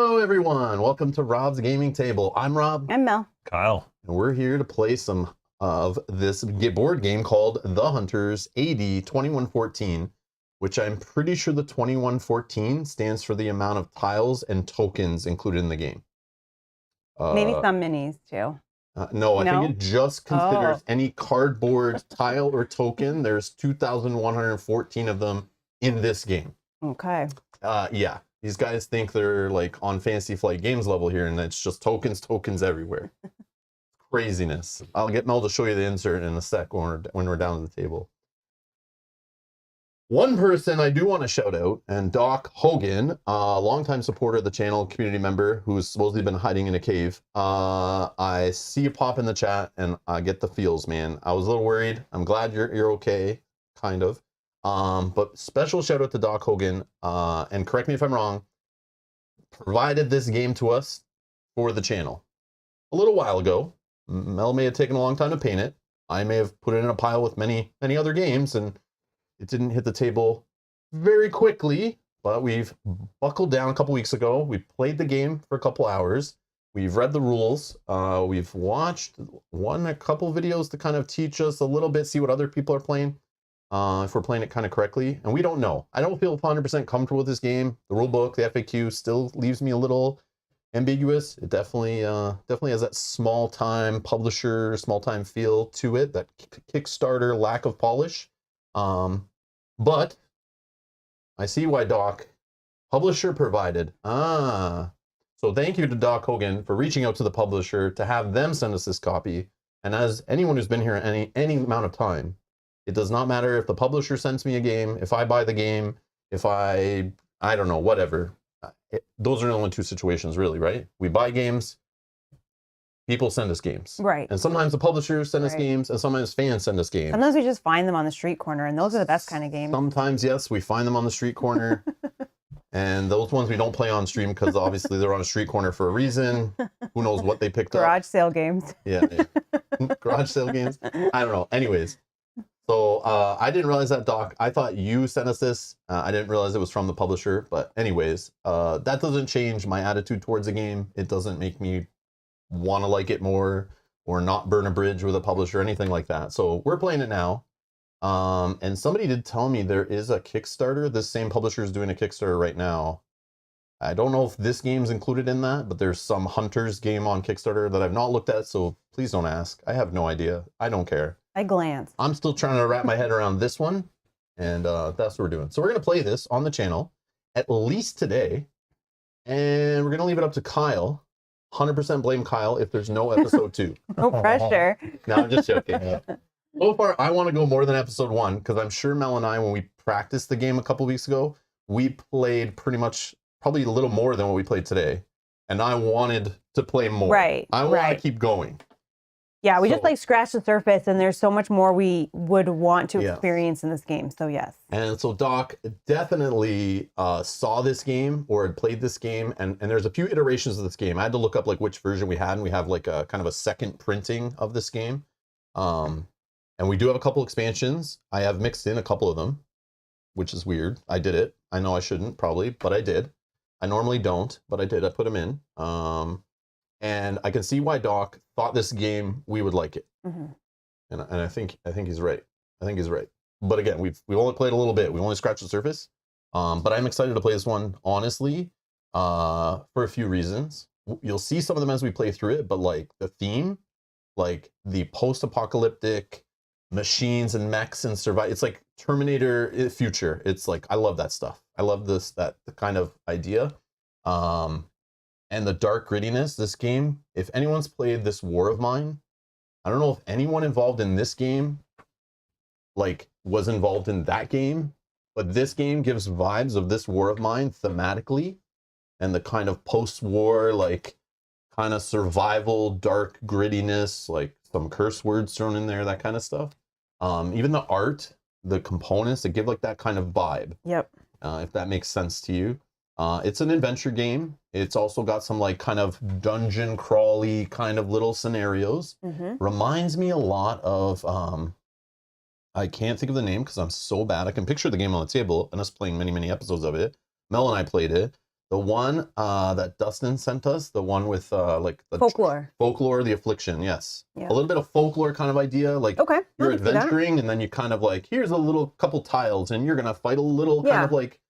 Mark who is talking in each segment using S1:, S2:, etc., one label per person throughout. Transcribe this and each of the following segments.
S1: Hello, everyone. Welcome to Rob's Gaming Table. I'm Rob.
S2: I'm Mel.
S3: Kyle.
S1: And we're here to play some of this board game called The Hunters A.D. 2114, which I'm pretty sure the 2114 stands for the amount of tiles and tokens included in the game.
S2: Maybe some minis too.
S1: No, I
S2: No?
S1: think it just considers any cardboard tile or token. There's 2,114 of them in this game.
S2: Okay.
S1: Yeah. These guys think they're like on Fantasy Flight Games level here, and it's just tokens everywhere. Craziness. I'll get Mel to show you the insert in a sec when we're down at the table. One person I do want to shout out, and Doc Hogan, a longtime supporter of the channel, community member who's supposedly been hiding in a cave. I see you pop in the chat, and I get the feels, man. I was a little worried. I'm glad you're okay, kind of. But special shout out to Doc Hogan, and correct me if I'm wrong, provided this game to us for the channel a little while ago. Mel may have taken a long time to paint it. I may have put it in a pile with many other games, and it didn't hit the table very quickly, but we've buckled down a couple weeks ago. We played the game for a couple hours. We've read the rules. We've watched a couple videos to kind of teach us a little bit, see what other people are playing. If we're playing it kind of correctly, and we don't know. I don't feel 100% comfortable with this game. The rule book, the FAQ, still leaves me a little ambiguous. It definitely has that small-time publisher, small-time feel to it, that Kickstarter lack of polish. But I see why Doc, publisher provided. So thank you to Doc Hogan for reaching out to the publisher to have them send us this copy. And as anyone who's been here any amount of time, it does not matter if the publisher sends me a game, if I buy the game, if I don't know, whatever. Those are the only two situations, really, right? We buy games, people send us games.
S2: Right.
S1: And sometimes the publishers send us games, and sometimes fans send us games.
S2: Sometimes we just find them on the street corner, and those are the best kind of games.
S1: Sometimes, yes, we find them on the street corner. And those ones we don't play on stream because obviously they're on a street corner for a reason. Who knows what they picked up.
S2: Garage sale games.
S1: Yeah. Garage sale games. I don't know. Anyways. So I didn't realize that, Doc. I thought you sent us this. I didn't realize it was from the publisher. But anyways, that doesn't change my attitude towards the game. It doesn't make me want to like it more or not burn a bridge with a publisher or anything like that. So we're playing it now. And somebody did tell me there is a Kickstarter. This same publisher is doing a Kickstarter right now. I don't know if this game's included in that, but there's some Hunters game on Kickstarter that I've not looked at. So please don't ask. I have no idea. I don't care.
S2: I glance.
S1: I'm still trying to wrap my head around this one, and that's what we're doing. So we're going to play this on the channel, at least today, and we're going to leave it up to Kyle. 100% blame Kyle if there's no episode 2.
S2: No pressure.
S1: No, I'm just joking. So far, I want to go more than episode 1, because I'm sure Mel and I, when we practiced the game a couple weeks ago, we played pretty much, probably a little more than what we played today, and I wanted to play more.
S2: Right.
S1: I want to keep going.
S2: Yeah, we just like scratched the surface, and there's so much more we would want to experience in this game. So yes. And
S1: so Doc definitely saw this game or had played this game, and there's a few iterations of this game. I had to look up like which version we had, and we have like a kind of a second printing of this game. And we do have a couple expansions. I have mixed in a couple of them, which is weird. I did it. I know I shouldn't probably, but I did. I normally don't, but I did. I put them in. And I can see why Doc thought this game we would like it, and I think he's right. I think he's right. But again, we've only played a little bit. We only scratched the surface. But I'm excited to play this one honestly, for a few reasons. You'll see some of them as we play through it, but like the theme, like the post-apocalyptic machines and mechs and survive. It's like Terminator future. It's like I love that stuff. I love that kind of idea. And the dark grittiness, this game, if anyone's played this War of Mine, I don't know if anyone involved in this game, like, was involved in that game, but this game gives vibes of this War of Mine thematically, and the kind of post-war, like, kind of survival, dark grittiness, like some curse words thrown in there, that kind of stuff. Even the art, the components, they give like that kind of vibe. Yep. If that makes sense to you. It's an adventure game. It's also got some like kind of dungeon crawly kind of little scenarios. Reminds me a lot of, I can't think of the name because I'm so bad. I can picture the game on the table and us playing many episodes of it. Mel and I played it. The one that Dustin sent us, the one with like the folklore, the affliction, yes. Yeah. A little bit of folklore kind of idea, like you're adventuring and then you kind of like, here's a little couple tiles and you're gonna fight a little kind of like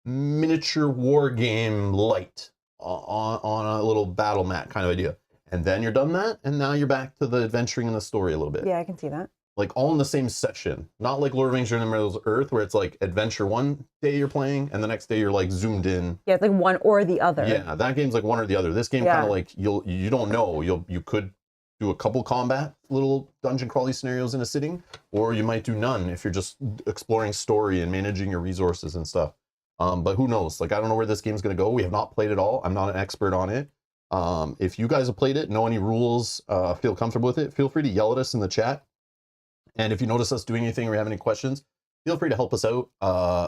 S1: miniature war game light on a little battle mat kind of idea. And then you're done that, and now you're back to the adventuring in the story a little bit.
S2: Yeah, I can see that.
S1: Like all in the same session. Not like Lord of the Rings Journey to Middle Earth, where it's like adventure one day you're playing, and the next day you're like zoomed in.
S2: Yeah, it's like one or the other.
S1: Yeah, that game's like one or the other. This game kind of like you don't know. You could do a couple combat little dungeon crawly scenarios in a sitting, or you might do none if you're just exploring story and managing your resources and stuff. But who knows? Like I don't know where this game's gonna go. We have not played it all. I'm not an expert on it. If you guys have played it, know any rules, feel comfortable with it, feel free to yell at us in the chat. And if you notice us doing anything or you have any questions, feel free to help us out.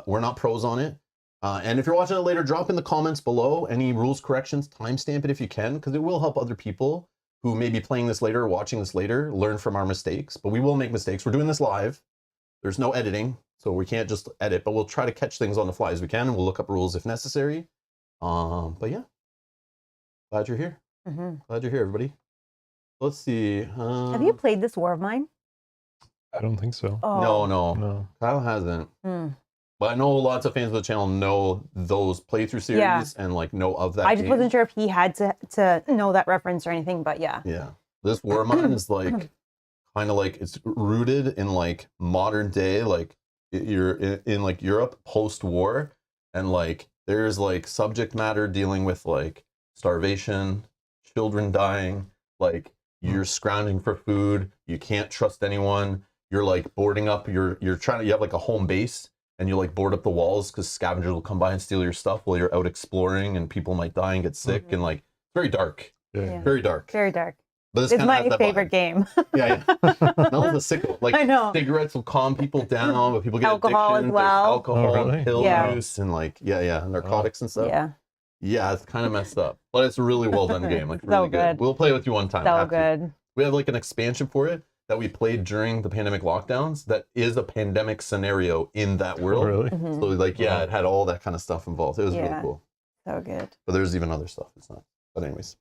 S1: We're not pros on it. And if you're watching it later, drop in the comments below any rules corrections, timestamp it if you can, because it will help other people who may be playing this later or watching this later learn from our mistakes. But we will make mistakes. We're doing this live. There's no editing, so we can't just edit, but we'll try to catch things on the fly as we can, and we'll look up rules if necessary. But yeah. Glad you're here. Glad you're here, everybody. Let's see.
S2: Have you played this War of Mine?
S3: I don't think so.
S2: Oh.
S1: No. Kyle hasn't. But I know lots of fans of the channel know those playthrough series and like know of that
S2: I just wasn't sure if he had to know that reference or anything, but yeah.
S1: Yeah. This War of Mine is like kind of like it's rooted in like modern day, like you're in like Europe post-war, and like there's like subject matter dealing with like starvation, children dying, like you're scrounging for food, you can't trust anyone, you're like boarding up, you have like a home base and you like board up the walls because scavengers will come by and steal your stuff while you're out exploring, and people might die and get sick, and like very dark. Very dark.
S2: Very dark.
S1: But
S2: it's my favorite game.
S1: Yeah. That was a sicko. Like
S2: I know.
S1: Cigarettes will calm people down, but people get
S2: alcohol
S1: addiction.
S2: As well.
S1: There's alcohol and pill use and like narcotics and stuff. Yeah, it's kind of messed up, but it's a really well done game. Like really good. We'll play with you one time.
S2: So good.
S1: We have like an expansion for it that we played during the pandemic lockdowns. That is a pandemic scenario in that world.
S3: Really?
S1: So like it had all that kind of stuff involved. It was really cool.
S2: So good.
S1: But there's even other stuff. It's not. But anyways.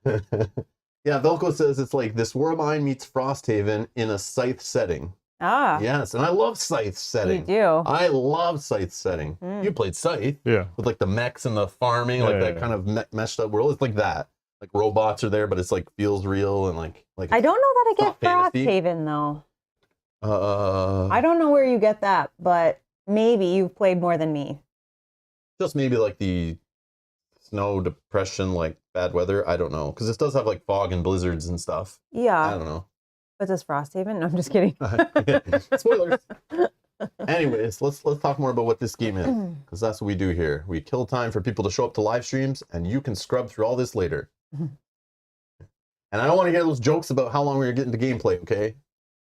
S1: Yeah, Velko says it's like this War of Mine meets Frosthaven in a scythe setting.
S2: Ah.
S1: Yes, and I love Scythe setting.
S2: You do.
S1: I love Scythe setting. You played Scythe.
S3: Yeah.
S1: With like the mechs and the farming, like that kind of meshed up world. It's like that. Like robots are there, but it's like feels real and like.
S2: I don't know that I get Frosthaven though. I don't know where you get that, but maybe you've played more than me.
S1: Just maybe like the snow depression, like bad weather. I don't know, because this does have like fog and blizzards and stuff.
S2: Yeah.
S1: I don't know.
S2: But does Frosthaven? No, I'm just kidding.
S1: Spoilers. Anyways, let's talk more about what this game is, because that's what we do here. We kill time for people to show up to live streams, and you can scrub through all this later. And I don't want to hear those jokes about how long we're getting to gameplay, okay?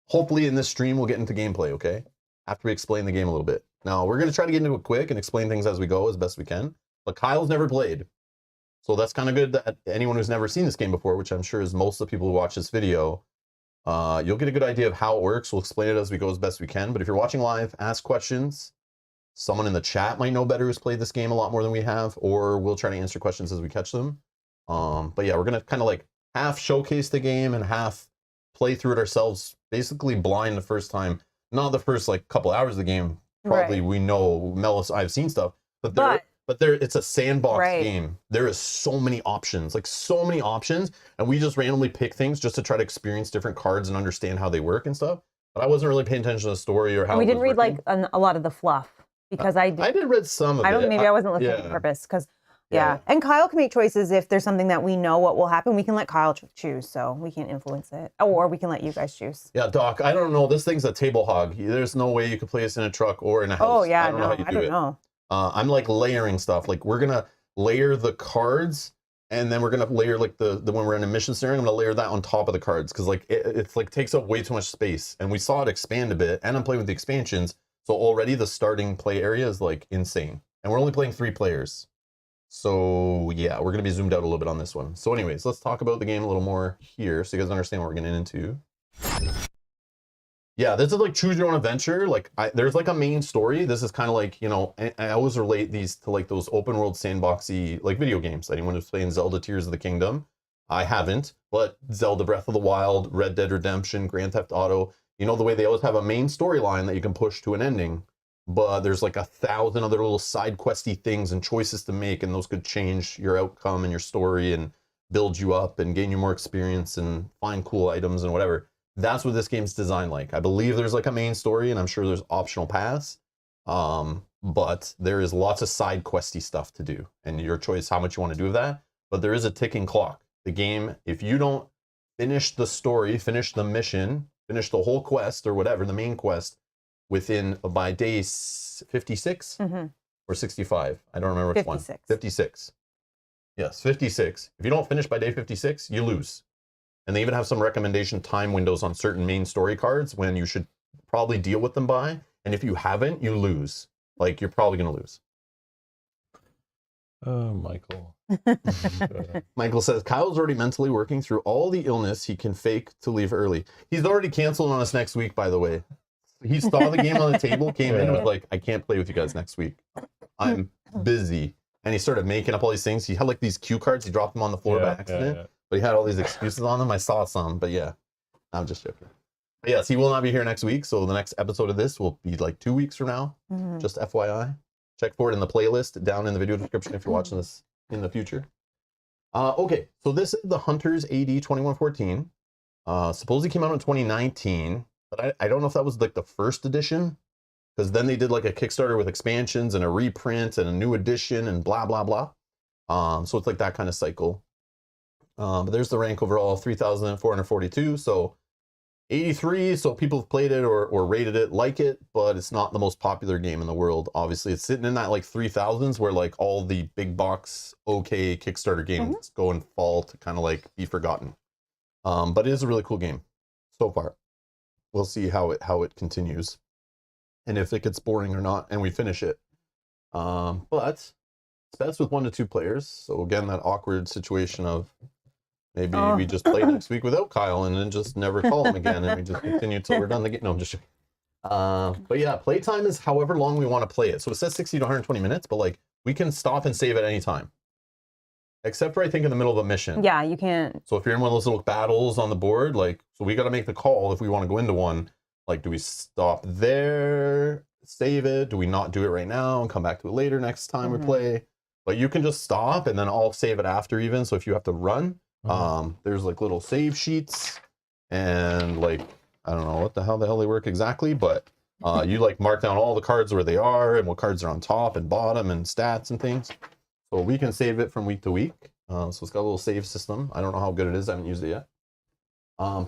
S1: Hopefully in this stream we'll get into gameplay, okay? After we explain the game a little bit. Now, we're going to try to get into it quick and explain things as we go as best we can. But Kyle's never played. So that's kind of good that anyone who's never seen this game before, which I'm sure is most of the people who watch this video, you'll get a good idea of how it works. We'll explain it as we go as best we can. But if you're watching live, ask questions. Someone in the chat might know better who's played this game a lot more than we have, or we'll try to answer questions as we catch them. But yeah, we're going to kind of like half showcase the game and half play through it ourselves, basically blind the first time. Not the first like couple hours of the game. Probably we know, Melis, I've seen stuff, but there it's a sandbox game. There is so many options, and we just randomly pick things just to try to experience different cards and understand how they work and stuff. But I wasn't really paying attention to the story or how.
S2: We didn't read like a lot of the fluff because I did
S1: read some of it.
S2: Maybe I wasn't listening on purpose because. Yeah, and Kyle can make choices if there's something that we know what will happen. We can let Kyle choose, so we can't influence it. Or we can let you guys choose.
S1: Yeah, Doc, I don't know. This thing's a table hog. There's no way you could play this in a truck or in a house.
S2: Oh, yeah,
S1: I don't know how you do it. I'm like layering stuff. Like we're going to layer the cards, and then we're going to layer like the when we're in a mission scenario, I'm going to layer that on top of the cards because like it's like takes up way too much space. And we saw it expand a bit, and I'm playing with the expansions. So already the starting play area is like insane. And we're only playing 3 players. So yeah, we're going to be zoomed out a little bit on this one. So anyways, let's talk about the game a little more here so you guys understand what we're getting into. Yeah, this is like choose your own adventure. Like there's like a main story. This is kind of like, you know, I always relate these to like those open world sandboxy like video games. Anyone who's playing Zelda Tears of the Kingdom, I haven't, but Zelda Breath of the Wild, Red Dead Redemption, Grand Theft Auto, you know, the way they always have a main storyline that you can push to an ending, but there's like 1,000 other little side questy things and choices to make, and those could change your outcome and your story and build you up and gain you more experience and find cool items and whatever. That's what this game's designed like. I believe there's like a main story, and I'm sure there's optional paths, but there is lots of side questy stuff to do, and your choice how much you want to do of that. But there is a ticking clock. The game, if you don't finish the story, finish the mission, finish the whole quest or whatever, the main quest, within by day 56 or 65, I don't remember which
S2: 56.
S1: one. 56. Yes, 56. If you don't finish by day 56, you lose. And they even have some recommendation time windows on certain main story cards when you should probably deal with them by. And if you haven't, you lose. Like, you're probably going to lose.
S3: Michael.
S1: Michael says, Kyle's already mentally working through all the illness he can fake to leave early. He's already canceled on us next week, by the way. He saw the game on the table, came in and was like, I can't play with you guys next week. I'm busy. And he started making up all these things. He had like these cue cards. He dropped them on the floor by accident. But he had all these excuses on them. I saw some, but yeah, I'm just joking. But yes, he will not be here next week. So the next episode of this will be like 2 weeks from now. Just FYI. Check for it in the playlist down in the video description if you're watching this in the future. Okay, so this is the Hunters A.D. 2114. Supposedly came out in 2019, but I don't know if that was like the first edition, because then they did like a Kickstarter with expansions and a reprint and a new edition and blah, blah, blah. So it's like that kind of cycle. But there's the rank overall, 3,442. So 83. So people have played it or rated it, like it, but it's not the most popular game in the world. Obviously, it's sitting in that like 3,000s where like all the big box, okay Kickstarter games go and fall to kind of like be forgotten. But it is a really cool game so far. We'll see how it continues and if it gets boring or not, and we finish it. But it's best with 1 to 2 players. So again, that awkward situation of maybe we just play next week without Kyle and then just never call him again, and we just continue till we're done the game. No, I'm just joking. But yeah, playtime is however long we want to play it. So it says 60 to 120 minutes, but like we can stop and save at any time. Except for I think in the middle of a mission.
S2: Yeah, you can't.
S1: So if you're in one of those little battles on the board, like, so we got to make the call if we want to go into one. Like, do we stop there, save it? Do we not do it right now and come back to it later next time we play? But you can just stop and then I'll save it after even. So if you have to run, there's like little save sheets and like, I don't know what the hell they work exactly, but you like mark down all the cards where they are and what cards are on top and bottom and stats and things. So we can save it from week to week. So it's got a little save system. I don't know how good it is. I haven't used it yet. Oh,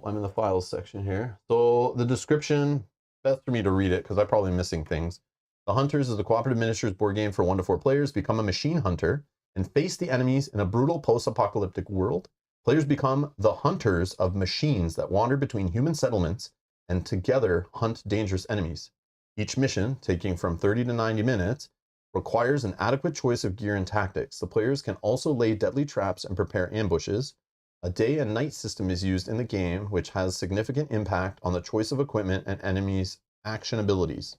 S1: I'm in the files section here. So the description, best for me to read it because I'm probably missing things. The Hunters is a cooperative miniatures board game for 1 to 4 players. Become a machine hunter and face the enemies in a brutal post-apocalyptic world. Players become the hunters of machines that wander between human settlements and together hunt dangerous enemies. Each mission, taking from 30 to 90 minutes, requires an adequate choice of gear and tactics. The players can also lay deadly traps and prepare ambushes. A day and night system is used in the game, which has significant impact on the choice of equipment and enemies' action abilities.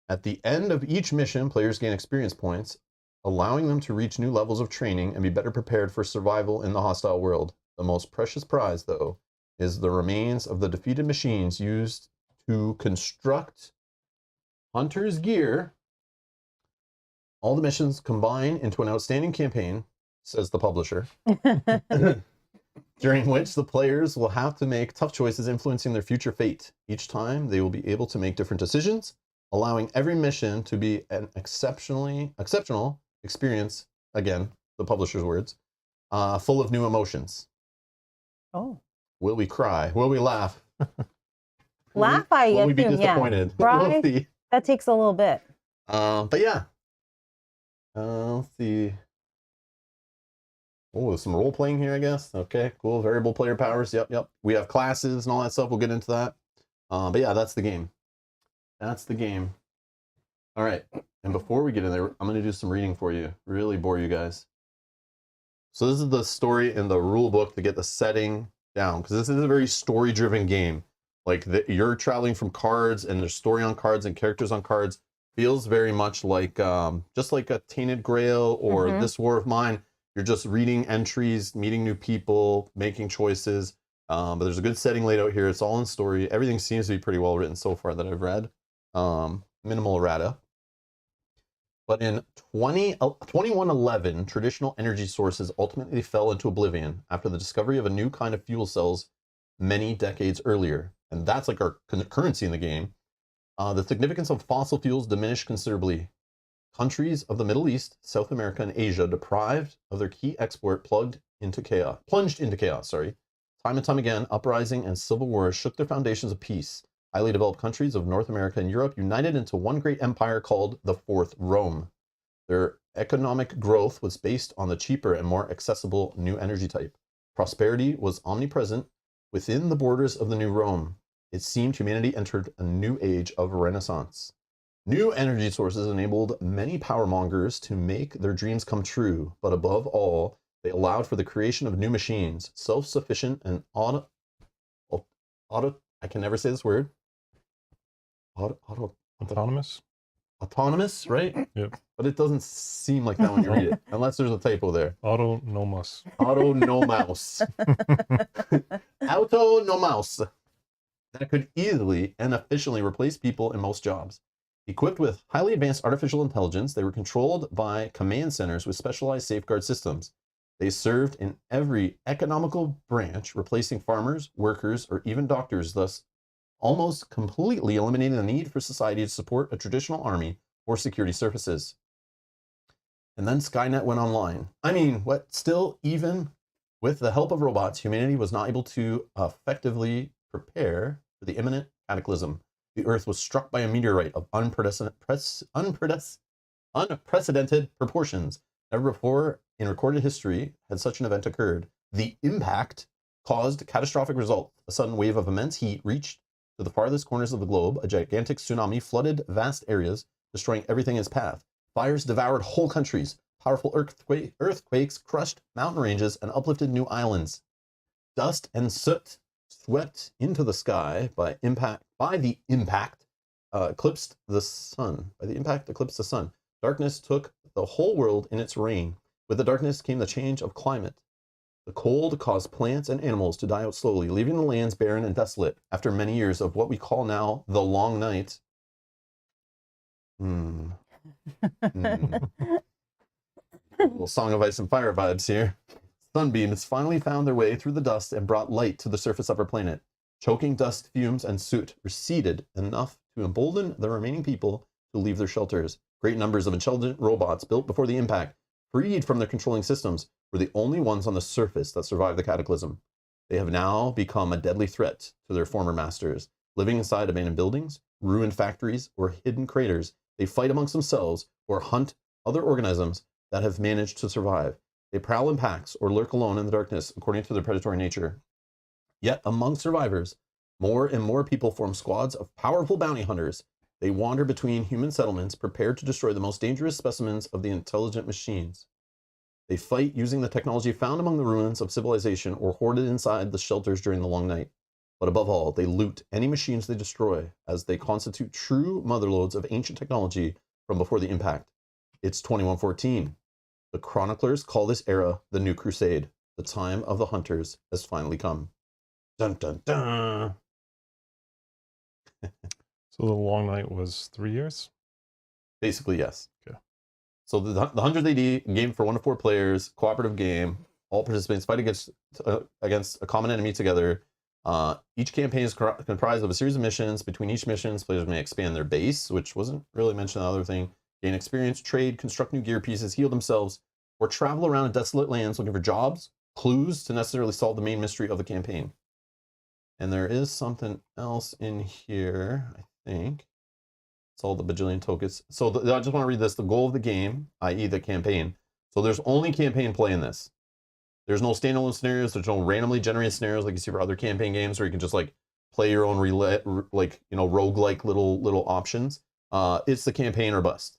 S1: At the end of each mission, players gain experience points, allowing them to reach new levels of training and be better prepared for survival in the hostile world. The most precious prize, though, is the remains of the defeated machines used to construct Hunter's gear. All the missions combine into an outstanding campaign, says the publisher, during which the players will have to make tough choices influencing their future fate. Each time, they will be able to make different decisions, allowing every mission to be an exceptional experience, again, the publisher's words, full of new emotions.
S2: Oh.
S1: Will we cry? Will we laugh?
S2: Laugh,
S1: will we be disappointed?
S2: Yeah. Cry,
S1: we'll see.
S2: that takes a little bit.
S1: But yeah. Let's see. Oh, there's some role playing here, I guess. Okay, cool. Variable player powers. Yep. We have classes and all that stuff. We'll get into that. But yeah, that's the game. That's the game. All right. And before we get in there, I'm going to do some reading for you. Really bore you guys. So this is the story in the rule book to get the setting, down, because this is a very story-driven game. Like you're traveling from cards, and there's story on cards and characters on cards. Feels very much like just like a Tainted Grail or This War of Mine. You're just reading entries, meeting new people, making choices. But there's a good setting laid out here. It's all in story. Everything seems to be pretty well written so far that I've read. Minimal errata. But in 2111, traditional energy sources ultimately fell into oblivion after the discovery of a new kind of fuel cells many decades earlier. And that's like our currency in the game. The significance of fossil fuels diminished considerably. Countries of the Middle East, South America, and Asia, deprived of their key export, plunged into chaos. Time and time again, uprising and civil wars shook their foundations of peace. Highly developed countries of North America and Europe united into one great empire called the Fourth Rome. Their economic growth was based on the cheaper and more accessible new energy type. Prosperity was omnipresent within the borders of the new Rome. It seemed humanity entered a new age of renaissance. New energy sources enabled many powermongers to make their dreams come true, but above all, they allowed for the creation of new machines, self-sufficient and I can never say this word.
S3: Autonomous?
S1: Autonomous, right?
S3: Yep.
S1: But it doesn't seem like that when you read it, unless there's a typo there.
S3: Autonomous.
S1: Autonomous. Autonomous. That could easily and efficiently replace people in most jobs. Equipped with highly advanced artificial intelligence, they were controlled by command centers with specialized safeguard systems. They served in every economical branch, replacing farmers, workers, or even doctors, thus almost completely eliminating the need for society to support a traditional army or security services. And then Skynet went online. I mean, still, even with the help of robots, humanity was not able to effectively prepare for the imminent cataclysm. The Earth was struck by a meteorite of unprecedented proportions. Never before in recorded history had such an event occurred. The impact caused catastrophic results. A sudden wave of immense heat reached to the farthest corners of the globe. A gigantic tsunami flooded vast areas, destroying everything in its path. Fires devoured whole countries. Powerful earthquakes crushed mountain ranges and uplifted new islands. Dust and soot swept into the sky by the impact eclipsed the sun. Darkness took the whole world in its reign. With the darkness came the change of climate. The cold caused plants and animals to die out slowly, leaving the lands barren and desolate. After many years of what we call now the long night. Little Song of Ice and Fire vibes here. Sunbeams finally found their way through the dust and brought light to the surface of our planet. Choking dust fumes and soot receded enough to embolden the remaining people to leave their shelters. Great numbers of intelligent robots built before the impact, freed from their controlling systems, were the only ones on the surface that survived the cataclysm. They have now become a deadly threat to their former masters. Living inside abandoned buildings, ruined factories, or hidden craters, they fight amongst themselves or hunt other organisms that have managed to survive. They prowl in packs or lurk alone in the darkness according to their predatory nature. Yet among survivors, more and more people form squads of powerful bounty hunters. They wander between human settlements, prepared to destroy the most dangerous specimens of the intelligent machines. They fight using the technology found among the ruins of civilization or hoarded inside the shelters during the long night. But above all, they loot any machines they destroy, as they constitute true motherlodes of ancient technology from before the impact. It's 2114. The chroniclers call this era the New Crusade. The time of the hunters has finally come. Dun dun dun.
S3: So the long night was 3 years?
S1: Basically, yes.
S3: Okay.
S1: So the Hunters A.D. game for 1 to 4 players, cooperative game. All participants fight against a common enemy together. Each campaign is comprised of a series of missions. Between each missions, players may expand their base, which wasn't really mentioned in the other thing, gain experience, trade, construct new gear pieces, heal themselves, or travel around desolate lands looking for jobs, clues to necessarily solve the main mystery of the campaign. And there is something else in here, I think. It's all the bajillion tokens. So I just want to read this. The goal of the game, i.e. the campaign. So there's only campaign play in this. There's no standalone scenarios. There's no randomly generated scenarios like you see for other campaign games where you can just like play your own roguelike little options. It's the campaign or bust.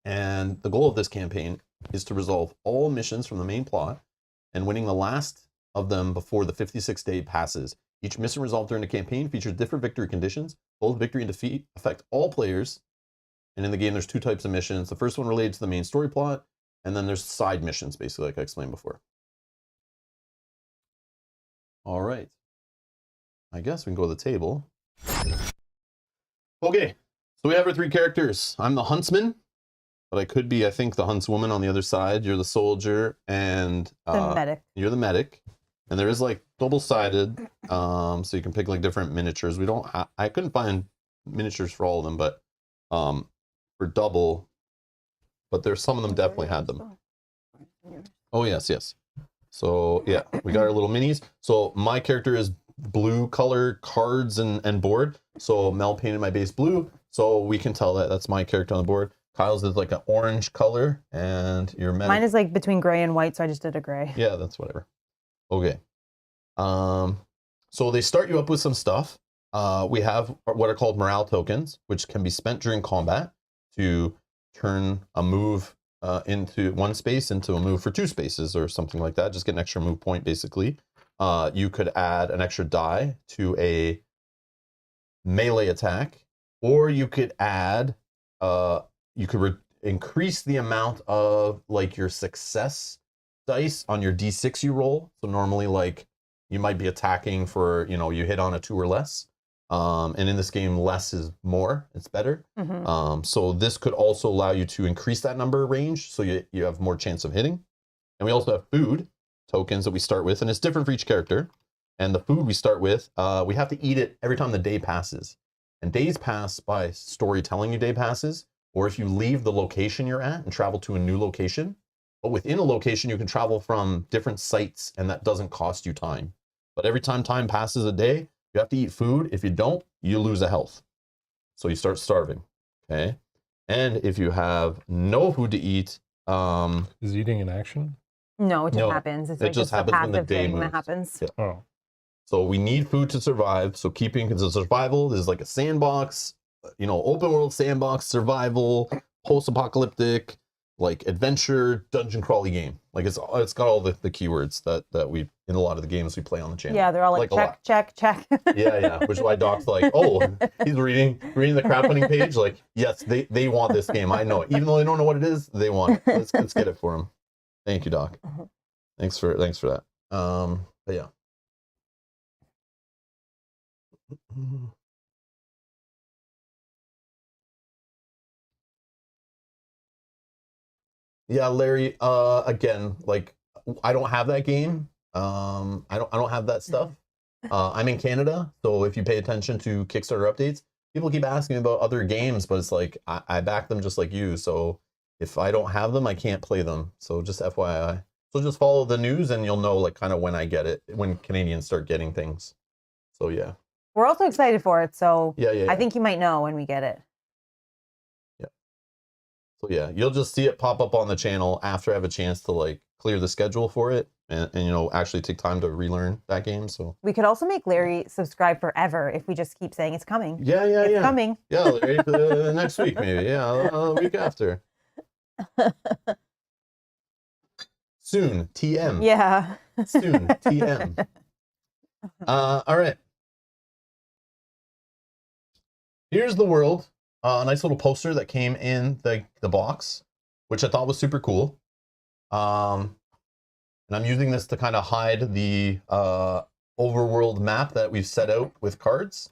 S1: And the goal of this campaign is to resolve all missions from the main plot and winning the last of them before the 56-day passes. Each mission resolved during the campaign features different victory conditions. Both victory and defeat affect all players. And in the game, there's 2 types of missions. The first one related to the main story plot, and then there's side missions, basically, like I explained before. All right. I guess we can go to the table. Okay, so we have our 3 characters. I'm the huntsman, but I could be, I think, the huntswoman on the other side. You're the soldier, and
S2: The medic.
S1: you're the medic. And there is like double-sided, so you can pick like different miniatures. We don't. I couldn't find miniatures for all of them, but for double. But there's some of them definitely had them. Oh yes, yes. So yeah, we got our little minis. So my character is blue color cards and board. So Mel painted my base blue, so we can tell that that's my character on the board. Kyle's is like an orange color, and your medic.
S2: Mine is like between gray and white, so I just did a gray.
S1: Yeah, that's whatever. Okay. So they start you up with some stuff. We have what are called morale tokens, which can be spent during combat to turn a move into 1 space into a move for 2 spaces or something like that. Just get an extra move point, basically. You could add an extra die to a melee attack, or you could add, increase the amount of like your success dice on your d6 you roll. So normally, like, you might be attacking for, you hit on a 2 or less. And in this game, less is more. It's better. So this could also allow you to increase that number range, so you have more chance of hitting. And we also have food tokens that we start with, and it's different for each character. And the food we start with, we have to eat it every time the day passes. And days pass by storytelling you day passes, or if you leave the location you're at and travel to a new location. But within a location, you can travel from different sites, and that doesn't cost you time. But every time passes a day, you have to eat food. If you don't, you lose a health. So you start starving, okay? And if you have no food to eat...
S3: Is eating an action?
S2: No, it just
S1: No,
S2: happens. It's
S1: it
S2: like
S1: just
S2: a
S1: happens when the
S2: passive
S1: day
S2: thing
S1: moves.
S2: that happens.
S1: Yeah.
S3: Oh.
S1: So we need food to survive. So keeping, because it's survival, there's like a sandbox, open world sandbox, survival, post-apocalyptic, like adventure, dungeon crawly game. Like it's got all the keywords that we, in a lot of the games we play on the channel.
S2: Yeah, they're all like
S1: a lot.
S2: check.
S1: Yeah. Which is why Doc's like, oh, he's reading the crowdfunding page. Like, yes, they want this game. I know it. Even though they don't know what it is, they want it. Let's get it for them. Thank you, Doc. Thanks for that. But yeah. Yeah, Larry, again, like, I don't have that game. I don't have that stuff. I'm in Canada, so if you pay attention to Kickstarter updates, people keep asking me about other games, but it's like, I back them just like you, so if I don't have them, I can't play them. So just FYI. So just follow the news and you'll know, like, kind of when I get it, when Canadians start getting things. So yeah.
S2: We're also excited for it, so
S1: Yeah.
S2: I think you might know when we get it.
S1: So yeah, you'll just see it pop up on the channel after I have a chance to like clear the schedule for it and actually take time to relearn that game. So
S2: We could also make Larry subscribe forever if we just keep saying it's coming.
S1: yeah.
S2: It's coming.
S1: Yeah, Larry, next week maybe. Yeah, the week after. Soon, TM.
S2: Yeah.
S1: Soon, TM. All right. Here's the world. A nice little poster that came in the box, which I thought was super cool. And I'm using this to kind of hide the overworld map that we've set out with cards.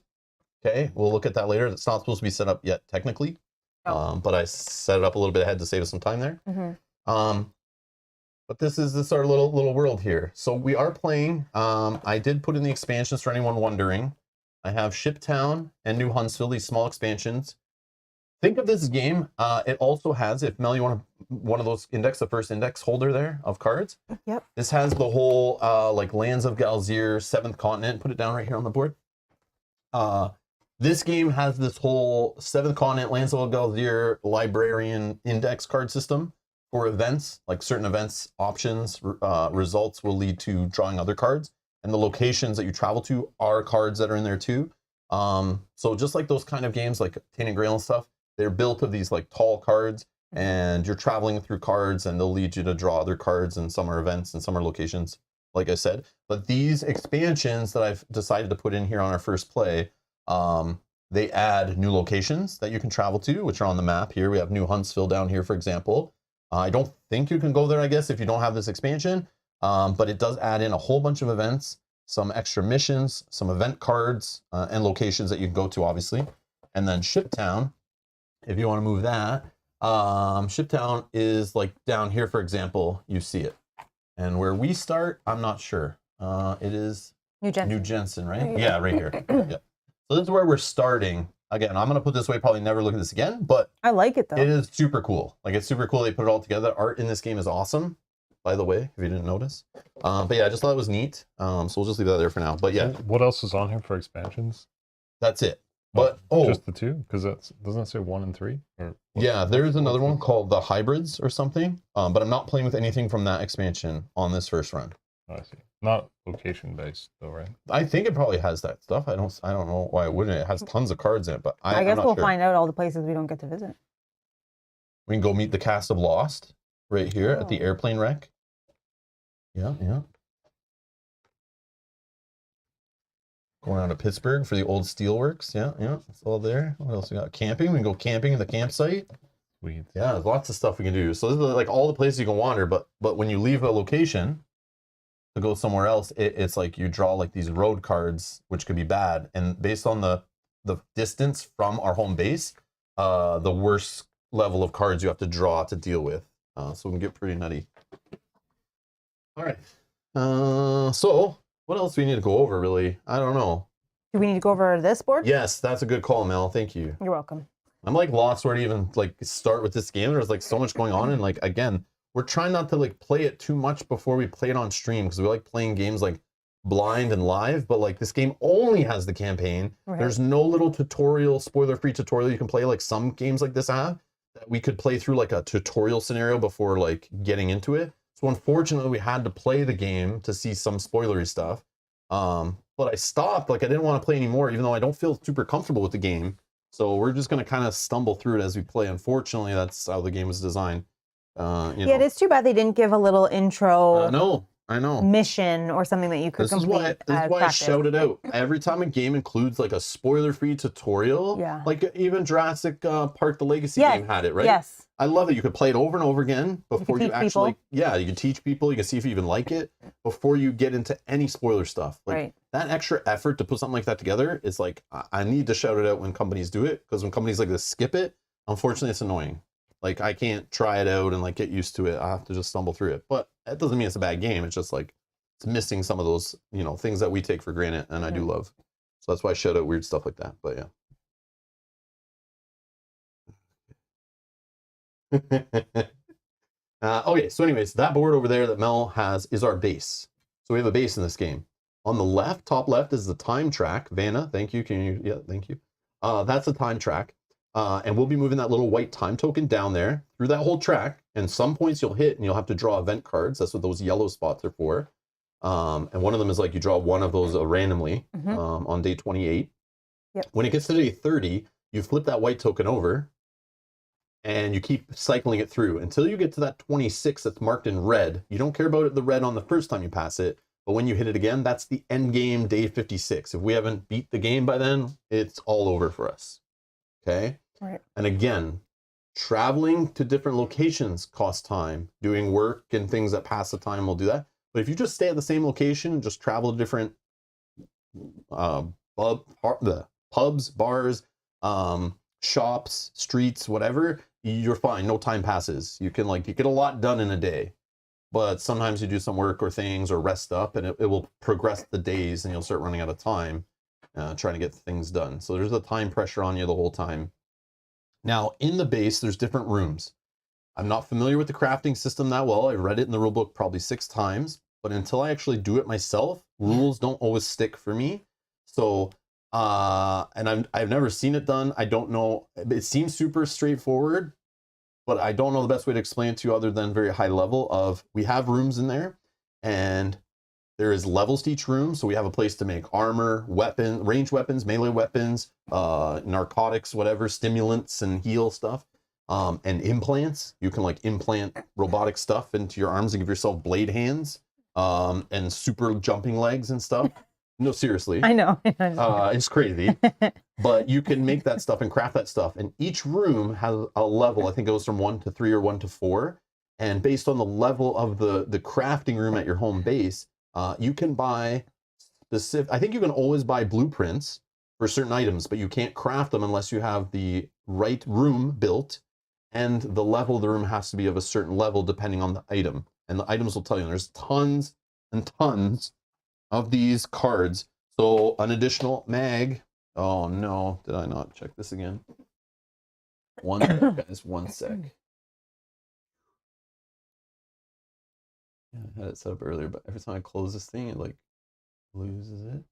S1: Okay, we'll look at that later. It's not supposed to be set up yet technically, but I set it up a little bit ahead to save us some time there. But this is our little world here. So we are playing. I did put in the expansions for anyone wondering. I have Shiptown and New Huntsville, these small expansions. Think of this game. It also has, if Mel, you want one of those index, the first index holder there of cards.
S2: Yep.
S1: This has the whole like Lands of Galzier, Seventh Continent. Put it down right here on the board. This game has this whole Seventh Continent, Lands of Galzier, Librarian index card system for events, like certain events, options, results will lead to drawing other cards. And the locations that you travel to are cards that are in there too. So just like those kind of games like Tainted Grail and stuff, they're built of these like tall cards, and you're traveling through cards and they'll lead you to draw other cards, and some are events and some are locations. like I said. But these expansions that I've decided to put in here on our first play, they add new locations that you can travel to, which are on the map here. We have New Huntsville down here, for example. I don't think you can go there, I guess, if you don't have this expansion, but it does add in a whole bunch of events, some extra missions, some event cards, and locations that you can go to, obviously. And then Shiptown, if you want to move that, Shiptown is like down here, for example, you see it. And where we start, I'm not sure. It is New Jensen, right? Yeah, right here. Yeah. So this is where we're starting. Again, I'm going to put this away, probably never look at this again, but
S2: I like it though.
S1: It is super cool. Like, it's super cool they put it all together. Art in this game is awesome, by the way, if you didn't notice. But yeah, I just thought it was neat. So we'll just leave that there for now. But yeah.
S3: What else is on here for expansions?
S1: That's it. But
S3: just the 2? Because doesn't it say 1 and 3?
S1: Yeah, there is another one called the Hybrids or something. But I'm not playing with anything from that expansion on this first run.
S3: Oh, I see. Not location based though, right?
S1: I think it probably has that stuff. I don't know why it wouldn't. It has tons of cards in it, but
S2: I guess we'll find out all the places we don't get to visit.
S1: We can go meet the cast of Lost right here at the airplane wreck. Yeah. Going out to Pittsburgh for the old steelworks. Yeah. It's all there. What else we got? Camping. We can go camping in the campsite.
S3: Sweet.
S1: Yeah, there's lots of stuff we can do. So this is like all the places you can wander, but when you leave a location to go somewhere else, it's like you draw like these road cards, which could be bad. And based on the distance from our home base, the worst level of cards you have to draw to deal with. So we can get pretty nutty. All right. So what else do we need to go over, really? I don't know.
S2: Do we need to go over this board?
S1: Yes, that's a good call, Mel. Thank you.
S2: You're welcome.
S1: I'm like lost where to even like start with this game. There's like so much going on, and like again, we're trying not to like play it too much before we play it on stream, because we like playing games like blind and live, but like this game only has the campaign. Right. There's no little tutorial, spoiler-free tutorial you can play like some games like this have, that we could play through like a tutorial scenario before like getting into it. So unfortunately we had to play the game to see some spoilery stuff. But I stopped, like I didn't want to play anymore, even though I don't feel super comfortable with the game. So we're just going to kind of stumble through it as we play. Unfortunately, that's how the game was designed. Yeah,
S2: it is too bad they didn't give a little intro.
S1: I know.
S2: Mission or something that you could complete.
S1: This is why I shouted out. Every time a game includes like a spoiler-free tutorial, like even Jurassic Park: The Legacy game had it, right? Yes. I love it. You could play it over and over again before you actually, you can teach people. You can see if you even like it before you get into any spoiler stuff. Like that extra effort to put something like that together is like, I need to shout it out when companies do it, because when companies like this skip it, unfortunately, it's annoying. Like I can't try it out and like get used to it. I have to just stumble through it. But that doesn't mean it's a bad game. It's just like it's missing some of those, things that we take for granted, and I do love. So that's why I shout out weird stuff like that. But yeah. Okay, so anyways, that board over there that Mel has is our base. So we have a base in this game. On the left, top left, is the time track. Vanna, thank you. Thank you. That's the time track. And we'll be moving that little white time token down there through that whole track. And some points you'll hit and you'll have to draw event cards. That's what those yellow spots are for. And one of them is like you draw one of those randomly on day 28. Yep. When it gets to day 30, you flip that white token over and you keep cycling it through until you get to that 26 that's marked in red. You don't care about the red on the first time you pass it, but when you hit it again, that's the end game, day 56. If we haven't beat the game by then, it's all over for us. Okay? Right. And again, traveling to different locations costs time. Doing work and things that pass the time will do that. But if you just stay at the same location and just travel to different pubs, bars, shops, streets, whatever, you're fine. No time passes. You get a lot done in a day. But sometimes you do some work or things or rest up, and it will progress the days, and you'll start running out of time trying to get things done. So there's a time pressure on you the whole time. Now, in the base, there's different rooms. I'm not familiar with the crafting system that well. I've read it in the rule book probably 6 times, but until I actually do it myself, rules don't always stick for me. So, and I've never seen it done. I don't know. It seems super straightforward, but I don't know the best way to explain it to you other than very high level of, we have rooms in there, and there is levels to each room. So we have a place to make armor, ranged weapons, melee weapons, narcotics, whatever, stimulants and heal stuff, and implants. You can like implant robotic stuff into your arms and give yourself blade hands. and super jumping legs and stuff. No, seriously.
S2: I know.
S1: It's crazy. But you can make that stuff and craft that stuff. And each room has a level. I think it goes from 1 to 3 or 1 to 4. And based on the level of the crafting room at your home base, you can buy specific. I think you can always buy blueprints for certain items, but you can't craft them unless you have the right room built, and the level of the room has to be of a certain level depending on the item. And the items will tell you. And there's tons and tons of these cards. So an additional mag. Oh no, did I not check this again? One sec, guys, 1 sec. Yeah, I had it set up earlier, but every time I close this thing, it like loses it.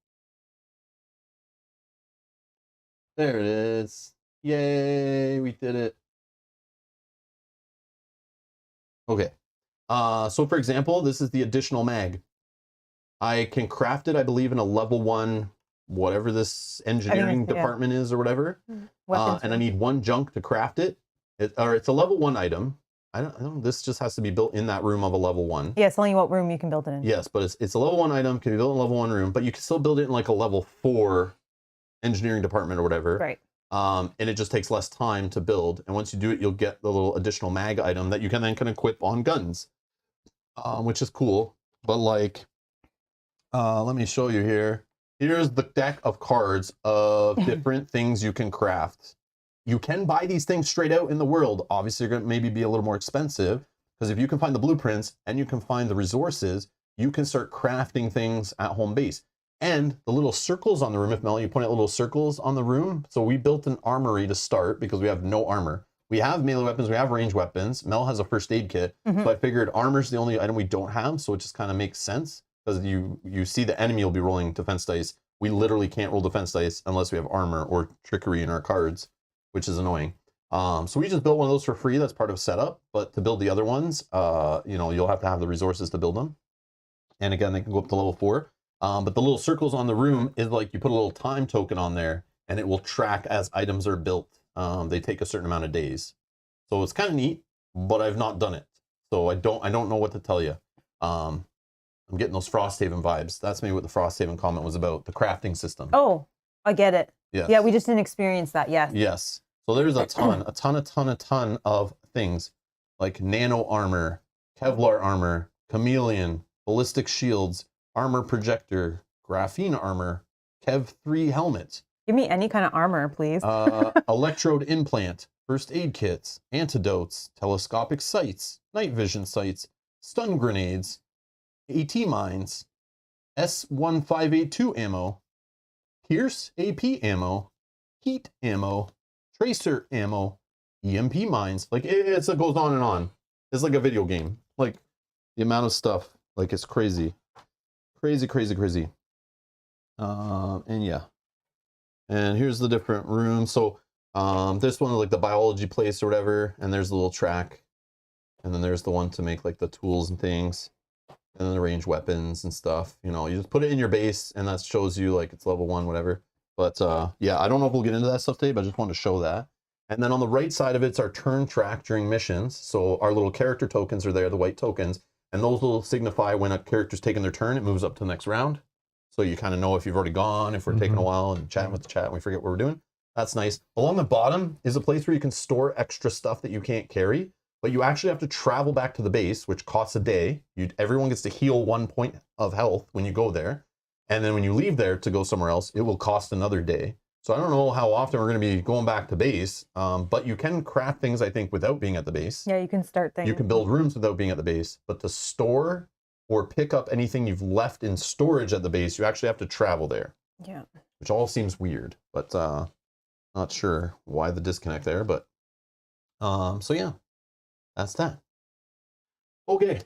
S1: There it is. Yay, we did it. Okay. So for example, this is the additional mag. I can craft it, I believe, in a level 1, whatever this engineering department is or whatever. And I need 1 junk to craft it. It's a level 1 item. I don't know. This just has to be built in that room of a level 1.
S2: Yeah, it's telling you what room you can build it in.
S1: Yes, but it's a level 1 item, can be built in a level 1 room, but you can still build it in like a level 4 engineering department or whatever.
S2: Right.
S1: And it just takes less time to build. And once you do it, you'll get the little additional mag item that you can then equip on guns, which is cool. But like, let me show you here. Here's the deck of cards of different things you can craft. You can buy these things straight out in the world. Obviously, you're going to maybe be a little more expensive, because if you can find the blueprints and you can find the resources, you can start crafting things at home base. And the little circles on the room, if Mel, you point out little circles on the room. So we built an armory to start because we have no armor. We have melee weapons, we have range weapons. Mel has a first aid kit. So I figured armor's the only item we don't have, so it just kind of makes sense. Because you see the enemy will be rolling defense dice. We literally can't roll defense dice unless we have armor or trickery in our cards, which is annoying. So we just built one of those for free. That's part of setup. But to build the other ones, you'll have to have the resources to build them. And again, they can go up to level 4. But the little circles on the room is like you put a little time token on there, and it will track as items are built. They take a certain amount of days. So it's kind of neat, but I've not done it. So I don't know what to tell you. I'm getting those Frosthaven vibes. That's maybe what the Frosthaven comment was about, the crafting system.
S2: Oh, I get it.
S1: Yes.
S2: Yeah, we just didn't experience that yet.
S1: Yes. So there's a ton of things like nano armor, Kevlar armor, chameleon, ballistic shields, armor projector, graphene armor, Kev 3 helmet.
S2: Give me any kind of armor, please.
S1: Electrode implant, first aid kits, antidotes, telescopic sights, night vision sights, stun grenades, AT mines, S1582 ammo, Pierce AP ammo, heat ammo, tracer ammo, EMP mines. Like it goes on and on. It's like a video game. Like the amount of stuff, like it's crazy. Crazy. And yeah. And here's the different rooms. So this one is like the biology place or whatever, and there's the little track. And then there's the one to make like the tools and things. And then the range weapons and stuff. You just put it in your base, and that shows you like it's level 1, whatever. But yeah, I don't know if we'll get into that stuff today, but I just wanted to show that. And then on the right side of it's our turn track during missions. So our little character tokens are there, the white tokens, and those will signify when a character's taken their turn, it moves up to the next round. So you kind of know if you've already gone, if we're taking a while and chatting with the chat and we forget what we're doing. That's nice. Along the bottom is a place where you can store extra stuff that you can't carry, but you actually have to travel back to the base, which costs a day. Everyone gets to heal 1 point of health when you go there. And then when you leave there to go somewhere else, it will cost another day. So I don't know how often we're going to be going back to base, but you can craft things, I think, without being at the base.
S2: Yeah, you can start things.
S1: You can build rooms without being at the base, but to store or pick up anything you've left in storage at the base, you actually have to travel there.
S2: Yeah.
S1: Which all seems weird, but not sure why the disconnect there, but so yeah, that's that. Okay.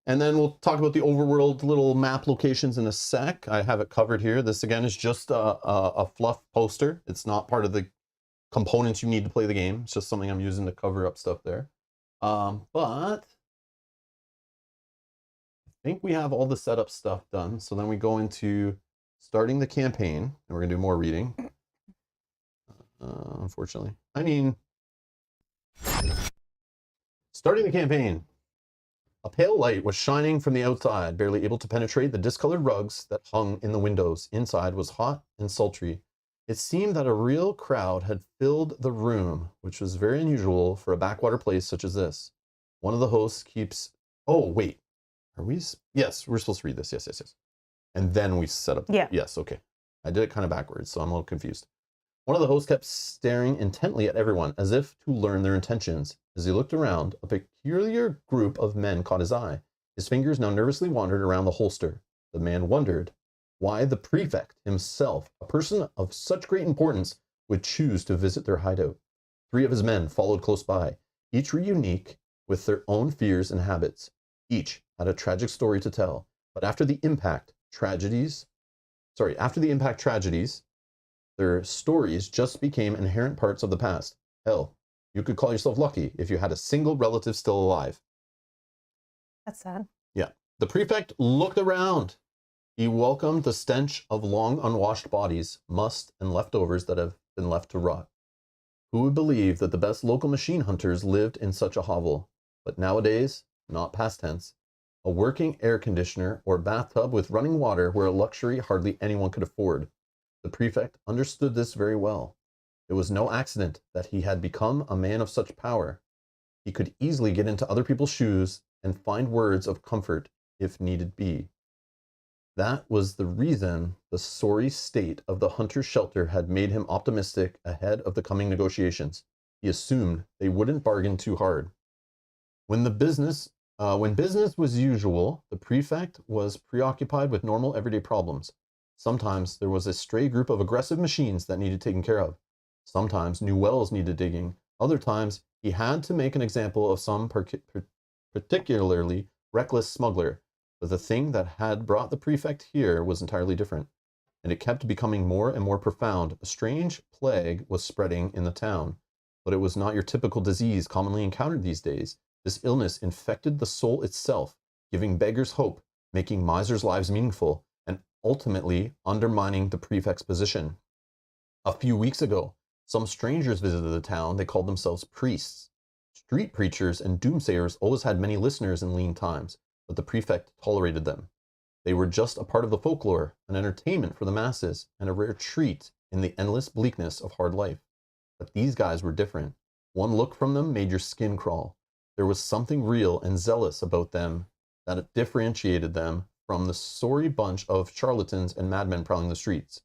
S1: And then we'll talk about the overworld little map locations in a sec. I have it covered here. This again is just a fluff poster. It's not part of the components you need to play the game. It's just something I'm using to cover up stuff there. But I think we have all the setup stuff done. So then we go into starting the campaign, and we're gonna do more reading. Unfortunately, I mean, starting the campaign. A pale light was shining from the outside, barely able to penetrate the discolored rugs that hung in the windows. Inside was hot and sultry. It seemed that a real crowd had filled the room, which was very unusual for a backwater place such as this. One of the hosts keeps... Oh, wait. Are we... Yes, we're supposed to read this. Yes, yes, yes. And then we set up...
S2: Yeah.
S1: Yes, okay. I did it kind of backwards, so I'm a little confused. One of the hosts kept staring intently at everyone, as if to learn their intentions. As he looked around, a peculiar group of men caught his eye. His fingers now nervously wandered around the holster. The man wondered why the prefect himself, a person of such great importance, would choose to visit their hideout. 3 of his men followed close by. Each were unique, with their own fears and habits. Each had a tragic story to tell. But after the impact tragedies, their stories just became inherent parts of the past. Hell, you could call yourself lucky if you had a single relative still alive.
S2: That's sad.
S1: Yeah. The prefect looked around. He welcomed the stench of long unwashed bodies, must, and leftovers that have been left to rot. Who would believe that the best local machine hunters lived in such a hovel? But nowadays, not past tense, a working air conditioner or bathtub with running water were a luxury hardly anyone could afford. The prefect understood this very well. It was no accident that he had become a man of such power. He could easily get into other people's shoes and find words of comfort if needed be. That was the reason the sorry state of the hunter's shelter had made him optimistic ahead of the coming negotiations. He assumed they wouldn't bargain too hard. When business was usual, the prefect was preoccupied with normal everyday problems. Sometimes there was a stray group of aggressive machines that needed taken care of. Sometimes new wells needed digging. Other times he had to make an example of some particularly reckless smuggler. But the thing that had brought the prefect here was entirely different, and it kept becoming more and more profound. A strange plague was spreading in the town, but it was not your typical disease commonly encountered these days. This illness infected the soul itself, giving beggars hope, making misers' lives meaningful, and ultimately undermining the prefect's position. A few weeks ago, some strangers visited the town. They called themselves priests. Street preachers and doomsayers always had many listeners in lean times, but the prefect tolerated them. They were just a part of the folklore, an entertainment for the masses, and a rare treat in the endless bleakness of hard life. But these guys were different. One look from them made your skin crawl. There was something real and zealous about them that differentiated them from the sorry bunch of charlatans and madmen prowling the streets.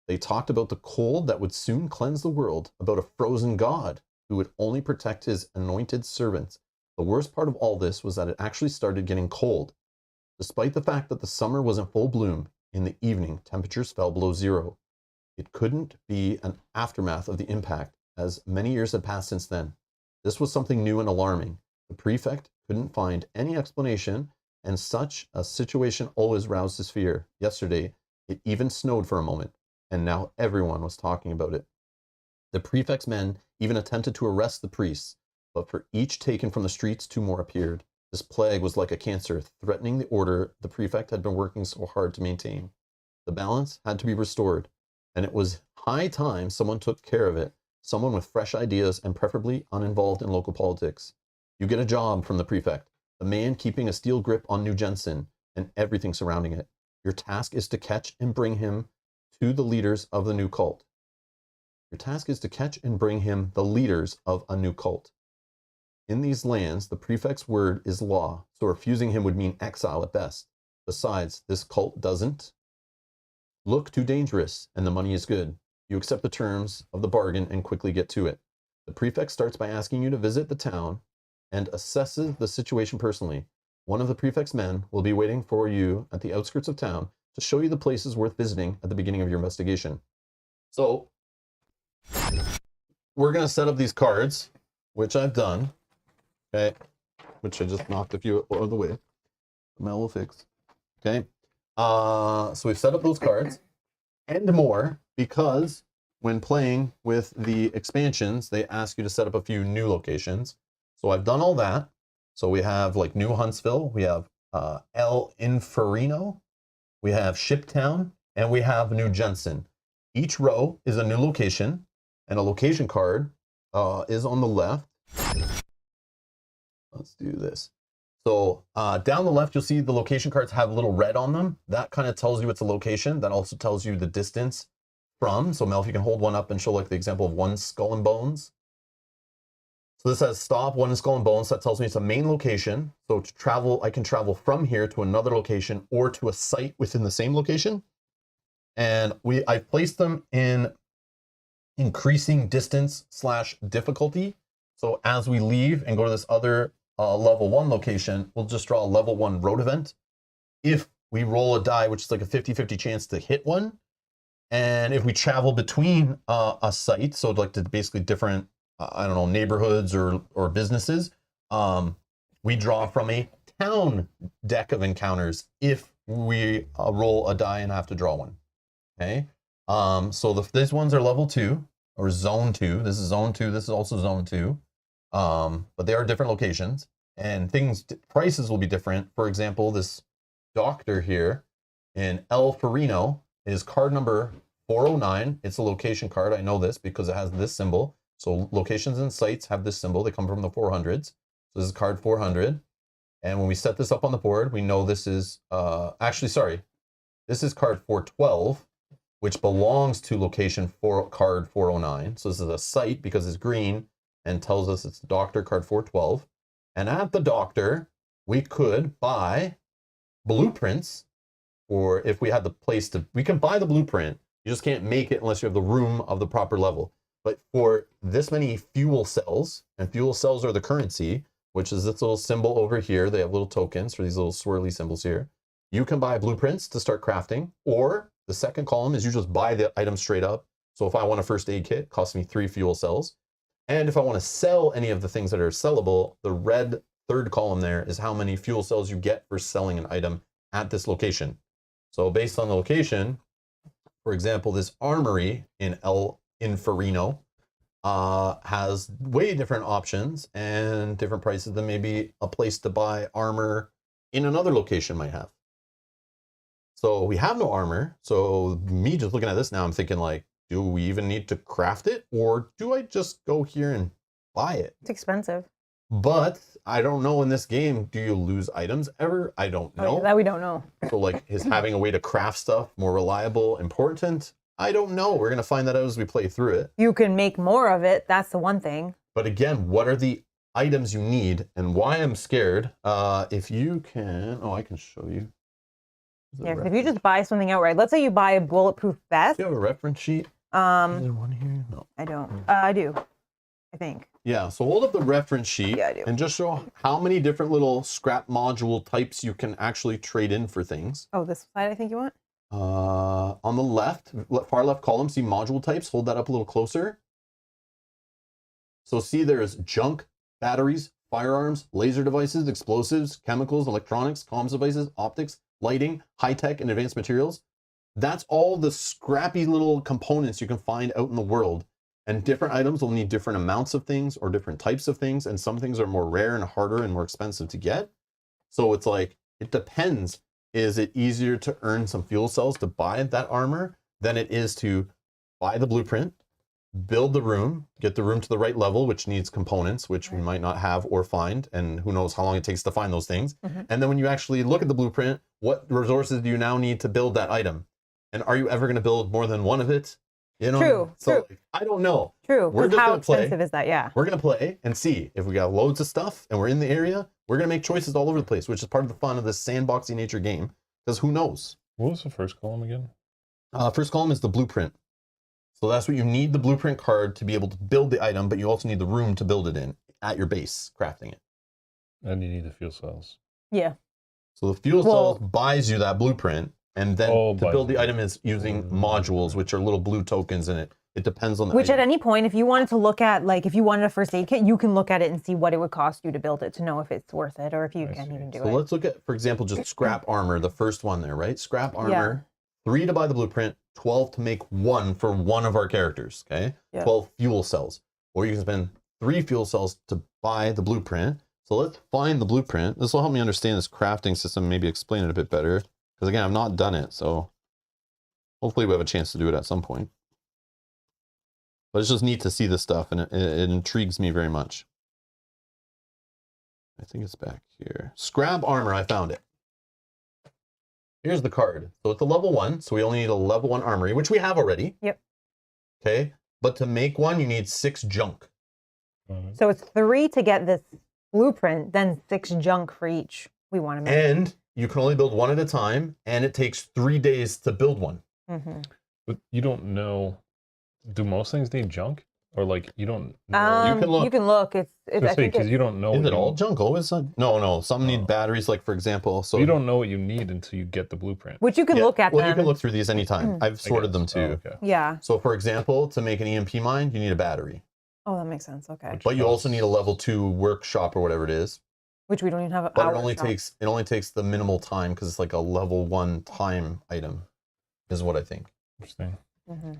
S1: They talked about the cold that would soon cleanse the world, about a frozen God who would only protect his anointed servants. The worst part of all this was that it actually started getting cold. Despite the fact that the summer was in full bloom, in the evening temperatures fell below 0. It couldn't be an aftermath of the impact, as many years had passed since then. This was something new and alarming. The prefect couldn't find any explanation, and such a situation always roused his fear. Yesterday, it even snowed for a moment, and now everyone was talking about it. The prefect's men even attempted to arrest the priests, but for each taken from the streets, 2 more appeared. This plague was like a cancer, threatening the order the prefect had been working so hard to maintain. The balance had to be restored, and it was high time someone took care of it, someone with fresh ideas and preferably uninvolved in local politics. You get a job from the prefect, the man keeping a steel grip on New Jensen and everything surrounding it. Your task is to catch and bring him to the leaders of the new cult. Your task is to catch and bring him the leaders of a new cult. In these lands, the prefect's word is law, so refusing him would mean exile at best. Besides, this cult doesn't look too dangerous, and the money is good. You accept the terms of the bargain and quickly get to it. The prefect starts by asking you to visit the town and assesses the situation personally. One of the prefect's men will be waiting for you at the outskirts of town to show you the places worth visiting at the beginning of your investigation. So, we're going to set up these cards, which I've done, okay, which I just knocked a few out of the way. Mel will fix. Okay, so we've set up those cards and more because when playing with the expansions, they ask you to set up a few new locations. So I've done all that. So we have like New Huntsville, we have El Inferino, we have Shiptown, and we have New Jensen. Each row is a new location, and a location card is on the left. Let's do this. So down the left, you'll see the location cards have a little red on them. That kind of tells you it's a location. That also tells you the distance from. So Mel, if you can hold one up and show like the example of one skull and bones. So this says stop, one skull and bones. That tells me it's a main location. So to travel, I can travel from here to another location or to a site within the same location. And I've placed them in increasing distance / difficulty. So as we leave and go to this other level 1 location, we'll just draw a level 1 road event. If we roll a die, which is like a 50-50 chance to hit one, and if we travel between a site, so like to basically different, I don't know, neighborhoods or businesses, we draw from a town deck of encounters if we roll a die and have to draw one. Okay, so these ones are level 2 or zone 2. This is zone 2. This is also zone 2. But they are different locations, and prices will be different. For example, this doctor here in El Farino is card number 409. It's a location card. I know this because it has this symbol. So locations and sites have this symbol. They come from the 400s. So this is card 400. And when we set this up on the board, we know this is, this is card 412, which belongs to location card 409. So this is a site because it's green and tells us it's doctor card 412. And at the doctor, we could buy blueprints, or if we had the place to, we can buy the blueprint. You just can't make it unless you have the room of the proper level. But for this many fuel cells, and fuel cells are the currency, which is this little symbol over here. They have little tokens for these little swirly symbols here. You can buy blueprints to start crafting, or the second column is you just buy the item straight up. So if I want a first aid kit, it costs me 3 fuel cells. And if I want to sell any of the things that are sellable, the red third column there is how many fuel cells you get for selling an item at this location. So based on the location, for example, this armory in El Inferino has way different options and different prices than maybe a place to buy armor in another location might have. So we have no armor. So me just looking at this now, I'm thinking like, do we even need to craft it, or do I just go here and buy it?
S2: It's expensive.
S1: But I don't know in this game, do you lose items ever? I don't know.
S2: Oh, that we don't know.
S1: So like, is having a way to craft stuff more reliable important? I don't know. We're going to find that out as we play through it.
S2: You can make more of it. That's the one thing.
S1: But again, what are the items you need and why I'm scared? If you can, I can show you.
S2: Yeah, if you just buy something outright, let's say you buy a bulletproof vest.
S1: Do you have a reference sheet? Is there one here? No.
S2: I don't. I do. I think.
S1: Yeah, so hold up the reference sheet and just show how many different little scrap module types you can actually trade in for things.
S2: Oh, this side I think you want?
S1: On the left, far left column, see module types. Hold that up a little closer. So see there's junk, batteries, firearms, laser devices, explosives, chemicals, electronics, comms devices, optics, lighting, high-tech, and advanced materials. That's all the scrappy little components you can find out in the world. And different items will need different amounts of things or different types of things. And some things are more rare and harder and more expensive to get. So it's like, it depends. Is it easier to earn some fuel cells to buy that armor than it is to buy the blueprint, build the room, get the room to the right level, which needs components, which we might not have or find, and who knows how long it takes to find those things. And then when you actually look at the blueprint, what resources do you now need to build that item? And are you ever going to build more than one of it? You know?
S2: True.
S1: So like, I don't know.
S2: True.
S1: We're just
S2: how
S1: gonna play.
S2: expensive is that? Yeah.
S1: We're going to play and see if we got loads of stuff and we're in the area. We're going to make choices all over the place, which is part of the fun of this sandboxy nature game, because who knows?
S3: What was the first column again?
S1: First column is the blueprint. So that's what you need, the blueprint card to be able to build the item, but you also need the room to build it in at your base, crafting it.
S3: And you need the fuel cells.
S2: Yeah.
S1: So the fuel cells buys you that blueprint, and then to build the item is using modules, which are little blue tokens in it. It depends on the
S2: Which
S1: item.
S2: at any point, if you wanted to look at, like, if you wanted a first aid kit, you can look at it and see what it would cost you to build it to know if it's worth it or if you can even do it.
S1: So let's look at, for example, just scrap armor, the first one there, right? Scrap armor, 3 to buy the blueprint, 12 to make 1 for one of our characters, okay? 12 fuel cells. Or you can spend 3 fuel cells to buy the blueprint. So let's find the blueprint. This will help me understand this crafting system, maybe explain it a bit better. Because again, I've not done it, so hopefully we have a chance to do it at some point. But it's just neat to see this stuff, and it intrigues me very much. I think it's back here. Scrab armor, I found it. Here's the card. So it's a level 1, so we only need a level 1 armory, which we have already.
S2: Yep.
S1: Okay, but to make one, you need 6 junk.
S2: So it's 3 to get this blueprint, then 6 junk for each we want to make.
S1: And you can only build one at a time, and it takes 3 days to build one.
S3: But you don't know, do most things need junk? Or like, you don't know?
S1: You can look.
S2: It's
S3: I think because you don't know.
S1: Is it all junk always? No. Some need batteries, like for example. So
S3: you don't know what you need until you get the blueprint.
S2: which you can look at.
S1: Well,
S2: them.
S1: you can look through these anytime. I've sorted them too.
S3: okay.
S2: Yeah.
S1: So for example, to make an EMP mine, you need a battery.
S2: Oh, that makes sense. Okay.
S1: But you also need a level 2 workshop or whatever it is.
S2: Which we don't even have.
S1: But it only takes the minimal time because it's like a level 1 time item, is what I think.
S3: Interesting.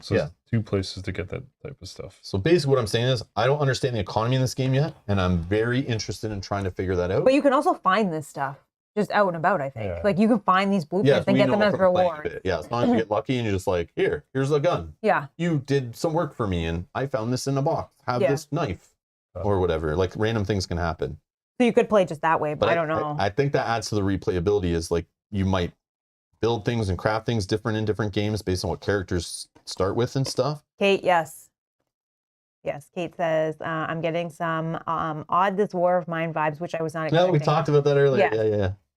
S3: So
S1: Yeah.
S3: 2 places to get that type of stuff.
S1: So basically what I'm saying is I don't understand the economy in this game yet, and I'm very interested in trying to figure that out.
S2: But you can also find this stuff just out and about, I think.
S3: Yeah.
S2: Like you can find these blueprints and get them as reward.
S1: Yeah, as long as you get lucky and you're just like, here's a gun.
S2: Yeah.
S1: You did some work for me and I found this in a box. Have
S2: Yeah.
S1: this knife or whatever. Like random things can happen.
S2: So you could play just that way, but I don't know.
S1: I think that adds to the replayability is like you might build things and craft things different in different games based on what characters start with and stuff.
S2: Kate, yes. Yes, Kate says, I'm getting some odd this war of mine vibes, which I was not expecting.
S1: No, we talked about that earlier.
S2: Yeah.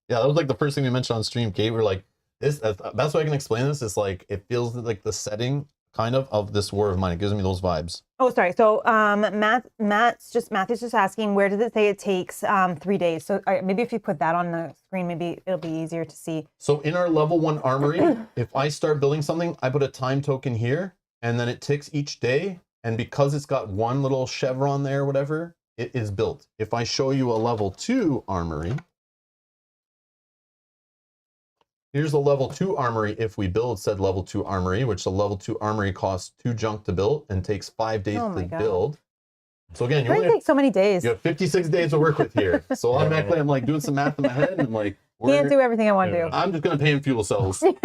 S1: Yeah. That was like the first thing we mentioned on stream, Kate. We're like, that's why I can explain this. It's like, it feels like the setting kind of this war of mine. It gives me those vibes.
S2: Oh, sorry. So Matthew's just asking, where does it say it takes 3 days? So maybe if you put that on the screen, maybe it'll be easier to see.
S1: So in our level 1 armory, if I start building something, I put a time token here, and then it ticks each day. And because it's got one little chevron there, whatever, it is built. If I show you a level 2 armory, here's a level 2 armory if we build said level 2 armory, which the level 2 armory costs 2 junk to build and takes 5 days to build. So again,
S2: It takes so many days.
S1: you have 56 days to work with here. So automatically I'm like doing some math in my head and I'm like,
S2: Can't do everything I want to do.
S1: I'm just gonna pay in fuel cells. I'm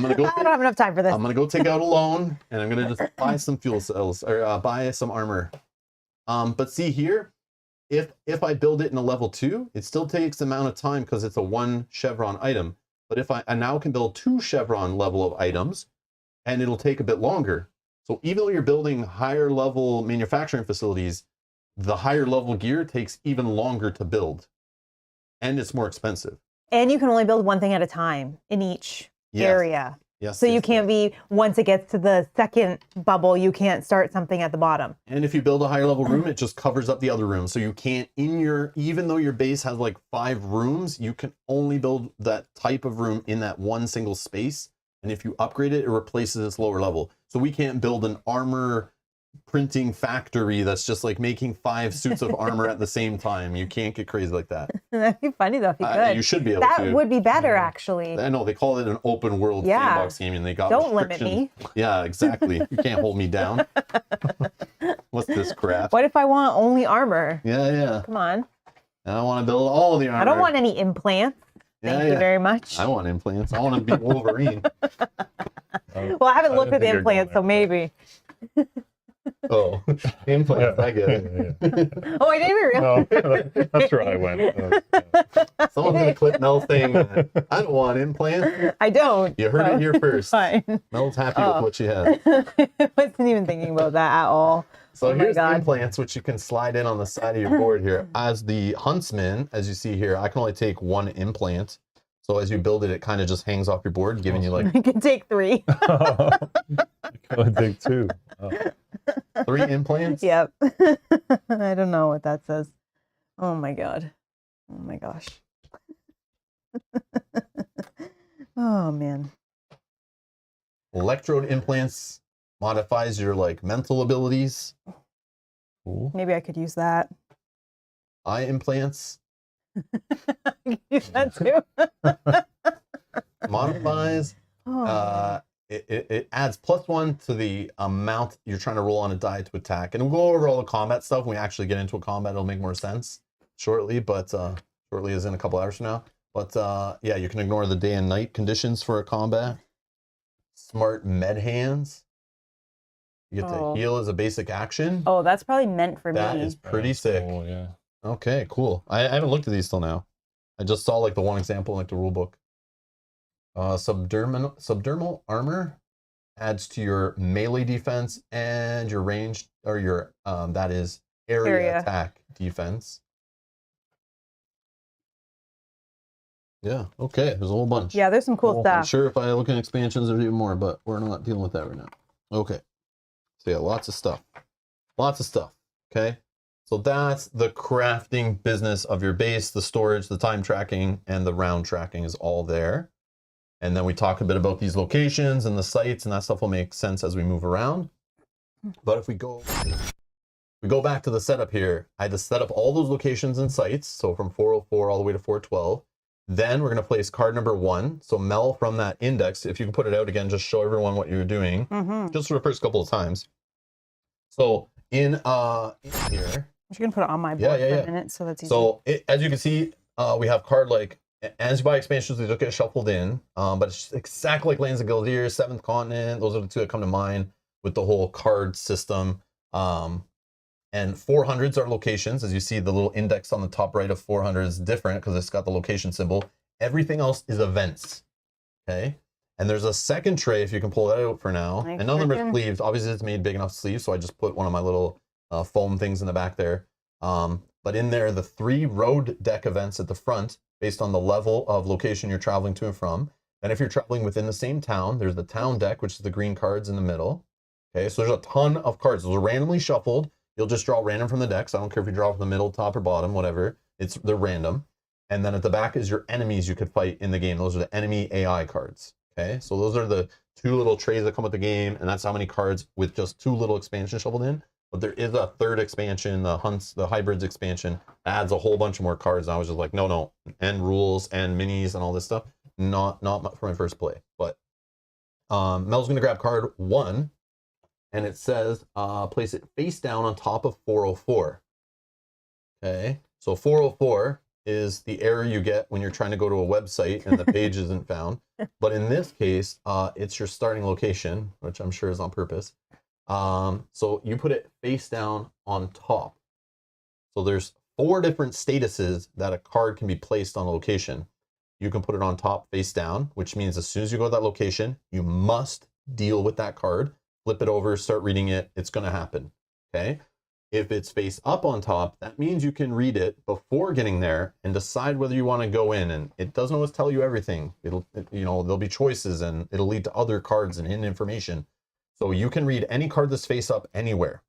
S1: gonna go.
S2: I don't have enough time for this.
S1: I'm gonna go take out a loan and I'm gonna just buy some fuel cells or buy some armor. But see here, if I build it in a level 2, it still takes the amount of time because it's a 1 chevron item. But if I now can build 2 chevron level of items, and it'll take a bit longer. So even though you're building higher level manufacturing facilities, the higher level gear takes even longer to build. And it's more expensive.
S2: And you can only build one thing at a time in each area.
S1: Yes.
S2: So you can't be, once it gets to the second bubble, you can't start something at the bottom.
S1: And if you build a higher level room, it just covers up the other room. So you can't, even though your base has like 5 rooms, you can only build that type of room in that one single space. And if you upgrade it, it replaces its lower level. So we can't build an armor printing factory that's just like making 5 suits of armor at the same time. You can't get crazy like that.
S2: That'd be funny though if you could.
S1: You should be able to.
S2: That would be better actually.
S1: I know they call it an open world sandbox game, and they got
S2: Don't limit me.
S1: Yeah, exactly. You can't hold me down. What's this crap?
S2: What if I want only armor?
S1: Yeah.
S2: Come on.
S1: And I want to build all the armor.
S2: I don't want any implants. Thank you very much.
S1: I want implants. I want to be Wolverine.
S2: Well, I haven't looked at the implants, so maybe.
S1: Oh, implants. I get it.
S2: Oh, I didn't even realize.
S3: No, that's where I went.
S1: Someone's going to clip Mel saying, I don't want implants.
S2: I don't.
S1: You heard it here first.
S2: Fine.
S1: Mel's happy with what she has.
S2: I wasn't even thinking about that at all.
S1: So here's the implants, which you can slide in on the side of your board here. As the huntsman, as you see here, I can only take 1 implant. So as you build it, it kind of just hangs off your board, giving you like...
S2: I can take 3.
S3: You can only take 2. Oh.
S1: 3 implants?
S2: Yep. I don't know what that says. Oh my God. Oh my gosh. Oh man.
S1: Electrode implants modifies your like mental abilities.
S3: Cool.
S2: Maybe I could use that.
S1: Eye implants
S2: I could use that too.
S1: modifies. It adds +1 to the amount you're trying to roll on a die to attack. And we'll go over all the combat stuff. When we actually get into a combat, it'll make more sense shortly, but shortly is in a couple hours from now. But yeah, you can ignore the day and night conditions for a combat. Smart med hands. You get to heal as a basic action.
S2: Oh, that's probably meant for
S1: That
S2: me.
S1: is pretty sick.
S3: Cool, yeah.
S1: Okay, cool. I haven't looked at these till now. I just saw like the one example in like the rule book. Subdermal armor adds to your melee defense and your ranged, or your that is area attack defense. Yeah, okay, there's a whole bunch.
S2: Yeah, there's some cool
S1: I'm
S2: stuff.
S1: sure if I look at expansions there's even more, but we're not dealing with that right now. Okay, so yeah, lots of stuff. Okay, so that's the crafting business of your base. The storage, the time tracking, and the round tracking is all there. And then we talk a bit about these locations and the sites, and that stuff will make sense as we move around. But if we go back to the setup here, I had to set up all those locations and sites. So from 404 all the way to 412. Then we're going to place card number 1. So Mel, from that index, if you can put it out again, just show everyone what you're doing, just for the first couple of times. So in here,
S2: I'm just gonna put it on my board for a minute, so that's easy.
S1: So as you can see, we have card like, as you buy expansions, they don't get shuffled in, but it's exactly like Lands of Gildir, 7th Continent. Those are the two that come to mind with the whole card system. And 400s are locations. As you see, the little index on the top right of 400 is different because it's got the location symbol. Everything else is events. Okay. And there's a second tray, if you can pull that out for now. And none of them are sleeved. Obviously, it's made big enough to sleeve, so I just put one of my little foam things in the back there. But in there, the 3 road deck events at the front, based on the level of location you're traveling to and from. Then if you're traveling within the same town, there's the town deck, which is the green cards in the middle. Okay, so there's a ton of cards. Those are randomly shuffled. You'll just draw random from the decks. I don't care if you draw from the middle, top, or bottom, whatever. They're random. And then at the back is your enemies you could fight in the game. Those are the enemy AI cards. Okay, so those are the 2 little trays that come with the game, and that's how many cards with just 2 little expansions shuffled in. But there is a 3rd expansion, the hybrids expansion, adds a whole bunch more cards. And I was just like, no, and rules and minis and all this stuff. Not for my first play. But Mel's gonna grab card 1. And it says, place it face down on top of 404. Okay, so 404 is the error you get when you're trying to go to a website and the page isn't found. But in this case, it's your starting location, which I'm sure is on purpose. So you put it face down on top. So there's 4 different statuses that a card can be placed on a location. You can put it on top face down, which means as soon as you go to that location, you must deal with that card. Flip it over, start reading it, it's going to happen. Okay. If it's face up on top, that means you can read it before getting there and decide whether you want to go in. And it doesn't always tell you everything. There'll be choices, and it'll lead to other cards and hidden information. So you can read any card that's face up anywhere.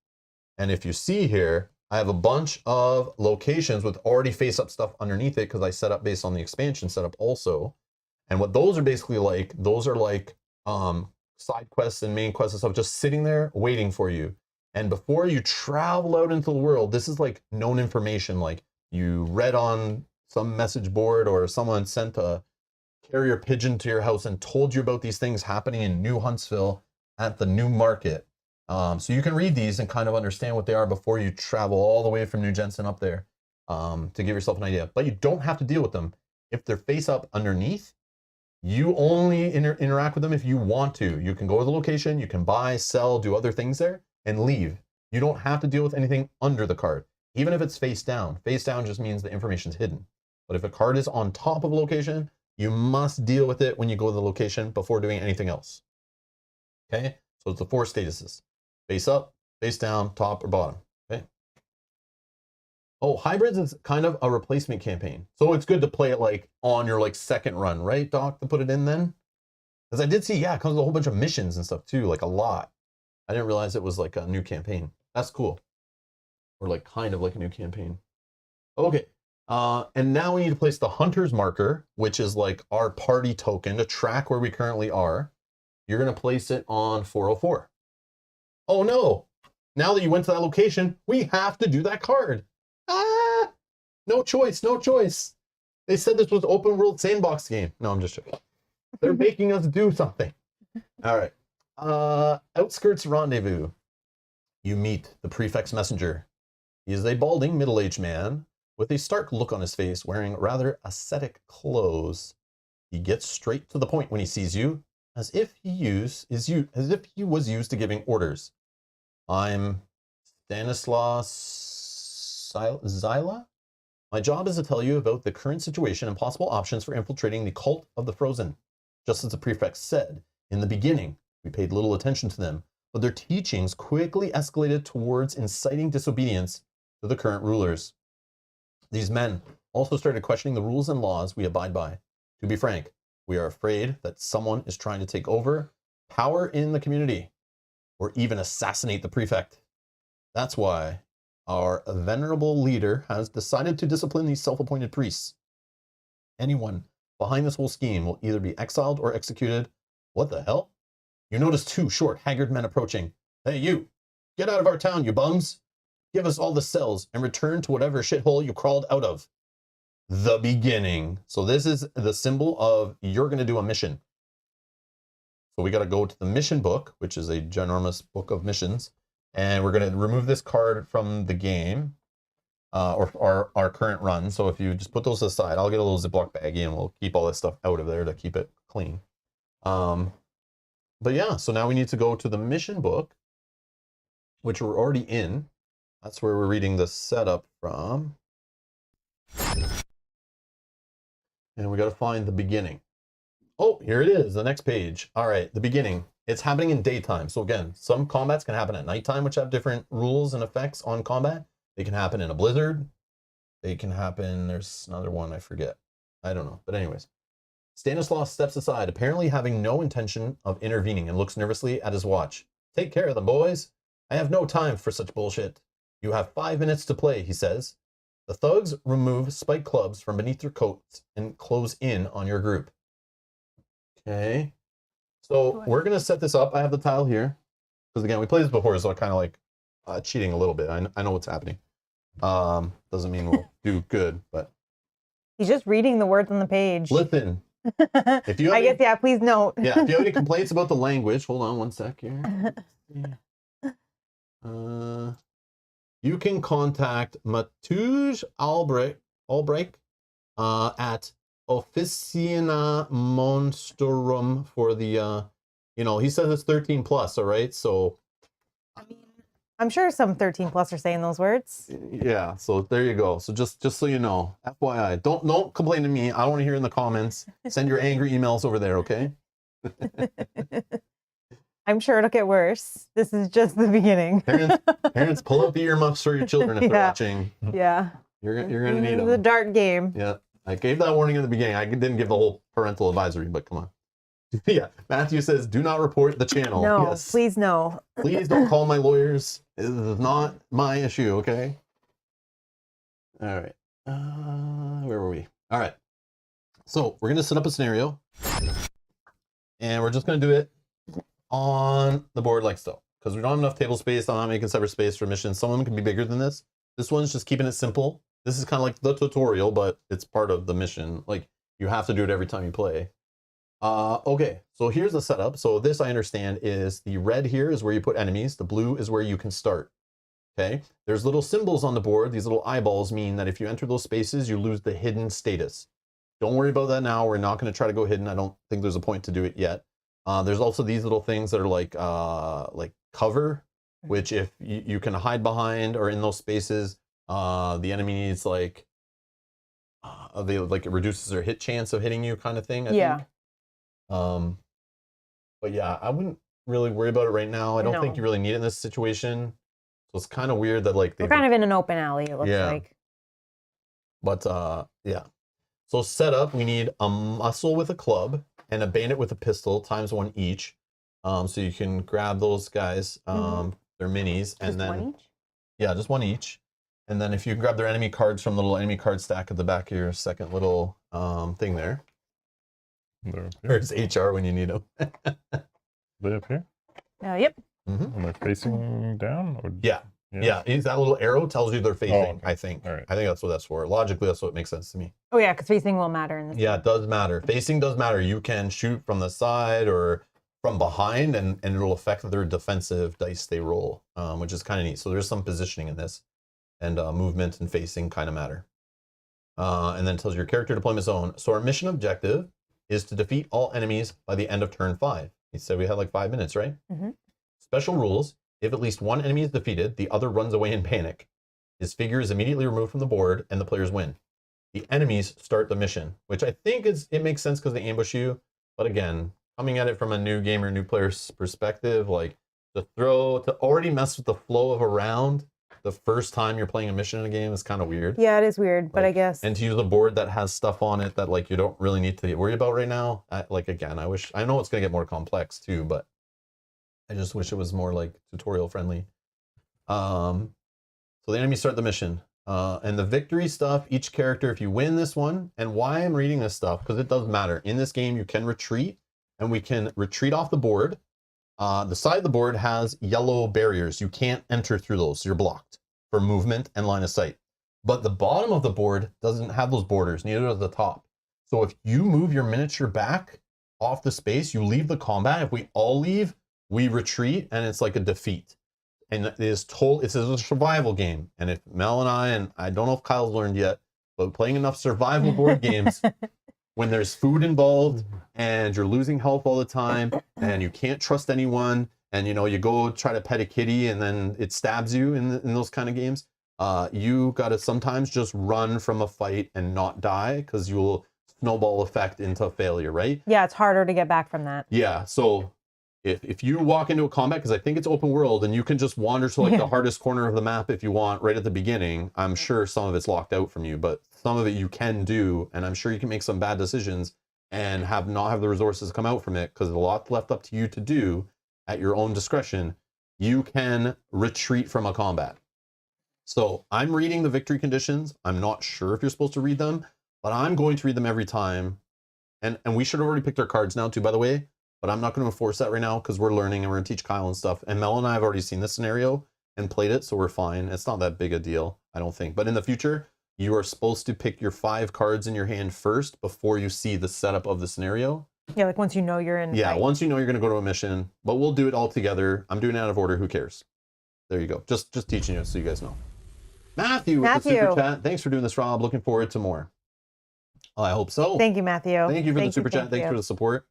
S1: And if you see here, I have a bunch of locations with already face up stuff underneath it because I set up based on the expansion setup also. And what those are basically like, those are like side quests and main quests and stuff just sitting there waiting for you. And before you travel out into the world, this is like known information, like you read on some message board or someone sent a carrier pigeon to your house and told you about these things happening in New Huntsville at the new market. So you can read these and kind of understand what they are before you travel all the way from New Jensen up there to give yourself an idea. But you don't have to deal with them. If they're face up underneath, you only interact with them if you want to. You can go to the location, you can buy, sell, do other things there, and leave. You don't have to deal with anything under the card. Even if it's face down just means the information's hidden. But if a card is on top of a location, you must deal with it when you go to the location before doing anything else. Okay, so it's the 4 statuses. Face up, face down, top, or bottom. Okay. Oh, hybrids is kind of a replacement campaign. So it's good to play it like on your like second run, right, Doc, to put it in then? Because I did see, yeah, it comes with a whole bunch of missions and stuff too, like a lot. I didn't realize it was like a new campaign. That's cool. Or like kind of like a new campaign. Okay. And now we need to place the Hunter's marker, which is like our party token to track where we currently are. You're going to place it on 404. Oh no. Now that you went to that location, we have to do that card. Ah, no choice. They said this was open world sandbox game. No, I'm just joking. They're making us do something. All right. Outskirts rendezvous. You meet the prefect's messenger. He is a balding middle-aged man with a stark look on his face, wearing rather ascetic clothes. He gets straight to the point when he sees you, as if he was used to giving orders. I'm Stanislaus Zyla? My job is to tell you about the current situation and possible options for infiltrating the cult of the Frozen. Just as the prefect said, in the beginning, we paid little attention to them, but their teachings quickly escalated towards inciting disobedience to the current rulers. These men also started questioning the rules and laws we abide by. To be frank, we are afraid that someone is trying to take over power in the community or even assassinate the prefect. That's why our venerable leader has decided to discipline these self-appointed priests. Anyone behind this whole scheme will either be exiled or executed. What the hell? You notice two short, haggard men approaching. Hey, you! Get out of our town, you bums! Give us all the cells and return to whatever shithole you crawled out of. The beginning. So this is the symbol of you're going to do a mission. So we got to go to the mission book, which is a ginormous book of missions. And we're going to remove this card from the game, or our current run. So if you just put those aside, I'll get a little Ziploc baggie and we'll keep all this stuff out of there to keep it clean. But yeah, so now we need to go to the mission book, which we're already in. That's where we're reading the setup from. And we got to find the beginning. Oh, here it is, the next page. All right, the beginning. It's happening in daytime. So again, some combats can happen at nighttime, which have different rules and effects on combat. They can happen in a blizzard. They can happen, there's another one, I forget. I don't know, but anyways. Stanislaus steps aside, apparently having no intention of intervening, and looks nervously at his watch. Take care of them, boys. I have no time for such bullshit. You have 5 minutes to play, he says. The thugs remove spike clubs from beneath their coats and close in on your group. Okay. So we're going to set this up. I have the tile here. Because again, we played this before, so I'm kind of like cheating a little bit. I know what's happening. Doesn't mean we'll do good, but...
S2: He's just reading the words on the page.
S1: Listen. If you have
S2: I guess, yeah, please note.
S1: Yeah, if you have any complaints about the language, hold on one sec here. You can contact Matuj Albrecht at Officina Monstrorum for the, he says it's 13 plus, all right? So,
S2: I mean, I'm sure some 13 plus are saying those words.
S1: yeah, so there you go. So just so you know, FYI, don't complain to me. I don't want to hear in the comments. Send your angry emails over there, okay?
S2: I'm sure it'll get worse. This is just the beginning.
S1: Parents, pull out the earmuffs for your children if they're watching.
S2: Yeah.
S1: You're gonna need them.
S2: The dark game.
S1: Yeah, I gave that warning in the beginning. I didn't give the whole parental advisory, but come on. Yeah, Matthew says, do not report the channel.
S2: No,
S1: yes.
S2: please no.
S1: Please don't call my lawyers. This is not my issue, okay? All right. Where were we? All right. So we're going to set up a scenario. And we're just going to do it on the board like so. Because we don't have enough table space. I'm not making separate space for missions. Some of them can be bigger than this. This one's just keeping it simple. This is kind of like the tutorial, but it's part of the mission. Like, you have to do it every time you play. Okay, so here's the setup. So this, I understand, is the red here is where you put enemies. The blue is where you can start. Okay, there's little symbols on the board. These little eyeballs mean that if you enter those spaces, you lose the hidden status. Don't worry about that now. We're not going to try to go hidden. I don't think there's a point to do it yet. There's also these little things that are like cover, which if you can hide behind or in those spaces, the enemy needs it reduces their hit chance of hitting you kind of thing, I think. But yeah, I wouldn't really worry about it right now. I don't think you really need it in this situation. So it's kind of weird that we're
S2: kind of in an open alley, it looks like.
S1: But yeah. So setup, we need a muscle with a club and a bayonet with a pistol, times 1 each. So you can grab those guys. They're minis, and then
S2: 1 each?
S1: Yeah, just 1 each. And then if you grab their enemy cards from the little enemy card stack at the back of your second little thing there. There's HR when you need them.
S3: They up here?
S2: Yep.
S3: And they're facing down? Or...
S1: Yeah. That little arrow tells you they're facing,
S3: okay.
S1: I think.
S3: All right.
S1: I think that's what that's for. Logically, that's what makes sense to me.
S2: Oh, yeah, because facing will matter in this.
S1: Yeah, it does matter. Facing does matter. You can shoot from the side or from behind, and it'll affect their defensive dice they roll, which is kind of neat. So there's some positioning in this, and movement and facing kind of matter. And then it tells your character deployment zone. So our mission objective is to defeat all enemies by the end of turn 5. He said we had like 5 minutes, right? Special rules. If at least one enemy is defeated, the other runs away in panic. His figure is immediately removed from the board, and the players win. the enemies start the mission, which I think it makes sense because they ambush you. But again, coming at it from a new gamer, new player's perspective, like to already mess with the flow of a round the first time you're playing a mission in a game is kind of weird.
S2: Yeah, it is weird, but I
S1: Like,
S2: guess.
S1: and to use a board that has stuff on it that like you don't really need to worry about right now. Like again, I know it's gonna get more complex too, but I just wish it was more like tutorial friendly. So the enemies start the mission. And the victory stuff, each character, if you win this one, and why I'm reading this stuff, because it does matter. In this game, you can retreat, and we can retreat off the board. The side of the board has yellow barriers. You can't enter through those. You're blocked for movement and line of sight. But the bottom of the board doesn't have those borders, neither does the top. So if you move your miniature back off the space, you leave the combat. If we all leave, we retreat, and it's like a defeat. And it's a survival game. And if Mel and I don't know if Kyle's learned yet, but playing enough survival board games, when there's food involved and you're losing health all the time and you can't trust anyone, and you go try to pet a kitty and then it stabs you in those kind of games, you got to sometimes just run from a fight and not die, because you'll snowball effect into failure, right?
S2: Yeah, it's harder to get back from that.
S1: Yeah, so if you walk into a combat, because I think it's open world and you can just wander to like the hardest corner of the map if you want right at the beginning, I'm sure some of it's locked out from you, but some of it you can do, and I'm sure you can make some bad decisions and not have the resources come out from it, because there's a lot left up to you to do at your own discretion. You can retreat from a combat. So I'm reading the victory conditions. I'm not sure if you're supposed to read them, but I'm going to read them every time. And we should have already picked our cards now too, by the way. But I'm not going to enforce that right now because we're learning and we're going to teach Kyle and stuff. And Mel and I have already seen this scenario and played it, so we're fine. It's not that big a deal, I don't think. But in the future, you are supposed to pick your 5 cards in your hand first before you see the setup of the scenario.
S2: Yeah, like once you know you're in.
S1: Yeah,
S2: fight.
S1: once you know you're going to go to a mission. But we'll do it all together. I'm doing it out of order. Who cares? There you go. Just teaching you so you guys know. Matthew with the super chat. Thanks for doing this, Rob. Looking forward to more. I hope so.
S2: Thank you, Matthew.
S1: Thank you for the super chat. Thanks for the support.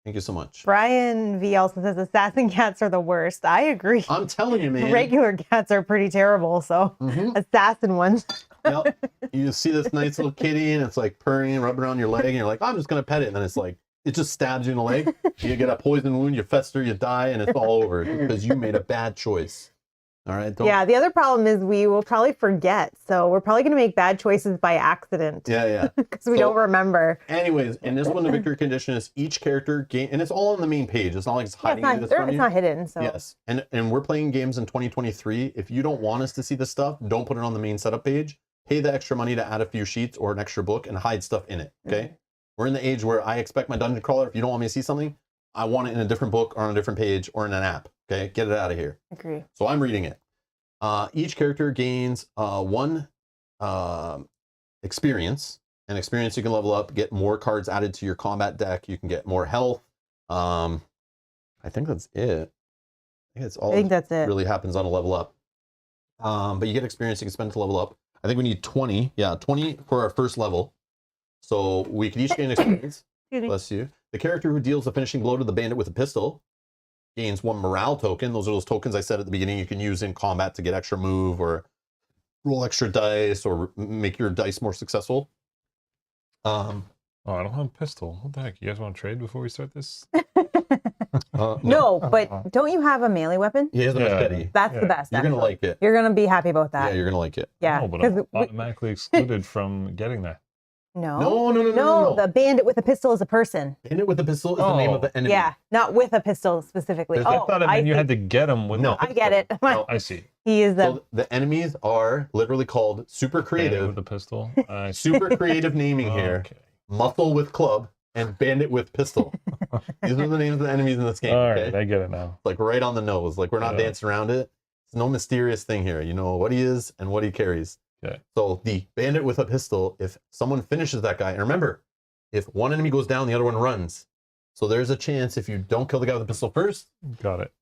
S1: Thank you so much.
S2: Brian V also says assassin cats are the worst. I agree.
S1: I'm telling you, man.
S2: Regular cats are pretty terrible, so assassin ones.
S1: Yep. You see this nice little kitty and it's like purring and rubbing around your leg and you're like, I'm just gonna pet it, and then it's like it just stabs you in the leg. You get a poison wound, you fester, you die, and it's all over because you made a bad choice. All right.
S2: Yeah, the other problem is we will probably forget. So we're probably going to make bad choices by accident.
S1: Yeah.
S2: Because we don't remember.
S1: Anyways, in this one, the victory condition is each character gain, and it's all on the main page. It's not like it's hiding
S2: it's not hidden. So
S1: yes, and we're playing games in 2023. If you don't want us to see this stuff, don't put it on the main setup page. Pay the extra money to add a few sheets or an extra book and hide stuff in it. Okay. We're in the age where I expect my dungeon crawler, if you don't want me to see something, I want it in a different book or on a different page or in an app. Okay. Get it out of here.
S2: Agree.
S1: So I'm reading it. Each character gains 1 experience. And experience you can level up, get more cards added to your combat deck. You can get more health. I think that's it. I think that's it. Really happens on a level up. But you get experience you can spend to level up. I think we need 20. Yeah, 20 for our first level. So we can each gain experience. Bless you. The character who deals the finishing blow to the bandit with a pistol gains 1 morale token. Those are those tokens I said at the beginning you can use in combat to get extra move or roll extra dice or make your dice more successful.
S3: Oh, I don't have a pistol. What the heck? You guys want to trade before we start this?
S2: No, but don't you have a melee weapon?
S1: He has a machete.
S2: That's the best.
S1: You're going to like it.
S2: You're going to be happy about that.
S1: Yeah, you're going to like it.
S2: Yeah.
S3: No, but I'm automatically excluded from getting that.
S2: No. The bandit with a pistol is a person.
S1: Bandit with a pistol is the name of the enemy.
S2: Yeah, not with a pistol specifically.
S3: I thought you had to get him with
S1: no.
S2: I get it.
S3: No, I see.
S2: He is
S1: so the enemies are literally called super creative.
S3: Bandit with the pistol.
S1: Super creative naming here. Muscle with club and bandit with pistol. These are the names of the enemies in this game.
S3: All right, I get it now.
S1: Like right on the nose. Like we're not dancing around it. It's no mysterious thing here. You know what he is and what he carries.
S3: Okay.
S1: So the bandit with a pistol, if someone finishes that guy, and remember, if one enemy goes down, the other one runs. So there's a chance if you don't kill the guy with the pistol first,
S3: got it.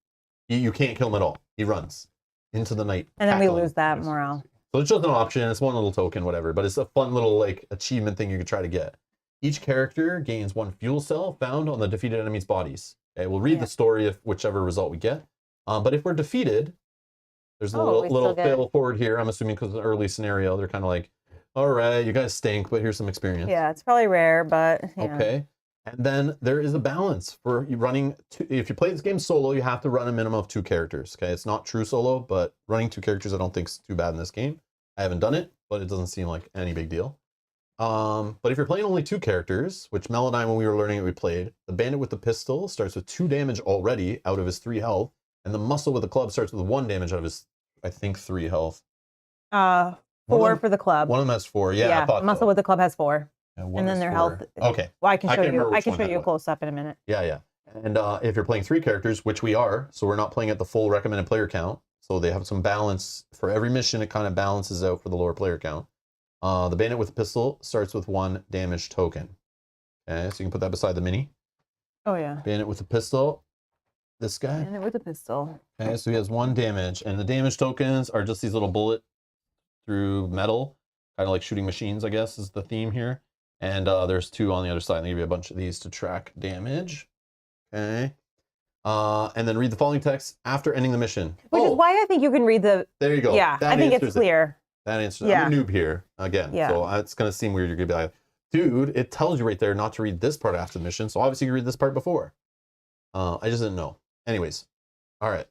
S1: You can't kill him at all. He runs into the night.
S2: And then we lose that morale.
S1: So it's just an option. It's 1 little token, whatever. But it's a fun little like achievement thing you could try to get. Each character gains 1 fuel cell found on the defeated enemy's bodies. Okay, we'll read the story of whichever result we get. But if we're defeated, there's a little fail forward here. I'm assuming because it's an early scenario, they're kind of like, All right, you guys stink, but here's some experience.
S2: Yeah, it's probably rare, but yeah.
S1: Okay. And then there is a balance for you running. If you play this game solo, you have to run a minimum of 2 characters. Okay, it's not true solo, but running 2 characters I don't think is too bad in this game. I haven't done it, but it doesn't seem like any big deal. But if you're playing only 2 characters, which Mel and I, when we were learning it, we played, the bandit with the pistol starts with 2 damage already out of his 3 health, and the muscle with the club starts with 1 damage out of his, I think, 3 health.
S2: 4 for the club.
S1: One of them has 4. Yeah, I thought
S2: muscle
S1: so.
S2: with the club has 4.
S1: And
S2: and then their health.
S1: Okay.
S2: Well, I can show you. I can show
S1: had
S2: you a
S1: what.
S2: close up in a minute.
S1: Yeah. And if you're playing 3 characters, which we are, so we're not playing at the full recommended player count. So they have some balance for every mission. It kind of balances out for the lower player count. The bandit with the pistol starts with 1 damage token. Okay, so you can put that beside the mini.
S2: Oh yeah.
S1: Bandit with the pistol. This guy.
S2: Bandit with a pistol.
S1: Okay, so he has 1 damage, and the damage tokens are just these little bullet through metal, kind of like shooting machines, I guess, is the theme here. And there's 2 on the other side. They give you a bunch of these to track damage. Okay. And then read the following text after ending the mission.
S2: Which is why I think you can read the.
S1: There you go.
S2: Yeah, I think it's clear.
S1: That answers.
S2: Yeah.
S1: I'm a noob here again, so it's gonna seem weird. You're gonna be like, dude, it tells you right there not to read this part after the mission. So obviously you read this part before. I just didn't know. Anyways, all right.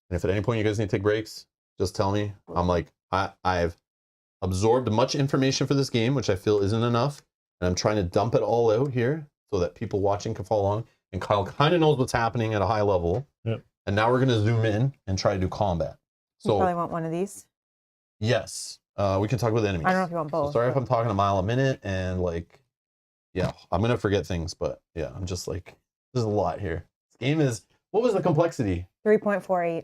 S1: And if at any point you guys need to take breaks, just tell me. I'm like, I've absorbed much information for this game, which I feel isn't enough, and I'm trying to dump it all out here so that people watching can follow along. And Kyle kind of knows what's happening at a high level.
S3: Yep.
S1: And now we're going to zoom in and try to do combat. So
S2: You probably want one of these.
S1: yes, we can talk about the enemies.
S2: I don't know if you want both.
S1: So sorry if I'm talking a mile a minute and like, yeah, I'm going to forget things, but yeah, I'm just like, there's a lot here. This game is, what was the complexity?
S2: 3.48.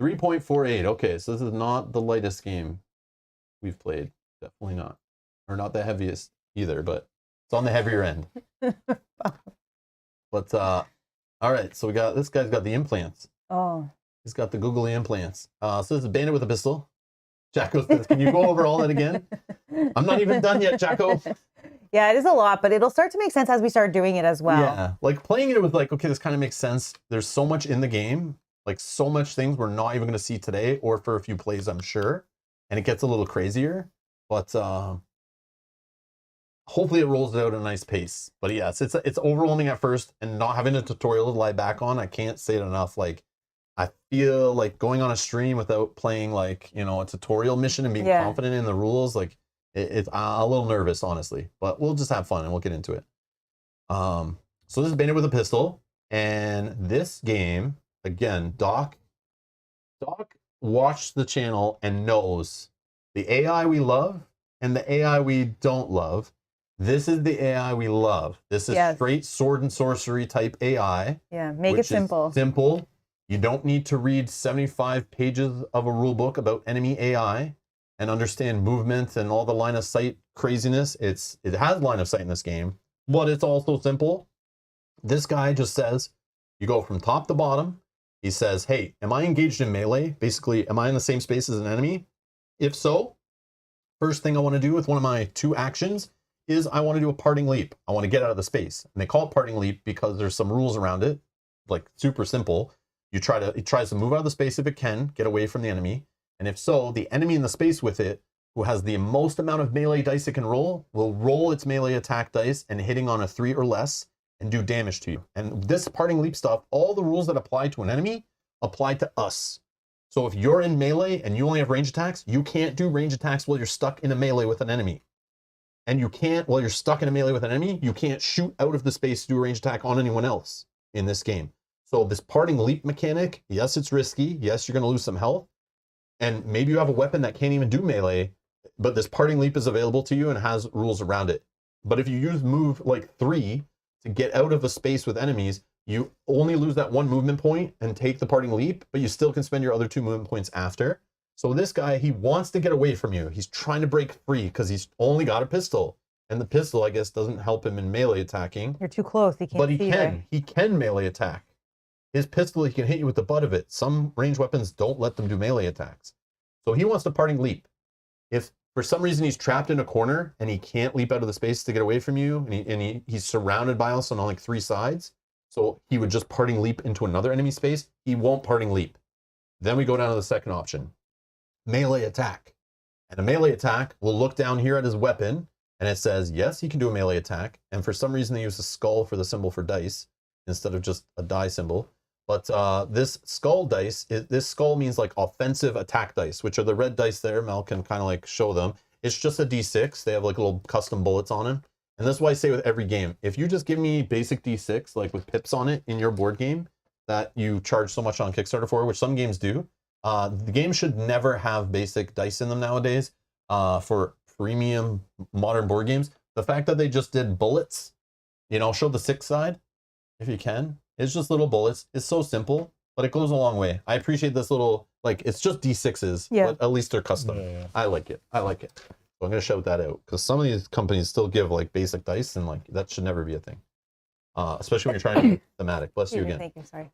S1: 3.48. Okay, so this is not the lightest game we've played. Definitely not. Or not the heaviest either, but it's on the heavier end. But all right, so we got this guy's got the implants.
S2: Oh.
S1: He's got the googly implants. So this is a bandit with a pistol. Jacko says, can you go over all that again? I'm not even done yet, Jacko.
S2: Yeah, it is a lot, but it'll start to make sense as we start doing it as well.
S1: Yeah, like playing it with like, okay, this kind of makes sense. There's so much in the game, like so much things we're not even going to see today or for a few plays, I'm sure. And it gets a little crazier, but hopefully it rolls it out at a nice pace. But yes, it's overwhelming at first, and not having a tutorial to lie back on, I can't say it enough. Like, I feel like going on a stream without playing like, you know, a tutorial mission and being confident in the rules, like it's a little nervous, honestly, but we'll just have fun and we'll get into it. So this is bandit with a pistol, and this game, again, Doc watched the channel and knows the AI we love and the AI we don't love. This is the AI we love. This is straight sword and sorcery type AI.
S2: Yeah, make it simple.
S1: Simple. You don't need to read 75 pages of a rule book about enemy AI and understand movement and all the line of sight craziness. It has line of sight in this game, but it's also simple. This guy just says, you go from top to bottom. He says, hey, am I engaged in melee? Basically, am I in the same space as an enemy? If so, first thing I want to do with one of my 2 actions is I want to do a parting leap. I want to get out of the space. And they call it parting leap because there's some rules around it, like super simple. It tries to move out of the space if it can, get away from the enemy. And if so, the enemy in the space with it, who has the most amount of melee dice it can roll, will roll its melee attack dice and hitting on a 3 or less and do damage to you. And this parting leap stuff, all the rules that apply to an enemy apply to us. So if you're in melee and you only have range attacks, you can't do range attacks while you're stuck in a melee with an enemy. And you can't, while you're stuck in a melee with an enemy, you can't shoot out of the space to do a range attack on anyone else in this game. So this parting leap mechanic, yes, it's risky. Yes, you're going to lose some health. And maybe you have a weapon that can't even do melee, but this parting leap is available to you and has rules around it. But if you use move like 3 to get out of a space with enemies, you only lose that 1 movement point and take the parting leap, but you still can spend your other 2 movement points after. So this guy, he wants to get away from you. He's trying to break free because he's only got a pistol. And the pistol, I guess, doesn't help him in melee attacking.
S2: You're too close. He can't
S1: but he
S2: see
S1: can.
S2: you.
S1: He can melee attack. His pistol, he can hit you with the butt of it. Some ranged weapons don't let them do melee attacks. So he wants to parting leap. If for some reason he's trapped in a corner and he can't leap out of the space to get away from you, and he's surrounded by us on like 3 sides, so he would just parting leap into another enemy space, he won't parting leap. Then we go down to the second option. melee attack. And a melee attack will look down here at his weapon, and it says, yes, he can do a melee attack. And for some reason, they use a skull for the symbol for dice instead of just a die symbol. But this skull dice, this skull means like offensive attack dice, which are the red dice there. Mel can kind of like show them. It's just a D6. They have like little custom bullets on them. And that's why I say with every game, if you just give me basic D6, like with pips on it in your board game that you charge so much on Kickstarter for, which some games do, the game should never have basic dice in them nowadays for premium modern board games. The fact that they just did bullets, you know, show the 6 side if you can. It's just little bullets. It's so simple, but it goes a long way. I appreciate this little, like, it's just D6s, but at least they're custom.
S3: Yeah.
S1: I like it. I like it. So I'm going to shout that out because some of these companies still give like basic dice, and like that should never be a thing, especially when you're trying to be thematic. Bless you again.
S2: Thank you. Sorry.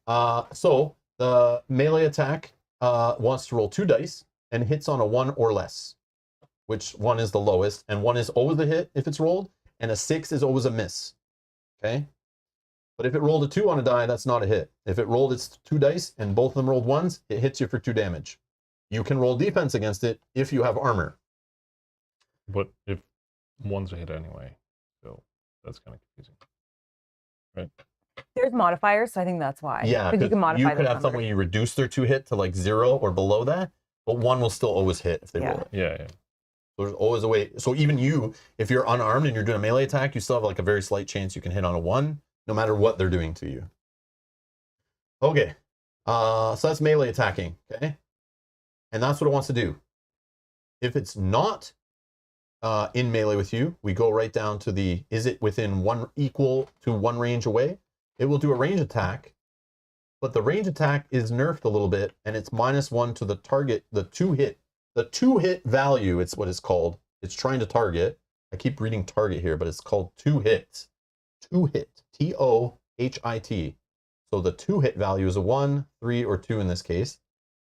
S1: So the melee attack wants to roll 2 dice and hits on a 1 or less, which 1 is the lowest, and 1 is always a hit if it's rolled, and a 6 is always a miss. Okay. But if it rolled a 2 on a die, that's not a hit. If it rolled its 2 dice and both of them rolled 1s, it hits you for 2 damage. You can roll defense against it if you have armor.
S3: But if 1's a hit anyway, so that's kind of confusing. Right.
S2: There's modifiers, so I think that's why.
S1: Yeah,
S2: because you can modify.
S1: You could have something you reduce their 2 hit to like 0 or below that, but 1 will still always hit if they roll it.
S3: Yeah.
S1: So there's always a way. So even you, if you're unarmed and you're doing a melee attack, you still have like a very slight chance you can hit on a 1, no matter what they're doing to you. Okay, so that's melee attacking, okay? And that's what it wants to do. If it's not in melee with you, we go right down to the, is it within 1 equal to 1 range away? It will do a range attack, but the range attack is nerfed a little bit, and it's -1 to the target, the 2 hit. The 2 hit value, it's what it's called. It's trying to target. I keep reading target here, but it's called 2 hit. 2 hit, T-O-H-I-T. So the 2 hit value is a 1, 3, or 2 in this case.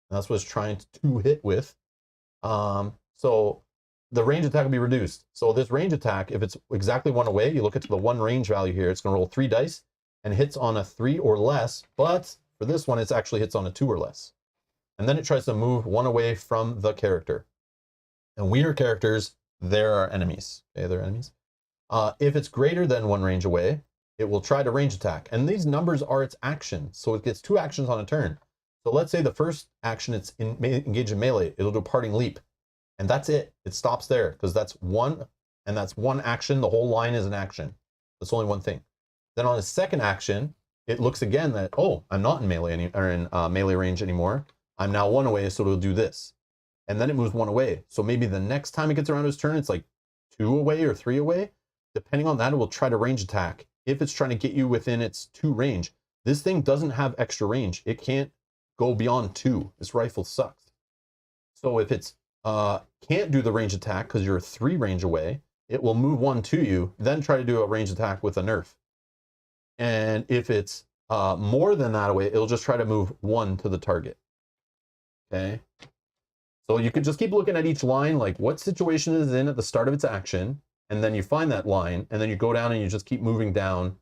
S1: And that's what it's trying to 2 hit with. So the range attack will be reduced. So this range attack, if it's exactly 1 away, you look at the 1 range value here, it's going to roll 3 dice and hits on a 3 or less. But for this one, it actually hits on a 2 or less. And then it tries to move 1 away from the character. And we are characters, they're our enemies. Okay, they're enemies. If it's greater than 1 range away, it will try to range attack. And these numbers are its actions. So it gets 2 actions on a turn. So let's say the first action, it's engaged in melee. It'll do parting leap. And that's it. It stops there because that's 1, and that's 1 action. The whole line is an action. That's only 1 thing. Then on the second action, it looks again that, oh, I'm not in melee melee range anymore. I'm now 1 away, so it'll do this. And then it moves 1 away. So maybe the next time it gets around its turn, it's like 2 away or 3 away. Depending on that, it will try to range attack if it's trying to get you within its 2 range. This thing doesn't have extra range. It can't go beyond 2. This rifle sucks. So if it's can't do the range attack because you're 3 range away, it will move 1 to you, then try to do a range attack with a nerf. And if it's more than that away, it'll just try to move 1 to the target. Okay. So you could just keep looking at each line, like what situation is in at the start of its action, and then you find that line, and then you go down and you just keep moving down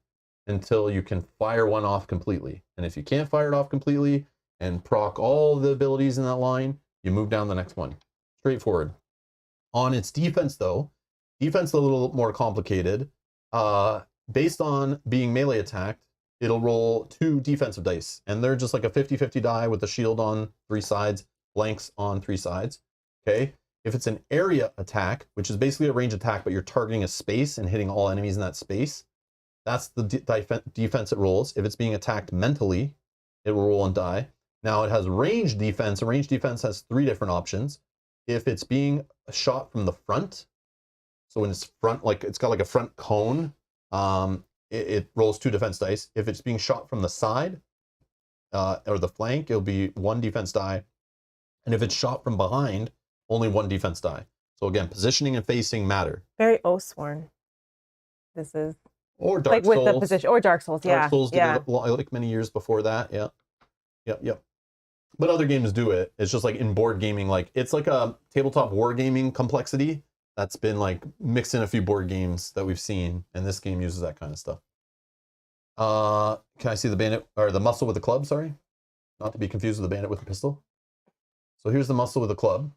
S1: until you can fire one off completely. And if you can't fire it off completely and proc all the abilities in that line, you move down the next one. Straightforward. On its defense, though, defense is a little more complicated. Based on being melee attacked, it'll roll 2 defensive dice, and they're just like a 50-50 die with a shield on 3 sides, blanks on 3 sides. Okay. If it's an area attack, which is basically a range attack, but you're targeting a space and hitting all enemies in that space, that's the defense it rolls. If it's being attacked mentally, it will roll and die. Now it has range defense, and range defense has 3 different options. If it's being shot from the front, so when it's front, like it's got like a front cone, it rolls 2 defense dice. If it's being shot from the side or the flank, it'll be 1 defense die. And if it's shot from behind, only 1 defense die. So again, positioning and facing matter.
S2: Very Oathsworn. This is
S1: or Dark
S2: like
S1: Souls.
S2: with the position, or Dark Souls.
S1: Dark Souls did it like many years before that. Yeah. Yep. But other games do it. It's just like in board gaming, like it's like a tabletop wargaming complexity that's been like mixed in a few board games that we've seen, and this game uses that kind of stuff. Can I see the bandit or the muscle with the club? Sorry, not to be confused with the bandit with the pistol. So here's the muscle with the club.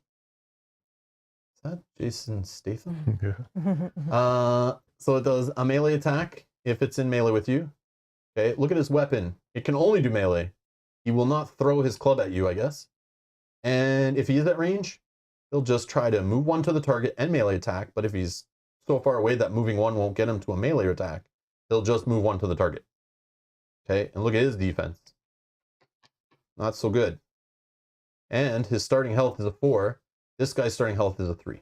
S1: that Jason Statham?
S3: Yeah.
S1: So it does a melee attack if it's in melee with you. Okay, look at his weapon. It can only do melee. He will not throw his club at you, I guess. And if he is at range, he'll just try to move one to the target and melee attack. But if he's so far away that moving one won't get him to a melee attack, he'll just move one to the target. Okay, and look at his defense. Not so good. And his starting health is a 4. This guy's starting health is a 3.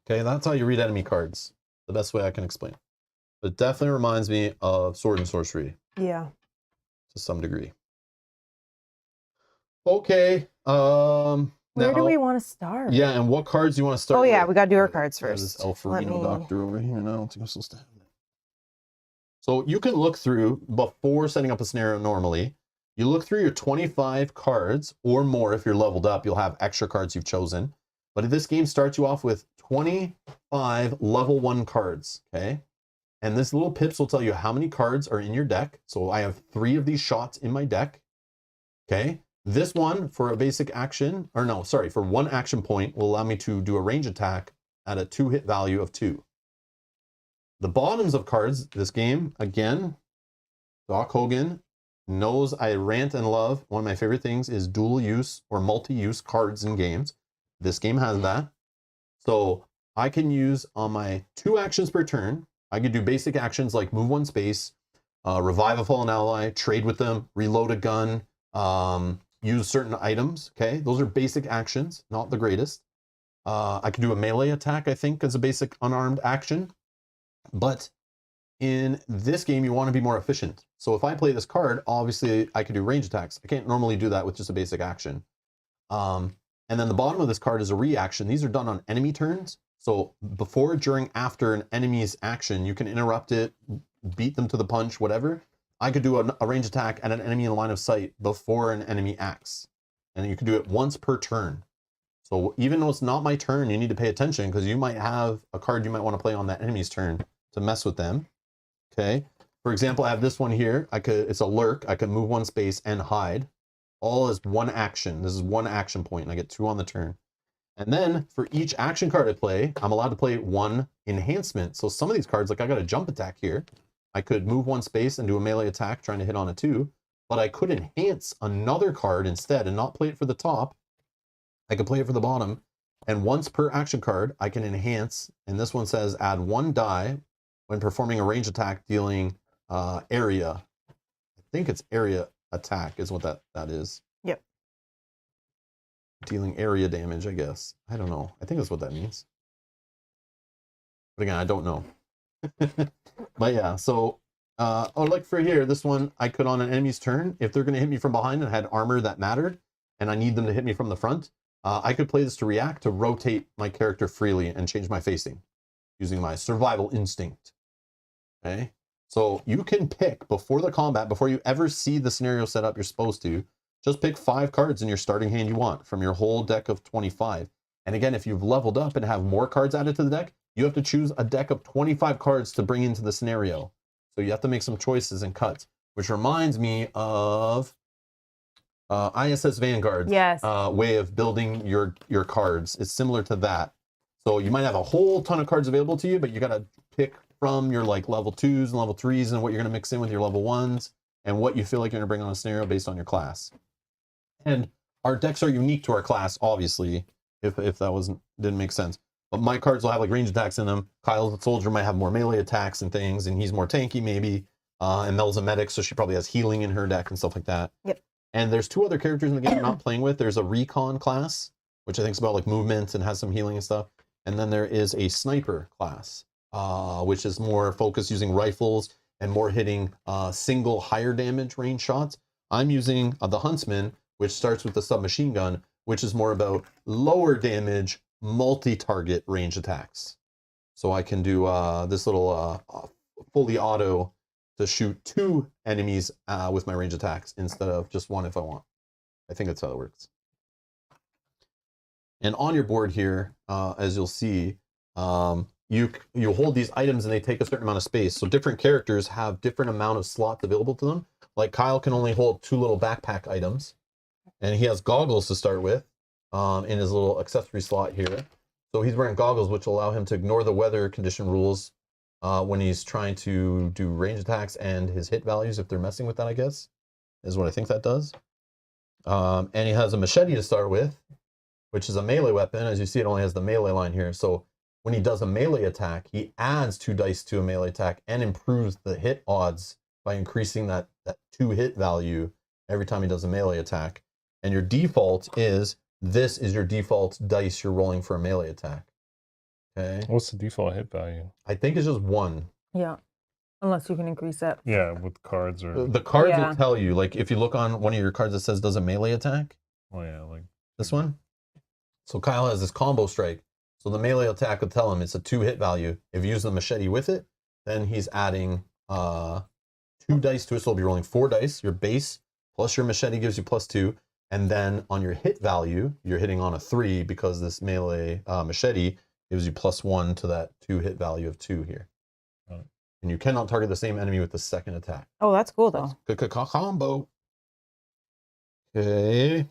S1: Okay, that's how you read enemy cards. The best way I can explain. But it definitely reminds me of Sword and Sorcery
S2: Yeah.
S1: to some degree. Okay.
S2: Where do
S1: now-
S2: we want to start?
S1: Yeah, and what cards do you want to start
S2: Oh yeah,
S1: with?
S2: we gotta do our cards
S1: There's
S2: first.
S1: this
S2: Let
S1: Alfarino
S2: me-
S1: doctor over here now. I don't think I'm supposed to have it. So you can look through, before setting up a scenario normally, you look through your 25 cards or more. If you're leveled up, you'll have extra cards you've chosen. But this game starts you off with 25 level 1 cards, okay? And this little pips will tell you how many cards are in your deck. So I have 3 of these shots in my deck, okay? This one for a basic action, or no, sorry, for 1 action point will allow me to do a range attack at a 2-hit value of 2. The bottoms of cards, this game, again, Doc Hogan knows I rant and love. One of my favorite things is dual use or multi-use cards in games. This game has that. So I can use on my 2 actions per turn, I could do basic actions like move 1 space, revive a fallen ally, trade with them, reload a gun, use certain items, okay? Those are basic actions, not the greatest. I can do a melee attack, I think, as a basic unarmed action. But in this game, you want to be more efficient. So if I play this card, obviously I could do range attacks. I can't normally do that with just a basic action. And then the bottom of this card is a reaction. These are done on enemy turns. So before, during, after an enemy's action, you can interrupt it, beat them to the punch, whatever. I could do a range attack at an enemy in line of sight before an enemy acts. And you can do it once per turn. So even though it's not my turn, you need to pay attention because you might have a card you might want to play on that enemy's turn to mess with them. Okay. For example, I have this one here. It's a lurk. I can move 1 space and hide. All is 1 action. This is 1 action point, and I get 2 on the turn. And then for each action card I play, I'm allowed to play 1 enhancement. So some of these cards, like I got a jump attack here. I could move 1 space and do a melee attack trying to hit on a 2, but I could enhance another card instead and not play it for the top. I could play it for the bottom. And once per action card, I can enhance. And this one says add 1 die when performing a range attack dealing area. I think it's area attack is what that is.
S2: Yep.
S1: Dealing area damage, I guess. I don't know. I think that's what that means. But again, I don't know. But yeah, so like for here, this one I could on an enemy's turn, if they're going to hit me from behind and had armor that mattered, and I need them to hit me from the front, I could play this to react, to rotate my character freely and change my facing using my survival instinct. Okay, so you can pick before the combat, before you ever see the scenario set up, you're supposed to just pick 5 cards in your starting hand you want from your whole deck of 25. And again, if you've leveled up and have more cards added to the deck, you have to choose a deck of 25 cards to bring into the scenario. So you have to make some choices and cuts, which reminds me of ISS Vanguard's
S2: Yes.
S1: way of building your cards. It's similar to that. So you might have a whole ton of cards available to you, but you got to pick from your like level 2s and level 3s and what you're going to mix in with your level 1s and what you feel like you're going to bring on a scenario based on your class. And our decks are unique to our class, obviously, if that didn't make sense. But my cards will have like range attacks in them. Kyle's soldier might have more melee attacks and things, and he's more tanky maybe. And Mel's a medic, so she probably has healing in her deck and stuff like that.
S2: Yep.
S1: And there's 2 other characters in the game I'm not playing with. There's a recon class, which I think is about like movement and has some healing and stuff. And then there is a sniper class, which is more focused using rifles and more hitting single higher damage range shots. I'm using the huntsman, which starts with the submachine gun, which is more about lower damage, multi-target range attacks. So I can do this little fully auto to shoot 2 enemies with my range attacks instead of just 1 if I want. I think that's how it works. And on your board here, as you'll see, you hold these items and they take a certain amount of space. So different characters have different amount of slots available to them. Like Kyle can only hold 2 little backpack items, and he has goggles to start with in his little accessory slot here. So he's wearing goggles, which allow him to ignore the weather condition rules when he's trying to do range attacks and his hit values, if they're messing with that, I guess, is what I think that does. And he has a machete to start with, which is a melee weapon. As you see, it only has the melee line here. So when he does a melee attack, he adds 2 dice to a melee attack and improves the hit odds by increasing that 2 hit value every time he does a melee attack. And your default is, this is your default dice you're rolling for a melee attack. Okay.
S3: What's the default hit value?
S1: I think it's just 1.
S2: Yeah. Unless you can increase it.
S3: Yeah, with cards or.
S1: The cards
S2: Yeah.
S1: will tell you, like if you look on one of your cards that says does a melee attack,
S3: Oh yeah, like
S1: this one. So Kyle has this combo strike. So the melee attack will tell him it's a 2 hit value. If you use the machete with it, then he's adding 2 dice to it. So he'll be rolling 4 dice. Your base plus your machete gives you +2. And then on your hit value, you're hitting on a 3 because this melee machete gives you +1 to that 2 hit value of 2 here.
S3: Oh.
S1: And you cannot target the same enemy with the second attack.
S2: Oh, that's cool though.
S1: Combo. Okay.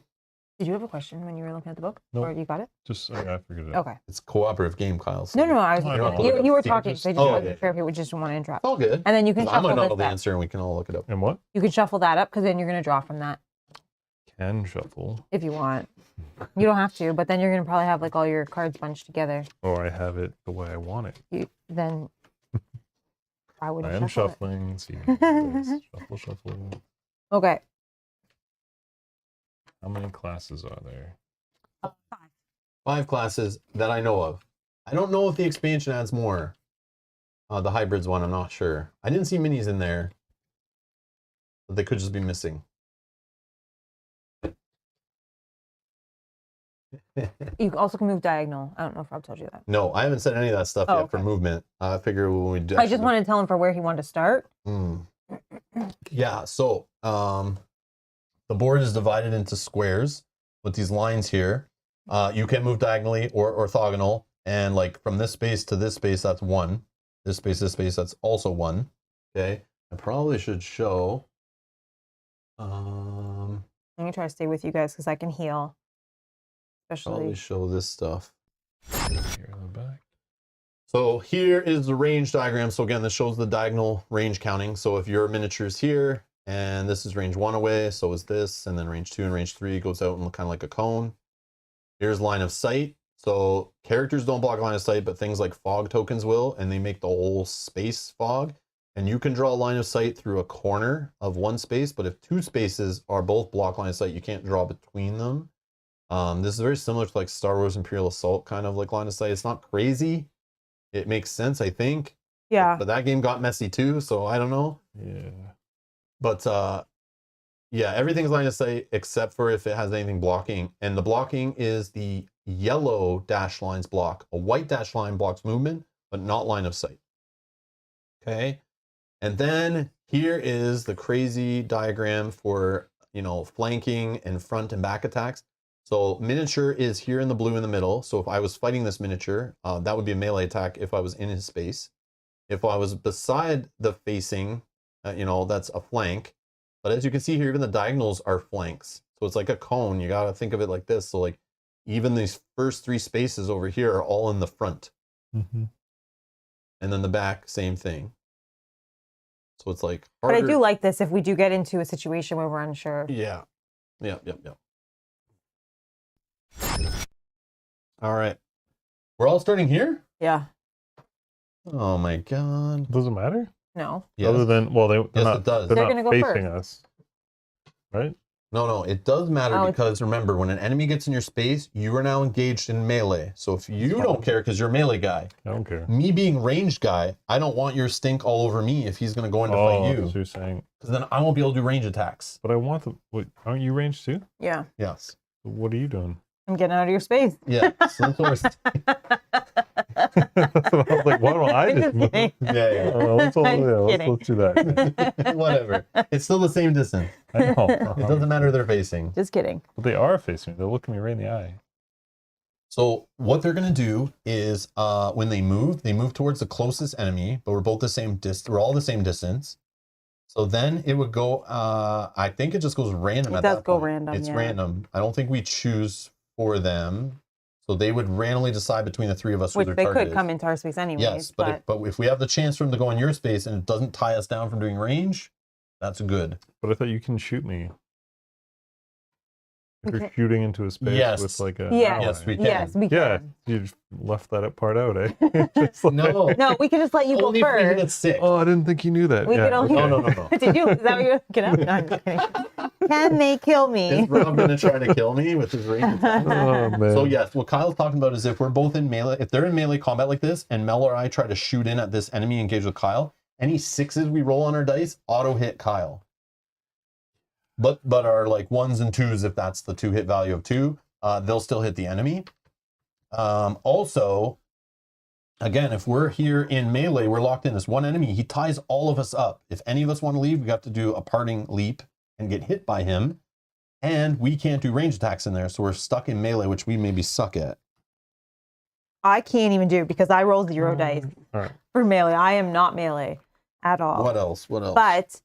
S2: Did you have a question when you were looking at the book?
S3: Nope.
S2: Or you got it?
S3: just I figured it. out.
S2: Okay.
S1: It's a cooperative game, Kyle. so
S2: No, I was.
S3: No, I don't
S1: know.
S2: You were
S1: See,
S2: talking,
S3: just-
S2: so I just
S1: Oh,
S2: wasn't
S1: yeah.
S2: sure if you would just want to interrupt.
S1: It's all good.
S2: And then you can
S1: I
S2: shuffle
S1: might not
S2: this
S1: know the
S2: up.
S1: answer and we can all look it up.
S3: And what?
S2: You can shuffle that up because then you're going to draw from that
S3: Can shuffle.
S2: if you want. You don't have to, but then you're going to probably have like all your cards bunched together.
S3: Or I have it the way I want it.
S2: Then I
S3: I
S2: wouldn't
S3: am
S2: shuffle it.
S3: shuffling. Let's see. Yes, shuffle.
S2: Okay.
S3: How many classes are there?
S1: 5 classes that I know of. I don't know if the expansion adds more. The hybrids one, I'm not sure. I didn't see minis in there. But they could just be missing.
S2: You also can move diagonal. I don't know if Rob told you that.
S1: No, I haven't said any of that stuff
S2: Oh,
S1: yet for
S2: okay.
S1: movement. I figure when we do.
S2: I just wanted to tell him for where he wanted to start.
S1: Yeah, so the board is divided into squares with these lines here. You can move diagonally or orthogonal, and like from this space to this space, that's 1. This space, that's also 1. Okay, I probably should show.
S2: I'm going to try to stay with you guys because I can heal.
S1: Probably
S2: Especially.
S1: show this stuff.
S3: Here in the back.
S1: So here is the range diagram. So again, this shows the diagonal range counting. So if your miniature is here, and this is range 1 away, so is this, and then range 2 and range 3 goes out and kind of like a cone. Here's line of sight. So characters don't block line of sight, but things like fog tokens will, and they make the whole space fog. And you can draw a line of sight through a corner of 1 space, but if 2 spaces are both block line of sight, you can't draw between them. This is very similar to like Star Wars Imperial Assault kind of like line of sight. It's not crazy. It makes sense, I think.
S2: Yeah.
S1: But that game got messy too, so I don't know.
S3: Yeah.
S1: But yeah, everything's line of sight except for if it has anything blocking. And the blocking is the yellow dash lines block. A white dash line blocks movement, but not line of sight. Okay. And then here is the crazy diagram for, flanking and front and back attacks. So miniature is here in the blue in the middle. So if I was fighting this miniature, that would be a melee attack if I was in his space. If I was beside the facing, that's a flank. But as you can see here, even the diagonals are flanks. So it's like a cone. You got to think of it like this. So like even these first 3 spaces over here are all in the front.
S3: Mm-hmm.
S1: And then the back, same thing. So it's like
S2: But
S1: harder.
S2: I do like this if we do get into a situation where we're unsure.
S1: Yeah. Yep. All right. We're all starting here?
S2: Yeah.
S1: Oh my god.
S3: Doesn't matter.
S2: No.
S1: Yes.
S3: Other than they're
S1: Yes,
S3: not.
S1: it does.
S3: They're
S2: They're
S3: not
S2: gonna go
S3: facing
S2: first.
S3: us, right?
S1: No, it does matter
S2: Oh, it's-
S1: because remember, when an enemy gets in your space, you are now engaged in melee. So if you don't care because you're a melee guy,
S3: I don't care.
S1: me being ranged guy, I don't want your stink all over me if he's going to go in to
S3: Oh,
S1: fight
S3: so
S1: you.
S3: you're saying,
S1: Because then I won't be able to do range attacks.
S3: but I want to. Wait, aren't you ranged too?
S2: Yeah.
S1: Yes.
S3: What are you doing?
S2: I'm getting out of your space.
S1: Yeah. So that's what
S3: I was like, why don't I just move?
S2: kidding.
S1: yeah.
S3: Let's do
S2: kidding.
S3: that.
S1: Whatever. It's still the same distance.
S3: I know.
S1: It doesn't matter who they're facing.
S2: Just kidding.
S3: But they are facing me. They're looking me right in the eye.
S1: So what they're going to do is when they move towards the closest enemy, but we're both the same distance. We're all the same distance. So then it would go, I think it just goes random
S2: It
S1: at
S2: does
S1: that
S2: go
S1: point.
S2: random,
S1: It's
S2: yeah.
S1: random. I don't think we choose for them. So they would randomly decide between the three of us who
S2: Which
S1: their
S2: they
S1: target
S2: could
S1: is.
S2: come into our space anyways.
S1: Yes, but if we have the chance for them to go in your space and it doesn't tie us down from doing range, that's good.
S3: But I thought you can shoot me. If
S2: We
S3: you're
S2: can-
S3: shooting into a space
S1: Yes.
S3: with like a
S2: Yes.
S3: ally.
S1: Yes, we can.
S2: Yes, we
S3: Yeah,
S2: can.
S3: you just left that part out, eh? It's like-
S1: No.
S2: No, we can just let you go
S1: Only if we hit
S2: first.
S1: at 6.
S3: Oh, I didn't think you knew that.
S2: We
S3: yeah,
S2: could only.
S3: okay.
S1: No.
S2: Did you? Is that what you're looking up? No, I'm just kidding. Can they kill me?
S1: Is Rob going to try to kill me with his range attack?
S3: Oh man.
S1: So yes, what Kyle's talking about is if we're both in melee, if they're in melee combat like this, and Mel or I try to shoot in at this enemy engaged with Kyle, any 6s we roll on our dice auto hit Kyle. But our like 1s and 2s, if that's the 2 hit value of 2, they'll still hit the enemy. Also, again, if we're here in melee, we're locked in this one enemy. He ties all of us up. If any of us want to leave, we have to do a parting leap and get hit by him. And we can't do range attacks in there, so we're stuck in melee, which we maybe suck at.
S2: I can't even do it because I roll 0 dice
S3: All right.
S2: for melee. I am not melee at all.
S1: What else? What else?
S2: But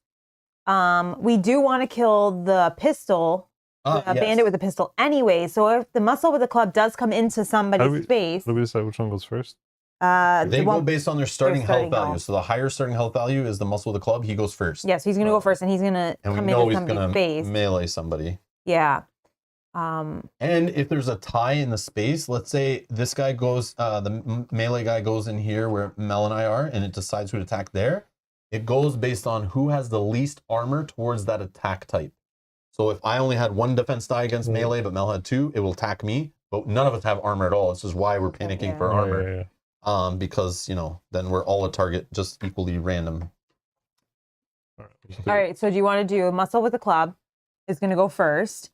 S2: we do want to kill the pistol, the
S1: yes.
S2: bandit with the pistol anyway. So if the muscle with the club does come into somebody's space,
S3: How do we decide which one goes first?
S1: They
S2: the
S1: go
S2: one,
S1: based on their starting health
S2: starting
S1: value.
S2: health.
S1: So the higher starting health value is the muscle of the club. He goes first.
S2: yes, he's going to go first, and he's going to
S1: And we
S2: come
S1: know
S2: into
S1: he's
S2: somebody's
S1: going to
S2: space.
S1: melee somebody.
S2: Yeah.
S1: And if there's a tie in the space, let's say this guy goes, the melee guy goes in here where Mel and I are, and it decides who to attack there. It goes based on who has the least armor towards that attack type. So if I only had 1 defense die against melee, but Mel had 2, it will attack me. But none of us have armor at all. This is why we're panicking
S2: Yeah.
S1: for
S3: Oh,
S1: armor.
S3: yeah.
S1: Because, then we're all a target, just equally random.
S3: All
S2: All right, so do you want to do a muscle with the club is going to go first.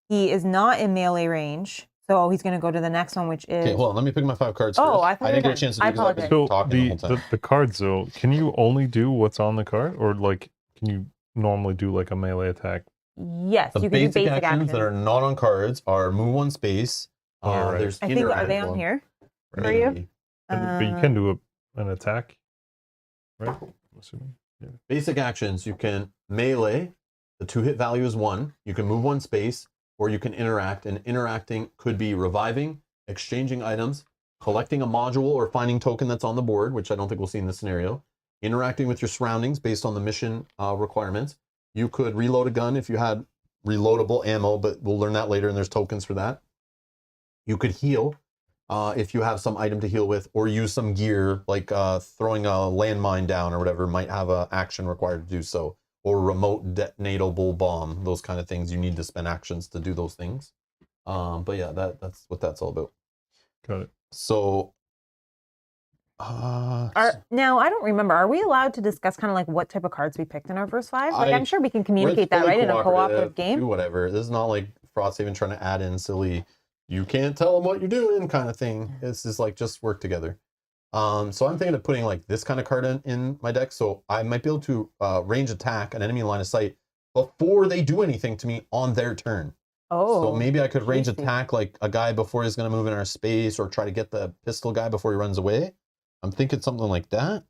S2: He is not in melee range, so he's going to go to the next one, which is...
S1: Okay, hold on. Let me pick my 5 cards
S2: Oh,
S1: first.
S2: I thought
S1: I
S2: you
S1: didn't
S2: were
S1: get a chance to
S2: done.
S1: do because I've been
S3: So
S1: talking the whole time.
S3: the cards though, can you only do what's on the card, or like can you normally do like a melee attack?
S2: Yes,
S1: The
S2: you can do
S1: basic
S2: basic
S1: actions that are not on cards are move 1 space.
S3: Alright.
S1: There's
S2: I think, are
S1: interact
S2: they on
S1: one.
S2: here for you?
S1: Maybe.
S3: But you can do an attack, right? I'm assuming. Yeah.
S1: Basic actions, you can melee, the 2 hit value is 1. You can move 1 space, or you can interact, and interacting could be reviving, exchanging items, collecting a module or finding token that's on the board, which I don't think we'll see in this scenario, interacting with your surroundings based on the mission requirements. You could reload a gun if you had reloadable ammo, but we'll learn that later, and there's tokens for that. You could heal if you have some item to heal with, or use some gear, like throwing a landmine down or whatever might have an action required to do so, or remote detonatable bomb, those kind of things. You need to spend actions to do those things. But yeah, that's what that's all about.
S3: Got it.
S1: So,
S2: Now, I don't remember. Are we allowed to discuss kind of like what type of cards we picked in our first 5? Like, I'm sure we can communicate that, right, in a cooperative game?
S1: Do whatever. This is not like Frosthaven trying to add in silly, you can't tell them what you're doing kind of thing. It's just like, just work together. So I'm thinking of putting like this kind of card in my deck. So I might be able to range attack an enemy in line of sight before they do anything to me on their turn.
S2: Oh.
S1: So maybe I could range
S2: juicy.
S1: attack like a guy before he's going to move in our space, or try to get the pistol guy before he runs away. I'm thinking something like that.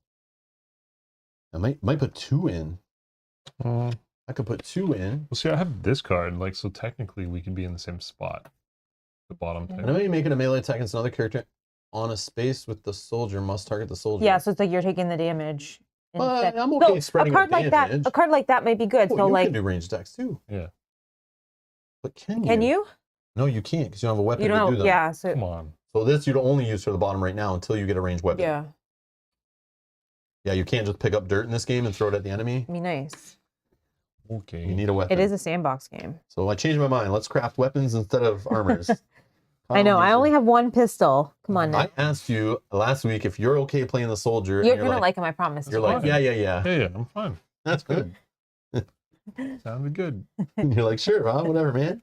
S1: I might put 2 in.
S3: Well,
S1: I could put 2 in.
S3: see, I have this card, like, so technically we could be in the same spot. The bottom
S1: And I
S3: thing.
S1: might make it a melee attack against another character on a space with the soldier, must target the soldier.
S2: Yeah, so it's like you're taking the damage.
S1: But
S2: instead.
S1: I'm okay
S2: So
S1: spreading
S2: a card
S1: the
S2: like that.
S1: damage.
S2: A card like that might be good.
S1: Oh,
S2: so
S1: you
S2: like,
S1: can do range attacks too.
S3: Yeah.
S1: But can you?
S2: can you?
S1: No, you can't because you don't have a weapon
S2: You
S1: to do
S2: don't.
S1: them.
S2: Yeah. So
S3: Come on.
S1: So this you'd only use for the bottom right now until you get a ranged weapon.
S2: yeah,
S1: Yeah, you can't just pick up dirt in this game and throw it at the enemy.
S2: it'd be nice.
S3: Okay.
S1: You need a weapon.
S2: It is a sandbox game.
S1: So I changed my mind. Let's craft weapons instead of armors.
S2: I know. I only have 1 pistol. Come on,
S1: I
S2: Nick.
S1: asked you last week if you're okay playing the soldier. and
S2: You're gonna like him. I promise.
S1: You're
S2: you.
S1: like,
S3: fine.
S1: yeah.
S3: Yeah, I'm fine.
S1: That's good.
S3: Sounded good.
S1: And you're like, sure, Rob, whatever, man.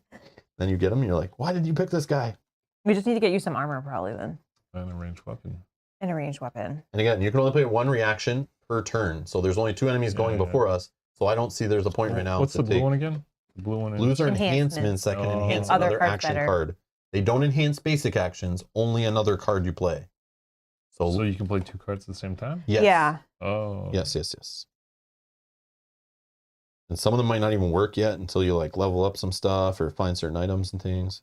S1: Then you get him. And you're like, why did you pick this guy?
S2: We just need to get you some armor, probably then,
S3: And a ranged weapon.
S2: and a ranged weapon.
S1: And again, you can only play 1 reaction per turn. So there's only 2 enemies going
S3: Yeah.
S1: before us. So I don't see there's a point right now.
S3: What's
S1: to
S3: the blue
S1: take.
S3: one again? The blue one is
S1: Blues are
S2: Enhancements.
S1: enhancements that can
S3: Oh.
S1: enhance
S2: Other
S1: another
S2: cards
S1: action
S2: better.
S1: card. They don't enhance basic actions, only another card you play. So,
S3: so you can play 2 cards at the same time?
S1: yes.
S2: Yeah.
S3: Oh.
S1: Yes. And some of them might not even work yet until you like level up some stuff or find certain items and things.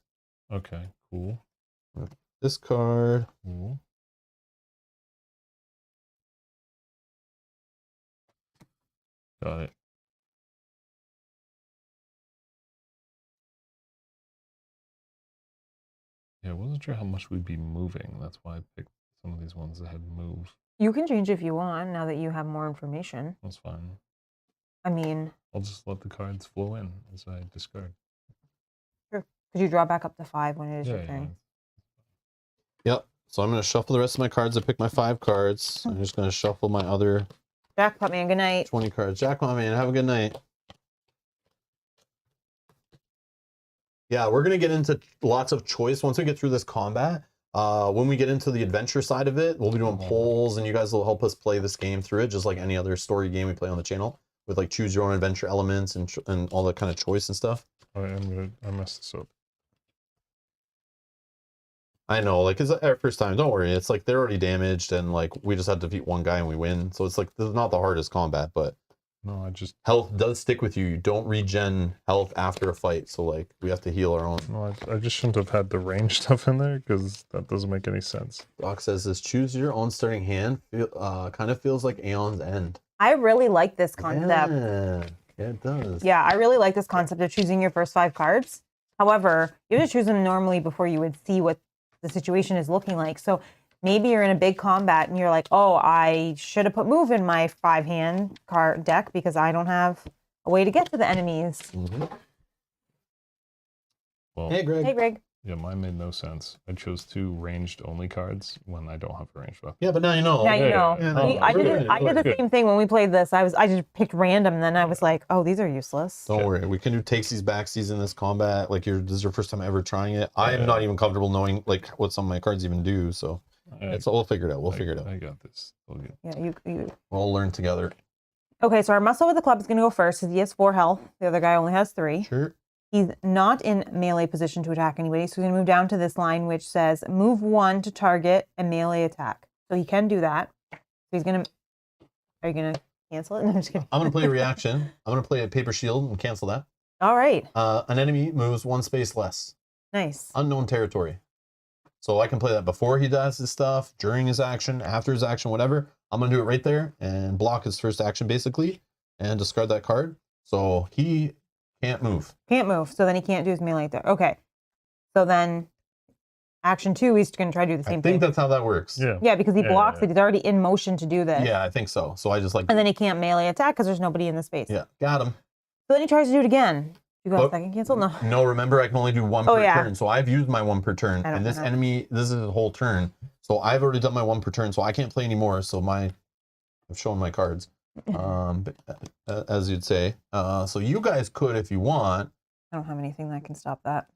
S3: Okay, cool.
S1: Discard.
S3: Cool. Got it. Yeah, I wasn't sure how much we'd be moving. That's why I picked some of these ones that had move.
S2: You can change if you want now that you have more information.
S3: That's fine.
S2: I mean,
S3: I'll just let the cards flow in as I discard.
S2: sure. Could you draw back up to 5 when it is
S3: Yeah,
S2: your turn?
S1: Yep. So I'm going to shuffle the rest of my cards. I picked my 5 cards. I'm just going to shuffle my other
S2: Jackpot man, good night.
S1: 20 cards. Jackpot man, have a good night. Yeah, we're going to get into lots of choice once we get through this combat. When we get into the adventure side of it, we'll be doing polls, and you guys will help us play this game through it, just like any other story game we play on the channel, with like choose your own adventure elements and all that kind of choice and stuff.
S3: I messed this up.
S1: I know, like, it's our first time. Don't worry. It's like they're already damaged, and like we just have to defeat one guy and we win. So it's like this is not the hardest combat, but
S3: No, I just
S1: health does stick with you. You don't regen health after a fight, so like we have to heal our own.
S3: no, I just shouldn't have had the range stuff in there because that doesn't make any sense.
S1: Doc says this: choose your own starting hand. Kind of feels like Aeon's End.
S2: I really like this concept.
S1: Yeah, it does.
S2: Yeah, I really like this concept of choosing your first 5 cards. However, you have to choose them normally before you would see what the situation is looking like. So maybe you're in a big combat and you're like, oh, I should have put move in my 5-hand card deck because I don't have a way to get to the enemies.
S1: Mm-hmm.
S3: Well,
S1: Hey, Greg.
S2: Hey, Greg.
S3: yeah, mine made no sense. I chose 2 ranged only cards when I don't have a ranged weapon.
S1: Yeah, but now you know.
S2: Now you
S3: yeah,
S2: know.
S3: yeah,
S1: no,
S2: I
S1: we're
S2: did
S1: good,
S2: I
S1: we're
S2: did the
S3: good.
S2: same thing when we played this. I just picked random, and then I was like, oh, these are useless.
S1: Don't worry, we can do takesies, backsies in this combat. Like this is your first time ever trying it. I am
S3: Yeah.
S1: not even comfortable knowing like what some of my cards even do. So we'll figure it out. We'll figure it out.
S3: I got this. All good.
S2: Yeah, you
S1: We'll all learn together.
S2: Okay, so our muscle with the club is going to go first because he has 4 health. The other guy only has 3.
S1: Sure.
S2: He's not in melee position to attack anybody, so he's going to move down to this line, which says move 1 to target a melee attack. So he can do that. So he's going to... Are you going to cancel it? No, I'm just kidding.
S1: I'm gonna play a reaction. I'm gonna play a paper shield and cancel that.
S2: All right.
S1: An enemy moves 1 space less.
S2: Nice.
S1: Unknown territory. So I can play that before he does his stuff, during his action, after his action, whatever. I'm gonna do it right there and block his first action basically, and discard that card. So he can't move.
S2: Can't move, so then he can't do his melee attack. Okay. So then action 2, he's going to try to do the
S1: I
S2: same
S1: think
S2: thing.
S1: that's how that works.
S3: Yeah.
S2: Yeah, because he
S3: Yeah,
S2: blocks
S3: yeah.
S2: it. He's already in motion to do this.
S1: Yeah, I think so. So I just like.
S2: And then he can't melee attack because there's nobody in the space.
S1: Yeah, got him.
S2: So then he tries to do it again. You got
S1: Oh.
S2: a second cancel? No.
S1: No, remember I can only do 1
S2: Oh,
S1: per
S2: yeah.
S1: turn. So I've used my 1 per turn,
S2: I don't
S1: and this
S2: know.
S1: enemy, this is a whole turn. So I've already done my 1 per turn, so I can't play anymore. So I've shown my cards, as you'd say. So you guys could, if you want.
S2: I don't have anything that can stop that.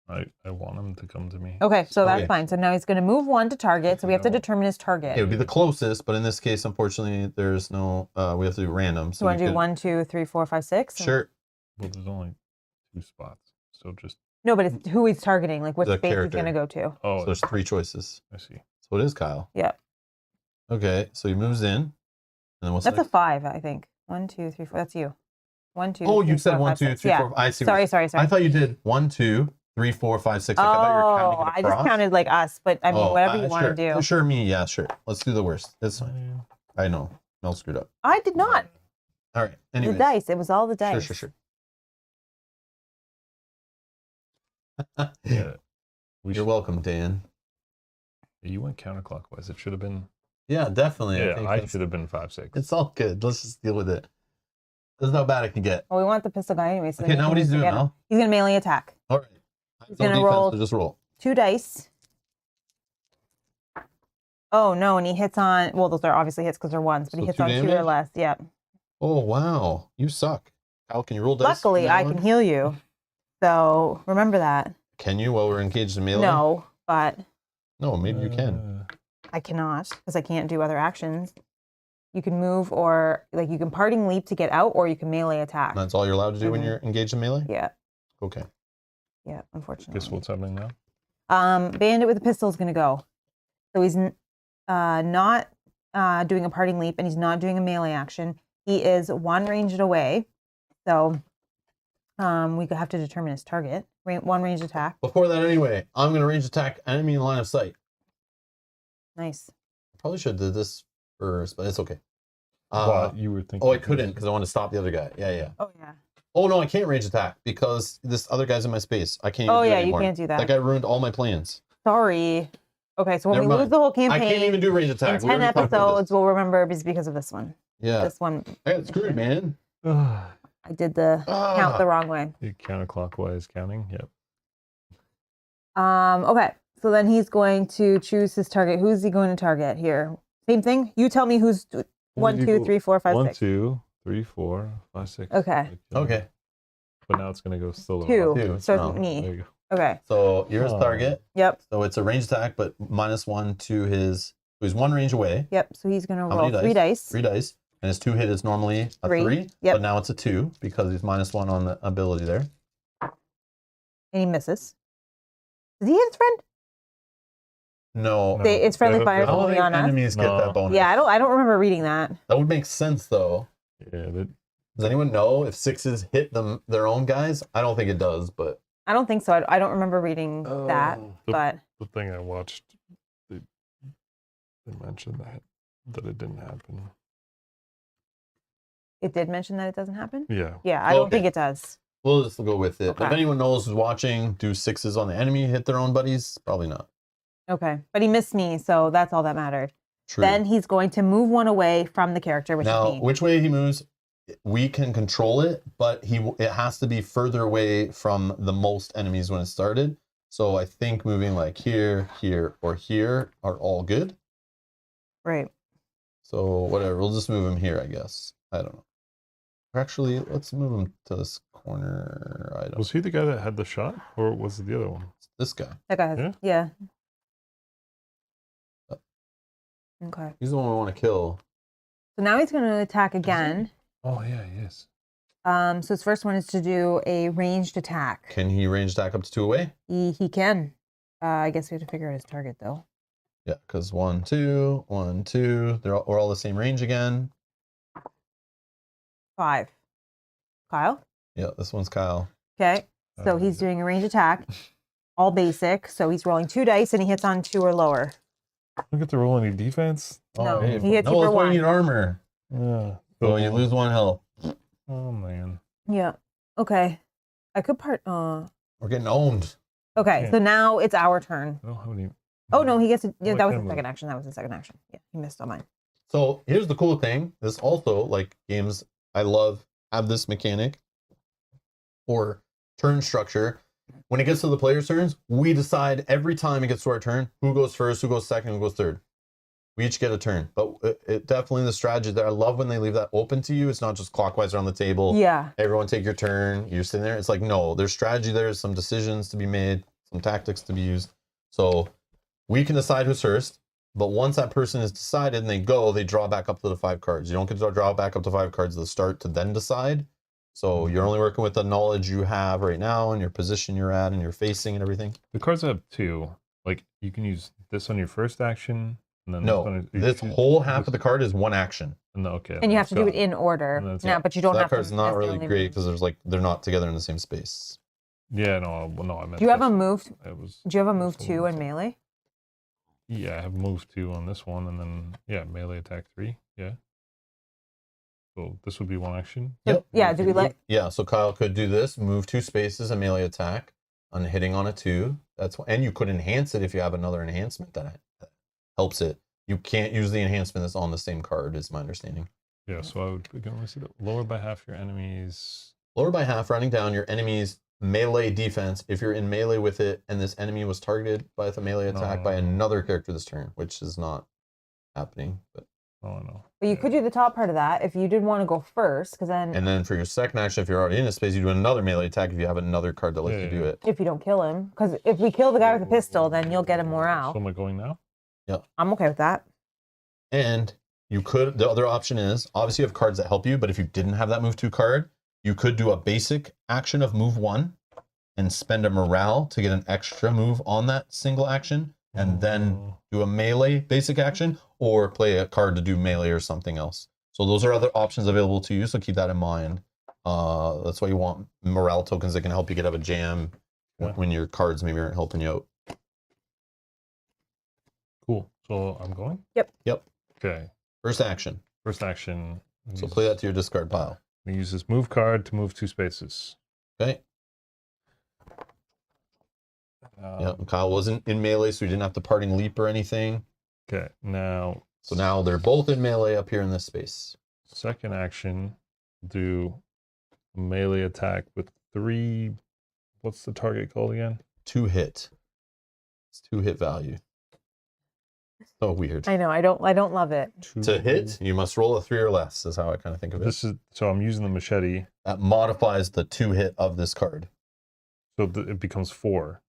S3: I want him to come to me.
S2: Okay, so that's
S1: Okay.
S2: fine. So now he's going to move 1 to target. So we have to
S3: No.
S2: determine his target.
S1: It would be the closest, but in this case, unfortunately, there's no. We have to do random.
S2: So you want
S1: we
S2: to do
S1: could-
S2: 1, 2, 3, 4, 5, 6?
S1: Sure.
S3: Well, there's only 2 spots, so just
S2: No, but it's who he's targeting, like which
S1: The
S2: space
S1: character.
S2: he's going to go to.
S3: oh,
S1: So there's 3 choices.
S3: I see.
S1: So it is Kyle.
S2: Yeah.
S1: Okay, so he moves in, and then what's
S2: That's a
S1: next?
S2: 5, I think. 1, 2, 3, 4. That's you. 1, 2.
S1: Oh,
S2: 3,
S1: you said
S2: 4,
S1: 1,
S2: 5,
S1: 2,
S2: 6.
S1: 3,
S2: Yeah.
S1: 4. I see.
S2: Sorry.
S1: I thought you did 1, 2, 3, 4, 5, 6. Like, I thought you were counting it
S2: I just
S1: across.
S2: counted like us, but I mean, whatever you want
S1: sure.
S2: to do.
S1: Sure, me. Yeah, sure. Let's do the worst. It's fine. I know. Mel screwed up.
S2: I did not.
S1: All right.
S2: The
S1: Anyways.
S2: dice. It was all the dice.
S1: Sure.
S3: Yeah.
S1: You're welcome, Dan.
S3: You went counterclockwise. It should have been.
S1: Yeah, definitely.
S3: Yeah,
S1: think
S3: I
S1: that's-
S3: should have been 5, 6.
S1: It's all good. Let's just deal with it. This is how bad it can get.
S2: Well, we want the pistol guy anyway. So
S1: Okay, now what he's doing now?
S2: He's going to melee attack.
S1: All right.
S2: He's
S1: No
S2: gonna
S1: defense,
S2: roll-
S1: so just roll.
S2: 2 dice. Oh, no, and he hits on, well, those are obviously hits because they're ones, but he
S1: So
S2: hits
S1: 2
S2: on 2 or
S1: damage?
S2: less. Yeah.
S1: Oh, wow. You suck. Kyle, can you roll dice?
S2: Luckily,
S1: from now
S2: I
S1: on?
S2: can heal you. So remember that.
S1: Can you while we're engaged in melee?
S2: No, but
S1: No, maybe you can.
S2: I cannot because I can't do other actions. You can move or like you can parting leap to get out or you can melee attack.
S1: That's all you're allowed to do when
S2: Mhm.
S1: you're engaged in melee?
S2: Yeah.
S1: Okay.
S2: Yeah, unfortunately.
S3: Guess what's happening now?
S2: Bandit with the pistol is going to go. So he's not doing a parting leap and he's not doing a melee action. He is 1 ranged away. So We could have to determine his target. One range attack.
S1: Before that, anyway, I'm going to range attack enemy in line of sight.
S2: Nice.
S1: Probably should have did this first, but it's okay.
S3: What you were thinking?
S1: Oh, I couldn't because I want to stop the other guy. Yeah.
S2: Oh yeah.
S1: Oh no, I can't range attack because this other guy's in my space. I can't. Even do it
S2: you
S1: anymore.
S2: can't do that.
S1: That guy ruined all my plans.
S2: Sorry. Okay, so when
S1: Never
S2: we lose
S1: mind.
S2: the whole
S1: I
S2: campaign
S1: can't even do range
S2: in
S1: attack.
S2: 10 episodes, we'll remember it's because of this one.
S1: Yeah.
S2: This one.
S1: I got screwed, man.
S2: I did the count the wrong way.
S3: You counterclockwise counting. Yep.
S2: Okay, so then he's going to choose his target. Who's he going to target here? Same thing. You tell me who's 1, 2, 3, 4, 5, 6.
S3: 1, 2, 3, 4, 5, 6.
S2: Okay.
S1: Okay.
S3: But now it's gonna go still.
S2: 2. So
S1: no.
S2: it's
S3: There
S2: me.
S3: you go.
S2: Okay.
S1: So you're his target.
S2: Yep.
S1: So it's a range attack, but -1 to his. So he's 1 range away.
S2: Yep. So he's gonna
S1: How
S2: roll
S1: many
S2: 3 dice.
S1: 3 dice. And his 2 hit is normally a 3.
S2: Yep.
S1: But now it's a 2 because he's -1 on the ability there.
S2: And he misses. Does he hit his friend?
S1: No.
S3: No.
S2: It's friendly
S3: Yeah,
S2: fire
S1: I don't
S2: only
S1: think
S2: on us.
S1: enemies get
S3: No.
S1: that bonus.
S2: Yeah, I don't remember reading that.
S1: That would make sense though.
S3: Yeah.
S1: Does anyone know if 6s hit them their own guys? I don't think it does, but
S2: I don't think so. I don't remember reading that, but
S3: The thing I watched, they mentioned that it didn't happen.
S2: it did mention that it doesn't happen.
S3: Yeah.
S2: Yeah, I don't
S1: Okay.
S2: think it does.
S1: we'll just go with it.
S2: Okay.
S1: If anyone knows who's watching, do 6s on the enemy hit their own buddies? Probably not.
S2: Okay, but he missed me, so that's all that mattered.
S1: True.
S2: Then he's going to move one away from the character, which
S1: Now,
S2: is me.
S1: which way he moves, we can control it, but it has to be further away from the most enemies when it started. So I think moving like here, here, or here are all good.
S2: Right.
S1: So whatever, we'll just move him here, I guess. I don't know. Actually, let's move him to this corner. I don't.
S3: Was he the guy that had the shot, or was it the other one?
S1: This guy.
S2: That guy has,
S3: Yeah?
S2: yeah.
S1: Uh,
S2: Okay.
S1: He's the one we want to kill.
S2: So now he's going to attack again.
S3: Oh yeah, yes.
S2: So his first one is to do a ranged attack.
S1: Can he range attack up to 2 away?
S2: He can. I guess we have to figure out his target though.
S1: Yeah, because 1, 2, 1, 2. We're all the same range again.
S2: 5. Kyle.
S1: Yeah, this one's Kyle.
S2: Okay. So he's doing a ranged attack, all basic. So he's rolling 2 dice and he hits on 2 or lower.
S3: Look at the roll any defense.
S2: No,
S1: hey,
S2: he hits you
S1: no,
S2: for
S1: that's why
S2: 1.
S1: you need armor.
S3: Yeah.
S1: So you lose 1 health.
S3: Oh man.
S2: Yeah. Okay. I could
S1: We're getting owned.
S2: Okay.
S3: Yeah.
S2: So now it's our turn.
S3: I don't have any.
S2: Oh no, he gets to. Yeah,
S3: I
S2: that was
S3: can
S2: the second
S3: move.
S2: action. That was the second action. Yeah, he missed on mine.
S1: So here's the cool thing. This also, like games I love, have this mechanic or turn structure. When it gets to the player's turns, we decide every time it gets to our turn who goes first, who goes second, who goes third. We each get a turn. But it definitely the strategy that I love when they leave that open to you. It's not just clockwise around the table.
S2: Yeah.
S1: Everyone take your turn. You're sitting there. It's like, no, there's strategy there, some decisions to be made, some tactics to be used. So we can decide who's first. But once that person is decided and they go, they draw back up to the 5 cards. You don't get to draw back up to 5 cards at the start to then decide. So you're only working with the knowledge you have right now and your position you're at and you're facing and everything.
S3: The cards have 2. Like you can use this on your first action, and then
S1: No,
S3: you
S1: this
S3: choose-
S1: whole half of the card is 1 action.
S3: No, okay.
S2: And you have to do it
S3: so-
S2: in order
S3: And that's
S2: now,
S3: it.
S2: but you
S1: So
S2: don't
S1: that
S2: have to.
S1: card's not really
S2: necessarily
S1: great
S2: move.
S1: because there's like they're not together in the same space.
S3: Yeah, no, I meant.
S2: Do you have a
S3: this.
S2: move?
S3: It was.
S2: Do you have a move
S3: this
S2: 2
S3: one.
S2: in melee?
S3: Yeah, I have move 2 on this one, and then melee attack 3. Yeah. So this would be 1 action.
S1: Yep.
S2: Yeah. Do we let?
S1: Yeah, so Kyle could do this, move 2 spaces, a melee attack on hitting on a 2. And you could enhance it if you have another enhancement that helps it. You can't use the enhancement that's on the same card, is my understanding.
S3: Yeah, so I would see that lower by half your enemies.
S1: Lower by half, running down your enemy's melee defense if you're in melee with it and this enemy was targeted by the melee attack by another character this turn, which is not happening. But
S3: Oh no.
S2: But you could do the top part of that if you did want to go first, because then
S1: and then for your second action, if you're already in a space, you do another melee attack if you have another card that lets you do it.
S2: if you don't kill him, because if we kill the guy with the pistol, then you'll get a morale.
S3: So am I going now?
S2: I'm okay with that.
S1: And you could, the other option is, obviously you have cards that help you, but if you didn't have that move 2 card, you could do a basic action of move 1 and spend a morale to get an extra move on that single action, and then do a melee basic action, or play a card to do melee or something else. So those are other options available to you, so keep that in mind. That's why you want morale tokens that can help you get out of a jam when your cards maybe aren't helping you out.
S3: Cool. So I'm going?
S2: Yep.
S3: Okay.
S1: First action.
S3: First action.
S1: So play that to your discard pile.
S3: We use this move card to move 2 spaces.
S1: Okay. Yeah, Kyle wasn't in melee, so he didn't have to parting leap or anything.
S3: Okay, now...
S1: So now they're both in melee up here in this space.
S3: Second action, do a melee attack with 3... What's the target called again?
S1: 2 hit. It's 2 hit value. So weird.
S2: I know. I don't love it.
S1: To hit, you must roll a 3 or less, is how I kind of think of it.
S3: This is so I'm using the machete.
S1: That modifies the 2 hit of this card.
S3: So it becomes 4.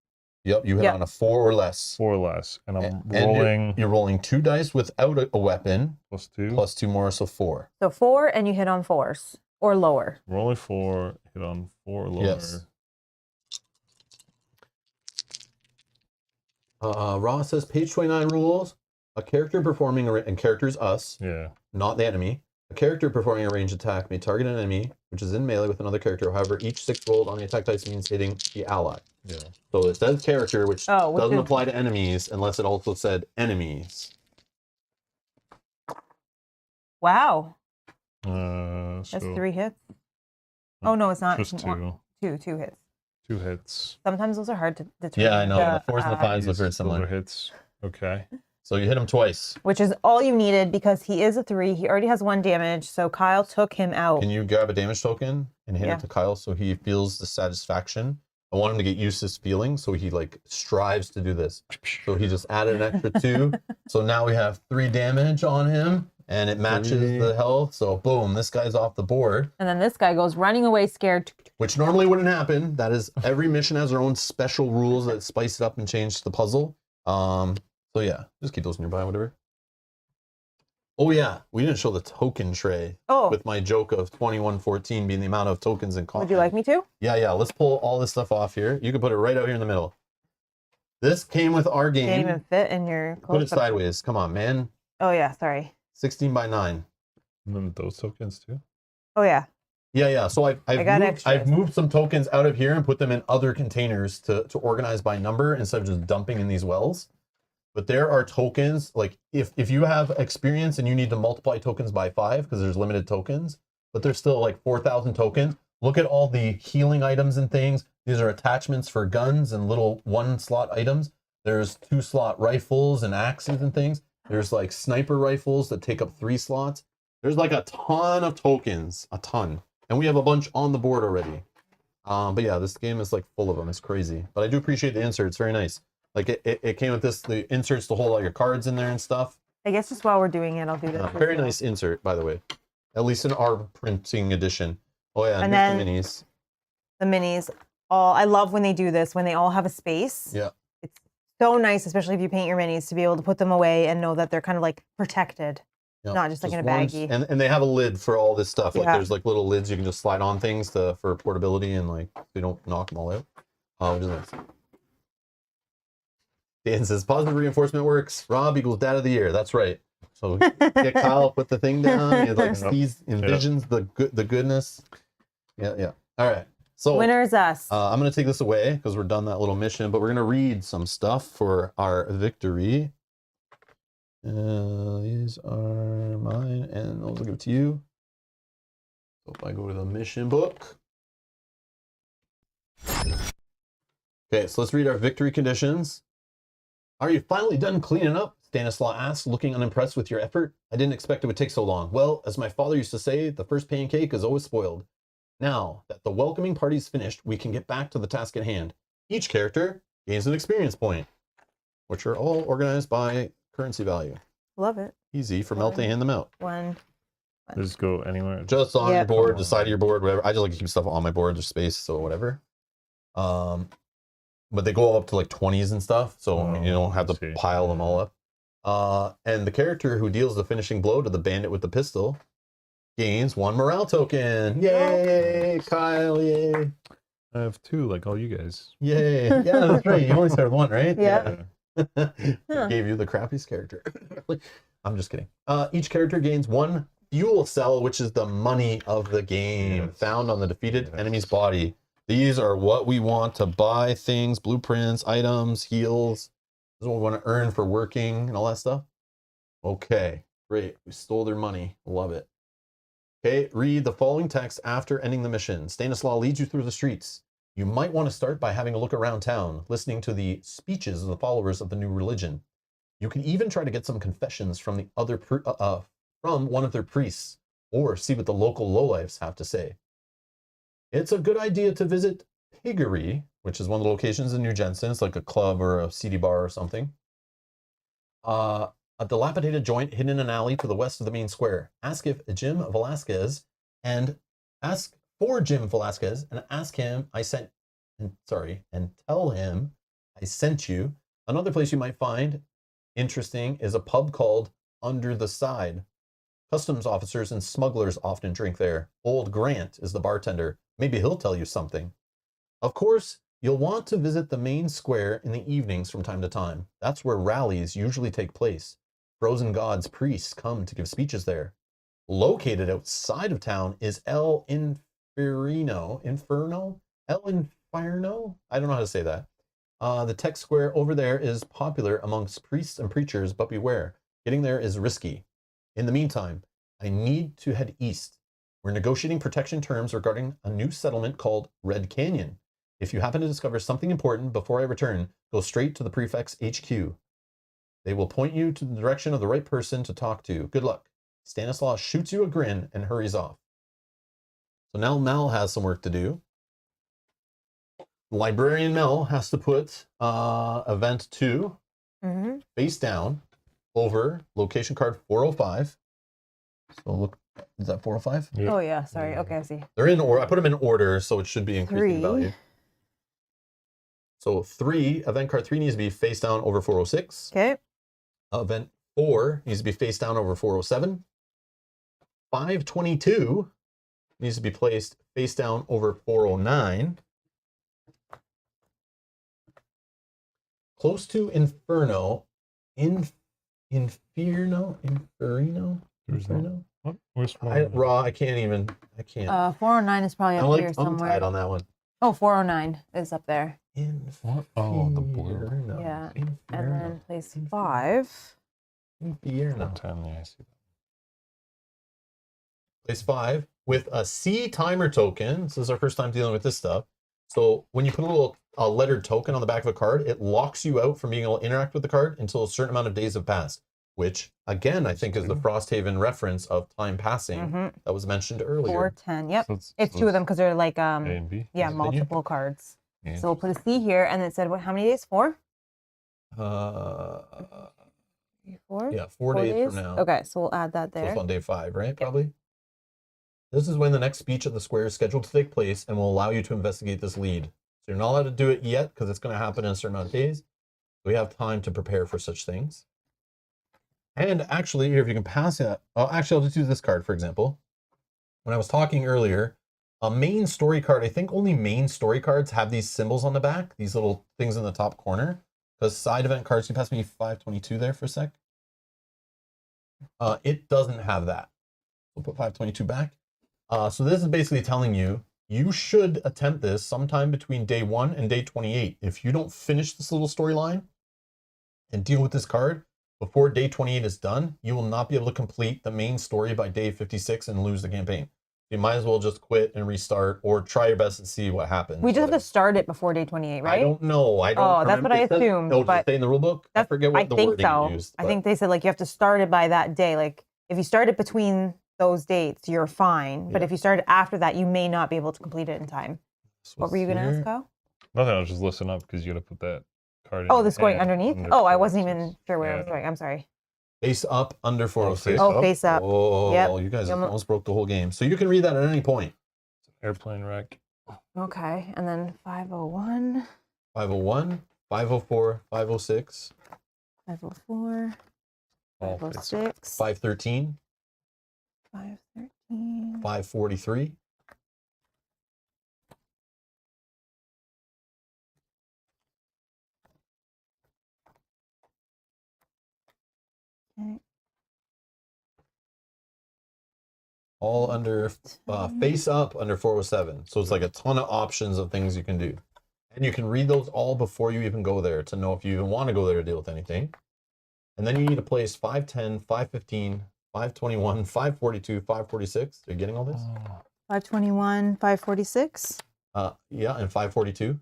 S1: Yep, you hit on a 4 or less.
S3: 4 or less. And I'm
S1: And
S3: rolling...
S1: You're rolling 2 dice without a weapon.
S3: +2.
S1: Plus 2 more, so 4.
S2: So 4, and you hit on 4s or lower.
S3: Rolling 4, hit on 4 lower.
S1: Yes. Ross says, page 29 rules. A character performing, and character's us, not the enemy. A character performing a ranged attack may target an enemy, which is in melee with another character. However, each 6 rolled on the attack dice means hitting the ally.
S3: Yeah.
S1: So it says character, which doesn't
S2: is...
S1: apply to enemies unless it also said enemies.
S2: Wow.
S3: So
S2: That's 3 hits. Oh, no, it's not.
S3: Just 2.
S2: 2 hits.
S3: 2 hits.
S2: Sometimes those are hard to determine.
S1: Yeah, I know. The 4s and the 5s look very similar.
S3: Those are hits. Okay.
S1: So you hit him twice.
S2: Which is all you needed because he is a 3. He already has 1 damage, so Kyle took him out.
S1: Can you grab a damage token and hand it to Kyle so he feels the satisfaction? I want him to get used to this feeling, so he like strives to do this. So he just added an extra 2. So now we have 3 damage on him, and it matches the health. So boom, this guy's off the board.
S2: And then this guy goes running away scared.
S1: Which normally wouldn't happen. That is, every mission has their own special rules that spice it up and change the puzzle. So yeah, just keep those nearby, whatever. Oh yeah, we didn't show the token tray.
S2: Oh.
S1: With my joke of 2114 being the amount of tokens in common.
S2: Would you like me to?
S1: Yeah, let's pull all this stuff off here. You can put it right out here in the middle. This came with our game.
S2: Can't even fit in your
S1: Put it sideways. Come on, man.
S2: Oh yeah, sorry.
S1: 16 by 9.
S3: And then those tokens too?
S2: Oh yeah.
S1: Yeah. So I've moved some tokens out of here and put them in other containers to organize by number instead of just dumping in these wells. But there are tokens, like if you have experience and you need to multiply tokens by 5 because there's limited tokens, but there's still like 4,000 tokens. Look at all the healing items and things. These are attachments for guns and little 1-slot items. There's 2-slot rifles and axes and things. There's like sniper rifles that take up 3 slots. There's like a ton of tokens, a ton. And we have a bunch on the board already. But yeah, this game is like full of them. It's crazy. But I do appreciate the insert. It's very nice. Like it came with the inserts to hold all your cards in there and stuff.
S2: I guess just while we're doing it, I'll do this.
S1: Very nice insert, by the way. At least in our printing edition. Oh yeah,
S2: and
S1: then
S2: the
S1: minis.
S2: The minis. I love when they do this, when they all have a space.
S1: Yeah.
S2: It's so nice, especially if you paint your minis, to be able to put them away and know that they're kind of like protected.
S1: Yep.
S2: Not just like in a baggie.
S1: And they have a lid for all this stuff. Like there's like little lids you can just slide on things for portability and like so you don't knock them all out. Which is nice. Dan says positive reinforcement works. Rob equals dad of the year. That's right. So get Kyle, put the thing down. He like envisions the goodness. Yeah. All right. So
S2: winner's us.
S1: I'm gonna take this away because we're done that little mission, but we're gonna read some stuff for our victory. These are mine, and those will give it to you. So if I go to the mission book. Okay, so let's read our victory conditions. Are you finally done cleaning up? Stanislaw asked, looking unimpressed with your effort. I didn't expect it would take so long. Well, as my father used to say, the first pancake is always spoiled. Now that the welcoming party's finished, we can get back to the task at hand. Each character gains an experience point, which are all organized by currency value.
S2: Love it.
S1: Easy for Mel to hand them out.
S2: One.
S3: Just go anywhere.
S1: Just on your board, the side of your board, whatever. I just like to keep stuff on my board, there's space, so whatever. But they go up to like 20s and stuff, so you don't have to pile them all up. And the character who deals the finishing blow to the bandit with the pistol gains 1 morale token. Yay, Kyle, yay.
S3: I have 2, like all you guys.
S1: Yay. Yeah, that's right. You only started 1, right?
S2: Yeah.
S1: Gave you the crappiest character. I'm just kidding. Each character gains 1 fuel cell, which is the money of the game,
S3: Yes.
S1: found on the defeated
S3: Yes.
S1: enemy's body. These are what we want to buy things, blueprints, items, heals. This is what we want to earn for working and all that stuff. Okay, great. We stole their money. Love it. Okay, read the following text after ending the mission. Stanislaw leads you through the streets. You might want to start by having a look around town, listening to the speeches of the followers of the new religion. You can even try to get some confessions from the other from one of their priests, or see what the local lowlifes have to say. It's a good idea to visit Piggery, which is one of the locations in New Jensen. It's like a club or a seedy bar or something. A dilapidated joint hidden in an alley to the west of the main square. Ask for Jim Velasquez and ask him and tell him I sent you. Another place you might find interesting is a pub called Under the Side. Customs officers and smugglers often drink there. Old Grant is the bartender. Maybe he'll tell you something. Of course, you'll want to visit the main square in the evenings from time to time. That's where rallies usually take place. Frozen Gods priests come to give speeches there. Located outside of town is El Inferno. El Inferno? I don't know how to say that. The tech square over there is popular amongst priests and preachers, but beware, getting there is risky. In the meantime, I need to head east. We're negotiating protection terms regarding a new settlement called Red Canyon. If you happen to discover something important before I return, go straight to the prefect's HQ. They will point you to the direction of the right person to talk to. Good luck. Stanislaw shoots you a grin and hurries off. So now Mel has some work to do. Librarian Mel has to put event 2 face down over location card 405. So look, is that 405?
S3: Yep.
S2: Oh yeah, sorry. Okay, I see.
S1: They're in order. I put them in order, so it should be increasing
S2: 3.
S1: value. So 3, event card 3 needs to be face down over 406.
S2: Okay.
S1: Event 4 needs to be face down over 407. 522 needs to be placed face down over 409. Close to Inferno. Inferno?
S3: There's no. What? Where's
S1: I can't.
S2: 409 is probably
S1: I'm
S2: up
S1: like
S2: here somewhere.
S1: tongue-tied on that one.
S2: Oh, 409 is up there.
S3: What? Oh, the blue.
S1: Inferno.
S2: Yeah. And
S1: Inferno.
S2: then place 5.
S1: Inferno.
S3: 10, yeah, I see that.
S1: Place 5 with a C timer token. So this is our first time dealing with this stuff. So when you put a little lettered token on the back of a card, it locks you out from being able to interact with the card until a certain amount of days have passed, which again, I think is the Frosthaven reference of time passing that was mentioned earlier.
S2: 410. Yep.
S3: So
S2: It's 2 of them because they're like
S3: A and B.
S2: yeah,
S1: Continue.
S2: multiple cards.
S3: Yeah.
S2: So we'll put a C here, and it said what? How many days? 4. 4.
S1: Yeah, 4 days from now.
S2: Okay, so we'll add that
S1: So
S2: there.
S1: it's on day 5, right? Probably. This is when the next speech at the square is scheduled to take place and will allow you to investigate this lead. So you're not allowed to do it yet because it's going to happen in a certain amount of days. We have time to prepare for such things. And actually, here, if you can pass it. Oh, actually, I'll just use this card, for example. When I was talking earlier, a main story card, I think only main story cards have these symbols on the back, these little things in the top corner. Because side event cards, can you pass me 522 there for a sec? It doesn't have that. We'll put 522 back. So this is basically telling you, you should attempt this sometime between day 1 and day 28. If you don't finish this little storyline and deal with this card before day 28 is done, you will not be able to complete the main story by day 56 and lose the campaign. You might as well just quit and restart, or try your best and see what happens.
S2: We just have to start it before day 28, right?
S1: I don't know. I don't.
S2: Oh, that's what I assumed.
S1: No,
S2: But
S1: stay in the rule book. I forget what the wording you used.
S2: I think they said like you have to start it by that day. Like if you start it between those dates, you're fine. But if you start it after that, you may not be able to complete it in time. What were you going to ask, Kyle?
S3: Nothing. I was just listening up because you got to put that card.
S2: Oh,
S3: in
S2: this
S3: your
S2: going
S3: hand
S2: underneath?
S3: under
S2: Oh, I wasn't
S3: 406.
S2: even sure where I was
S3: Yeah.
S2: going. I'm sorry.
S1: Face up under 406.
S2: Oh, face up.
S1: Oh,
S2: Yep.
S1: you guys
S2: Yum.
S1: almost broke the whole game. So you can read that at any point.
S3: Airplane wreck.
S2: Okay. And then 501,
S1: 501, 504, 506,
S2: 504,
S3: All face up.
S2: 506,
S1: 513,
S2: 513.
S1: 543,
S2: Okay.
S1: all under face up under 407. So it's like a ton of options of things you can do. And you can read those all before you even go there to know if you even want to go there to deal with anything. And then you need to place 510, 515, 521, 542, 546. Are you getting all this?
S2: 521, 546.
S1: Yeah, and 542.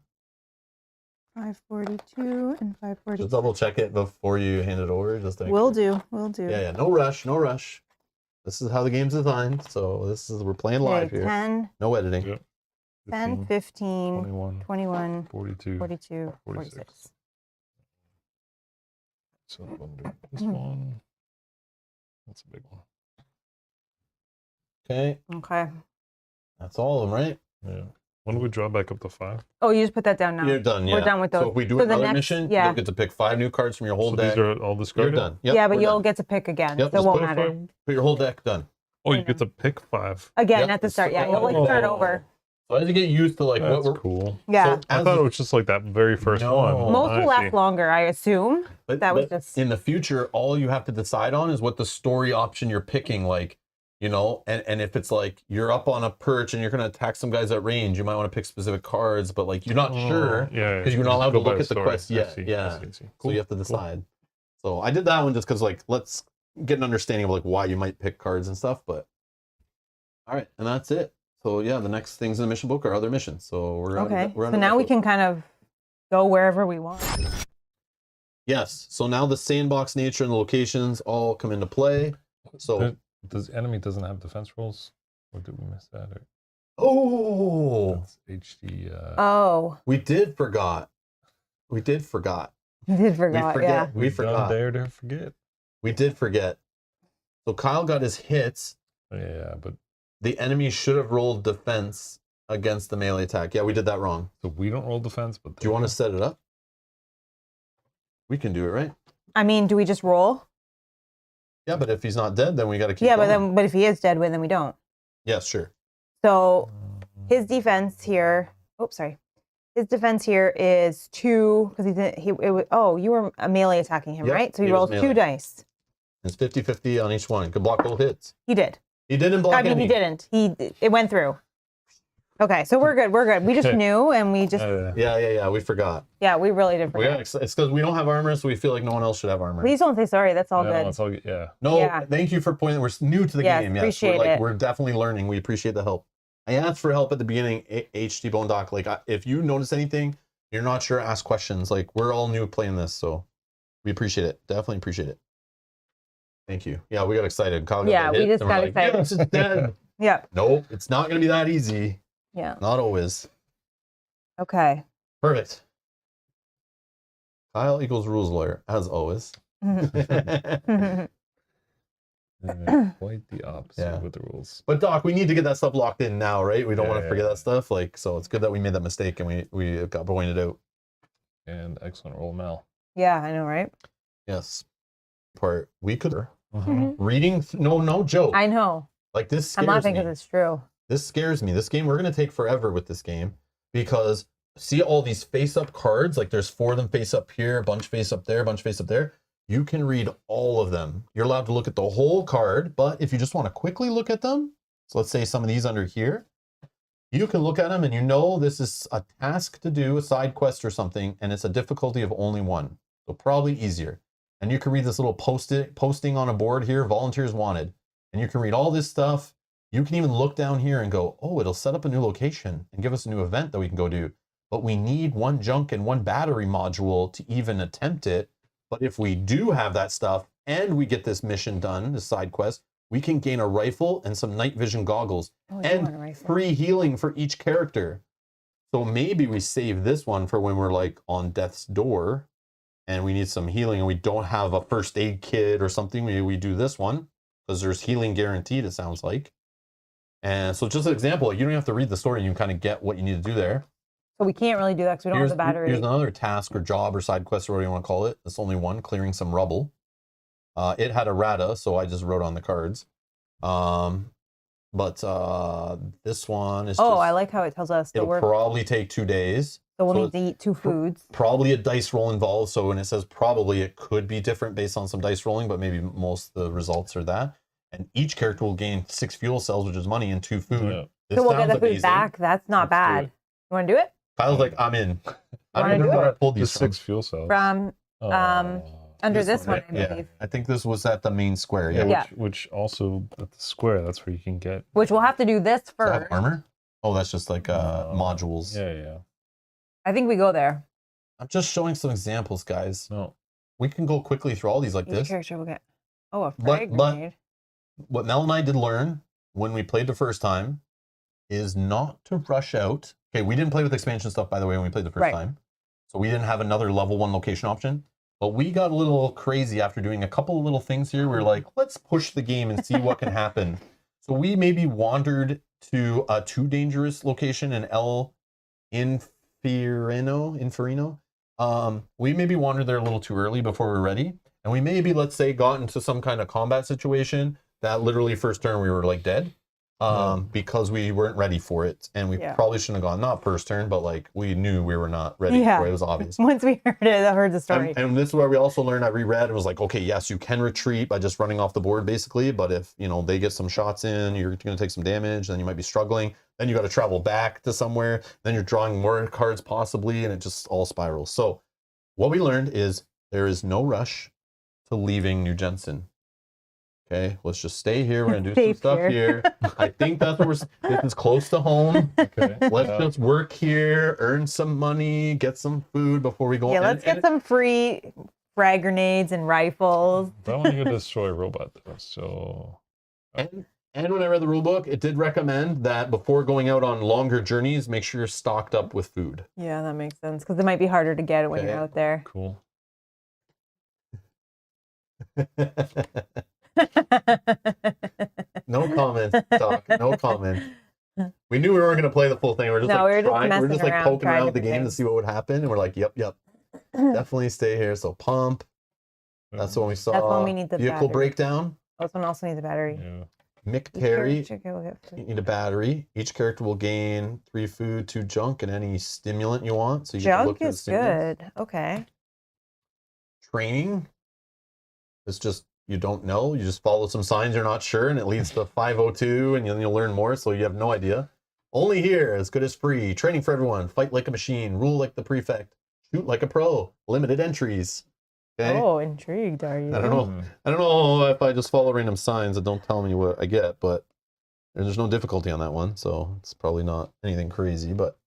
S2: 542 and 542.
S1: Just double check it before you hand it over. Just to make
S2: Will
S1: sure.
S2: do.
S1: Yeah. No rush. No rush. This is how the game's designed. So we're playing live here.
S2: 10,
S1: No editing.
S3: Yep.
S2: 10, 15,
S3: 21,
S2: 21,
S3: 42,
S2: 42, 46.
S3: So under this one. That's a big one.
S1: Okay.
S2: Okay.
S1: That's all of them, right?
S3: Yeah. When do we draw back up to 5?
S2: Oh, you just put that down now.
S1: You're done. Yeah.
S2: We're done with those.
S1: So if we do
S2: So the
S1: another
S2: next-
S1: mission,
S2: yeah.
S1: you'll get to pick 5 new cards from your whole
S3: So
S1: deck.
S3: these are all
S1: You're
S3: discarded?
S1: done. Yep,
S2: yeah, but
S1: we're
S2: you'll
S1: done.
S2: get to pick again.
S1: Yep,
S2: So it
S1: just
S2: won't
S1: put
S2: matter.
S1: Put your whole deck done.
S3: Oh, you get to pick 5.
S2: Again,
S1: Yep,
S2: at the start. Yeah,
S1: so-
S2: you'll like start over.
S1: So as you get used to like what
S3: That's
S1: we're
S3: cool.
S2: Yeah.
S1: So
S3: I
S1: as
S3: thought
S1: you-
S3: it was just like that very first
S1: No.
S3: one.
S2: Most
S3: I
S2: will last
S3: see.
S2: longer, I assume.
S1: but,
S2: that was
S1: but
S2: just-
S1: in the future, all you have to decide on is what the story option you're picking, like, you know, and if it's like you're up on a perch and you're gonna attack some guys at range, you might want to pick specific cards, but like you're not sure
S3: Yeah.
S1: because you're not
S3: just
S1: allowed to
S3: go by
S1: look at the
S3: story.
S1: quest
S3: I
S1: yet.
S3: see,
S1: Yeah.
S3: I see.
S1: So
S3: Cool.
S1: you have to
S3: Cool.
S1: decide. So I did that one just because like let's get an understanding of like why you might pick cards and stuff. But all right, and that's it. So yeah, the next things in the mission book are other missions. So we're
S2: Okay.
S1: We're
S2: So now we can kind of go wherever we want.
S1: Yes. So now the sandbox nature and the locations all come into play. So
S3: Does enemy doesn't have defense rolls? Or did we miss that? Or
S1: oh,
S3: that's HD.
S2: Oh,
S1: we did forgot. We did forgot.
S2: you did forgot. Yeah.
S1: We forgot.
S3: Dare to forget.
S1: We did forget. So Kyle got his hits.
S3: Yeah, but
S1: The enemy should have rolled defense against the melee attack. Yeah, we did that wrong.
S3: so we don't roll defense. But
S1: Do you want to set it up? We can do it, right?
S2: I mean, do we just roll?
S1: Yeah, but if he's not dead, then we got to keep
S2: Yeah, but
S1: going.
S2: then if he is dead, then we don't.
S1: Yes, sure.
S2: So his defense here. Oops, sorry. His defense here is 2 because you were melee attacking him,
S1: Yep,
S2: right? So he
S1: he was
S2: rolls
S1: melee.
S2: 2 dice.
S1: It's 50-50 on each one. Could block both hits.
S2: He did.
S1: He didn't block
S2: I mean,
S1: any.
S2: he didn't. It went through. Okay, so we're good. We're good. We just knew, and we just
S1: Yeah. We forgot.
S2: yeah, we really did
S1: We
S2: forget.
S1: it's because we don't have armor, so we feel like no one else should have armor.
S2: Please don't say sorry. That's all good.
S3: It's all good. Yeah.
S1: No,
S2: Yeah.
S1: thank you for pointing. We're new to the
S2: Yes,
S1: game. Yes,
S2: appreciate
S1: we're
S2: it.
S1: we're definitely learning. We appreciate the help. I asked for help at the beginning. HT Bone Doc, like if you notice anything, you're not sure, ask questions. Like we're all new playing this, so we appreciate it. Definitely appreciate it. Thank you. Yeah, we got excited. Kyle got
S2: Yeah,
S1: the
S2: we
S1: hit,
S2: just
S1: and we're
S2: got
S1: like,
S2: excited.
S1: Yes, it's dead.
S2: Yeah.
S1: Nope, it's not gonna be that easy.
S2: Yeah.
S1: Not always.
S2: Okay.
S1: Perfect. Kyle equals rules lawyer, as always.
S3: Quite the opposite
S1: Yeah.
S3: with the rules.
S1: But Doc, we need to get that stuff locked in now, right? We don't want to
S3: Yeah.
S1: forget that stuff. Like, so it's good that we made that mistake and we got pointed out.
S3: And excellent roll, Mel.
S2: Yeah, I know, right?
S1: Yes. Part we could
S2: Mhm.
S1: reading. No joke.
S2: I know.
S1: Like this
S2: I'm
S1: scares
S2: laughing
S1: me.
S2: because it's true.
S1: This scares me. This game we're gonna take forever with this game because see all these face up cards. Like there's 4 of them face up here, a bunch face up there, a bunch face up there. You can read all of them. You're allowed to look at the whole card, but if you just want to quickly look at them, so let's say some of these under here, you can look at them and you know this is a task to do, a side quest or something, and it's a difficulty of only 1. So probably easier. And you can read this little posting on a board here, volunteers wanted. And you can read all this stuff. You can even look down here and go, oh, it'll set up a new location and give us a new event that we can go do. But we need 1 junk and 1 battery module to even attempt it. But if we do have that stuff and we get this mission done, this side quest, we can gain a rifle and some night vision goggles
S2: Oh, I do want a
S1: and
S2: rifle.
S1: free healing for each character. So maybe we save this one for when we're like on death's door and we need some healing and we don't have a first aid kit or something. Maybe we do this one because there's healing guaranteed, it sounds like. And so just an example, like you don't have to read the story. You can kind of get what you need to do there.
S2: So we can't really do that because we don't have the battery.
S1: Here's another task or job or side quest or whatever you want to call it. It's only 1, clearing some rubble. It had a rata, so I just wrote on the cards. But this one is
S2: Oh,
S1: just,
S2: I like how it tells us that
S1: it'll probably take 2 days.
S2: so we'll
S1: so
S2: need to eat 2 foods.
S1: Probably a dice roll involved. So when it says probably, it could be different based on some dice rolling, but maybe most of the results are that. and each character will gain 6 fuel cells, which is money, and 2 food.
S3: Yeah.
S1: This
S2: So we'll get
S1: sounds
S2: the food
S1: amazing.
S2: back. That's not
S3: Let's do
S2: bad.
S3: it.
S2: You want to do it?
S1: Kyle's like, I'm in. I
S2: Wanna
S1: don't
S2: do
S1: remember where I
S2: it?
S1: pulled
S3: Just
S1: these from.
S3: 6 fuel cells.
S2: From
S3: Oh.
S2: under this one,
S1: right?
S2: I believe.
S1: I think this was at the main square. Yeah.
S2: Yeah.
S3: Which also at the square, that's where you can get
S2: Which we'll have to do this
S1: Does that have
S2: first.
S1: armor? Oh, that's just like modules.
S3: Yeah.
S2: I think we go there.
S1: I'm just showing some examples, guys.
S3: No.
S1: We can go quickly through all these like
S2: Each
S1: this.
S2: character will get. Oh, a
S1: But-
S2: frag
S1: but-
S2: grenade.
S1: What Mel and I did learn when we played the first time is not to rush out. Okay, we didn't play with expansion stuff, by the way, when we played the first
S2: Right.
S1: time. So we didn't have another level 1 location option. But we got a little crazy after doing a couple of little things here. We were like, let's push the game and see what can happen. So we maybe wandered to a too dangerous location in El Inferino. We maybe wandered there a little too early before we were ready. And we maybe, let's say, got into some kind of combat situation that literally first turn we were like dead. Because we weren't ready for it. And we probably shouldn't have gone, not first turn, but like we knew we were not ready for it. It was obvious.
S2: Once we heard it, I heard the story.
S1: And this is where we also learned, I reread and was like, okay, yes, you can retreat by just running off the board basically. But if, they get some shots in, you're going to take some damage, then you might be struggling. Then you got to travel back to somewhere. Then you're drawing more cards possibly, and it just all spirals. So what we learned is there is no rush to leaving New Jensen. Okay, let's just stay here. We're gonna do some stuff here. I think that's what this is close to home.
S3: Okay.
S1: Let's just work here, earn some money, get some food before we go.
S2: Yeah, let's get some free frag grenades and rifles.
S3: I want to go destroy a robot though. So
S1: And when I read the rule book, it did recommend that before going out on longer journeys, make sure you're stocked up with food.
S2: Yeah, that makes sense because it might be harder to get it when you're out there.
S3: cool.
S1: No comment, Doc. No comment. We knew we weren't going to play the full thing. We're just
S2: No,
S1: like
S2: we were just
S1: trying, we're just
S2: messing
S1: like
S2: around,
S1: poking
S2: trying
S1: around the
S2: different
S1: game to
S2: things.
S1: see what would happen. And we're like, yep, definitely stay here. So pump. That's the one we saw.
S2: That's when we need the
S1: vehicle
S2: battery.
S1: breakdown.
S2: This one also needs a battery.
S3: Yeah.
S1: Mick
S2: Each
S1: Terry.
S2: character will get
S1: You
S2: food.
S1: need a battery. Each character will gain 3 food, 2 junk, and any stimulant you want. So you get to look
S2: Junk
S1: through the
S2: is
S1: stimulants.
S2: good. Okay.
S1: Training. It's just you don't know. You just follow some signs you're not sure, and it leads to 502, and then you'll learn more. So you have no idea. Only here, as good as free. Training for everyone. Fight like a machine. Rule like the prefect. Shoot like a pro. Limited entries. Okay.
S2: Oh, intrigued are you?
S1: I don't know. I don't know if I just follow random signs that don't tell me what I get, but there's no difficulty on that one, so it's probably not anything crazy. But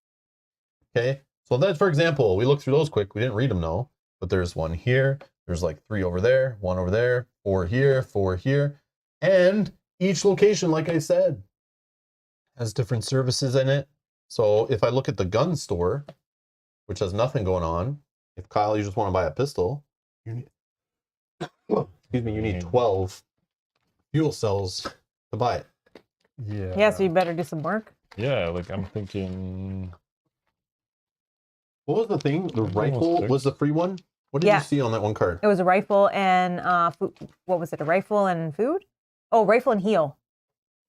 S1: okay. So that, for example, we looked through those quick. We didn't read them, no. But there's one here. There's like 3 over there, 1 over there, 4 here, 4 here. And each location, like I said, has different services in it. So if I look at the gun store, which has nothing going on, if Kyle, you just want to buy a pistol, you need, excuse me, you need 12 fuel cells to buy it.
S3: Yeah.
S2: Yeah, so you better do some work.
S3: Yeah, like I'm thinking.
S1: What was the thing? The
S3: Almost
S1: rifle
S3: fixed.
S1: was the free one? What did
S2: Yeah.
S1: you see on that one card?
S2: It was a rifle and food. What was it? A rifle and food? Oh, rifle and heal.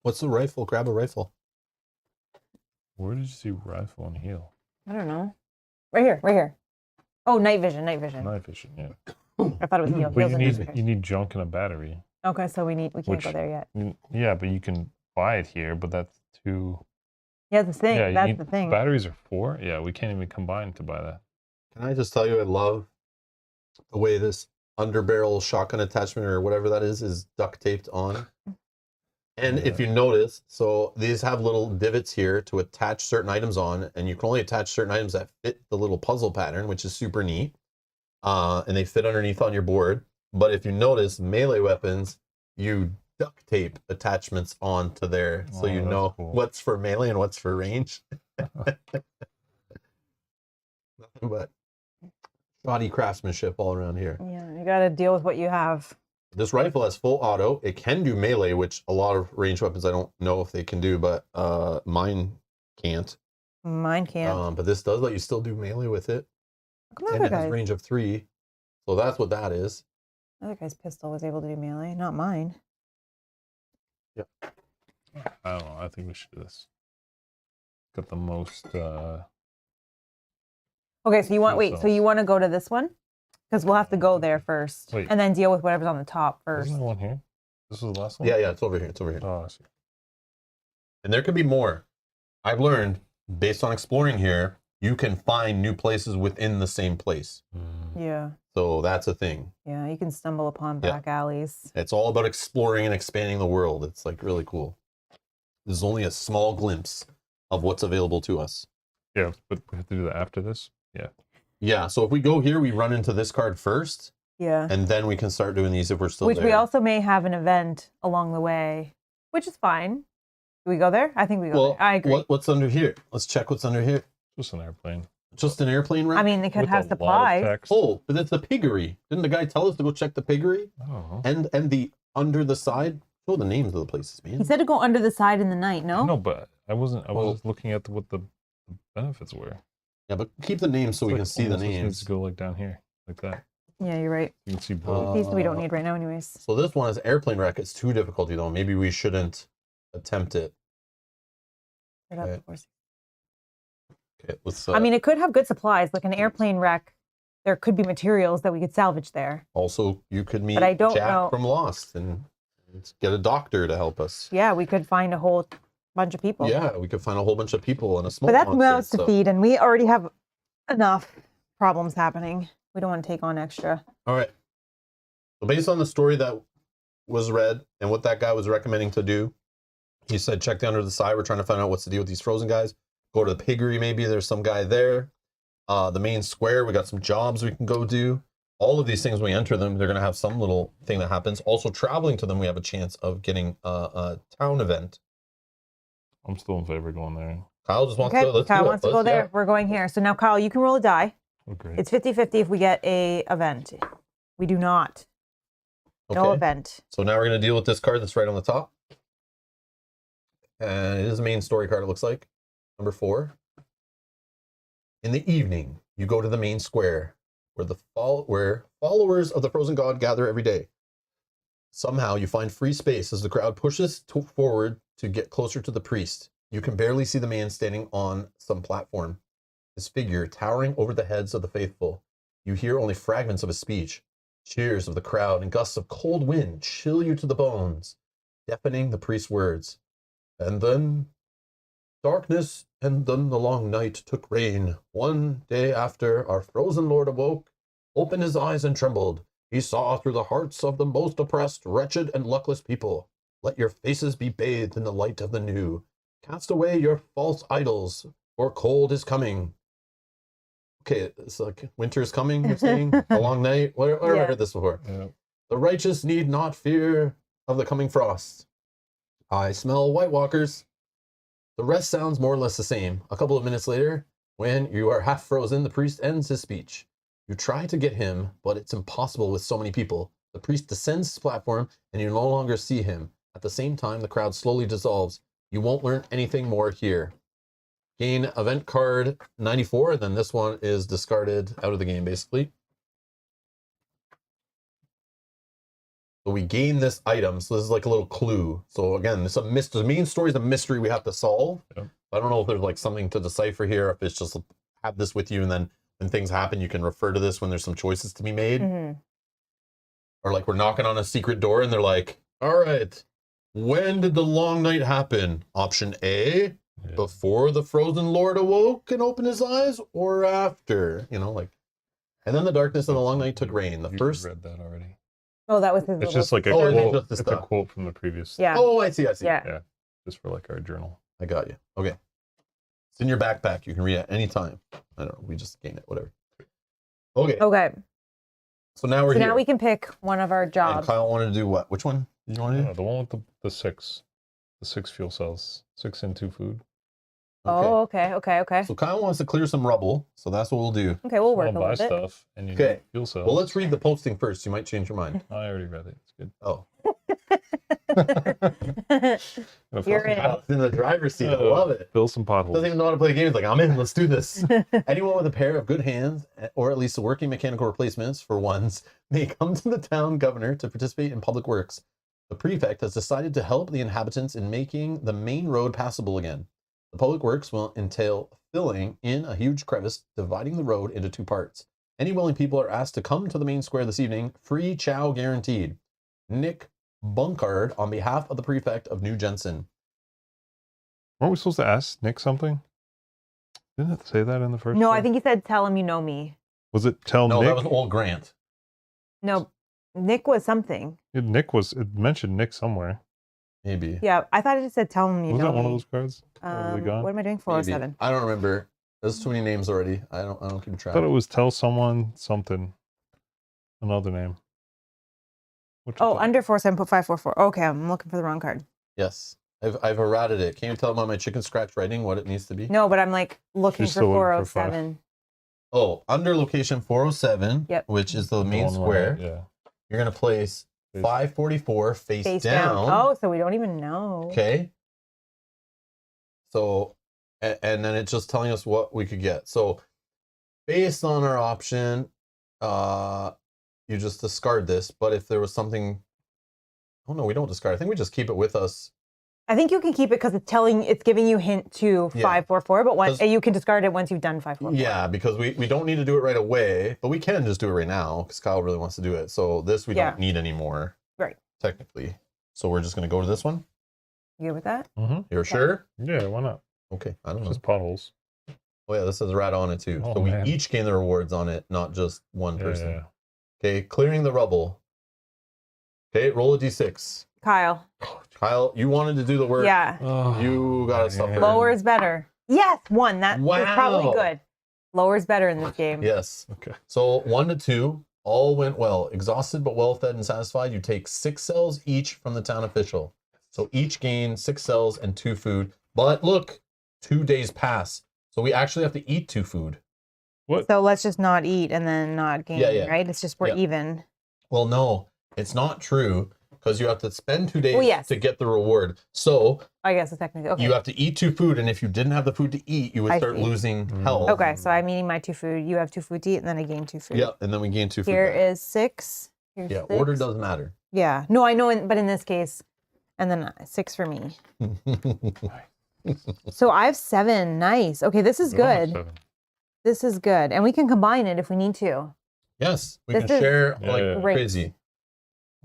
S1: What's the rifle? Grab a rifle.
S3: Where did you see rifle and heal?
S2: I don't know. Right here, right here. Oh, night vision, night vision.
S3: Night vision, yeah.
S2: I thought it was heal.
S3: But
S2: Heal's
S3: you
S2: in
S3: need
S2: there.
S3: junk and a battery.
S2: Okay, so we can't
S3: which-
S2: go there yet.
S3: Yeah, but you can buy it here, but that's too.
S2: Yeah, the thing.
S3: Yeah, you
S2: That's
S3: need
S2: the thing.
S3: batteries are 4. Yeah, we can't even combine to buy that.
S1: Can I just tell you, I love the way this underbarrel shotgun attachment or whatever that is duct taped on. And if you notice, so these have little divots here to attach certain items on, and you can only attach certain items that fit the little puzzle pattern, which is super neat. And they fit underneath on your board. But if you notice, melee weapons, you duct tape attachments onto there, so
S3: Oh,
S1: you
S3: that's
S1: know
S3: cool.
S1: what's for melee and what's for range. Nothing but shoddy craftsmanship all around here.
S2: Yeah, you got to deal with what you have.
S1: This rifle has full auto. It can do melee, which a lot of range weapons I don't know if they can do, but mine can't.
S2: Mine can't.
S1: But this does let you still do melee with it,
S2: Come on,
S1: and
S2: other
S1: it has
S2: guys.
S1: range of 3. So that's what that is.
S2: Other guy's pistol was able to do melee, not mine.
S3: I don't know. I think we should do this. Got the most.
S2: Okay, so you want
S3: Fuel
S2: wait, so
S3: cells.
S2: you want to go to this one? Because we'll have to go there first,
S3: Wait.
S2: and then deal with whatever's on the top first.
S3: Isn't there one here? This was the last one?
S1: Yeah, it's over here. It's over here.
S3: Oh, I see.
S1: And there could be more. I've learned, based on exploring here, you can find new places within the same place.
S2: Yeah.
S1: So that's a thing.
S2: Yeah, you can stumble upon back alleys.
S1: It's all about exploring and expanding the world. It's like really cool. This is only a small glimpse of what's available to us.
S3: Yeah, but we have to do that after this? Yeah.
S1: Yeah, so if we go here, we run into this card first,
S2: Yeah.
S1: and then we can start doing these if we're still
S2: Which
S1: there.
S2: we also may have an event along the way, which is fine. Do we go there? I think we go there. I agree.
S1: What's under here? Let's check what's under here.
S3: Just an airplane.
S1: Just an airplane wreck?
S2: I mean, they could
S3: With
S2: have
S3: a lot of
S2: supplies.
S3: text.
S1: Oh, but it's the piggery. Didn't the guy tell us to go check the piggery?
S3: Oh.
S1: And the under the side? Show the names of the places, man.
S2: He said to go under the side in the night, no?
S3: No, but I was
S1: Well-
S3: just looking at what the benefits were.
S1: Yeah, but keep the names so we
S3: Like,
S1: can see the
S3: almost just needs
S1: names.
S3: to go like down here, like that.
S2: Yeah, you're right.
S3: You can see both.
S2: These we don't need right now anyways.
S1: So this one is airplane wreck. It's 2 difficulty though. Maybe we shouldn't attempt it. Okay. Okay, let's.
S2: I mean, it could have good supplies, like an airplane wreck. There could be materials that we could salvage there.
S1: also you could meet
S2: But I don't
S1: Jack
S2: know-
S1: from Lost and get a doctor to help us.
S2: Yeah, we could find a whole bunch of people.
S1: Yeah, we could find a whole bunch of people and a small.
S2: But that's
S1: monster
S2: mouths
S1: and
S2: to
S1: stuff.
S2: feed, and we already have enough problems happening. We don't want to take on extra.
S1: All right. So based on the story that was read and what that guy was recommending to do, he said check the under the side. We're trying to find out what's the deal with these frozen guys. Go to the piggery, maybe there's some guy there. The main square, we got some jobs we can go do. All of these things, when we enter them, they're going to have some little thing that happens. Also, traveling to them, we have a chance of getting a town event.
S3: I'm still in favor of going there.
S1: Kyle just wants
S2: Okay,
S1: to. Let's
S2: Kyle
S1: do it.
S2: wants to go
S1: Let's-
S2: there.
S1: yeah.
S2: We're going here. So now, Kyle, you can roll a die.
S3: Oh, great.
S2: It's 50-50 if we get a event. We do not. No
S1: Okay.
S2: event.
S1: So now we're going to deal with this card that's right on the top. And it is a main story card, it looks like. Number 4. In the evening, you go to the main square where followers of the frozen god gather every day. Somehow you find free space as the crowd pushes forward to get closer to the priest. You can barely see the man standing on some platform, his figure towering over the heads of the faithful. You hear only fragments of his speech. Cheers of the crowd and gusts of cold wind chill you to the bones, deafening the priest's words. And then darkness, and then the long night took reign. One day after, our frozen lord awoke, opened his eyes and trembled. He saw through the hearts of the most oppressed, wretched, and luckless people. Let your faces be bathed in the light of the new. Cast away your false idols, for cold is coming. Okay, it's like winter is coming, you're saying? A long night? Where have I
S2: Yeah.
S1: heard this before?
S3: Yeah.
S1: The righteous need not fear of the coming frost. I smell White Walkers. The rest sounds more or less the same. A couple of minutes later, when you are half frozen, the priest ends his speech. You try to get him, but it's impossible with so many people. The priest descends his platform, and you no longer see him. At the same time, the crowd slowly dissolves. You won't learn anything more here. Gain event card 94, and then this one is discarded out of the game, basically. So we gain this item. So this is like a little clue. So again, this is a mystery. The main story is a mystery we have to solve.
S3: Yep.
S1: I don't know if there's like something to decipher here. If it's just have this with you, and then when things happen, you can refer to this when there's some choices to be made.
S2: Mhm.
S1: Or like we're knocking on a secret door, and they're like, "All right, when did the long night happen? Option A,
S3: Yeah.
S1: before the frozen lord awoke and opened his eyes, or after?" You know, like. And then the darkness and the long night took reign. The
S3: You
S1: first.
S3: read that already.
S2: Oh, that was his
S3: It's
S2: little
S3: just like a
S1: Oh, it's
S3: quote.
S1: just the
S3: It's a
S1: stuff.
S3: quote from the previous.
S2: Yeah.
S1: Oh, I see. I see.
S2: Yeah.
S3: Yeah. Just for like our journal.
S1: I got you. Okay. It's in your backpack. You can read it anytime. I don't know. We just gain it. Whatever. Okay.
S2: Okay.
S1: So now we're
S2: So
S1: here.
S2: now we can pick one of our
S1: And
S2: jobs.
S1: Kyle wanted to do what? Which one did you want to do?
S3: The one with the 6. The 6 fuel cells. 6 and 2 food.
S2: Oh, okay.
S1: So Kyle wants to clear some rubble. So that's what we'll do.
S2: Okay, we'll
S3: Wanna
S2: work a
S3: buy
S2: little bit.
S3: stuff and you
S1: Okay.
S3: need fuel cells.
S1: Well, let's read the posting first. You might change your mind.
S3: I already read it. It's good.
S1: Oh.
S3: Gonna
S2: You're
S3: fill some
S2: in.
S1: Kyle's in the driver's seat. I
S3: Oh.
S1: love it.
S3: Fill some potholes.
S1: Doesn't even know how to play the game. He's like, I'm in. Let's do this. Anyone with a pair of good hands, or at least working mechanical replacements for ones, may come to the town governor to participate in public works. The prefect has decided to help the inhabitants in making the main road passable again. The public works will entail filling in a huge crevice, dividing the road into 2 parts. Any willing people are asked to come to the main square this evening. Free chow guaranteed. Nick Bunkard on behalf of the prefect of New Jensen.
S3: Weren't we supposed to ask Nick something? Didn't it say that in the first?
S2: No,
S3: one?
S2: I think he said, "Tell him you know me."
S3: Was it tell
S1: No,
S3: Nick?
S1: that was old Grant.
S2: No, Nick was something.
S3: Nick was. It mentioned Nick somewhere.
S1: Maybe.
S2: Yeah, I thought it just said, "Tell him you
S3: Was
S2: know
S3: that one
S2: me."
S3: of those cards? Or are they gone?
S2: What am I doing?
S1: Maybe.
S2: 407.
S1: I don't remember. There's too many names already. I don't keep
S3: I
S1: track.
S3: thought it was tell someone something. Another name. Which
S2: Oh, under 47, put 544. Okay, I'm looking for the wrong card.
S1: Yes. I've errated it. Can you tell me on my chicken scratch writing what it needs to be?
S2: No, but I'm like looking
S3: She's
S2: for
S3: still looking for
S2: 407.
S1: Oh, under location 407,
S2: Yep.
S1: which is the main
S3: one
S1: square,
S3: where- yeah.
S1: you're going to place
S3: Face-
S1: 544 face down.
S2: Oh, so we don't even know.
S1: Okay. So, and then it's just telling us what we could get. So, based on our option, you just discard this. But if there was something, oh no, we don't discard. I think we just keep it with us.
S2: I think you can keep it because it's giving you hint to
S1: Yeah.
S2: 544, but once
S1: 'Cause-
S2: you can discard it once you've done 544.
S1: Yeah, because we don't need to do it right away, but we can just do it right now because Kyle really wants to do it. So this we
S2: Yeah.
S1: don't need anymore.
S2: Right.
S1: Technically. So we're just going to go to this one.
S2: You good with that?
S1: You're sure?
S3: Yeah, why not?
S1: Okay, I don't know.
S3: Just potholes.
S1: Oh yeah, this says rat on it too.
S3: Oh,
S1: so we
S3: man.
S1: each gain the rewards on it, not just one person.
S3: Yeah.
S1: Okay, clearing the rubble. Okay, roll a d6.
S2: Kyle.
S1: Kyle, you wanted to do the work.
S2: Yeah.
S3: Oh,
S1: You gotta suffer.
S3: man.
S2: Lower is better. Yes, one. That was probably
S1: Wow.
S2: good. Lower is better in this game.
S1: Yes.
S3: Okay.
S1: So 1 to 2, all went well. Exhausted but well fed and satisfied. You take 6 cells each from the town official. So each gain 6 cells and 2 food. But look, 2 days pass. So we actually have to eat 2 food.
S3: What?
S2: So let's just not eat and then not gain,
S1: Yeah, yeah.
S2: right? It's just we're
S1: Yeah.
S2: even.
S1: Well, no, it's not true because you have to spend 2 days
S2: Oh, yes.
S1: to get the reward. So
S2: I guess it's technically okay.
S1: you have to eat 2 food, and if you didn't have the food to eat, you would
S2: I
S1: start
S2: see.
S1: losing health.
S2: Okay, so I'm eating my 2 food. You have 2 food to eat, and then I gain 2 food.
S1: Yeah, and then we gain 2 food.
S2: Here
S1: back.
S2: is 6. Here's
S1: Yeah,
S2: 6.
S1: order doesn't matter.
S2: Yeah. No, I know, but in this case, and then 6 for me. So I have 7. Nice. Okay, this is
S3: We don't have
S2: good.
S3: 7.
S2: This is good. And we can combine it if we need to.
S1: Yes, we
S2: This
S1: can
S2: is
S1: share
S3: Yeah,
S1: like
S3: yeah.
S2: Great.
S1: crazy.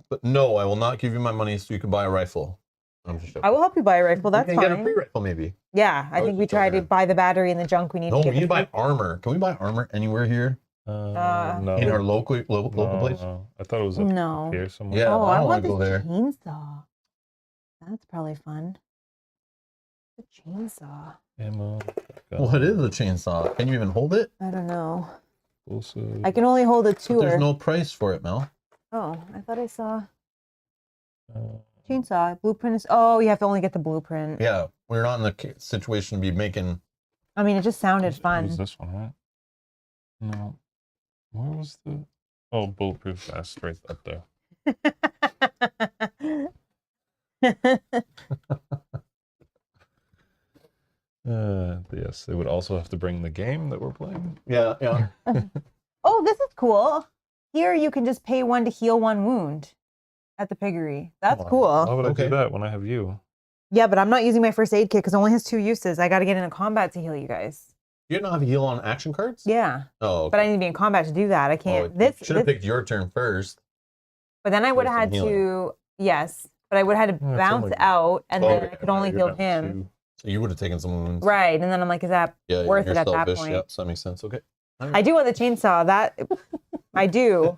S1: But no, I will not give you my money so you can buy a rifle. I'm just joking.
S2: I will help you buy a rifle. That's
S1: we can get a
S2: fine.
S1: free rifle maybe.
S2: Yeah, I
S1: was
S2: think we
S1: just
S2: try to
S1: joking.
S2: buy the battery and the junk we need
S1: No,
S2: to
S1: we
S2: get
S1: need to
S2: the
S1: buy armor. Can we buy armor anywhere here
S3: No.
S1: in our local place?
S3: No. I thought it was up
S2: No.
S3: here somewhere.
S1: Yeah,
S2: Oh,
S1: I
S2: I
S1: don't
S2: want
S1: wanna
S2: this
S1: go there.
S2: chainsaw. That's probably fun. The chainsaw.
S3: Ammo.
S1: What is a chainsaw? Can you even hold it?
S2: I don't know.
S3: Explosive.
S2: I can only hold a
S1: But
S2: 2
S1: there's
S2: or...
S1: no price for it, Mel.
S2: Oh, I thought I saw
S3: Uh,
S2: chainsaw. Blueprint is... Oh, you have to only get the blueprint.
S1: Yeah, we're not in the situation to be making.
S2: I mean, it just sounded
S3: It
S2: fun.
S3: was this one, right? No. Where was the... Oh, bulletproof vest right up there. Yes, they would also have to bring the game that we're playing.
S1: Yeah, yeah.
S2: Oh, this is cool. Here you can just pay 1 to heal 1 wound at the piggery. That's
S3: Why
S2: cool.
S3: would I
S1: Okay.
S3: do that when I have you?
S2: Yeah, but I'm not using my first aid kit because it only has 2 uses. I got to get into combat to heal you guys.
S1: You don't have heal on action cards?
S2: Yeah,
S1: Oh,
S2: but I need to be in combat to do that. I can't. This
S1: should have
S2: this-
S1: picked your turn first.
S2: But then I would
S1: With
S2: have
S1: some
S2: had to. Yes, but I would have had to
S3: Yeah, it's
S2: bounce
S3: only-
S2: out, and
S1: Oh,
S2: then I
S1: okay.
S2: could only
S3: You're
S2: heal
S3: down
S2: him.
S1: So you would have taken some wounds.
S2: Right, and then I'm like, is that
S1: Yeah,
S2: worth
S1: you're
S2: it at that
S1: selfish.
S2: point?
S1: Yep, so that makes sense. Okay.
S2: I do want the chainsaw. That I do.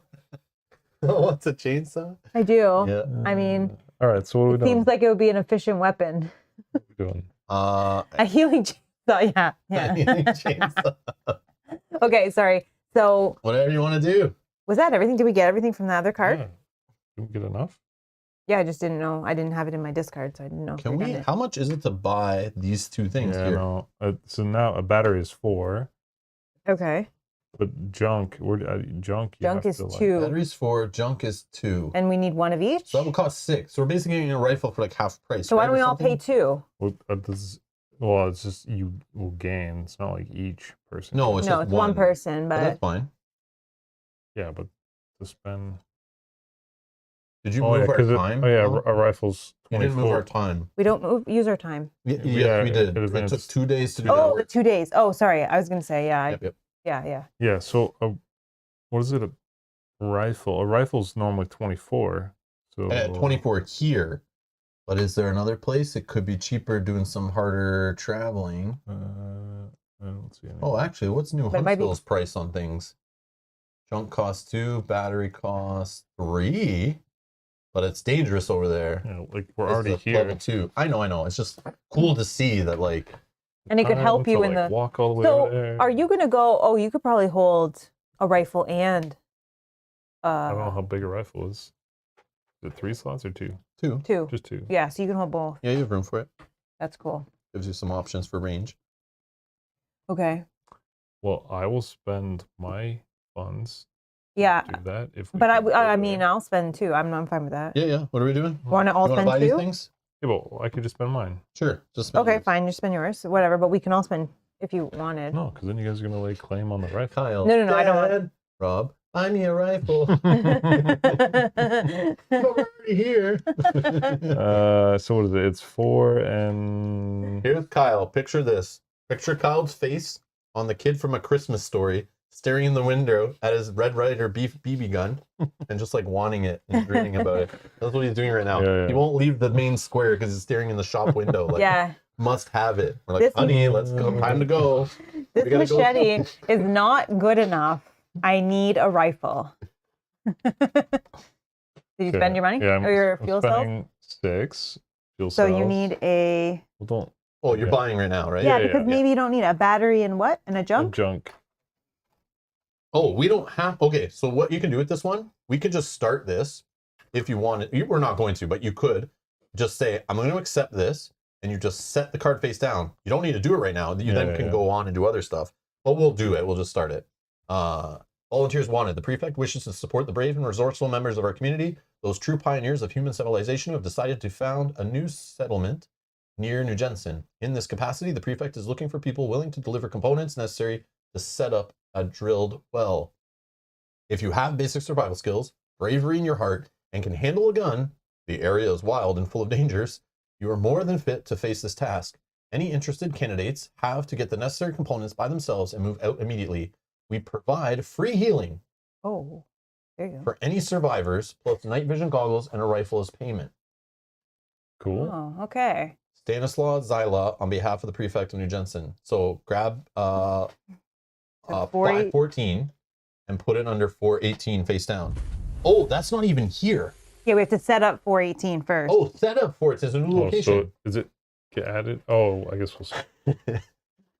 S1: What's a chainsaw?
S2: I do.
S1: Yeah.
S2: I mean,
S3: all right. So what are we
S2: it
S3: doing?
S2: seems like it would be an efficient weapon.
S3: What are we doing?
S2: A healing chainsaw. Yeah. Yeah.
S1: chainsaw.
S2: Okay. Sorry. So
S1: Whatever you want to do.
S2: was that everything? Did we get everything from the other card?
S3: Yeah. Did we get enough?
S2: Yeah, I just didn't know. I didn't have it in my discard, so I didn't know. if
S1: Can
S2: we
S1: we?
S2: done it.
S1: How much is it to buy these 2 things
S3: Yeah,
S1: here?
S3: no. So now a battery is 4,
S2: Okay.
S3: but junk. Junk. You
S2: Junk
S3: have
S2: is
S3: to, like,
S2: 2,
S1: Batteries 4, junk is 2.
S2: and we need 1 of each.
S1: So that would cost 6. So we're basically getting a rifle for like half price.
S2: So why
S1: right,
S2: don't
S1: or
S2: we all pay
S1: something?
S2: 2?
S3: Well, it's just you will gain. It's not like each person.
S1: No, it's
S2: No,
S1: just
S2: it's one person,
S1: But
S2: but
S1: that's fine.
S3: Yeah, but to spend.
S1: Did you
S3: Oh yeah,
S1: move our
S3: because
S1: time?
S3: oh yeah,
S1: Mel?
S3: a rifle's
S1: You didn't move
S3: 24.
S1: our time.
S2: we don't use our time.
S1: Yes,
S3: Yeah,
S1: we did.
S3: it
S1: It took
S3: advanced.
S1: 2 days to do
S2: Oh, the
S1: that.
S2: 2 days. Oh, sorry. I was gonna say, yeah,
S1: Yep.
S2: yeah.
S3: Yeah. So what is it? A rifle. A rifle's normally 24. So
S1: at 24 here. But is there another place? It could be cheaper doing some harder traveling.
S3: I don't see any.
S1: Oh, actually, what's New
S2: But it might be-
S1: Huntsville's price on things? Junk costs 2, battery costs 3, but it's dangerous over there.
S3: You know, like we're
S1: This is
S3: already
S1: a
S3: here.
S1: Level 2. I know. It's just cool to see that, like.
S2: And it could
S3: Time
S2: help
S3: to,
S2: you in
S3: like,
S2: the.
S3: walk all the way
S2: So,
S3: over there.
S2: are you gonna go? Oh, you could probably hold a rifle and.
S3: I don't know how big a rifle is. Is it 3 slots or 2?
S1: 2.
S2: 2.
S3: Just 2.
S2: Yeah, so you can hold both.
S1: Yeah, you have room for it.
S2: That's cool.
S1: Gives you some options for range.
S2: Okay.
S3: Well, I will spend my funds
S2: Yeah,
S3: to do that if. We
S2: but
S3: can go
S2: I
S3: there.
S2: mean, I'll spend 2. I'm fine with that.
S1: Yeah. What are we doing?
S2: Want to all
S1: You want to
S2: spend
S1: buy these
S2: 2?
S1: things?
S3: Yeah, well, I could just spend mine.
S1: Sure. Just spend
S2: Okay,
S1: yours.
S2: fine. Just spend yours, whatever. But we can all spend if you wanted.
S3: No, because then you guys are gonna lay claim on the rifle.
S1: Kyle.
S2: No, I don't want-
S1: Dad, Rob, buy me a rifle.
S2: Oh.
S1: But we're already here.
S3: So what is it? It's 4 and
S1: Here's Kyle. Picture this. Picture Kyle's face on the kid from A Christmas Story, staring in the window at his Red Ryder BB gun, and just like wanting it and dreaming about it. That's what he's doing right now.
S3: Yeah.
S1: He won't leave the main square because he's staring in the shop window. Like,
S2: Yeah,
S1: must have it. We're like,
S2: This-
S1: honey, let's go. Time to go.
S2: this
S1: We gotta go.
S2: machete is not good enough. I need a rifle. Did you
S3: Okay.
S2: spend your money
S3: Yeah,
S2: or your
S3: I'm
S2: fuel cells?
S3: spending 6 fuel
S2: So
S3: cells.
S2: you need a
S3: Well, don't
S1: Oh, you're
S3: Yeah.
S1: buying right now, right?
S2: yeah,
S3: yeah,
S2: because
S3: yeah.
S2: maybe you don't need a battery and what and a
S3: a
S2: jump.
S3: junk.
S1: Oh, we don't have. Okay, so what you can do with this one, we could just start this if you want it. We're not going to, but you could just say, I'm going to accept this, and you just set the card face down. You don't need to do it right now. You then
S3: Yeah,
S1: can
S3: yeah.
S1: go on and do other stuff. But we'll do it. We'll just start it. Volunteers wanted. The prefect wishes to support the brave and resourceful members of our community, those true pioneers of human civilization who have decided to found a new settlement near New Jensen. In this capacity, the prefect is looking for people willing to deliver components necessary to set up a drilled well. If you have basic survival skills, bravery in your heart, and can handle a gun, the area is wild and full of dangers, you are more than fit to face this task. Any interested candidates have to get the necessary components by themselves and move out immediately. We provide free healing
S2: Oh, there you go.
S1: for any survivors, plus night vision goggles and a rifle as payment.
S3: Cool.
S2: Oh, okay.
S1: Stanislaw Zyla on behalf of the prefect of New Jensen. So grab
S2: So
S1: 514 and put it under 418 face down. Oh, that's not even here.
S2: Yeah, we have to set up 418 first.
S1: Oh, set up for it. It's a new
S3: Oh,
S1: location.
S3: so is it get added? Oh, I guess we'll see.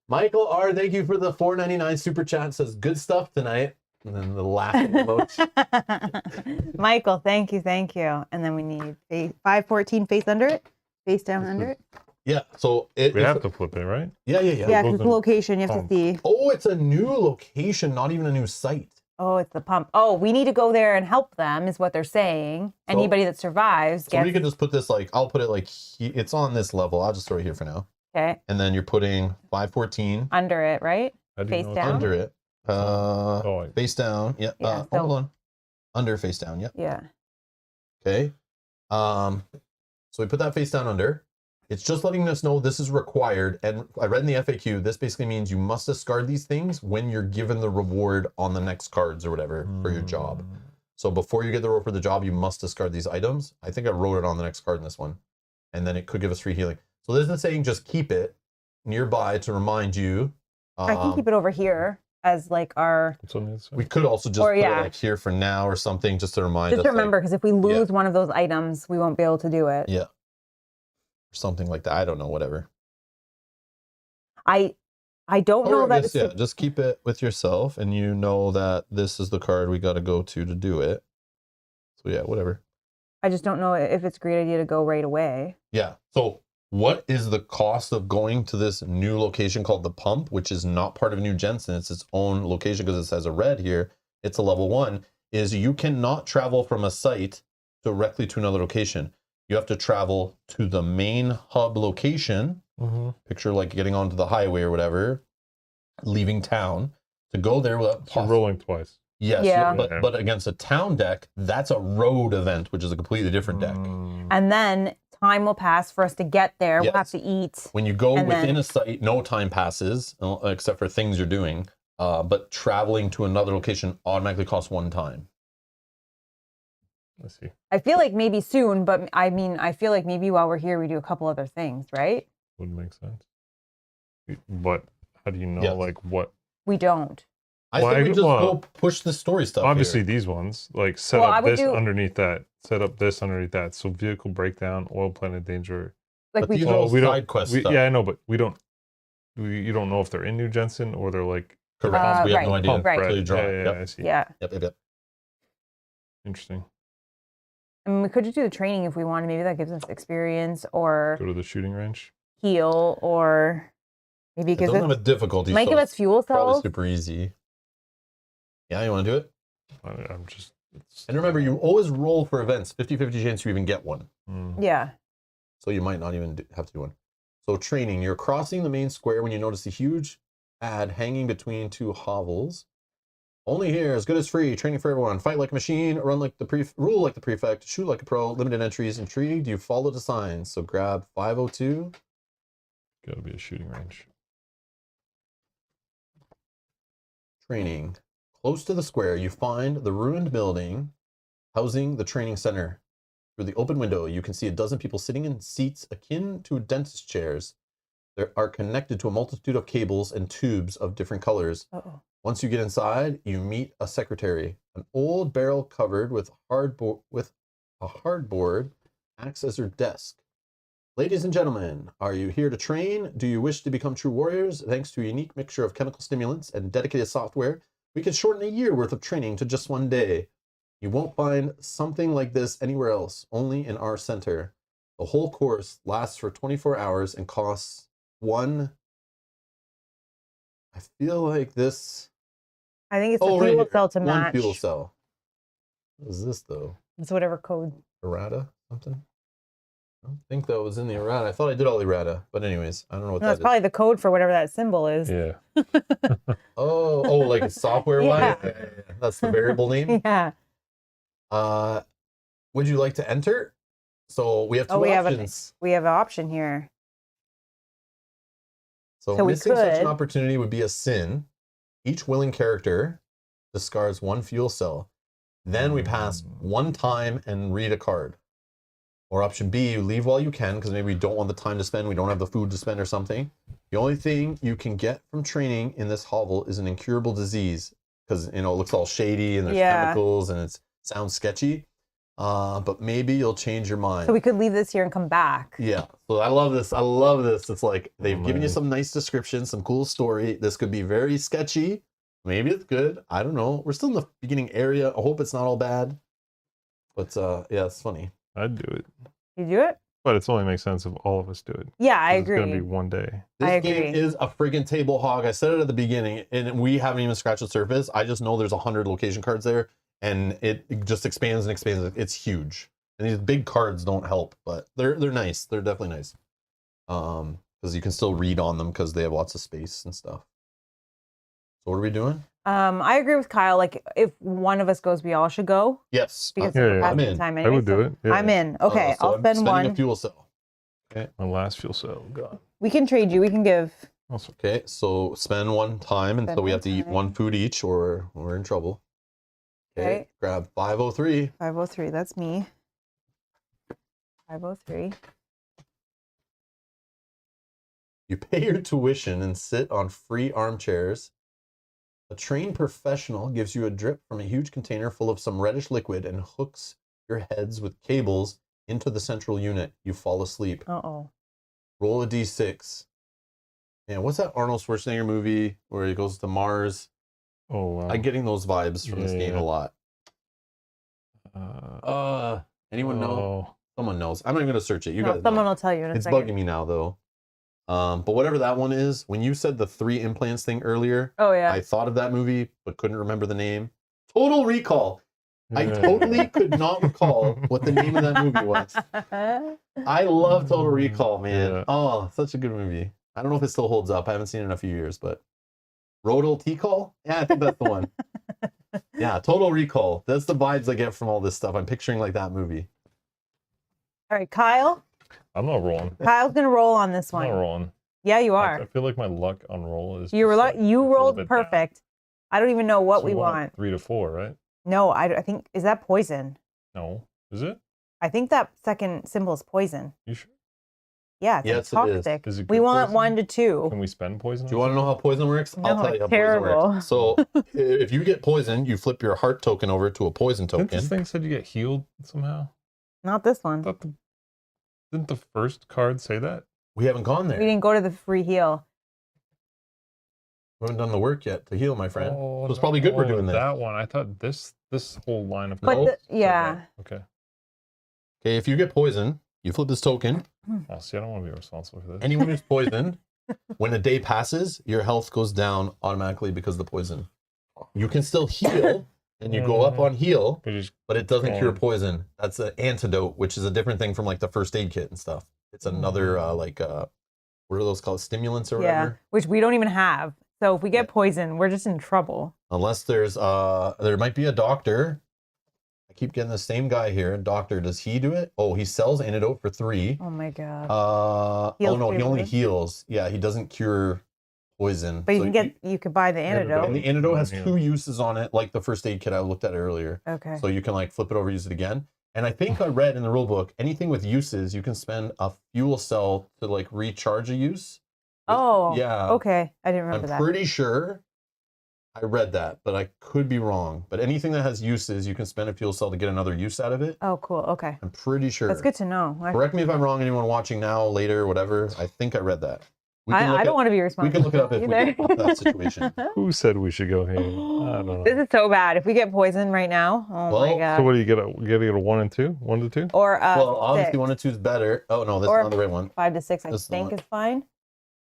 S1: Michael R, thank you for the $4.99 super chat. Says good stuff tonight. And then the laughing emoji.
S2: Michael, thank you. And then we need 514 face under it, face down under it.
S1: Yeah, so
S3: We have to flip it, right?
S1: Yeah.
S2: Yeah, because
S3: Open.
S2: location you have to see.
S1: Oh, it's a new location, not even a new site.
S2: Oh, it's the pump. Oh, we need to go there and help them, is what they're saying.
S1: So-
S2: Anybody that survives
S1: So
S2: gets.
S1: we could just put this like, I'll put it like, it's on this level. I'll just throw it here for now.
S2: Okay,
S1: And then you're putting 514
S2: under it, right?
S3: How do you
S2: Face
S3: know it's
S2: down?
S1: under it.
S3: Oh,
S1: Face down. Yeah.
S2: Yeah,
S1: Hold
S2: so-
S1: on. Under face down. Yep.
S2: Yeah.
S1: Okay. So we put that face down under. It's just letting us know this is required. And I read in the FAQ, this basically means you must discard these things when you're given the reward on the next cards or whatever for your job. So before you get the reward for the job, you must discard these items. I think I wrote it on the next card in this one. And then it could give us free healing. So this isn't saying just keep it nearby to remind you.
S2: I can keep it over here as like our.
S3: What's on the other side?
S1: We could also just
S2: Or,
S1: put
S2: yeah.
S1: it like here for now or something just to remind
S2: Just
S1: us.
S2: remember, because if we lose one of those items, we won't be able to do it.
S1: Yeah. Or something like that. I don't know, whatever.
S2: I don't know
S1: Or I
S2: that.
S1: guess,
S2: It's,
S1: just keep it with yourself and you know that this is the card we got to go to do it. So yeah, whatever.
S2: I just don't know if it's a great idea to go right away.
S1: Yeah. So what is the cost of going to this new location called the Pump, which is not part of New Jensen? It's its own location because it says a red here. It's a level 1. Is you cannot travel from a site directly to another location. You have to travel to the main hub location. Picture like getting onto the highway or whatever, leaving town to go there without
S3: So rolling twice.
S1: Yes,
S2: Yeah.
S1: but against a town deck, that's a road event, which is a completely different deck.
S2: And then time will pass for us to get there. We'll have
S1: Yes.
S2: to eat.
S1: When you go
S2: And
S1: within
S2: then-
S1: a site, no time passes except for things you're doing. But traveling to another location automatically costs 1 time.
S3: Let's see.
S2: I feel like maybe soon, but I mean, I feel like maybe while we're here, we do a couple other things, right?
S3: Would make sense. But how do you know,
S1: Yes.
S3: like, what?
S2: We don't.
S1: I
S3: Well,
S1: think we just
S3: well,
S1: go push the story stuff.
S3: Obviously,
S1: here.
S3: these ones, like, set
S2: Well, I
S3: up
S2: would
S3: this
S2: do-
S3: underneath that, set up this underneath that. So vehicle breakdown, oil planet danger.
S2: Like
S1: But
S2: we
S1: these
S2: could-
S1: are all
S3: we
S1: side
S3: don't.
S1: quest stuff.
S3: Yeah, I know, but we don't. You don't know if they're in New Jensen or they're like.
S1: Correct. We have no
S2: right,
S1: idea.
S2: right.
S1: Until you draw
S3: Yeah,
S1: it.
S3: yeah,
S1: Yep.
S3: I see.
S2: yeah.
S1: Yep.
S3: Interesting.
S2: I mean, we could just do the training if we wanted. Maybe that gives us experience or
S3: Go to the shooting range.
S2: heal or maybe
S1: It
S2: gives
S1: doesn't have a
S2: us,
S1: difficulty.
S2: might
S1: so
S2: give us
S1: it's
S2: fuel
S1: probably
S2: cells.
S1: super easy. Yeah, you want to do it?
S3: I'm just.
S1: And remember, you always roll for events. 50-50 chance you even get one.
S2: Yeah.
S1: So you might not even have to do one. So training. You're crossing the main square when you notice a huge ad hanging between two hovels. Only here, as good as free. Training for everyone. Fight like a machine. Run like the rule like the prefect. Shoot like a pro. Limited entries. Intrigued? You follow the signs. So grab 502.
S3: Got to be a shooting range.
S1: Training. Close to the square, you find the ruined building housing the training center. Through the open window, you can see a dozen people sitting in seats akin to dentist chairs. They are connected to a multitude of cables and tubes of different colors.
S2: Uh-oh.
S1: Once you get inside, you meet a secretary. An old barrel covered with a hardboard acts as her desk. Ladies and gentlemen, are you here to train? Do you wish to become true warriors? Thanks to a unique mixture of chemical stimulants and dedicated software, we can shorten a year worth of training to just one day. You won't find something like this anywhere else, only in our center. The whole course lasts for 24 hours and costs one. I feel like this.
S2: I think it's
S1: Oh,
S2: the
S1: right
S2: fuel
S1: here.
S2: cell to
S1: One
S2: match.
S1: fuel cell. What is this though?
S2: It's whatever code.
S1: Errata? Something? I don't think that was in the errata. I thought I did all errata, but anyways, I don't know what
S2: No,
S1: that
S2: it's
S1: is.
S2: probably the code for whatever that symbol is.
S3: Yeah.
S1: Oh, like software wise?
S2: Yeah.
S1: That's the variable name.
S2: Yeah.
S1: Would you like to enter? So we have two
S2: Oh,
S1: options.
S2: we have an option here.
S1: So
S2: we
S1: missing such
S2: could-
S1: an opportunity would be a sin. Each willing character discards one fuel cell. Then we pass one time and read a card. Or option B, you leave while you can because maybe we don't want the time to spend, we don't have the food to spend or something. The only thing you can get from training in this hovel is an incurable disease because it looks all shady and there's chemicals and it sounds sketchy. But maybe you'll change your mind.
S2: So we could leave this here and come back.
S1: Yeah. So I love this. I love this. It's like they've given you
S3: man.
S1: some nice description, some cool story. This could be very sketchy. Maybe it's good. I don't know. We're still in the beginning area. I hope it's not all bad. But yeah, it's funny.
S3: I'd do it.
S2: You do it?
S3: But it only makes sense if all of us do it.
S2: Yeah, I
S3: 'Cause
S2: agree.
S3: It's going to be one day.
S1: This
S2: I
S1: game
S2: agree.
S1: is a friggin' table hog. I said it at the beginning, and we haven't even scratched the surface. I just know there's 100 location cards there, and it just expands and expands. It's huge. And these big cards don't help, but they're nice. They're definitely nice. Because you can still read on them because they have lots of space and stuff. So what are we doing?
S2: I agree with Kyle. Like, if one of us goes, we all should go
S1: Yes.
S2: because
S3: Yeah,
S2: we're
S3: yeah,
S2: passing
S1: I'm
S2: the
S1: in.
S2: time
S3: I
S2: anyway.
S3: would do it. Yeah.
S2: I'm in. Okay,
S1: so
S2: I'll
S1: I'm
S2: spend
S1: spending
S2: one.
S1: a fuel cell.
S3: My last fuel cell. God.
S2: We can trade you. We can give.
S3: Also,
S1: Okay, so spend one time, and
S2: Spend
S1: so we
S2: one
S1: have to eat one
S2: time.
S1: food each, or we're in trouble. Okay,
S2: Okay.
S1: grab 503.
S2: 503. That's me. 503.
S1: You pay your tuition and sit on free armchairs. A trained professional gives you a drip from a huge container full of some reddish liquid and hooks your heads with cables into the central unit. You fall asleep.
S2: Uh-oh.
S1: Roll a d6. Yeah, what's that Arnold Schwarzenegger movie where he goes to Mars?
S3: oh, wow.
S1: I'm getting those vibes from this
S3: Yeah,
S1: game
S3: yeah.
S1: a lot. Anyone know?
S3: Oh,
S1: Someone knows. I'm not even gonna search it. You
S2: No,
S1: guys
S2: someone
S1: know.
S2: will tell you in a
S1: It's
S2: second.
S1: bugging me now though. But whatever that one is, when you said the 3 implants thing earlier,
S2: Oh, yeah.
S1: I thought of that movie but couldn't remember the name. Total Recall. I
S3: yeah.
S1: totally could not recall what the name of that movie was. I love Total Recall, man.
S3: Yeah.
S1: Oh, such a good movie. I don't know if it still holds up. I haven't seen it in a few years, but Rodal T-Call? Yeah, I think that's the one. Yeah, Total Recall. That's the vibes I get from all this stuff. I'm picturing like that movie.
S2: All right, Kyle.
S3: I'm not rolling.
S2: Kyle's going to roll on this
S3: I'm not
S2: one.
S3: rolling.
S2: Yeah, you
S3: I
S2: are.
S3: feel like my luck on roll is.
S2: You were
S3: just,
S2: like,
S3: like,
S2: you
S3: it's a little
S2: rolled
S3: bit down.
S2: perfect. I don't even know what
S3: So
S2: we
S3: want
S2: want.
S3: 3 to 4, right?
S2: No, I think, is that poison?
S3: No. Is it?
S2: I think that second symbol is poison.
S3: You sure?
S2: Yeah, it's
S1: Yes, it
S2: like
S1: is.
S2: toxic.
S3: Is it
S2: We
S3: good
S2: want
S3: poison?
S2: 1 to 2.
S3: Can we spend poison?
S1: Do you want to know how poison works? I'll
S2: No,
S1: tell you how
S2: it's terrible.
S1: poison works. So if you get poison, you flip your heart token over to a poison
S3: Didn't
S1: token.
S3: this thing said you get healed somehow?
S2: Not this one.
S3: Didn't the first card say that?
S1: We haven't gone there.
S2: We didn't go to the free heal.
S1: We haven't done the work yet to heal, my friend.
S3: Oh,
S1: So it's probably good we're doing this.
S3: That one. I thought this whole line of
S2: But
S3: cards
S2: the-
S3: said
S2: yeah.
S3: that. Okay.
S1: Okay, if you get poison, you flip this token.
S3: Oh, see, I don't want to be responsible for this.
S1: Anyone who's poisoned, when a day passes, your health goes down automatically because of the poison. You can still heal, and you go up on heal, but it doesn't cure poison. That's an antidote, which is a different thing from like the first aid kit and stuff. It's another what are those called? Stimulants or
S2: Yeah,
S1: whatever?
S2: which we don't even have. So if we get poison, we're just in trouble.
S1: Unless there's there might be a doctor. I keep getting the same guy here. Doctor, does he do it? Oh, he sells antidote for 3.
S2: Oh my god.
S1: Oh
S2: Heals
S1: no, he only
S2: poison?
S1: heals. Yeah, he doesn't cure poison.
S2: But you
S1: So
S2: can get you could buy the antidote.
S1: and the antidote has
S3: Yeah.
S1: 2 uses on it, like the first aid kit I looked at earlier.
S2: Okay.
S1: So you can like flip it over, use it again. And I think I read in the rule book, anything with uses, you can spend a fuel cell to like recharge a use.
S2: Oh.
S1: Yeah.
S2: Okay. I didn't remember
S1: I'm
S2: that.
S1: pretty sure I read that, but I could be wrong. But anything that has uses, you can spend a fuel cell to get another use out of it.
S2: Oh, cool. Okay.
S1: I'm pretty sure.
S2: That's good to know.
S1: Correct me if I'm wrong, anyone watching now, later, whatever. I think I read that.
S2: I don't want to be
S1: We
S2: responsible.
S1: can look it up if we
S2: either.
S1: get into that situation.
S3: Who said we should go here? I don't know.
S2: This is so bad. If we get poison right now, oh my
S1: Well,
S2: god.
S3: So what do you get? You get a 1 and 2? 1 to 2?
S2: Or
S1: Well, obviously
S2: 6.
S1: 1 and 2 is better. Oh no, that's
S2: Or
S1: not the right one.
S2: 5 to 6, I
S1: This is the
S2: think
S1: one.
S2: is fine.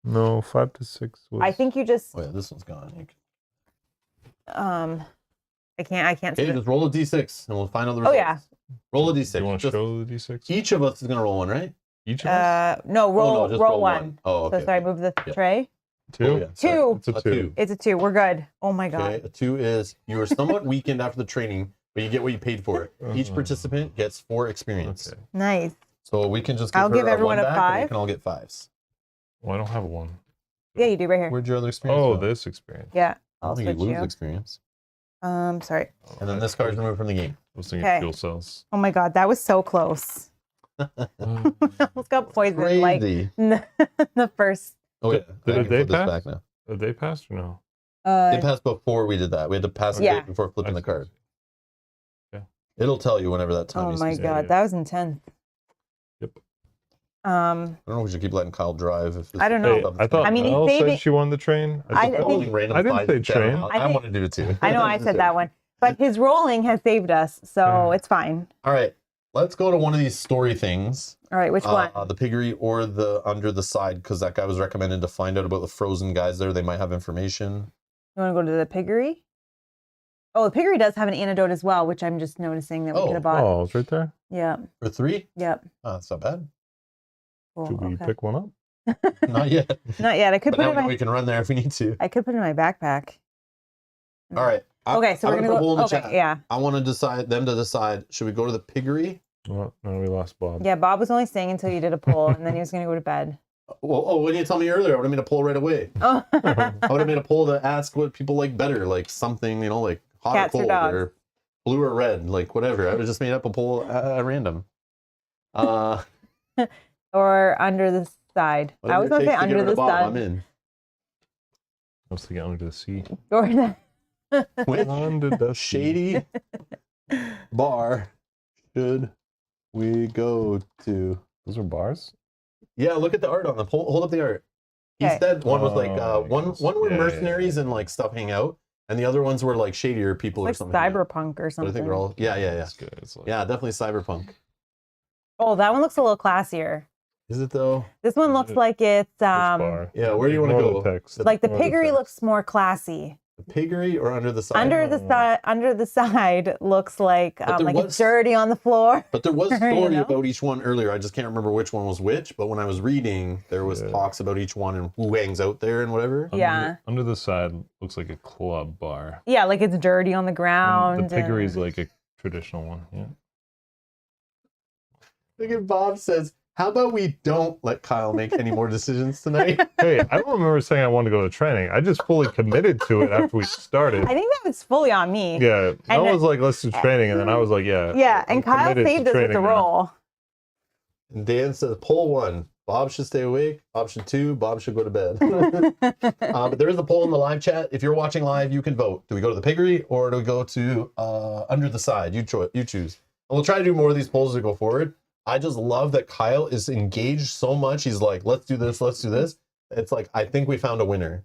S3: No, 5 to 6 was...
S2: I think you just
S1: Oh yeah, this one's gone.
S2: I can't see
S1: Okay,
S2: it.
S1: just roll a d6 and we'll find out the
S2: Oh,
S1: results.
S2: yeah.
S1: Roll a
S3: Do
S1: d6.
S3: you want to
S1: Just-
S3: show the D6?
S1: Each of us is gonna roll one, right?
S3: Each of us?
S2: No, roll
S1: Oh, no, just
S2: roll
S1: roll
S2: 1.
S1: Oh, okay.
S2: So sorry, move the
S1: Yeah.
S2: tray.
S3: 2?
S1: Oh, yeah, sorry.
S2: 2.
S3: It's a
S1: A
S3: 2.
S1: 2.
S2: It's a 2. We're good. Oh my god.
S1: Okay, a 2 is you are somewhat weakened after the training, but you get what you paid for it. Each participant gets 4 experience.
S3: Okay.
S2: Nice.
S1: So we can just give
S2: I'll
S1: her
S2: give everyone
S1: one
S2: a
S1: back, and
S2: 5.
S1: we can all get 5s.
S3: Well, I don't have a 1.
S2: Yeah, you do right here.
S1: Where'd your other experience
S3: Oh,
S1: go?
S3: this experience.
S2: Yeah.
S1: I
S2: I'll
S1: don't think you
S2: switch
S1: lose
S2: you.
S1: experience.
S2: Sorry.
S1: And then this card's removed from the game.
S3: I was thinking
S2: Okay.
S3: fuel cells.
S2: Oh my god, that was so close. Almost got poisoned like
S1: Crazy.
S2: the first.
S1: Oh yeah.
S3: Did
S1: I
S3: a
S1: can
S3: day
S1: flip this
S3: pass?
S1: back now.
S3: A day passed or no?
S1: It passed before we did that. We had to pass a
S2: Yeah.
S1: date before flipping
S3: I
S1: the
S3: see.
S1: card.
S3: Okay.
S1: It'll tell you whenever that time
S2: Oh
S1: is.
S2: my
S1: I
S3: yeah,
S2: god,
S3: yeah.
S2: that was intense.
S3: Yep.
S1: don't know if we should keep letting Kyle drive. If this
S2: I don't
S1: is
S2: know.
S3: Hey,
S1: stuff
S3: I
S1: that's
S3: thought
S2: I mean, he's
S3: Mel
S2: saving-
S3: said she won the train.
S2: I
S1: just
S2: think-
S1: rolling random
S3: I didn't
S1: fives
S3: say
S1: and sevens.
S3: train.
S2: I
S1: I
S2: think-
S1: want to do it too.
S2: I know I said that one, but his rolling has saved us, so it's fine.
S1: All right, let's go to one of these story things.
S2: All right, which one?
S1: The piggery or the under the side, because that guy was recommended to find out about the frozen guys there. They might have information.
S2: You want to go to the piggery? Oh, the piggery does have an antidote as well, which I'm just noticing that we
S1: Oh.
S2: could have bought.
S3: Oh, it's right there.
S2: Yeah.
S1: For 3?
S2: Yep.
S1: Oh, that's not bad.
S2: Cool.
S3: Should we
S2: Okay.
S3: pick one up?
S1: Not yet.
S2: Not yet. I could
S1: But
S2: put
S1: now
S2: it
S1: we know
S2: in
S1: we
S2: my.
S1: can run there if we need to.
S2: I could put it in my backpack.
S1: All right.
S2: Okay, so
S1: I'm
S2: we're gonna
S1: put a
S2: go.
S1: poll in the
S2: Okay,
S1: chat.
S2: yeah,
S1: I want to decide. Should we go to the piggery?
S3: Oh, no, we lost Bob.
S2: yeah. Bob was only staying until you did a poll, and then he was gonna go to bed.
S1: Well, what did you tell me earlier? I would have made a poll right away.
S2: Oh,
S1: I would have made a poll to ask what people like better, like something, like hot
S2: Cats or
S1: or cold
S2: dogs?
S1: or blue or red, like whatever. I would have just made up a poll at random.
S2: or under the side. I was gonna say under the
S1: I'm
S2: sun.
S1: in.
S3: I was thinking under the sea.
S2: Or the,
S1: Which
S3: Under the sea.
S1: shady bar should we go to?
S3: Those are bars?
S1: Yeah, look at the art on them. Hold up the art. He
S2: Okay.
S1: said one was like
S3: Oh,
S1: one
S3: yes.
S1: were
S3: Yeah, yeah,
S1: mercenaries and like stuff hang out, and the other ones were like shadier people or
S2: like
S1: something. hang out.
S2: cyberpunk or
S1: But I
S2: something.
S1: think they're all yeah.
S3: That's good. It's like,
S1: Yeah, definitely cyberpunk.
S2: Oh, that one looks a little classier.
S1: Is it though?
S2: This one
S3: Is
S2: looks
S3: it?
S2: like it's
S3: which bar?
S1: Yeah, where do you wanna
S3: Ignore
S1: go?
S3: The text.
S2: like the
S3: Ignore the
S2: piggery
S3: text.
S2: looks more classy.
S1: The piggery or under the side?
S2: Under the side looks like
S1: there
S2: like
S1: was-
S2: it's dirty on the floor.
S1: But there was a
S2: You
S1: story
S2: know?
S1: about each one earlier. I just can't remember which one was which. But when I was reading, there was
S3: Yeah.
S1: talks about each one and who hangs out there and whatever.
S2: Yeah.
S3: Under the side looks like a club bar.
S2: Yeah, like it's dirty on the ground.
S3: And the piggery is
S2: and-
S3: like a traditional one. Yeah.
S1: Look at Bob says How about we don't let Kyle make any more decisions tonight?
S3: Hey, I don't remember saying I wanted to go to training. I just fully committed to it after we started.
S2: I think that was fully on me.
S3: Yeah, I
S2: And
S3: was like, let's do training, and then I was like, yeah.
S2: Yeah,
S3: I'm
S2: and Kyle
S3: committed to
S2: saved us with the
S3: training now.
S2: roll.
S1: And Dan says, poll 1, Bob should stay awake. Option 2, Bob should go to bed. But there is a poll in the live chat. If you're watching live, you can vote. Do we go to the piggery or do we go to under the side? You choose. And we'll try to do more of these polls as we go forward. I just love that Kyle is engaged so much. He's like, let's do this, let's do this. It's like, I think we found a winner.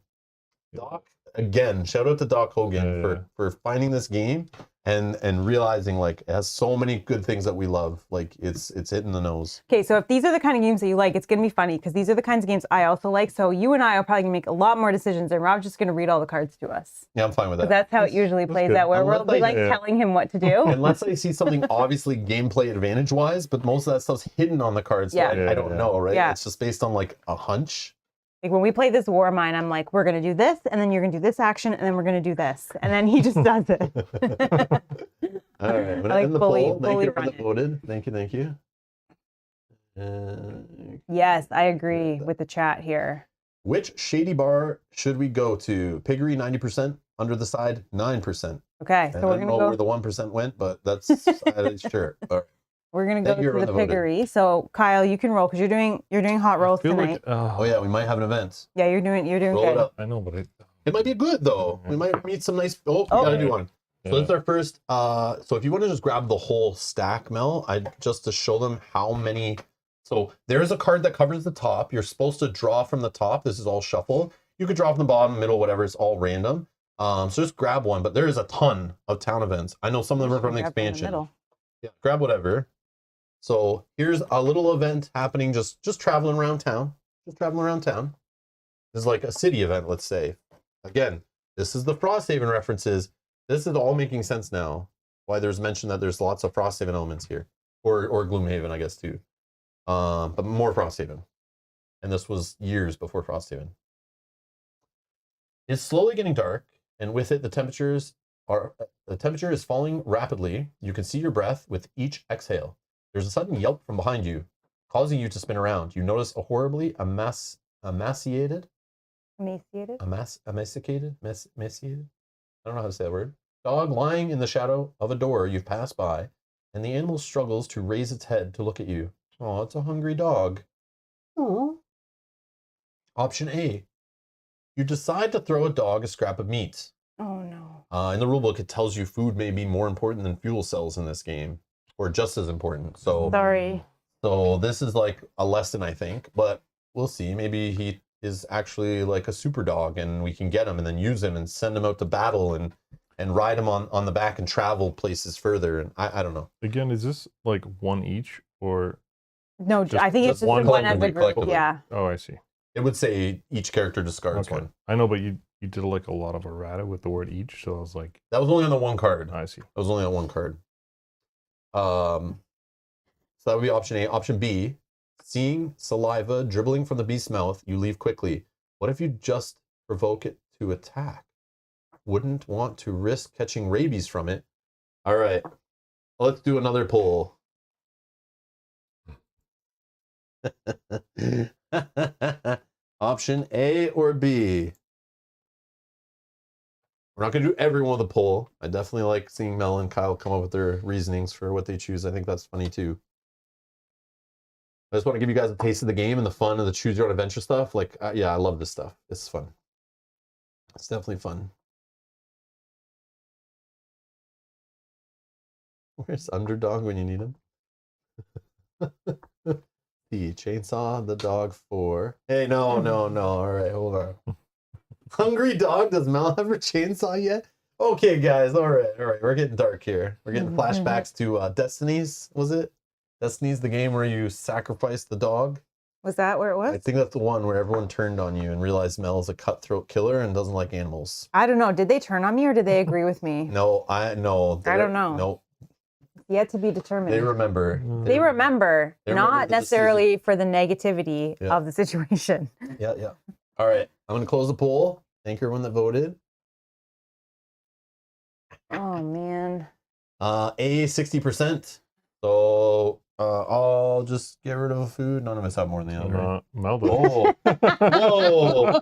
S1: Doc, again, shout out to Doc Hogan for finding this game and realizing like it has so many good things that we love. Like it's hitting the nose.
S2: Okay, so if these are the kind of games that you like, it's going to be funny because these are the kinds of games I also like. So you and I are probably going to make a lot more decisions, and Rob's just going to read all the cards to us.
S1: Yeah, I'm fine with that.
S2: That's how it usually plays out, where we'll be like telling him what to do.
S1: Unless I see something obviously gameplay advantage wise, but most of that stuff's hidden on the cards. So I don't know, right?
S2: Yeah.
S1: It's just based on like a hunch.
S2: Like when we play this War Mine, I'm like, we're going to do this, and then you're going to do this action, and then we're going to do this. And then he just does it.
S1: All right. I'm going to end the poll. Thank you for the voted. Thank you.
S2: Yes, I agree with the chat here.
S1: Which shady bar should we go to? Piggery 90%, under the side 9%.
S2: Okay, so we're going to go
S1: where the 1% went, but that's sure. All right.
S2: We're going to go to the piggery. So Kyle, you can roll because you're doing hot rolls tonight.
S1: Oh yeah, we might have an event.
S2: Yeah, you're doing
S1: roll
S2: good.
S1: It up.
S3: I know, but
S1: it might be good though. We might meet some nice. We gotta do one. So this is our first. So if you want to just grab the whole stack, Mel, just to show them how many. So there's a card that covers the top. You're supposed to draw from the top. This is all shuffle. You could draw from the bottom, middle, whatever. It's all random. So just grab one. But there is a ton of town events. I know some of them are from the expansion. Yeah, grab whatever. So here's a little event happening. Just traveling around town. This is like a city event, let's say. Again, this is the Frosthaven references. This is all making sense now. Why there's mention that there's lots of Frosthaven elements here, or Gloomhaven, I guess too. But more Frosthaven. And this was years before Frosthaven. It's slowly getting dark, and with it, the temperature is falling rapidly. You can see your breath with each exhale. There's a sudden yelp from behind you, causing you to spin around. You notice a horribly emaciated. I don't know how to say that word. Dog lying in the shadow of a door you've passed by, and the animal struggles to raise its head to look at you. Oh, it's a hungry dog. Aww. Option A. You decide to throw a dog a scrap of meat.
S2: Oh no.
S1: In the rulebook, it tells you food may be more important than fuel cells in this game, or just as important. So
S2: sorry.
S1: So this is like a lesson, I think, but we'll see. Maybe he is actually like a super dog, and we can get him and then use him and send him out to battle and ride him on the back and travel places further. And I don't know.
S3: Again, is this like one each or?
S2: No, I think it's just one as a group. Yeah.
S3: Oh, I see.
S1: It would say each character discards one.
S3: I know, but you did like a lot of errata with the word each, so I was like.
S1: That was only on the one card.
S3: I see.
S1: That was only on one card. So that would be option A. Option B, seeing saliva dribbling from the beast's mouth, you leave quickly. What if you just provoke it to attack? Wouldn't want to risk catching rabies from it. All right, let's do another poll. Option A or B? We're not going to do everyone with a poll. I definitely like seeing Mel and Kyle come up with their reasonings for what they choose. I think that's funny too. I just want to give you guys a taste of the game and the fun of the choose your own adventure stuff. Like, yeah, I love this stuff. It's fun. It's definitely fun. Where's Underdog when you need him? The chainsaw the dog for. Hey, no. All right, hold on. Hungry dog, does Mel have her chainsaw yet? Okay, guys, all right. We're getting dark here. We're getting flashbacks to Destiny's, was it? Destiny's the game where you sacrifice the dog.
S2: Was that where it was?
S1: I think that's the one where everyone turned on you and realized Mel is a cutthroat killer and doesn't like animals.
S2: I don't know. Did they turn on me or did they agree with me?
S1: No, I don't know.
S2: No. Yet to be determined.
S1: They remember.
S2: They remember, not necessarily for the negativity
S1: Yeah.
S2: of the situation.
S1: Yeah. All right, I'm going to close the poll. Thank everyone that voted.
S2: Oh, man.
S1: A, 60%. So I'll just get rid of a food. None of us have more than the other. Right?
S3: Melvin.
S1: Oh, whoa!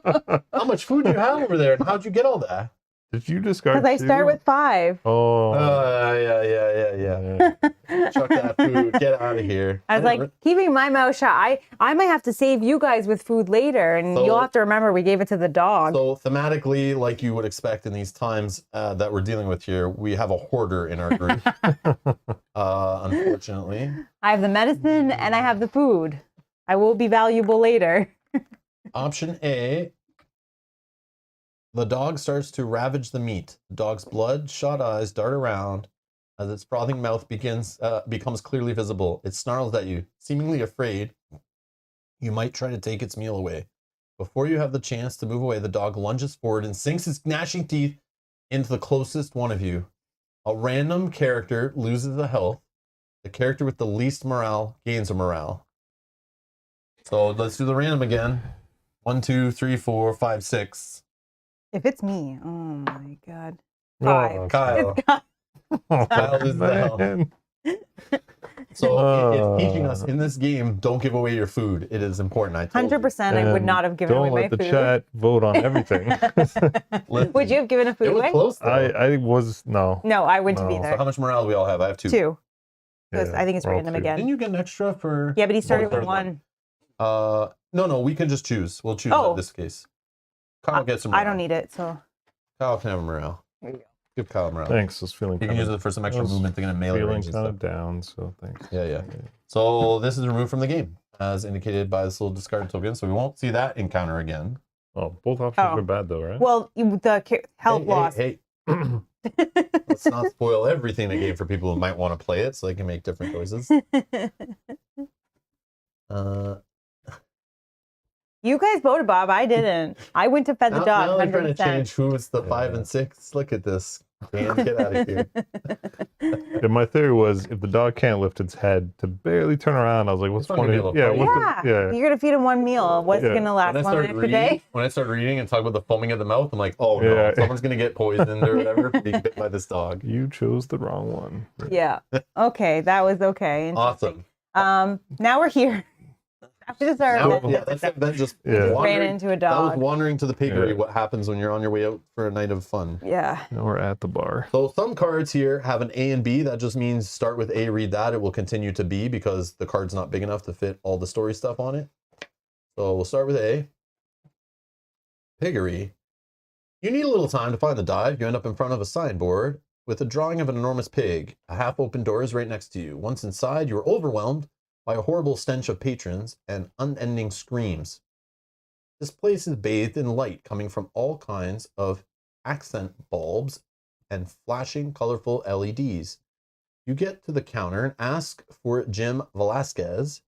S1: How much food do you have over there, and how'd you get all that?
S3: Did you discard?
S2: Because I start with 5.
S3: Oh.
S1: Yeah. Chuck that food. Get out of here.
S2: I was like, keeping my mouth shut. I might have to save you guys with food later, and you'll have to remember we gave it to the dog.
S1: So thematically, like you would expect in these times that we're dealing with here, we have a hoarder in our group. Unfortunately.
S2: I have the medicine and I have the food. I will be valuable later.
S1: Option A. The dog starts to ravage the meat. The dog's bloodshot eyes dart around as its frothing mouth becomes clearly visible. It snarls at you, seemingly afraid you might try to take its meal away. Before you have the chance to move away, the dog lunges forward and sinks its gnashing teeth into the closest one of you. A random character loses a health. The character with the least morale gains a morale. So let's do the random again. 1, 2, 3, 4, 5, 6.
S2: If it's me, oh my God.
S3: Oh,
S2: 5.
S1: Kyle. Kyle is the health. So it's teaching us in this game, don't give away your food. It is important. I told
S2: 100%. I would not have given away my food.
S3: Don't let the chat vote on everything.
S2: Would you have given a food away?
S1: Close,
S3: I was, no.
S2: No, I wouldn't have either.
S1: So how much morale do we all have? I have 2.
S2: 2.
S3: Yeah,
S2: I think it's random
S3: 2.
S2: again.
S1: Didn't you get an extra for?
S2: Yeah, but he started with 1.
S1: No, we can just choose. We'll choose in this case. Kyle gets some morale.
S2: I don't need it, so.
S1: Kyle can have a morale.
S2: There you go.
S1: Give Kyle a morale.
S3: Thanks. I was feeling
S1: You can use it for some extra movement to get a melee range and
S3: kind
S1: stuff.
S3: of down, so thanks.
S1: Yeah. So this is removed from the game, as indicated by this little discard token. So we won't see that encounter again.
S3: Oh, both options are bad though, right?
S2: Well, the health loss.
S1: Hey. Let's not spoil everything in the game for people who might want to play it, so they can make different choices.
S2: You guys voted, Bob. I didn't. I went to fed the dog.
S1: Now they're
S2: 100%.
S1: trying to change who is the 5 and 6. Look at this. Dan, get out of here.
S3: And my theory was if the dog can't lift its head to barely turn around, I was like, what's
S1: It's not
S3: funny?
S1: gonna be able to fight.
S2: You're gonna feed him 1 meal. What's gonna last one extra day?
S1: When I start reading and talk about the foaming of the mouth, I'm like, oh no, someone's gonna get poisoned or whatever being bit by this dog.
S3: You chose the wrong one.
S2: Yeah. Okay, that was okay.
S1: Awesome.
S2: Now we're here. That's
S1: that event just
S2: ran into a dog.
S1: That was wandering to the piggery. What happens when you're on your way out for a night of fun?
S2: Yeah.
S3: Now we're at the bar.
S1: So some cards here have an A and B. That just means start with A, read that. It will continue to B because the card's not big enough to fit all the story stuff on it. So we'll start with A. Piggery. You need a little time to find the dive. You end up in front of a signboard with a drawing of an enormous pig. A half-open door is right next to you. Once inside, you are overwhelmed by a horrible stench of patrons and unending screams. This place is bathed in light coming from all kinds of accent bulbs and flashing colorful LEDs. You get to the counter and ask for Jim Velasquez.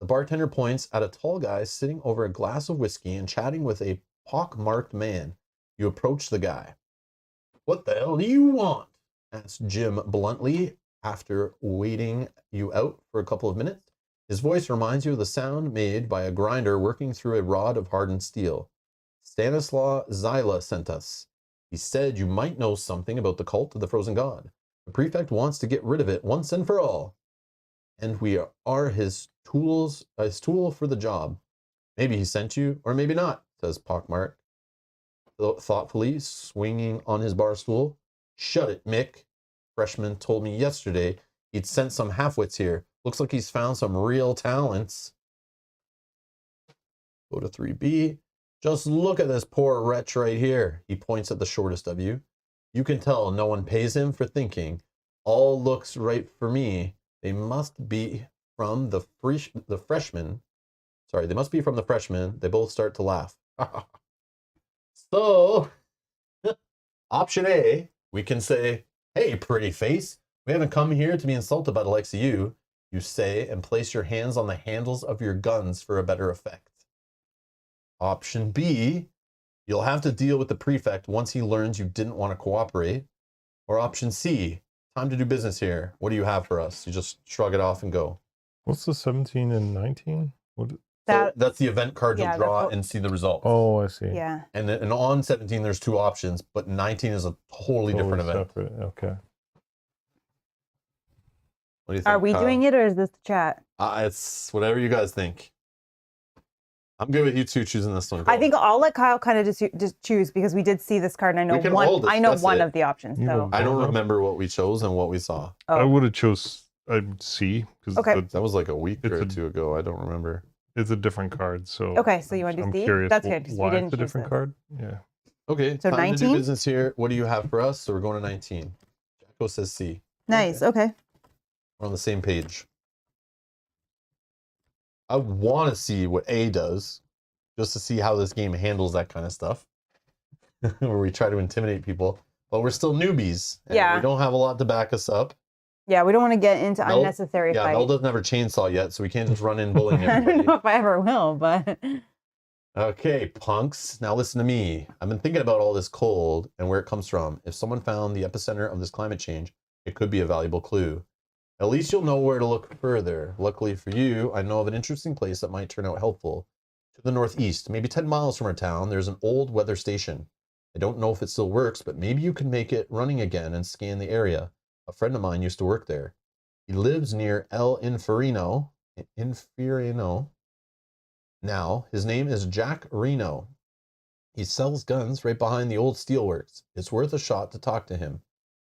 S1: The bartender points at a tall guy sitting over a glass of whiskey and chatting with a pock-marked man. You approach the guy. "What the hell do you want?" asks Jim bluntly. After waiting you out for a couple of minutes, his voice reminds you of the sound made by a grinder working through a rod of hardened steel. "Stanislaw Zyla sent us. He said you might know something about the cult of the frozen god. The prefect wants to get rid of it once and for all. And we are his tool for the job. Maybe he sent you, or maybe not," says Pockmark, thoughtfully swinging on his bar stool. "Shut it, Mick. Freshman told me yesterday he'd sent some halfwits here. Looks like he's found some real talents." Go to 3B. "Just look at this poor wretch right here." He points at the shortest of you. "You can tell no one pays him for thinking. All looks right for me. They must be from the freshmen. Sorry, they must be from the freshmen." They both start to laugh. So, option A, we can say, "Hey, pretty face, we haven't come here to be insulted by the likes of you," you say, and place your hands on the handles of your guns for a better effect. Option B, you'll have to deal with the prefect once he learns you didn't want to cooperate. Or option C, time to do business here. What do you have for us? You just shrug it off and go.
S3: What's the 17 and 19?
S1: So that's the event card you'll draw and see the result.
S3: Oh, I see.
S2: Yeah.
S1: And on 17, there's 2 options, but 19 is a totally different event.
S3: Separate. Okay.
S1: What do you think?
S2: Are we doing it or is this the chat?
S1: It's whatever you guys think. I'm good with you two choosing this one. Go.
S2: I think I'll let Kyle kind of just choose because we did see this card and I know
S1: We can all
S2: one. I know
S1: discuss
S2: one
S1: it.
S2: of the options.
S3: You
S2: So
S3: know,
S1: I don't remember what we chose and what we saw.
S3: I would have chose C because
S2: Okay.
S1: That was like a week or
S3: It's a-
S1: two ago. I don't remember.
S3: it's a different card. So
S2: Okay, so you want to do
S3: I'm
S2: C?
S3: curious
S2: That's good, 'cause we
S3: why
S2: didn't
S3: it's a
S2: choose
S3: different
S2: this.
S3: card. Yeah.
S1: Okay,
S2: So
S1: time to
S2: 19?
S1: do business here. What do you have for us? So we're going to 19. Jacko says C.
S2: nice. Okay.
S1: We're on the same page. I want to see what A does, just to see how this game handles that kind of stuff, where we try to intimidate people. But we're still newbies. And
S2: Yeah.
S1: we don't have a lot to back us up.
S2: Yeah, we don't want to get into
S1: Mel-
S2: unnecessary
S1: Yeah,
S2: fights.
S1: Mel doesn't have her chainsaw yet, so we can't just run in bullying
S2: I
S1: everybody.
S2: don't know if I ever will, but
S1: Okay, punks. Now listen to me. I've been thinking about all this cold and where it comes from. If someone found the epicenter of this climate change, it could be a valuable clue. At least you'll know where to look further. Luckily for you, I know of an interesting place that might turn out helpful. To the northeast, maybe 10 miles from our town, there's an old weather station. I don't know if it still works, but maybe you can make it running again and scan the area. A friend of mine used to work there. He lives near El Infierno. Now, his name is Jack Reno. He sells guns right behind the old steelworks. It's worth a shot to talk to him.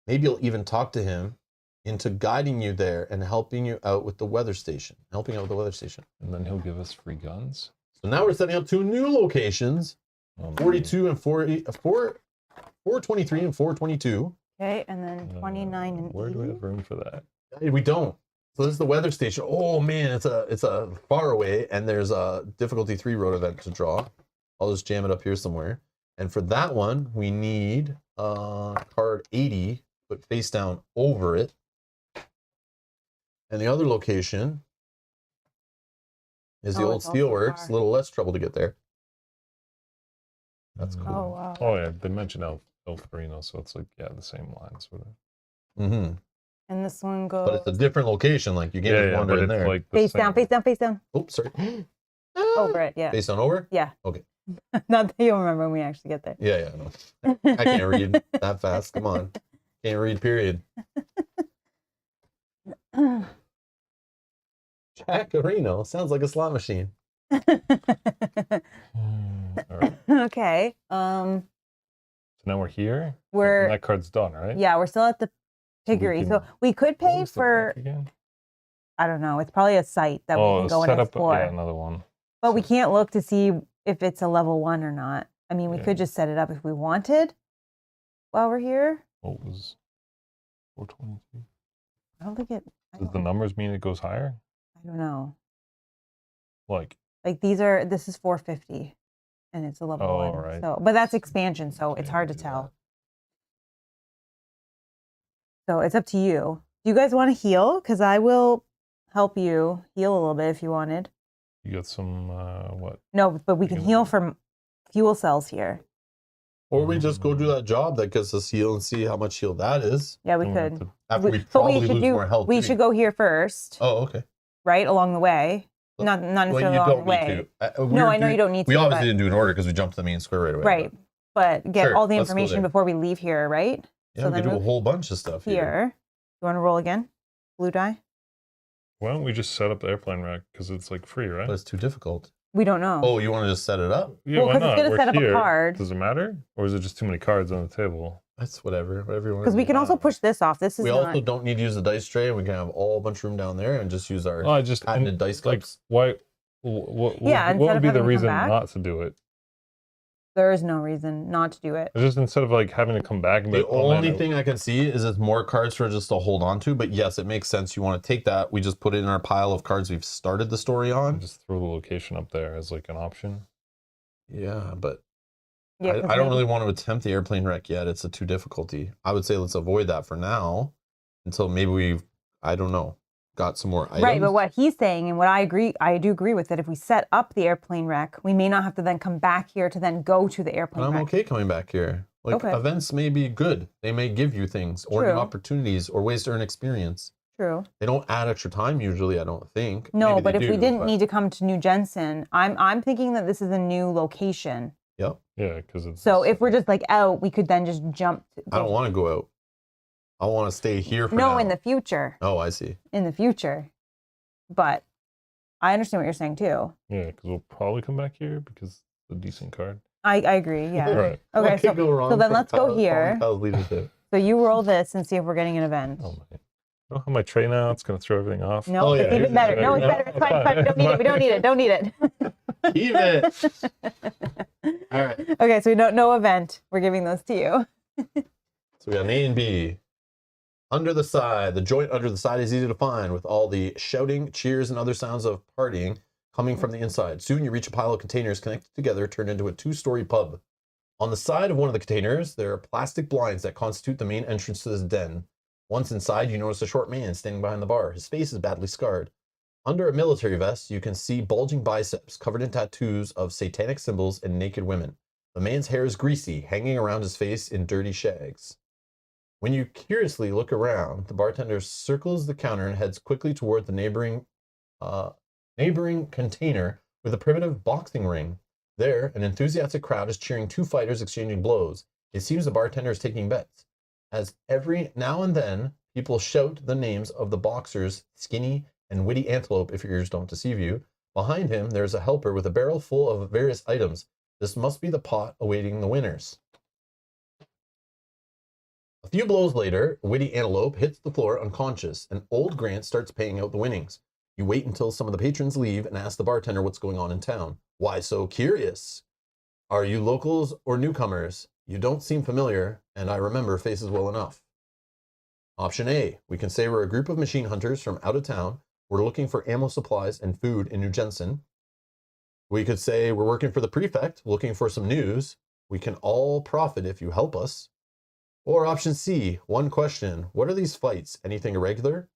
S1: Maybe you'll even talk to him into guiding you there and helping you out with the weather station.
S3: And then he'll give us free guns.
S1: So now we're setting up two new locations, 42 and 423 and 422.
S2: okay, and then 29 and
S3: Where do we
S2: 80.
S3: have room for that?
S1: We don't. So this is the weather station. Oh man, it's a far away, and there's a difficulty 3 road event to draw. I'll just jam it up here somewhere. And for that one, we need card 80, put face down over it. And the other location is the old
S2: it's also
S1: steelworks.
S2: far.
S1: A little less trouble to get there. That's cool.
S2: Oh, wow.
S3: Oh yeah, they mentioned El Farino, so it's like the same line sort of.
S1: Mm-hmm.
S2: And this one goes
S1: But it's a different location. Like you can't just wander
S3: but
S1: in
S3: it's
S1: there.
S3: like the
S2: face
S3: same.
S2: down, face down, face down.
S1: Oops, sorry.
S2: Over it, yeah.
S1: Face down over?
S2: Yeah.
S1: Okay.
S2: Not that you'll remember when we actually get there.
S1: Yeah, no. I can't read that fast. Come on. Can't read, period. Jack Reno sounds like a slot machine.
S3: All right.
S2: Okay.
S3: So now we're here.
S2: We're
S3: And that card's done, right?
S2: yeah, we're still at the piggery. So
S3: can-
S2: we could
S3: What
S2: pay
S3: was the
S2: for
S3: rank again?
S2: I don't know. It's probably a site that we can go and
S3: set up
S2: explore.
S3: another one.
S2: But we can't look to see if it's a level 1 or not. I mean, we
S3: Yeah.
S2: could just set it up if we wanted while we're here.
S3: What was 422?
S2: I don't think it.
S3: Does the numbers mean it goes higher?
S2: I don't know.
S3: Like,
S2: Like this is 450, and it's a level 1.
S3: right.
S2: So, but that's expansion, so it's
S3: Yeah,
S2: hard to
S3: do that.
S2: tell. So it's up to you. Do you guys want to heal? Because I will help you heal a little bit if you wanted.
S3: you got some, what?
S2: No, but we can
S3: Yeah.
S2: heal from fuel cells here.
S1: Or we just go do that job that gets us heal and see how much heal that is.
S2: Yeah, we
S3: Don't have
S2: could.
S3: to-
S1: After we
S2: But
S1: probably
S2: we should
S1: lose
S2: do.
S1: more health.
S2: We
S1: too.
S2: should go here first,
S1: Oh, okay.
S2: right along the way.
S1: Well,
S2: Not
S1: Well,
S2: necessarily
S1: you
S2: along the
S1: don't
S2: way.
S1: need to.
S2: No, I know you don't need to.
S1: We obviously
S2: but-
S1: didn't do an order because we jumped to the main square right away.
S2: right, but get
S1: Sure,
S2: all the
S1: let's go
S2: information
S1: there.
S2: before we leave here, right?
S1: Yeah,
S2: So
S1: we
S2: then
S1: can do a
S2: move
S1: whole bunch of stuff here.
S2: Here, you want to roll again? Blue die.
S3: Why don't we just set up the airplane rack? Because it's like free, right?
S1: But it's too difficult.
S2: We don't know.
S1: Oh, you want to just set it up?
S3: Yeah,
S2: well,
S3: why
S2: 'cause it's
S3: not?
S2: gonna
S3: We're
S2: set up a
S3: here.
S2: card.
S3: Does it matter? Or is it just too many cards on the table?
S1: That's whatever you want.
S2: Because we can also push this off. This is
S1: We
S2: not.
S1: also don't need to use the dice tray. We can have all a bunch of room down there and just use our
S3: Oh, I just,
S1: patented
S3: and,
S1: dice
S3: like,
S1: cups.
S3: why, what
S2: Yeah, instead
S3: would
S2: of
S3: be
S2: having
S3: the
S2: to come
S3: reason
S2: back?
S3: not to do it?
S2: There is no reason not to do it.
S3: It's just instead of like having to come back and be
S1: The
S3: like, oh, man,
S1: only thing I can see is it's more cards for just to hold on to. But yes, it makes sense. You want to take that. We just put it in our pile of cards we've started the story on.
S3: just throw the location up there as like an option.
S1: Yeah, but
S2: Yeah, 'cause
S1: I don't
S2: then-
S1: really want to attempt the airplane wreck yet. It's a too difficulty. I would say let's avoid that for now until maybe we've, I don't know, got some more items.
S2: Right, but what he's saying and what I do agree with that if we set up the airplane wreck, we may not have to then come back here to then go to the
S1: But
S2: airplane
S1: I'm
S2: wreck.
S1: okay coming back here. Like
S2: Okay.
S1: events may be good. They may give you things or new
S2: True.
S1: opportunities or ways to earn experience.
S2: True.
S1: They don't add extra time usually, I don't think.
S2: No,
S1: Maybe
S2: but
S1: they
S2: if we
S1: do,
S2: didn't
S1: but-
S2: need to come to New Jensen, I'm thinking that this is a new location.
S1: Yep.
S3: Yeah, because it's.
S2: So if we're just like out, we could then just jump.
S1: I don't want to go out. I want to stay here for
S2: No,
S1: now.
S2: in the future.
S1: Oh, I see.
S2: In the future. But I understand what you're saying too.
S3: Yeah, because we'll probably come back here because it's a decent card.
S2: I agree, yeah.
S3: All right.
S2: Okay,
S1: What could go wrong
S2: so then
S1: from
S2: let's go
S1: Kyle's
S2: here.
S1: leadership?
S2: So you roll this and see if we're getting an event.
S3: Oh my! I don't have my tray now. It's gonna throw everything off.
S2: No,
S1: Oh, yeah,
S2: it's
S1: here's
S2: even
S1: the
S2: better.
S1: tray.
S2: No, it's
S1: No,
S2: better. It's fine. It's fine. We don't need it. We don't need it. Don't need it.
S1: Keep it. All right.
S2: Okay, so we don't no event. We're giving those to you.
S1: So we got an A and B. Under the side, the joint under the side is easy to find with all the shouting, cheers, and other sounds of partying coming from the inside. Soon you reach a pile of containers connected together, turned into a 2-story pub. On the side of one of the containers, there are plastic blinds that constitute the main entrance to this den. Once inside, you notice a short man standing behind the bar. His face is badly scarred. Under a military vest, you can see bulging biceps covered in tattoos of satanic symbols and naked women. The man's hair is greasy, hanging around his face in dirty shags. When you curiously look around, the bartender circles the counter and heads quickly toward the neighboring container with a primitive boxing ring. There, an enthusiastic crowd is cheering 2 fighters exchanging blows. It seems the bartender is taking bets. As every now and then, people shout the names of the boxers, Skinny and Witty Antelope, if your ears don't deceive you. Behind him, there's a helper with a barrel full of various items. This must be the pot awaiting the winners. A few blows later, Witty Antelope hits the floor unconscious, and Old Grant starts paying out the winnings. You wait until some of the patrons leave and ask the bartender what's going on in town. Why so curious? Are you locals or newcomers? You don't seem familiar, and I remember faces well enough. Option A, we can say we're a group of machine hunters from out of town. We're looking for ammo supplies and food in New Jensen. We could say we're working for the prefect, looking for some news. We can all profit if you help us. Or option C, one question. What are these fights? Anything irregular?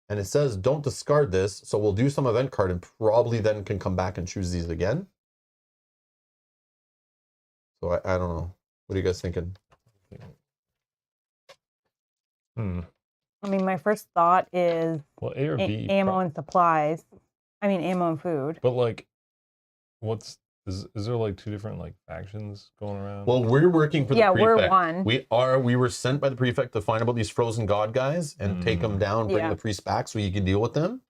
S1: And it says don't discard this, so we'll do some event card and probably then can come back and choose these again. So I don't know. What are you guys thinking?
S2: I mean, my first thought is
S3: Well, A or B.
S2: ammo and supplies. I mean, ammo and food.
S3: But like, is there like 2 different like factions going around?
S1: Well, we're working for the
S2: Yeah,
S1: prefect.
S2: we're one.
S1: We were sent by the prefect to find about these frozen god guys and take them down, bring
S2: Yeah.
S1: the priest back so you can deal with them.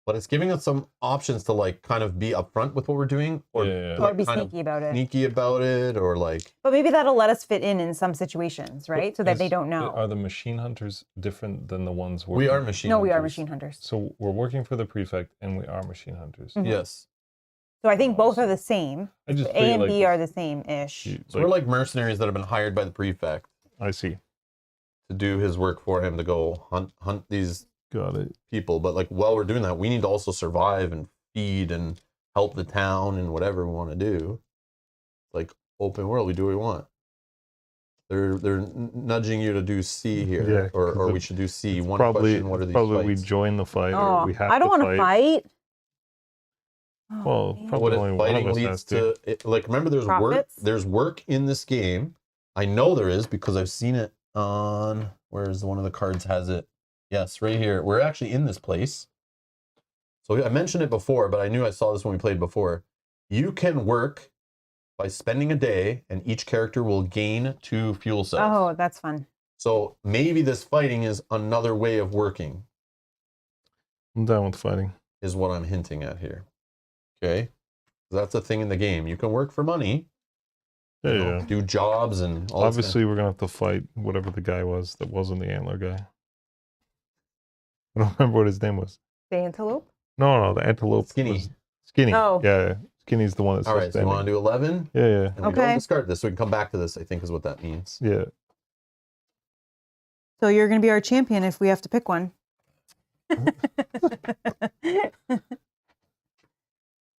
S1: But it's giving us some options to like kind of be upfront with what we're doing, or
S3: Yeah.
S2: Or be
S1: kind of
S2: sneaky about it.
S1: sneaky about it, or like
S2: But maybe that'll let us fit in some situations, right? So that they don't know.
S3: Are the machine hunters different than the ones working?
S1: we are machine.
S2: No, we are
S1: hunters.
S2: machine hunters.
S3: So we're working for the prefect, and we are machine hunters.
S2: Mhm.
S1: Yes.
S2: So I think both are the same.
S3: I just
S2: A
S3: feel
S2: and
S3: like
S2: B are the same-ish.
S1: So we're like mercenaries that have been hired by the prefect
S3: I see.
S1: to do his work for him to go hunt these
S3: Got it.
S1: people. But like while we're doing that, we need to also survive and feed and help the town and whatever we want to do. Like open world, we do what we want. They're nudging you to do C here,
S3: Yeah,
S1: or we should do C. One question: what are these
S3: probably we
S1: fights?
S3: join the fight, or
S2: Oh,
S3: we have
S2: I don't
S3: to
S2: want to fight. Oh,
S3: Well,
S2: man.
S3: probably
S1: What
S3: only
S1: if
S3: one of
S1: fighting
S3: us
S1: leads
S3: has to.
S1: to it, like? Remember, there's
S2: Profits?
S1: There's work in this game. I know there is because I've seen it on. Where's one of the cards has it? Yes, right here. We're actually in this place. So I mentioned it before, but I knew I saw this when we played before. You can work by spending a day, and each character will gain 2 fuel cells.
S2: Oh, that's fun.
S1: So maybe this fighting is another way of working,
S3: I'm down with fighting.
S1: is what I'm hinting at here. Okay? That's a thing in the game. You can work for money,
S3: Yeah,
S1: you know,
S3: yeah.
S1: do jobs and all this
S3: Obviously, we're gonna have to fight whatever the guy was that wasn't the antler guy. I don't remember what his name was.
S2: The antelope?
S3: No, the antelope.
S1: Skinny.
S3: Was Skinny.
S2: Oh.
S3: Yeah, Skinny's the one that's
S1: All right, so you want to do 11?
S3: Yeah, yeah,
S1: And we don't
S2: Okay.
S1: discard this, so we can come back to this, I think is what that means.
S3: yeah.
S2: So you're going to be our champion if we have to pick one.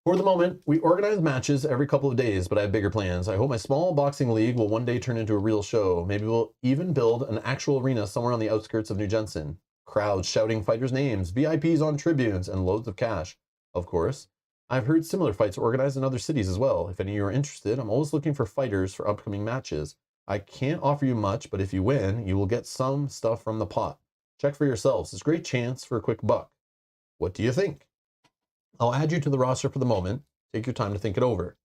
S1: For the moment, we organize matches every couple of days, but I have bigger plans. I hope my small boxing league will one day turn into a real show. Maybe we'll even build an actual arena somewhere on the outskirts of New Jensen. Crowds shouting fighters' names, VIPs on tribunes, and loads of cash, of course. I've heard similar fights organized in other cities as well. If any of you are interested, I'm always looking for fighters for upcoming matches. I can't offer you much, but if you win, you will get some stuff from the pot. Check for yourselves. It's a great chance for a quick buck. What do you think? I'll add you to the roster for the moment. Take your time to think it over.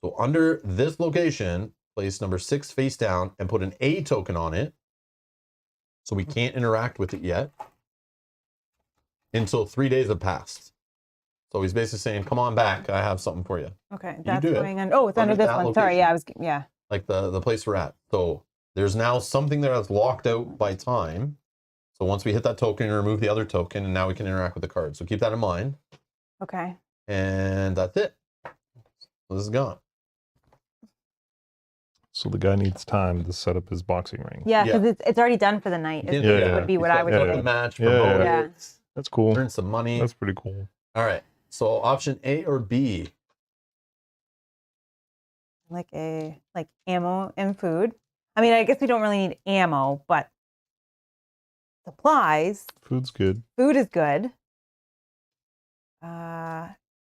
S1: So under this location, place number 6 face down and put an A token on it. So we can't interact with it yet until 3 days have passed. So he's basically saying, come on back. I have something for you.
S2: Okay,
S1: You
S2: that's
S1: do it
S2: going on. Oh, it's under
S1: under
S2: this
S1: that
S2: one. Sorry,
S1: location.
S2: yeah.
S1: Like the place we're at. So there's now something there that's locked out by time. So once we hit that token, remove the other token, and now we can interact with the card. So keep that in mind.
S2: Okay.
S1: And that's it. So this is gone.
S3: So the guy needs time to set up his boxing ring.
S2: Yeah, because it's already done for the night.
S3: Yeah.
S2: Would be what I would
S1: Set
S2: say.
S1: the match,
S3: Yeah.
S1: promote
S2: Yeah.
S1: it,
S3: That's cool.
S1: earn some money.
S3: That's pretty cool.
S1: All right. So option A or B?
S2: Like ammo and food. I mean, I guess we don't really need ammo, but supplies.
S3: Food's good.
S2: Food is good.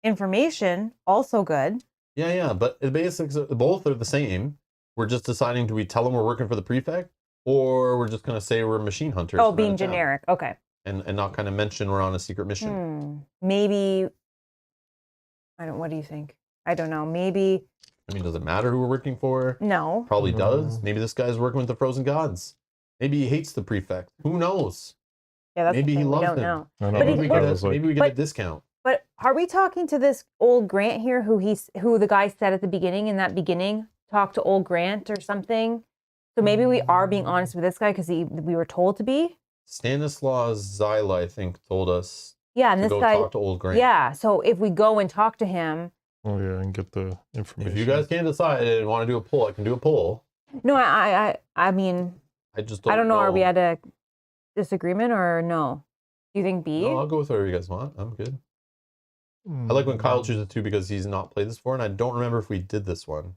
S2: Information also good.
S1: Yeah. But the basics, both are the same. We're just deciding, do we tell them we're working for the prefect, or we're just going to say we're machine hunters?
S2: Oh, being generic. Okay.
S1: And not kind of mention we're on a secret mission.
S2: Maybe. What do you think? I don't know. Maybe.
S1: I mean, does it matter who we're working for?
S2: No.
S1: Probably
S3: No.
S1: does. Maybe this guy's working with the frozen gods. Maybe he hates the prefect. Who knows?
S2: Yeah, that's
S1: Maybe
S2: the
S1: he
S2: thing. We
S1: loves
S2: don't
S1: him.
S2: know.
S3: I know.
S2: But
S1: Maybe we get a
S2: but-
S1: discount.
S2: But are we talking to this old Grant here, who the guy said at the beginning? In that beginning, talk to old Grant or something. So maybe we are being honest with this guy because we were told to be.
S1: Stanislaus Zyla, I think, told us
S2: Yeah, and
S1: to
S2: this
S1: go
S2: guy.
S1: talk to old Grant.
S2: Yeah, so if we go and talk to him.
S3: Oh yeah, and get the information.
S1: If you guys can't decide and want to do a poll, I can do a poll.
S2: No, I mean,
S1: I just
S2: I don't know. Are we
S1: know.
S2: at a disagreement or no? Do you think B?
S1: No, I'll go with whatever you guys want. I'm good. I like when Kyle chooses two because he's not played this before, and I don't remember if we did this one.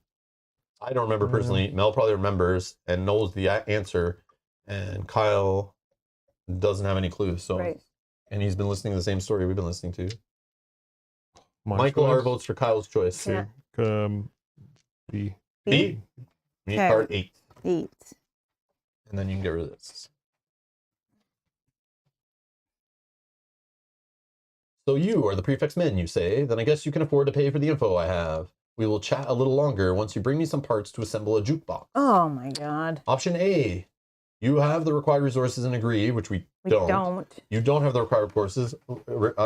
S1: I don't remember personally. Mel probably remembers and knows the answer, and Kyle doesn't have any clues. So,
S2: Right.
S1: and he's been listening to the same story we've been listening to.
S3: My
S1: Michael
S3: choice?
S1: R votes for Kyle's choice.
S2: Yeah.
S3: B.
S1: B. We need
S2: Okay.
S1: card 8,
S2: 8.
S1: and then you can get rid of this. So you are the prefect's men, you say. Then I guess you can afford to pay for the info I have. We will chat a little longer once you bring me some parts to assemble a jukebox.
S2: Oh my God.
S1: Option A. You have the required resources and agree, which we don't. You don't have the required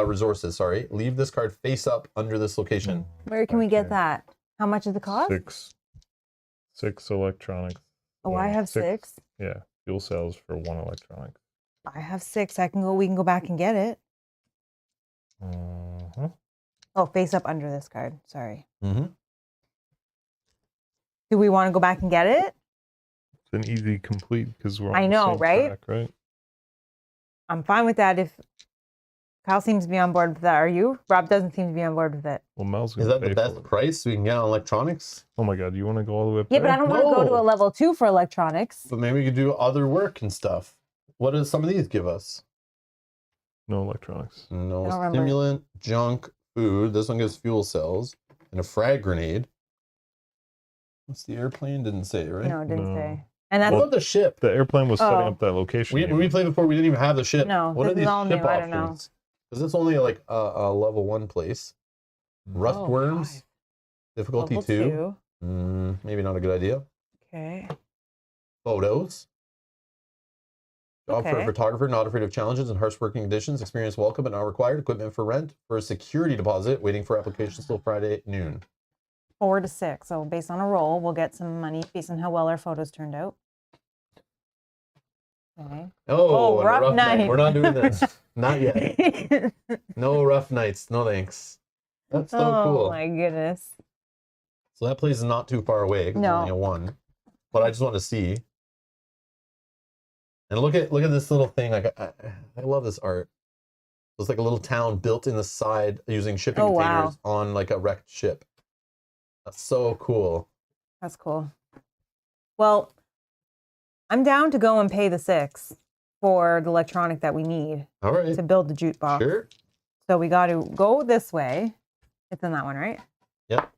S1: resources. Sorry. Leave this card face up under this location.
S2: Where can we get
S3: Okay.
S2: that? How much is the cost?
S3: 6 electronics.
S2: Oh, I have 6.
S3: Yeah, fuel cells for 1 electronic.
S2: I have 6. We can go back and get it.
S3: Uh-huh.
S2: Oh, face up under this card. Sorry.
S1: Mm-hmm.
S2: Do we want to go back and get it?
S3: It's an easy complete because we're on
S2: I
S3: the
S2: know,
S3: same
S2: right?
S3: track, right?
S2: I'm fine with that if Kyle seems to be on board with that. Are you? Rob doesn't seem to be on board with it.
S3: Well, Mel's
S1: Is
S3: gonna
S1: that
S3: pay
S1: the
S3: for
S1: best
S3: it.
S1: price we can get on electronics?
S3: Oh my God, you want to go all the way up
S2: Yeah,
S3: there?
S2: but I don't want to go to
S1: No.
S2: a level 2 for electronics.
S1: But maybe we could do other work and stuff. What does some of these give us?
S3: No electronics.
S1: No
S2: I don't remember.
S1: stimulant, junk, food. This one gives fuel cells and a frag grenade. What's the airplane? Didn't say, right?
S2: No, it didn't
S3: No.
S2: say. And that's
S1: What about the ship?
S3: The airplane was setting
S2: Oh.
S3: up that location.
S1: When we played before, we didn't even have the ship.
S2: No,
S1: What
S2: this
S1: are
S2: is
S1: these
S2: all
S1: ship
S2: new, I don't know.
S1: options? Because it's only like a level 1 place. Rust
S2: Oh,
S1: worms,
S2: 5.
S1: difficulty
S2: Level
S1: 2. Maybe not a good idea.
S2: Okay.
S1: Photos. Job for a
S2: Okay.
S1: photographer, not afraid of challenges and harsh working conditions. Experience welcome but not required. Equipment for rent. For a security deposit, waiting for applications till Friday at noon.
S2: 4 to 6. So based on a roll, we'll get some money based on how well our photos turned out. Okay.
S1: Oh, and a
S2: rough night.
S1: We're not doing this. Not yet. No rough nights. No thanks. That's so
S2: oh
S1: cool.
S2: my goodness.
S1: So that place is not too far away. 'Cause it's
S2: No.
S1: only a 1. But I just want to see. And look at this little thing. Like I love this art. It's like a little town built in the side using shipping
S2: Oh, wow.
S1: containers on like a wrecked ship. That's so cool.
S2: That's cool. Well, I'm down to go and pay the 6 for the electronic that we need
S1: All right.
S2: to build the jukebox.
S1: Sure.
S2: So we got to go this way. It's in that one, right?
S1: Yep.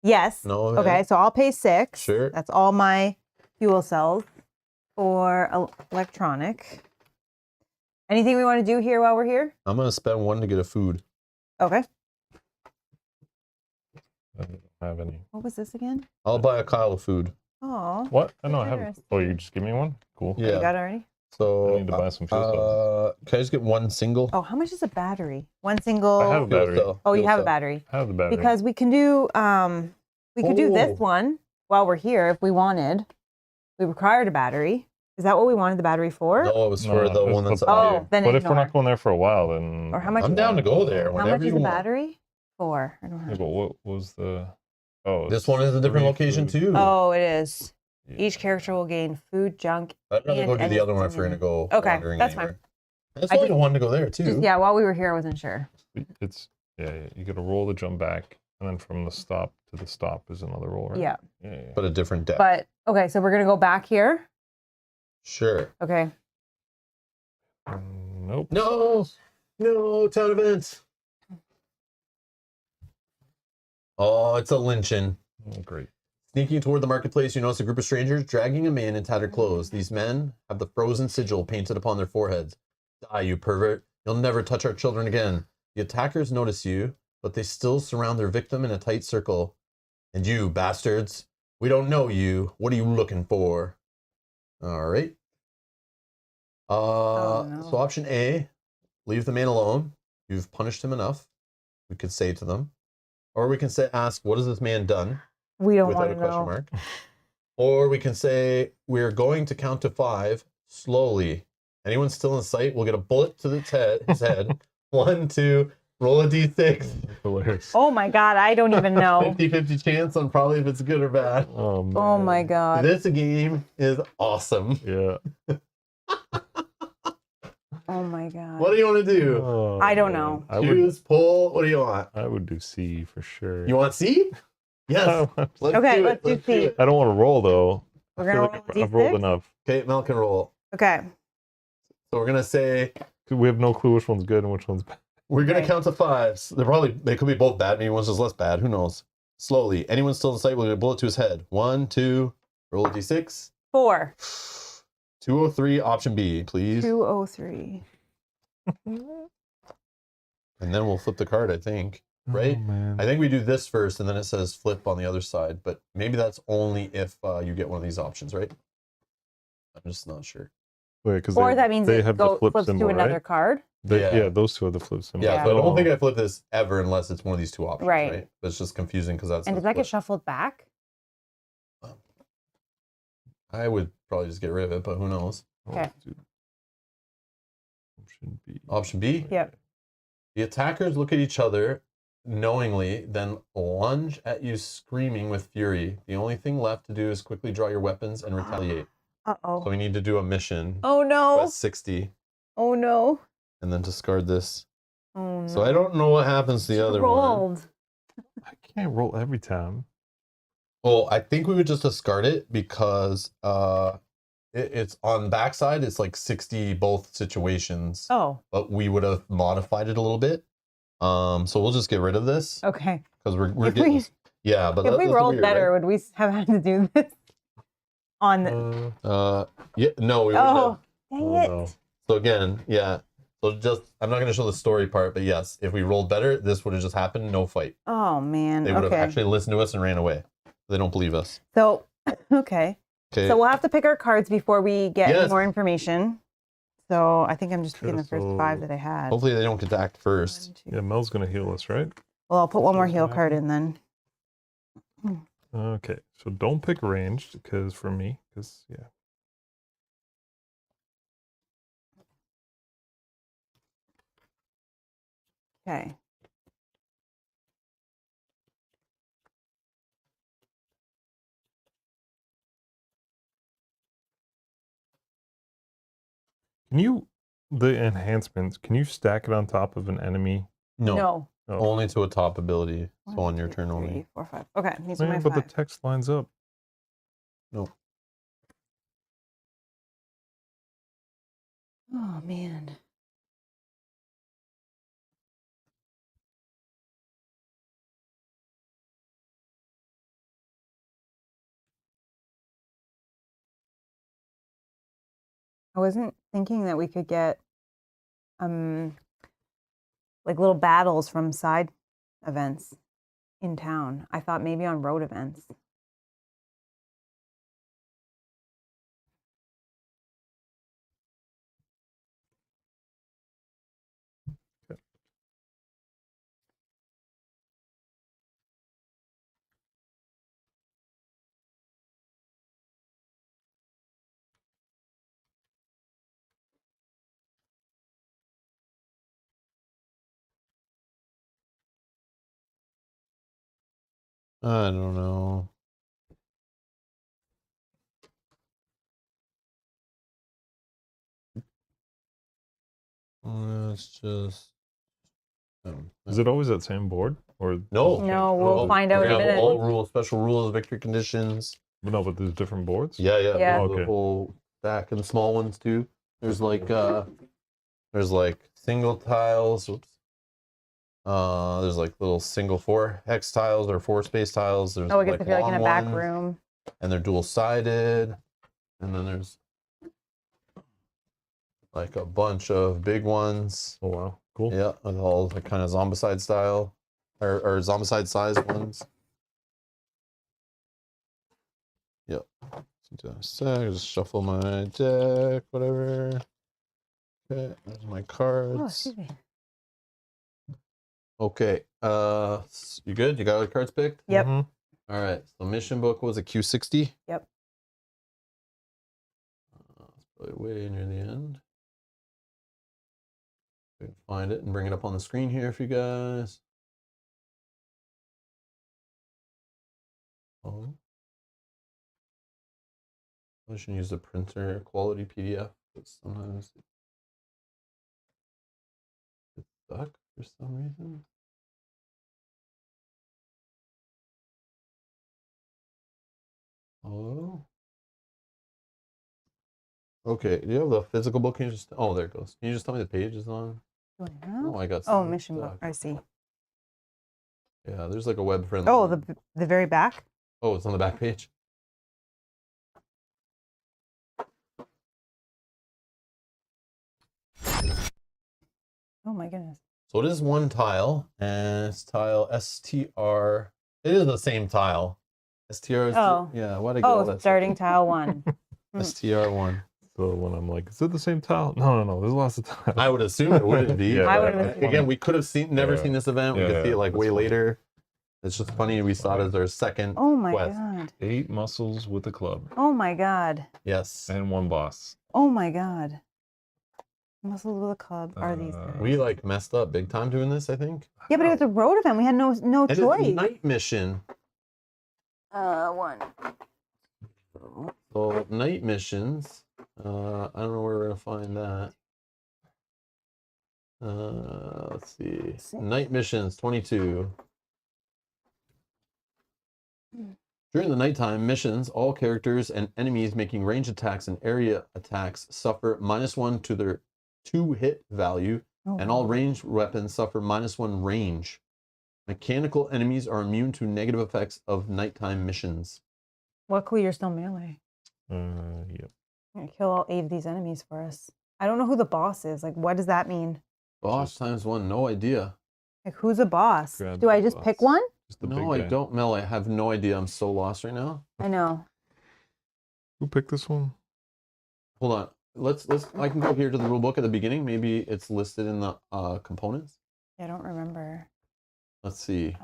S2: Yes.
S1: No.
S2: Okay, so I'll pay 6.
S1: Sure.
S2: That's all my fuel cells for electronic. Anything we want to do here while we're here?
S1: I'm gonna spend 1 to get a food.
S2: Okay.
S3: I don't have any.
S2: What was this again?
S1: I'll buy a Kyle of food.
S2: Oh.
S3: What? I know I have.
S2: Generous.
S3: Oh, you just give me one? Cool.
S2: You
S1: Yeah.
S2: got it already?
S1: So
S3: I need to buy some fuel cells.
S1: can I just get one single?
S2: Oh, how much is a battery? One single.
S3: I have a
S1: Fuel
S3: battery.
S1: cell.
S2: Oh, you
S1: Fuel
S2: have a
S1: cell.
S2: battery.
S3: I have the battery.
S2: Because we can do we could do
S1: Oh.
S2: this one while we're here if we wanted. We required a battery. Is that what we wanted the battery for?
S1: No, it was for the
S3: it's
S1: one that's
S3: the-
S1: up
S2: Oh,
S1: here.
S2: then
S3: but if we're
S2: ignore.
S3: not going there for a while, then
S2: Or how much
S1: I'm
S2: is
S1: down
S2: it?
S1: to go there
S2: How
S1: whenever
S2: much is
S1: you
S2: the
S1: want.
S2: battery for? I don't
S3: Yeah,
S2: have.
S3: but what was the? Oh,
S1: This
S3: it's
S1: one is a different
S3: 3
S1: location
S3: food.
S1: too.
S2: Oh, it is.
S3: Yeah.
S2: Each character will gain food, junk.
S1: I'd rather go
S2: and
S1: do the
S2: any
S1: other one if we're gonna
S2: stimulant.
S1: go
S2: Okay,
S1: wandering
S2: that's
S1: anywhere.
S2: fine.
S1: That's
S2: I
S1: why I
S2: just-
S1: wanted to go there too.
S2: Just, yeah, while we were here, I wasn't sure.
S3: It's yeah. You got to roll the jump back, and then from the stop to the stop is another roll, right?
S2: Yeah.
S3: Yeah.
S1: But a different depth.
S2: But okay, so we're gonna go back here.
S1: Sure.
S2: Okay.
S3: Nope.
S1: No town events. Oh, it's a lynching.
S3: Oh, great.
S1: Sneaking toward the marketplace, you notice a group of strangers dragging a man in tattered clothes. These men have the frozen sigil painted upon their foreheads. Die, you pervert. You'll never touch our children again. The attackers notice you, but they still surround their victim in a tight circle. And you, bastards, we don't know you. What are you looking for? All right.
S2: no.
S1: So option A, leave the man alone. You've punished him enough. We could say to them. Or we can say, ask, what has this man done?
S2: We don't
S1: Without
S2: want
S1: a
S2: to
S1: question
S2: know.
S1: mark. Or we can say, we're going to count to 5 slowly. Anyone still in sight will get a bullet to his head. 1, 2, roll a d6.
S3: Hilarious.
S2: Oh my god, I don't even know.
S1: 50-50 chance on probably if it's good or bad.
S2: Oh my
S3: man.
S2: god.
S1: This game is awesome.
S3: Yeah.
S2: Oh my god.
S1: What do you want to do?
S3: Oh,
S2: I don't
S3: man.
S2: know.
S3: I would.
S1: Choose, pull, what do you want?
S3: I would do C for sure.
S1: You want C? Yes. Let's
S2: Okay,
S1: do it.
S2: let's do
S1: do
S2: C.
S1: it.
S3: I don't want to roll though.
S2: We're
S3: I feel
S2: gonna
S3: like
S2: roll a
S3: I've rolled
S2: D6?
S3: enough.
S1: Okay, Mel can roll.
S2: Okay.
S1: So we're gonna say
S3: We have no clue which one's good and which one's bad.
S1: we're gonna
S2: Okay.
S1: count to 5. They could be both bad, maybe one's just less bad. Who knows? Slowly. Anyone still in sight will get a bullet to his head. 1, 2, roll a d6.
S2: 4.
S1: 203, option B, please.
S2: 203.
S1: And then we'll flip the card, I think. Right?
S3: Oh, man.
S1: I think we do this first, and then it says flip on the other side. But maybe that's only if you get one of these options, right? I'm just not sure.
S3: Wait, because
S2: Or that means
S3: they
S2: it
S3: have the flip
S2: flips
S3: symbol,
S2: to another
S3: right?
S2: card.
S3: Yeah.
S1: Yeah.
S3: Those two are the flip symbol.
S1: Yeah,
S2: Yeah.
S1: so I don't
S3: Oh.
S1: think I flip this ever unless it's one of these two options,
S2: Right.
S1: right? But it's just confusing because that's
S2: And does that get shuffled back?
S1: I would probably just get rid of it, but who knows?
S3: Oh,
S2: Okay.
S3: let's do Option B.
S1: Option B?
S2: Yep.
S1: The attackers look at each other knowingly, then lunge at you screaming with fury. The only thing left to do is quickly draw your weapons and retaliate.
S2: Uh-oh.
S1: So we need to do a mission.
S2: Oh no.
S1: Press 60
S2: Oh no.
S1: and then discard this.
S2: Oh no.
S1: So I don't know what happens to the other one.
S2: rolled.
S3: I can't roll every time.
S1: Well, I think we would just discard it because it's on the backside. It's like 60 both situations,
S2: Oh,
S1: but we would have modified it a little bit. So we'll just get rid of this
S2: okay.
S1: because we're
S2: If
S1: getting
S2: we-
S1: yeah. But
S2: If we
S1: that's
S2: rolled
S1: weird,
S2: better,
S1: right?
S2: would we have had to do this? On the...
S1: Yeah, no, we wouldn't have.
S2: Oh, dang
S3: Oh,
S2: it.
S3: no.
S1: So again, yeah. So just I'm not going to show the story part, but yes, if we rolled better, this would have just happened. No fight.
S2: Oh, man.
S1: They would have
S2: Okay.
S1: actually listened to us and ran away. They don't believe us.
S2: So, okay.
S1: Okay.
S2: So we'll have to pick our cards before we get any
S1: Yes.
S2: more information. So I think I'm just picking the
S3: Okay,
S2: first
S3: so-
S2: 5 that I had.
S1: Hopefully they don't get to act first.
S2: 1, 2.
S3: Yeah, Mel's gonna heal us, right?
S2: Well, I'll put one more
S3: What's
S2: heal
S3: gonna
S2: card in then.
S3: Okay, so don't pick ranged because for me, because yeah.
S2: Okay.
S3: Can you the enhancements? Can you stack it on top of an enemy?
S1: No,
S3: Oh,
S1: only to a top ability. So
S2: 1,
S1: on your
S2: 2,
S1: turn
S2: 3,
S1: only.
S2: 4, 5. Okay, these are
S3: man,
S2: my
S3: but the
S2: 5.
S3: text lines up.
S1: No.
S2: Oh, man. I wasn't thinking that we could get like little battles from side events in town. I thought maybe on road events.
S1: I don't know. Let's just.
S3: Is it always that same board? Or
S1: No.
S2: No, we'll
S1: Oh,
S2: find out
S1: we
S2: in a
S1: have
S2: minute.
S1: all rules, special rules, victory conditions.
S3: no, but there's different boards?
S1: Yeah.
S2: Yeah.
S1: There's
S3: Okay.
S1: the whole stack and small ones too. There's like single tiles. Whoops. There's like little single 4 hex tiles or 4 space tiles. There's
S2: Oh, I guess
S1: like
S2: if you're like in a
S1: long
S2: back
S1: ones,
S2: room.
S1: and they're dual sided. And then there's like a bunch of big ones.
S3: Oh, wow. Cool.
S1: Yeah, with all the kind of zombicide style or zombicide size ones. Yep. Just shuffle my deck, whatever. Okay, there's my
S2: Oh,
S1: cards.
S2: excuse me.
S1: Okay, you good? You got all the cards picked?
S2: Yep.
S3: Mhm.
S1: All right. So mission book was a Q60.
S2: Yep.
S1: It's probably way near the end. We can find it and bring it up on the screen here for you guys. Oh. I should use the printer quality PDF, but sometimes it's stuck for some reason. Oh. Okay, do you have the physical book? Can you just, oh, there it goes. Can you just tell me the page is on?
S2: Do I have?
S1: Oh, I got
S2: Oh,
S1: stuck.
S2: mission book. I see.
S1: Yeah, there's like a web friendly.
S2: Oh, the very back.
S1: Oh, it's on the back page.
S2: Oh my goodness.
S1: So it is one tile, and it's tile STR. It is the same tile. STR is,
S2: Oh.
S1: yeah, why'd I get all
S2: Oh,
S1: that
S2: starting tile 1.
S1: STR1.
S3: So when I'm like, is it the same tile? No. There's lots of tiles.
S1: I would assume it wouldn't be.
S3: Yeah,
S2: I
S1: but
S2: would've assumed.
S1: again, we could have never
S3: Yeah.
S1: seen this event. We
S3: Yeah,
S1: could see it
S3: yeah,
S1: like
S3: that's
S1: way
S3: fine.
S1: later. It's just funny we saw it as our second
S2: Oh my
S1: quest.
S2: god.
S3: 8 muscles with a club
S2: Oh my god.
S1: Yes.
S3: and 1 boss.
S2: Oh my god. Muscles with a club are these guys.
S1: We like messed up big time doing this, I think.
S2: Yeah, but it was a road event. We had no
S1: And
S2: choice.
S1: it's night mission.
S2: 1.
S1: So night missions. I don't know where we're gonna find that. Let's see. Night missions 22. During the nighttime missions, all characters and enemies making range attacks and area attacks suffer -1 to their 2 hit value,
S2: Oh,
S1: and all ranged weapons suffer -1 range. Mechanical enemies are immune to negative effects of nighttime missions.
S2: luckily you're still melee.
S3: Yep.
S2: You're gonna kill all 8 of these enemies for us. I don't know who the boss is. Like, what does that mean?
S1: Boss ×1, no idea.
S2: Like, who's a boss?
S3: Grab
S2: Do I
S3: the
S2: just pick
S3: boss.
S2: one?
S3: Just the
S1: No, I
S3: big guy.
S1: don't, Mel. I have no idea. I'm so lost right now.
S2: I know.
S3: Who picked this one?
S1: Hold on. Let's. I can go here to the rule book at the beginning. Maybe it's listed in the components.
S2: I don't remember.
S1: Let's see.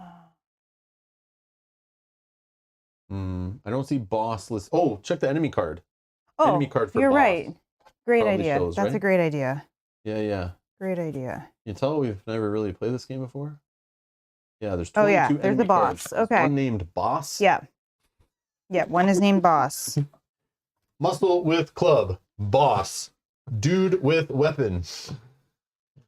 S2: Oh,
S1: I don't see boss list. Oh, check the enemy card.
S2: oh
S1: Enemy card for
S2: you're
S1: boss.
S2: right. Great
S1: Probably
S2: idea.
S1: shows,
S2: That's a
S1: right?
S2: great idea.
S1: Yeah.
S2: Great idea.
S1: You tell we've never really played this game before. Yeah, there's 22
S2: Oh, yeah, there's
S1: enemy
S2: the boss.
S1: cards. There's
S2: Okay.
S1: one named boss.
S2: Yeah. Yeah, one is named boss.
S1: Muscle with club. Boss. Dude with weapon.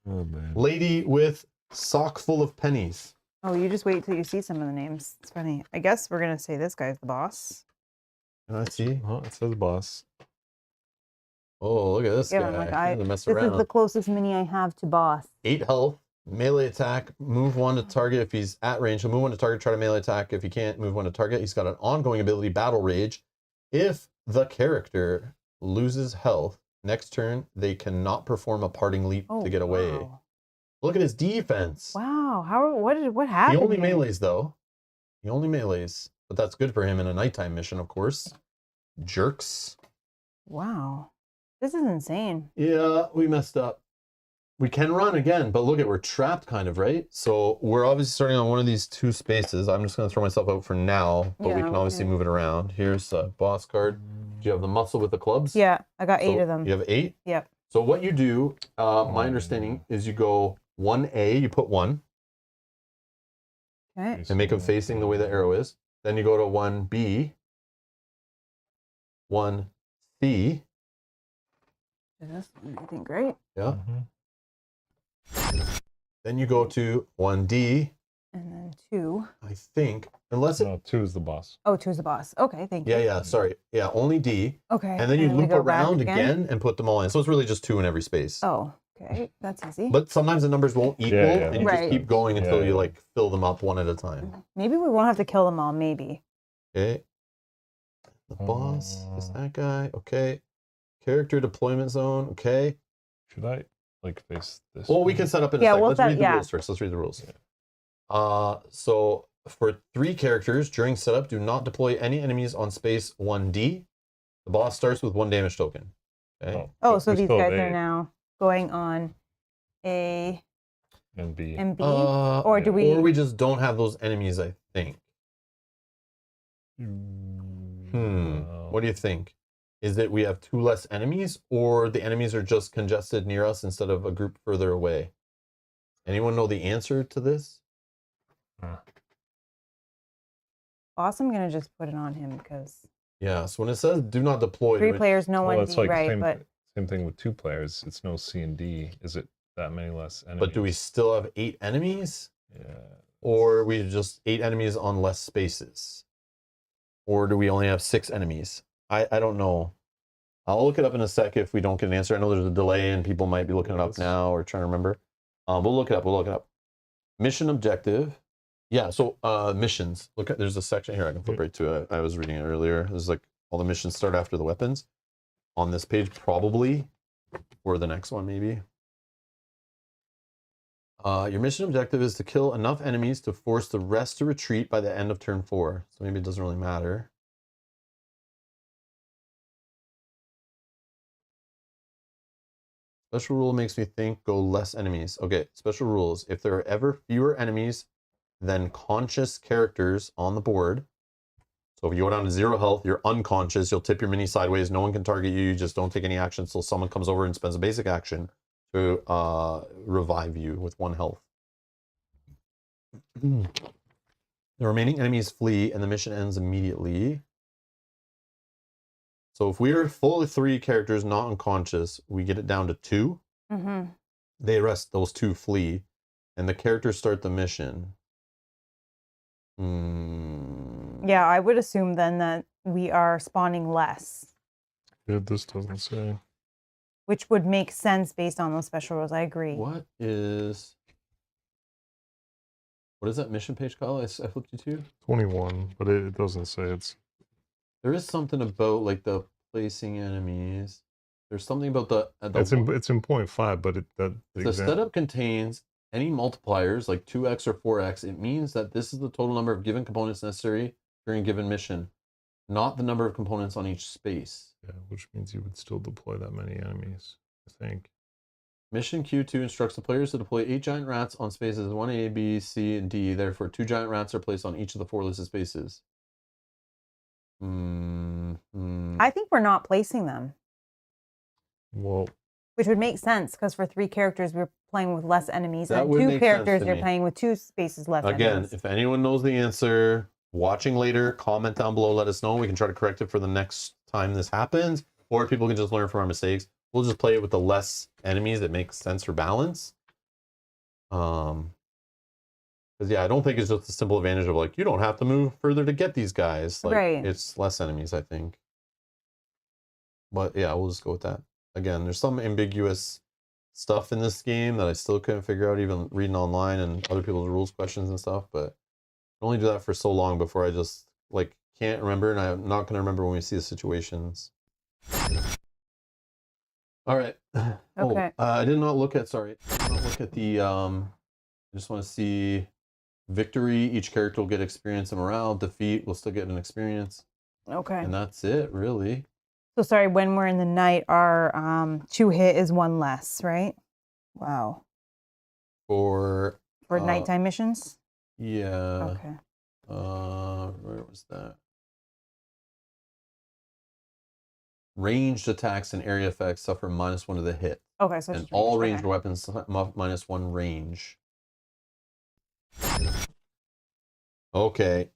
S3: Oh, man.
S1: Lady with sock full of pennies.
S2: Oh, you just wait till you see some of the names. It's funny. I guess we're going to say this guy's the boss.
S1: Can I see?
S3: Oh, it says boss.
S1: Oh, look at this
S2: Yeah,
S1: guy.
S2: I'm like,
S1: He doesn't mess
S2: this
S1: around.
S2: is the closest mini I have to boss.
S1: 8 health, melee attack, move 1 to target if he's at range. He'll move 1 to target, try to melee attack. If he can't, move 1 to target. He's got an ongoing ability, Battle Rage. If the character loses health, next turn, they cannot perform a parting leap
S2: Oh,
S1: to get away.
S2: Wow.
S1: Look at his defense.
S2: Wow. What
S1: He
S2: happened?
S1: only
S2: here?
S1: melees, though. He only melees. But that's good for him in a nighttime mission, of course. Jerks.
S2: Wow. This is insane.
S1: Yeah, we messed up. We can run again, but look at, we're trapped kind of, right? So we're obviously starting on one of these 2 spaces. I'm just going to throw myself out for now, but we
S2: Yeah,
S1: can obviously
S2: okay.
S1: move it around. Here's a boss card. Do you have the muscle with the clubs?
S2: Yeah, I got 8
S1: So
S2: of them.
S1: You have 8?
S2: Yep.
S1: So what you do, my understanding is you go 1A, you put 1,
S2: Okay.
S1: and make them facing the way the arrow is. Then you go to 1B, 1C.
S2: This one, I think, right?
S1: Yeah.
S3: Mhm.
S1: Then you go to 1D,
S2: And then 2.
S1: I think, unless it,
S3: No, 2 is the boss.
S2: Oh, 2 is the boss. Okay, thank you.
S1: yeah, sorry. Yeah, only D.
S2: Okay.
S1: And then you
S2: we
S1: loop
S2: go back
S1: around again and put them all in. So it's really just 2 in every space.
S2: Oh, okay. That's easy.
S1: But sometimes the numbers won't equal,
S3: yeah,
S1: and you
S3: that
S1: just
S2: makes
S1: keep
S3: sense.
S1: going until
S3: Yeah,
S1: you
S3: yeah.
S1: like fill them up one at a time.
S2: Maybe we won't have to kill them all, maybe.
S1: Okay. The boss is that guy. Okay. Character deployment zone. Okay.
S3: Should I like face this?
S1: Well, we
S3: one?
S1: can set up in a
S2: Yeah,
S1: second.
S2: we'll
S1: Let's
S2: set-
S1: read the
S2: yeah.
S1: rules first. Let's read the rules. So for 3 characters during setup, do not deploy any enemies on space 1D. The boss starts with 1 damage token. Okay.
S2: Oh, so
S3: we
S2: these
S3: still have
S2: guys are
S3: A
S2: now going on A
S3: and B.
S2: and B? Or do
S3: yeah.
S2: we...
S1: Or we just don't have those enemies, I think. What do you think? Is it we have 2 less enemies, or the enemies are just congested near us instead of a group further away? Anyone know the answer to this?
S2: Boss, I'm going to just put it on him because...
S1: Yeah, so when it says do not deploy...
S2: 3 players, no
S3: Well,
S2: one
S3: it's
S2: D,
S3: like
S2: right?
S3: same,
S2: But
S3: same thing with 2 players. It's no C and D. Is it that many less enemies?
S1: But do we still have 8 enemies?
S3: Yeah.
S1: Or we just 8 enemies on less spaces? Or do we only have 6 enemies? I don't know. I'll look it up in a sec if we don't get an answer. I know there's a delay and people might be looking it up now or trying to remember. We'll look it up. We'll look it up. Mission objective. Yeah, so missions. Look at, there's a section here. I can flip right to it. I was reading it earlier. There's like all the missions start after the weapons. On this page, probably, or the next one maybe. Your mission objective is to kill enough enemies to force the rest to retreat by the end of turn 4. So maybe it doesn't really matter. Special rule makes me think go less enemies. Okay, special rules. If there are ever fewer enemies than conscious characters on the board, so if you go down to 0 health, you're unconscious, you'll tip your mini sideways, no one can target you, you just don't take any action until someone comes over and spends a basic action to revive you with 1 health. The remaining enemies flee and the mission ends immediately. So if we're fully 3 characters not unconscious, we get it down to 2.
S2: mm-hmm.
S1: They arrest, those 2 flee, and the characters start the mission.
S2: Yeah, I would assume then that we are spawning less,
S3: Yeah, this doesn't say.
S2: which would make sense based on those special rules. I agree.
S1: What is that mission page, Kyle? I flipped you to?
S3: 21, but it doesn't say it's...
S1: There is something about like the placing enemies. There's something about the
S3: It's in 0.5, but the
S1: setup contains any multipliers like 2x or 4x. It means that this is the total number of given components necessary during a given mission, not the number of components on each space.
S3: Yeah, which means you would still deploy that many enemies, I think.
S1: Mission Q2 instructs the players to deploy 8 giant rats on spaces 1A, B, C, and D. Therefore, 2 giant rats are placed on each of the 4 listed spaces.
S2: I think we're not placing them,
S3: Well,
S2: which would make sense because for 3 characters, we're playing with less enemies.
S1: That
S2: And
S1: would
S2: 2
S1: make sense
S2: characters,
S1: to
S2: you're
S1: me.
S2: playing with 2 spaces less
S1: Again,
S2: enemies.
S1: if anyone knows the answer, watching later, comment down below, let us know. We can try to correct it for the next time this happens, or people can just learn from our mistakes. We'll just play it with the less enemies that makes sense for balance. Because yeah, I don't think it's just a simple advantage of like, you don't have to move further to get these guys. Like,
S2: Right.
S1: It's less enemies, I think. But yeah, we'll just go with that. Again, there's some ambiguous stuff in this game that I still couldn't figure out, even reading online and other people's rules questions and stuff, but I only do that for so long before I just like can't remember, and I'm not going to remember when we see the situations. All right.
S2: Okay.
S1: I did not look at, sorry, I did not look at the, I just want to see victory. Each character will get experience and morale. Defeat will still get an experience.
S2: Okay.
S1: And that's it, really.
S2: So sorry, when we're in the night, our 2 hit is 1 less, right? Wow.
S1: For
S2: nighttime missions?
S1: yeah.
S2: Okay.
S1: Where was that? Ranged attacks and area effects suffer -1 to the hit.
S2: Okay, so
S1: And
S2: it's
S1: all
S2: ranged,
S1: ranged weapons -1 range. Okay.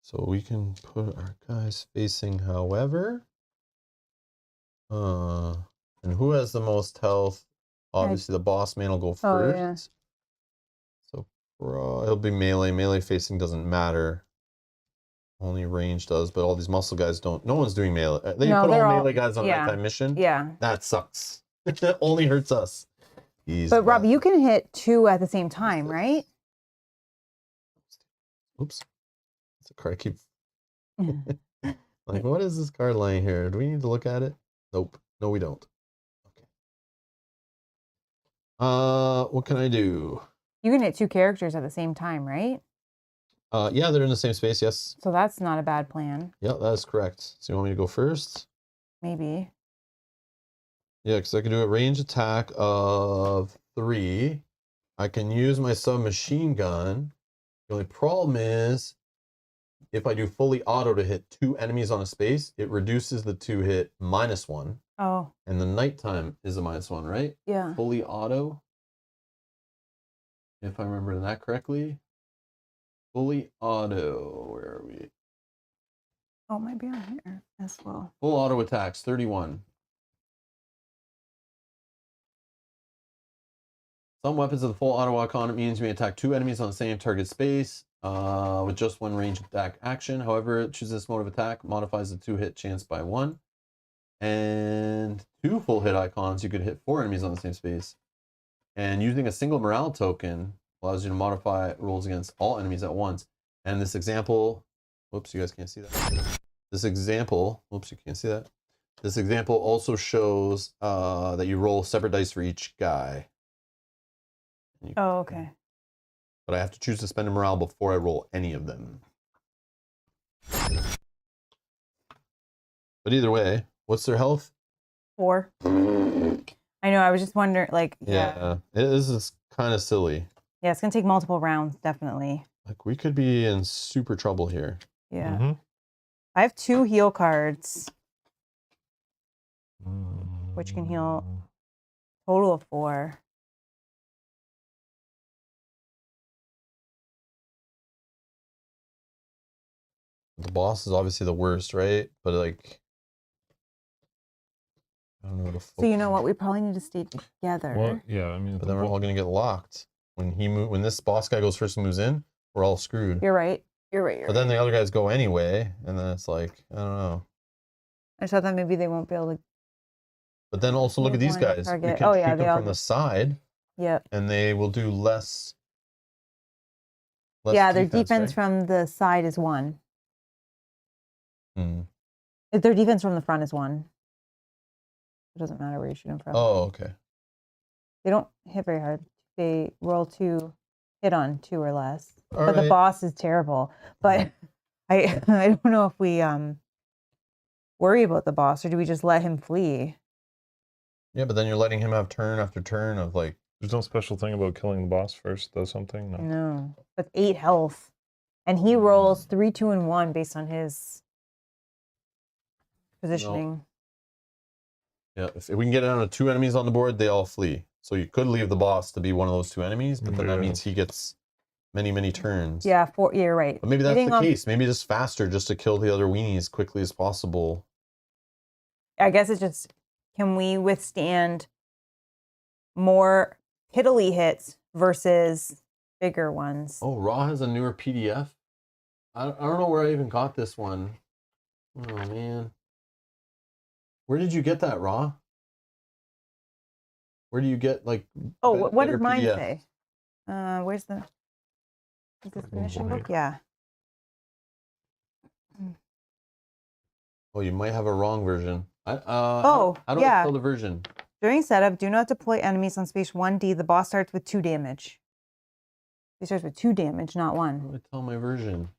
S1: So we can put our guys facing however. And who has the most health? Obviously, the boss man will go
S2: Oh,
S1: first.
S2: yeah.
S1: So it'll be melee. Melee facing doesn't matter. Only range does, but all these muscle guys don't. No one's doing melee. They
S2: No,
S1: put
S2: they're
S1: all
S2: all-
S1: melee guys on
S2: yeah.
S1: nighttime mission.
S2: Yeah.
S1: That sucks. It only hurts us.
S2: But Rob, you can hit 2 at the same time, right?
S1: Oops. It's a card. I keep like, what is this card lying here? Do we need to look at it? Nope. No, we don't. Okay. What can I do?
S2: You can hit 2 characters at the same time, right?
S1: Yeah, they're in the same space. Yes.
S2: So that's not a bad plan.
S1: Yeah, that is correct. So you want me to go first?
S2: Maybe.
S1: Yeah, because I can do a range attack of 3. I can use my submachine gun. The only problem is, if I do fully auto to hit 2 enemies on a space, it reduces the 2 hit -1.
S2: Oh,
S1: And the nighttime is a -1, right?
S2: yeah.
S1: Fully auto. If I remember that correctly. Fully auto. Where are we?
S2: Oh, it might be on here as well.
S1: Full auto attacks, 31. Some weapons of the full auto icon, it means you may attack 2 enemies on the same target space with just 1 range attack action. However, choose this mode of attack, modifies the 2 hit chance by 1. And 2 full hit icons, you could hit 4 enemies on the same space. And using a single morale token allows you to modify rolls against all enemies at once. And this example, whoops, you guys can't see that. This example, whoops, you can't see that. This example also shows that you roll separate dice for each guy.
S2: Oh, okay.
S1: But I have to choose to spend a morale before I roll any of them. But either way, what's their health?
S2: 4. I know. I was just wondering, like, yeah.
S1: This is kind of silly.
S2: Yeah, it's going to take multiple rounds, definitely.
S1: Like, we could be in super trouble here.
S2: Yeah. I have 2 heal cards, which can heal total of 4.
S1: The boss is obviously the worst, right? But like, I don't know what to
S2: So you know what? We probably need to stay together.
S3: Well, yeah, I mean,
S1: But then we're all gonna get locked. When this boss guy goes first and moves in, we're all screwed.
S2: You're right. You're right.
S1: But then the other guys go anyway, and then it's like, I don't know.
S2: I thought that maybe they won't be able to.
S1: But then also look at these guys. We
S2: Target.
S1: can
S2: Oh,
S1: shoot
S2: yeah,
S1: them from the side,
S2: Yep.
S1: and they will do less.
S2: Yeah, their defense
S1: right?
S2: from the side is 1.
S1: Hmm.
S2: Their defense from the front is 1. It doesn't matter where you shoot them from.
S1: Oh, okay.
S2: They don't hit very hard. They roll 2, hit on 2 or less.
S1: All
S2: but the
S1: right.
S2: boss is terrible. But I don't know if we worry about the boss, or do we just let him flee?
S1: Yeah, but then you're letting him have turn after turn of like.
S3: There's no special thing about killing the boss first, does something? No.
S2: No, with 8 health, and he rolls 3, 2, and 1 based on his positioning.
S1: Yeah, if we can get down to 2 enemies on the board, they all flee. So you could leave the boss to be one of those 2 enemies, but then that means he gets many, many turns.
S2: Yeah, 4. You're right.
S1: But maybe that's the case. Maybe just faster, just to kill the other weenies as quickly as possible.
S2: I guess it's just, can we withstand more piddly hits versus bigger ones?
S1: Oh, Raw has a newer PDF. I don't know where I even got this one. Oh man, where did you get that, Raw? Where do you get like?
S2: Oh, what
S1: better
S2: does mine
S1: PDF?
S2: say? Where's the? Is this the
S3: Boy.
S2: mission book? Yeah.
S1: Oh, you might have a wrong version.
S2: Oh,
S1: how do
S2: yeah.
S1: I spell the version?
S2: During setup, do not deploy enemies on space 1D. The boss starts with 2 damage. He starts with 2 damage, not 1.
S1: How do I tell my version?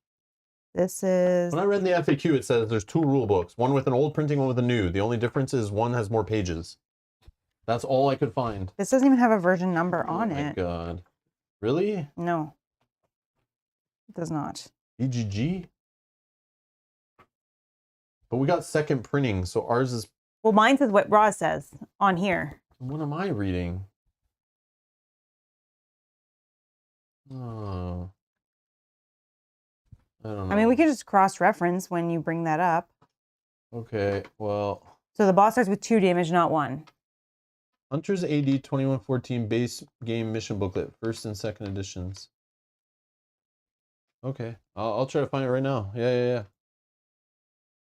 S2: This is.
S1: When I read the FAQ, it says there's 2 rule books, one with an old printing, one with a new. The only difference is one has more pages. That's all I could find.
S2: This doesn't even have a version number on it.
S1: Oh my god. Really?
S2: No. It does not.
S1: BGG? But we got second printing, so ours is.
S2: Well, mine says what Roz says on here.
S1: What am I reading? Oh. I don't know.
S2: I mean, we can just cross-reference when you bring that up.
S1: Okay, well.
S2: So the boss starts with 2 damage, not 1.
S1: Hunters A.D. 2114 base game mission booklet, first and second editions. Okay, I'll try to find it right now. Yeah.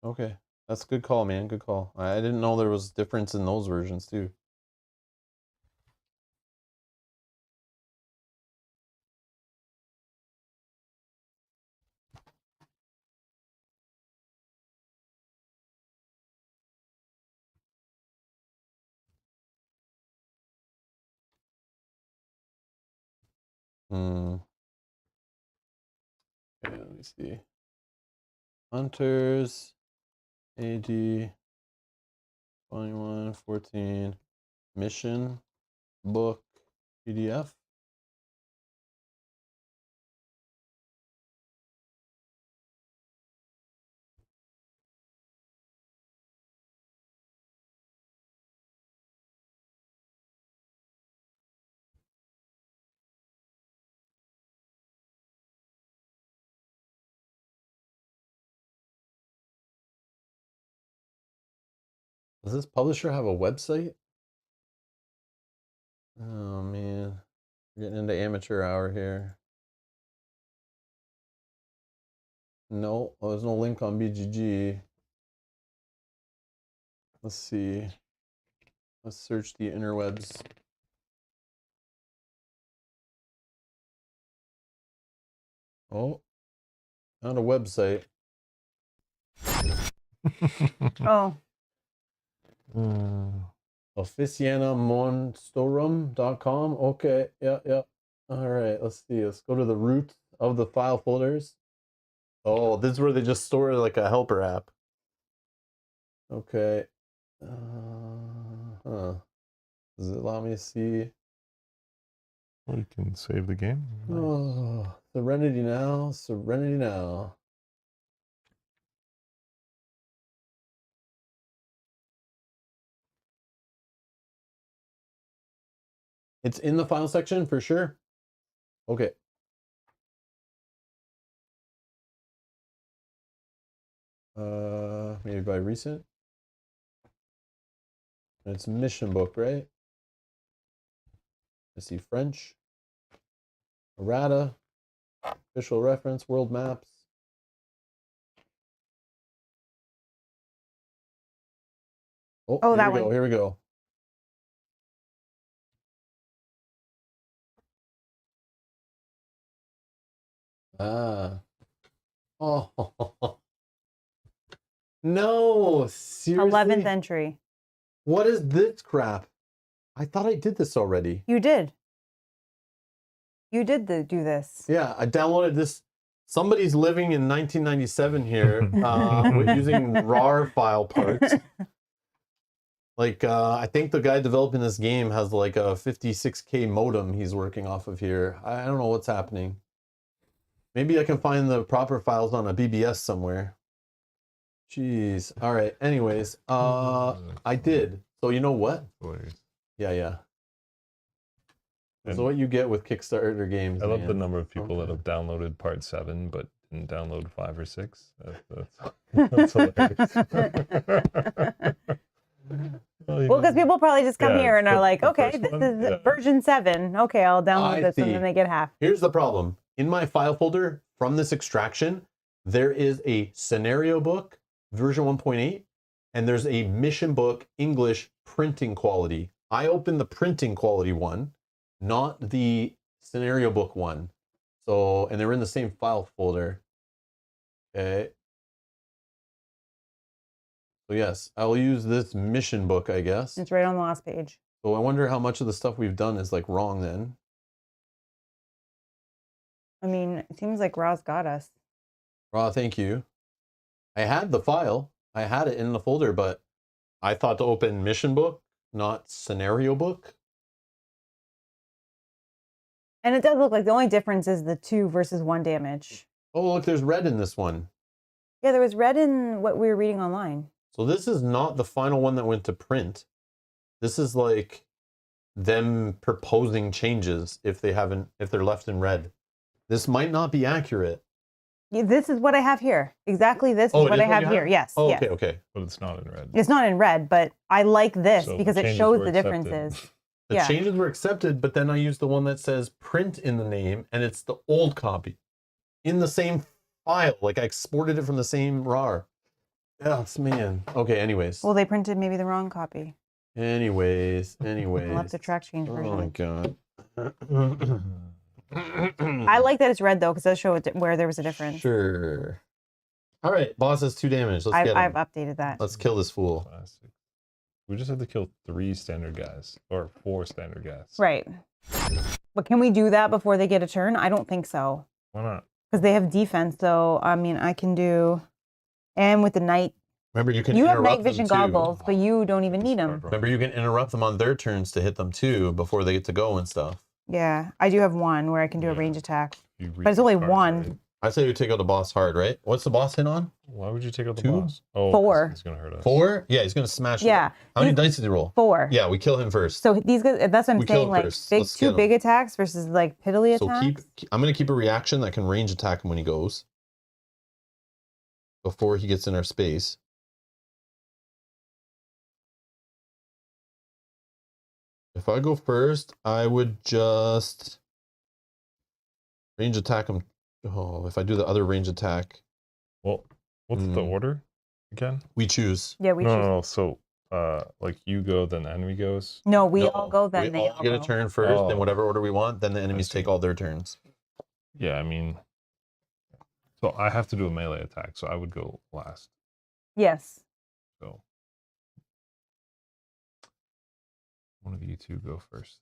S1: Okay, that's a good call, man. Good call. I didn't know there was difference in those versions too. Okay, let me see. Hunters A.D. 2114 mission book PDF. Does this publisher have a website? Oh man, we're getting into amateur hour here. No, there's no link on BGG. Let's see. Let's search the interwebs. Oh, found a website.
S2: Oh.
S1: Officina Monstrorum.com. Okay, yeah. All right, let's see. Let's go to the root of the file folders. Oh, this is where they just store like a helper app. Okay. Does it allow me to see?
S3: Or you can save the game.
S1: Oh, Serenity now. Serenity now. It's in the file section for sure. Okay. Maybe by recent. It's mission book, right? I see French. Errata. Official reference. World maps. Oh,
S2: Oh,
S1: here
S2: that
S1: we go.
S2: one.
S1: Here we go. Ah. Oh. No, seriously?
S2: 11th entry.
S1: What is this crap? I thought I did this already.
S2: You did. You did do this.
S1: Yeah, I downloaded this. Somebody's living in 1997 here with using RAR file parts. Like, I think the guy developing this game has like a 56K modem he's working off of here. I don't know what's happening. Maybe I can find the proper files on a BBS somewhere. Jeez. All right. Anyways, I did. So you know what? Yeah. That's what you get with Kickstarter games.
S3: I love
S1: man.
S3: the number of people that have downloaded part 7 but didn't download 5 or 6. That's hilarious.
S2: Well, because people probably just come here and are like,
S3: the
S2: okay,
S3: first
S2: this
S3: one,
S2: is version 7. Okay, I'll download this, and
S1: see.
S2: then they get half.
S1: Here's the problem. In my file folder from this extraction, there is a scenario book, version 1.8, and there's a mission book, English printing quality. I opened the printing quality one, not the scenario book one. So, and they were in the same file folder. Okay. So yes, I'll use this mission book, I guess.
S2: It's right on the last page.
S1: So I wonder how much of the stuff we've done is like wrong then.
S2: I mean, it seems like Roz got us.
S1: Thank you. I had the file. I had it in the folder, but I thought to open mission book, not scenario book.
S2: And it does look like the only difference is the 2 versus 1 damage.
S1: Oh, look, there's red in this one.
S2: Yeah, there was red in what we were reading online.
S1: So this is not the final one that went to print. This is like them proposing changes if they're left in red. This might not be accurate.
S2: This is what I have here. Exactly this is
S1: Oh, it
S2: what
S1: is
S2: I
S1: what
S2: have
S1: you
S2: here.
S1: have?
S2: Yes.
S1: Oh,
S2: yes.
S1: okay.
S3: But it's not in red.
S2: It's not in red, but I like this
S3: So
S2: because it
S3: changes
S2: shows
S3: were
S2: the
S3: accepted.
S2: differences.
S1: The
S2: Yeah.
S1: changes were accepted, but then I used the one that says print in the name, and it's the old copy in the same file. Like I exported it from the same RAR. Yes, man. Okay, anyways.
S2: Well, they printed maybe the wrong copy.
S1: Anyways.
S2: I'll have to track change
S1: Oh
S2: version.
S1: my god.
S2: I like that it's red though, because it does show where there was a difference.
S1: Sure. All right, boss has 2 damage. Let's get him.
S2: I've updated that.
S1: Let's kill this fool.
S3: Classic. We just have to kill 3 standard guys or 4 standard guys.
S2: Right. But can we do that before they get a turn? I don't think so.
S3: Why not?
S2: Because they have defense, so I mean, I can do. And with the night,
S1: Remember, you can
S2: you have
S1: interrupt
S2: night vision
S1: them too.
S2: goggles, but you don't even need them.
S1: Remember, you can interrupt them on their turns to hit them too before they get to go and stuff.
S2: Yeah, I do have one where I can do a range attack.
S3: You read
S2: But it's
S3: the
S2: only
S3: cards,
S2: one.
S3: right?
S1: I say you take out the boss hard, right? What's the boss hit on?
S3: Why would you take out the
S1: 2?
S3: boss? Oh,
S2: 4.
S3: He's gonna hurt us.
S1: 4? Yeah, he's gonna smash.
S2: Yeah.
S1: How many dice did he roll?
S2: 4.
S1: Yeah, we kill him first.
S2: So these guys, that's what I'm
S1: We kill
S2: saying.
S1: him
S2: Like
S1: first.
S2: big,
S1: Let's get
S2: 2
S1: him.
S2: big attacks versus like piddly
S1: So
S2: attacks.
S1: I'm gonna keep a reaction that can range attack him when he goes. Before he gets in our space. If I go first, I would just range attack him. Oh, if I do the other range attack,
S3: Well, what's the
S1: Mm.
S3: order again?
S1: we choose.
S2: Yeah, we
S3: no,
S2: choose.
S3: no, no. So, like you go, then the enemy goes.
S2: No, we
S1: No,
S2: all go then.
S1: we
S2: They
S1: all
S2: all
S1: get a
S2: go.
S1: turn first,
S3: Oh.
S1: then whatever order we want, then the enemies
S3: see.
S1: take all their turns.
S3: Yeah, I mean, so I have to do a melee attack, so I would go last.
S2: Yes.
S3: So one of you 2 go first.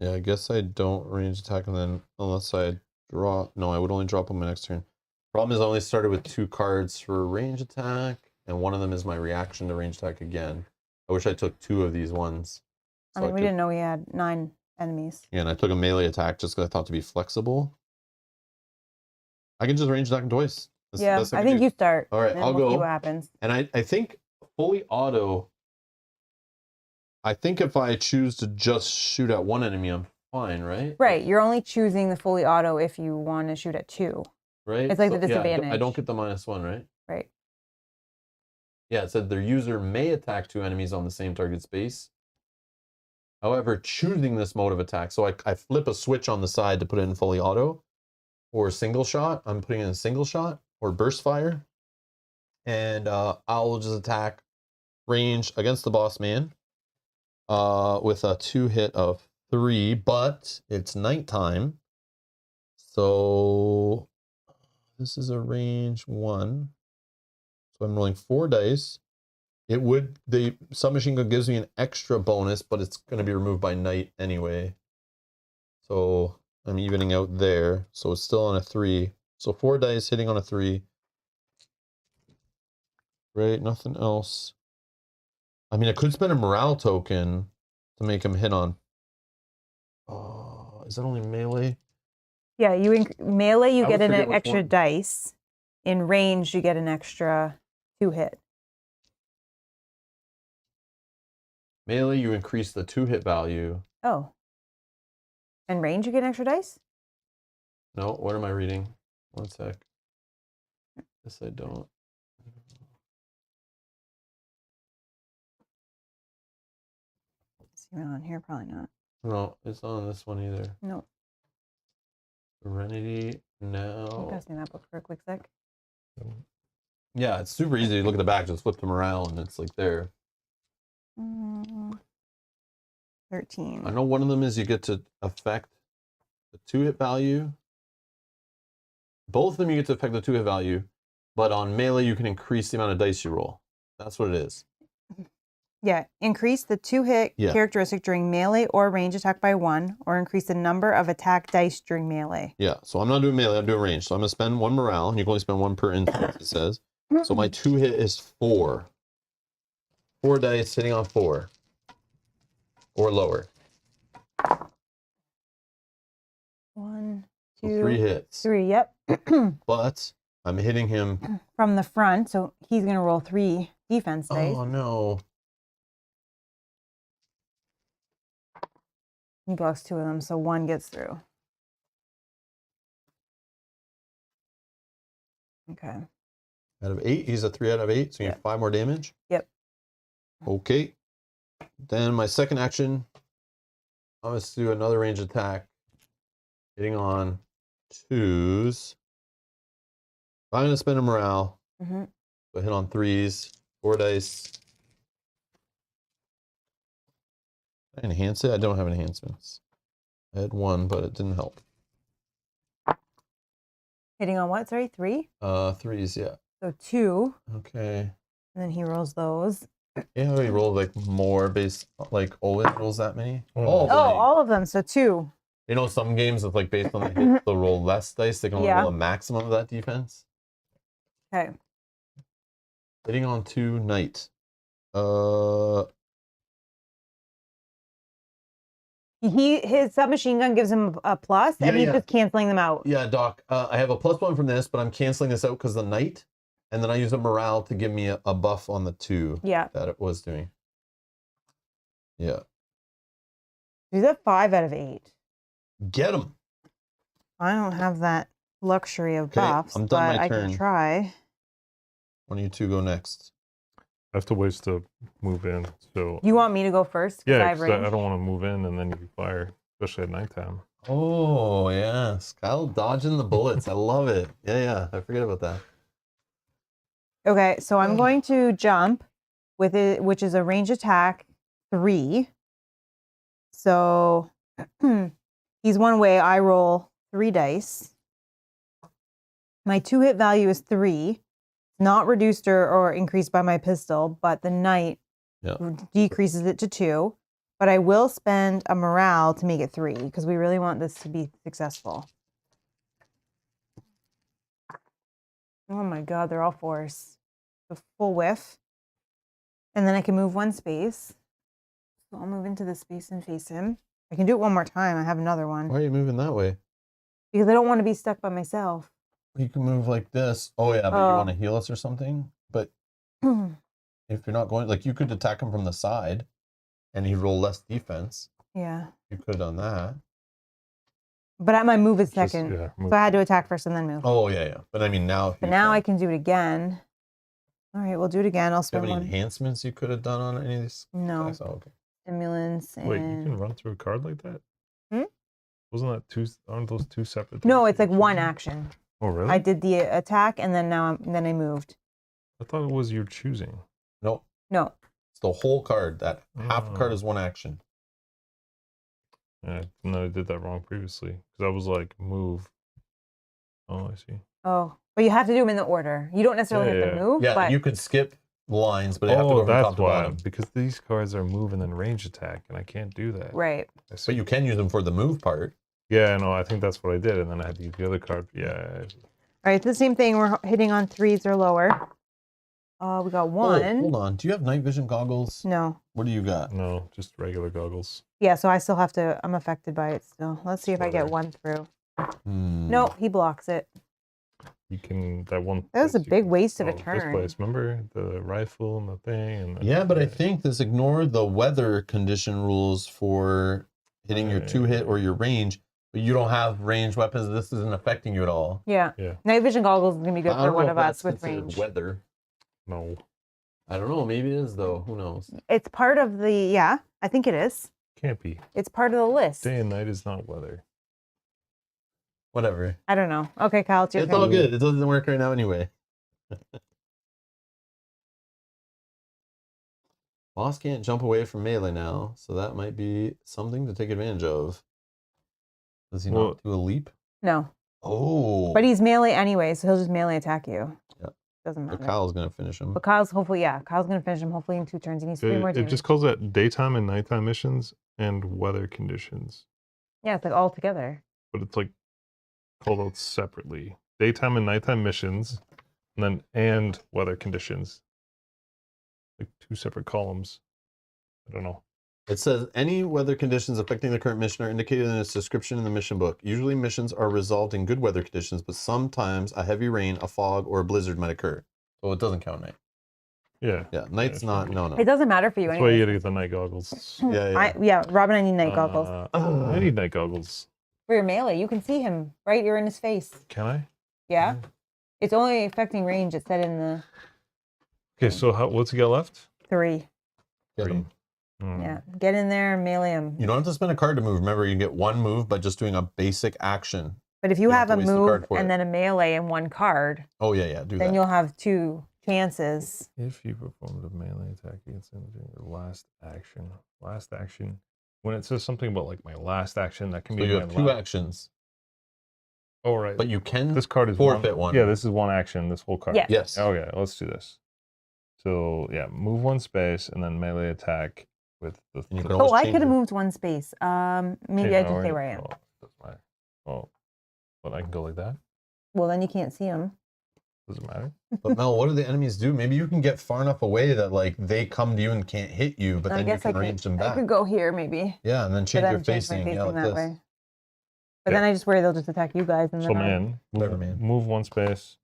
S1: Yeah, I guess I don't range attack him then, unless I draw. No, I would only drop him my next turn. Problem is, I only started with 2 cards for range attack, and one of them is my reaction to range attack again. I wish I took 2 of these ones.
S2: I
S1: So
S2: mean, we
S1: could-
S2: didn't know we had 9 enemies.
S1: Yeah, and I took a melee attack just because I thought to be flexible. I can just range attack him twice. That's the
S2: Yeah,
S1: best
S2: I
S1: can
S2: think
S1: do.
S2: you start.
S1: All right,
S2: and then
S1: I'll
S2: we'll see
S1: go.
S2: what happens.
S1: And I think fully auto. I think if I choose to just shoot at one enemy, I'm fine, right?
S2: Right, you're only choosing the fully auto if you want to shoot at 2.
S1: Right?
S2: It's like the
S1: yeah, I
S2: disadvantage.
S1: don't get the -1, right?
S2: Right.
S1: Yeah, it said their user may attack 2 enemies on the same target space. However, choosing this mode of attack, so I flip a switch on the side to put it in fully auto, or single shot. I'm putting in a single shot, or burst fire. And I'll just attack range against the boss man with a 2-hit of 3, but it's nighttime. So this is a range 1. So I'm rolling 4 dice. The submachine gun gives me an extra bonus, but it's going to be removed by night anyway. So I'm evening out there. So it's still on a 3. So 4 dice hitting on a 3. Right, nothing else. I mean, I could spend a morale token to make him hit on. Oh, is that only melee?
S2: Yeah, melee, you
S1: I
S2: get
S1: always
S2: an
S1: forget which
S2: extra
S1: one.
S2: dice. In range, you get an extra 2 hit.
S1: Melee, you increase the 2-hit value.
S2: Oh. And range, you get an extra dice?
S1: No, what am I reading? One sec. Yes, I don't.
S2: See on here, probably not.
S1: No, it's not on this one either.
S2: No.
S1: Serenity,
S2: I'm
S1: no.
S2: passing that book for a quick sec.
S1: Yeah, it's super easy to look at the back, just flip them around, and it's like there.
S2: 13.
S1: I know one of them is you get to affect the 2-hit value. Both of them you get to affect the 2-hit value, but on melee you can increase the amount of dice you roll. That's what it is.
S2: Yeah, increase the 2-hit
S1: Yeah.
S2: characteristic during melee or range attack by 1, or increase the number of attack dice during melee.
S1: Yeah, so I'm not doing melee, I'm doing range. So I'm going to spend 1 morale, and you can only spend 1 per instance, it says. So my 2-hit is 4. 4 dice hitting on 4. Or lower.
S2: 1,
S1: So
S2: 2,
S1: 3 hits.
S2: 3. Yep.
S1: But I'm hitting him.
S2: From the front, so he's going to roll 3 defense dice.
S1: Oh, no.
S2: He blocks 2 of them, so 1 gets through. Okay.
S1: Out of 8, he's a 3 out of 8, so you have 5 more damage.
S2: Yep.
S1: Okay. Then my second action, I'm going to do another range attack, hitting on 2s. I'm going to spend a morale.
S2: Mm-hmm.
S1: So hit on 3s, 4 dice. Did I enhance it? I don't have enhancements. I had 1, but it didn't help.
S2: Hitting on what? Sorry, 3?
S1: 3s, yeah.
S2: So 2.
S1: Okay.
S2: And then he rolls those.
S1: Yeah, he rolled like more based, like always rolls that many.
S3: Oh.
S2: All of them. So 2.
S1: You know, some games it's like based on the hits, they'll roll less dice. They can only
S2: Yeah.
S1: roll a maximum of that defense.
S2: Okay.
S1: Hitting on 2 knight.
S2: His submachine gun gives him a plus, and he's just canceling them out.
S1: Yeah, Doc. I have a +1 from this, but I'm canceling this out because the knight, and then I use a morale to give me a buff on the 2 that it was doing. Yeah.
S2: He's at 5 out of 8.
S1: Get him.
S2: I don't have that luxury of
S1: Okay,
S2: buffs,
S1: I'm done
S2: but
S1: my
S2: I
S1: turn.
S2: can try.
S1: One of you 2 go next.
S3: I have to wait to move in, so...
S2: You want me to go first?
S3: Yeah, because I don't want to move in and then you fire, especially at nighttime.
S1: Oh, yes. Kyle dodging the bullets. I love it. Yeah. I forget about that.
S2: Okay, so I'm going to jump with it, which is a range attack 3. So he's one way. I roll 3 dice. My 2 hit value is 3. Not reduced or increased by my pistol, but the knight decreases it to 2. But I will spend a morale to make it 3 because we really want this to be successful. Oh my god, they're all 4s. A full whiff. And then I can move 1 space. So I'll move into this space and face him. I can do it one more time. I have another one.
S1: Why are you moving that way?
S2: Because I don't want to be stuck by myself.
S1: You can move like this. Oh, yeah, but you want to heal us or something? But if you're not going, like, you could attack him from the side and he'd roll less defense.
S2: Yeah.
S1: You could have done that.
S2: But at my move is
S3: Just,
S2: second.
S3: yeah,
S2: So I had to attack first and then move.
S1: Oh, yeah. But I mean, now.
S2: But now I can do it again. All right, we'll do it again. I'll
S1: Do you
S2: spend
S1: have any
S2: one.
S1: enhancements you could have done on any of these?
S2: No.
S1: Guys? Oh, okay.
S2: Stimulants and...
S3: Wait, you can run through a card like that? Wasn't that 2? Aren't those 2 separate?
S2: No,
S3: things
S2: it's like
S3: you're
S2: 1
S3: choosing?
S2: action.
S3: Oh, really?
S2: I did the attack and then then I moved.
S3: I thought it was your choosing.
S1: No.
S2: No.
S1: It's the whole card. That half a card is 1 action.
S3: Yeah, no, I did that wrong previously. Because I was like, move. Oh, I see.
S2: Oh, but you have to do them in the order. You don't necessarily have to move,
S1: Yeah,
S2: but
S1: you could skip lines, but they have to go from top to bottom.
S3: Because these cards are move and then range attack, and I can't do that.
S2: right.
S1: But you can use them for the move part.
S3: Yeah, no, I think that's what I did, and then I had to use the other card. Yeah.
S2: All right, it's the same thing. We're hitting on 3s or lower. We got 1.
S1: Oh, hold on. Do you have night vision goggles?
S2: No.
S1: What do you got?
S3: No, just regular goggles.
S2: Yeah, so I still have to. I'm affected by it still. Let's see if I get 1 through. Nope, he blocks it.
S3: You can that one.
S2: That was a
S3: place you
S2: big
S3: can-
S2: waste of a
S3: This
S2: turn.
S3: place, remember the rifle and the thing, and
S1: Yeah, but I think this ignore the weather condition rules for hitting your 2 hit or your range. But you don't have ranged weapons. This isn't affecting you at all.
S2: Yeah.
S3: Yeah.
S2: Night vision goggles is gonna be good
S1: I
S2: for
S1: don't
S2: one
S1: know
S2: of
S1: if
S2: us
S1: that's
S2: with
S1: considered
S2: range.
S1: weather.
S3: no.
S1: I don't know. Maybe it is though. Who knows?
S2: It's part of the. Yeah, I think it is.
S3: Can't be.
S2: It's part of the list.
S3: Day and night is not weather.
S1: Whatever.
S2: I don't know. Okay, Kyle, it's your
S1: It's
S2: turn.
S1: all good. It doesn't work right now anyway. Boss can't jump away from melee now, so that might be something to take advantage of. Does he not do a leap?
S2: No.
S1: Oh.
S2: But he's melee anyway, so he'll just melee attack you.
S1: Yeah.
S2: Doesn't matter.
S1: But Kyle's gonna finish him.
S2: But Kyle's hopefully, Kyle's gonna finish him hopefully in 2 turns. He needs 3 more
S3: It
S2: damage.
S3: just calls that daytime and nighttime missions and weather conditions,
S2: Yeah, it's like all together.
S3: but it's like called out separately. Daytime and nighttime missions, and weather conditions. Like 2 separate columns. I don't know.
S1: It says any weather conditions affecting the current mission are indicated in its description in the mission book. Usually missions are resolved in good weather conditions, but sometimes a heavy rain, a fog, or a blizzard might occur. So it doesn't count night.
S3: Yeah.
S1: Yeah, night's not. No.
S2: It doesn't matter for you
S3: That's why you
S2: anyway.
S3: gotta get the night goggles.
S1: Yeah.
S2: Robin, I need night goggles.
S3: I need night goggles.
S2: For your melee, you can see him right. You're in his face.
S3: Can I?
S2: Yeah. It's only affecting range. It said in the
S3: Okay, so what's he got left?
S2: 3.
S1: Get
S3: Three.
S1: him.
S2: Yeah, get in there and melee him.
S1: You don't have to spend a card to move. Remember, you get one move by just doing a basic action.
S2: But if you
S1: don't
S2: have
S1: have
S2: a
S1: to waste the
S2: move
S1: card for
S2: and
S1: it.
S2: then a melee and 1 card,
S1: Oh yeah, do
S2: then
S1: that.
S2: you'll have 2 chances.
S3: If you performed a melee attack against him during your last action. Last action. When it says something about like my last action, that can
S1: So
S3: be
S1: you
S3: my
S1: have 2 actions,
S3: Oh, right.
S1: but you can
S3: This card is
S1: forfeit one.
S3: Yeah, this is 1 action, this whole card.
S2: Yes.
S1: Yes.
S3: Okay, let's do this. So, yeah, move 1 space and then melee attack with the...
S1: And you can
S2: Oh,
S1: always
S2: I
S1: change
S2: could have
S1: it.
S2: moved 1 space. Maybe I just stay where I am.
S3: Doesn't matter. Oh, but I can go like that?
S2: Well, then you can't see him.
S3: Doesn't matter.
S1: But Mel, what do the enemies do? Maybe you can get far enough away that like they come to you and can't hit you, but
S2: I
S1: then you
S2: guess
S1: can range them
S2: I
S1: back.
S2: could go here maybe.
S1: Yeah, and then
S2: But
S1: change
S2: then
S1: your
S2: change my
S1: facing. Yeah, like
S2: that
S1: this.
S2: way. But then I just worry they'll just attack you guys and
S3: So,
S2: then
S3: move 1 space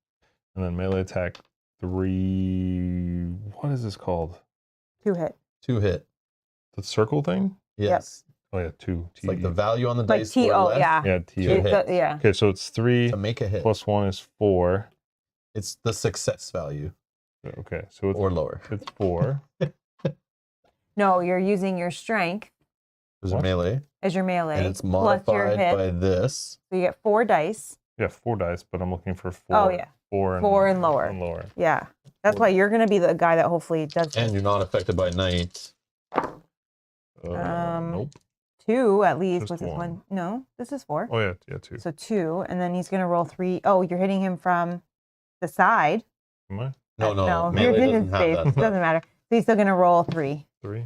S3: and then melee attack 3... What is this called?
S2: 2 hit.
S1: 2 hit.
S3: The circle thing?
S1: Yes.
S3: Oh, yeah, 2.
S1: It's like the value on the
S2: Like
S1: dice.
S2: T.
S1: or
S2: Oh
S1: less
S2: yeah.
S3: Yeah, T.
S1: Two hits.
S2: Yeah.
S3: Okay, so it's 3
S1: to make a hit.
S3: plus 1 is 4.
S1: It's the success value
S3: Okay, so it's,
S1: or lower.
S3: it's 4.
S2: No, you're using your strength
S1: There's a
S3: What?
S1: melee,
S2: as your melee.
S1: and it's
S2: plus your
S1: modified
S2: hit.
S1: by this.
S2: So you get 4 dice.
S3: Yeah, 4 dice, but I'm looking for 4.
S2: Oh yeah.
S3: 4 and,
S2: 4 and lower.
S3: And lower.
S2: Yeah. That's why you're gonna be the guy that hopefully does
S1: And you're not affected by night.
S3: Nope.
S2: 2 at least.
S3: Just
S2: What's this
S3: 1.
S2: one? No, this is 4.
S3: Oh, yeah, 2.
S2: So 2, and then he's gonna roll 3. Oh, you're hitting him from the side.
S3: Am I?
S1: No,
S2: You're
S1: melee
S2: hitting
S1: doesn't have
S2: space.
S1: that
S2: It
S1: stuff.
S2: doesn't matter. So he's still gonna roll 3.
S3: 3.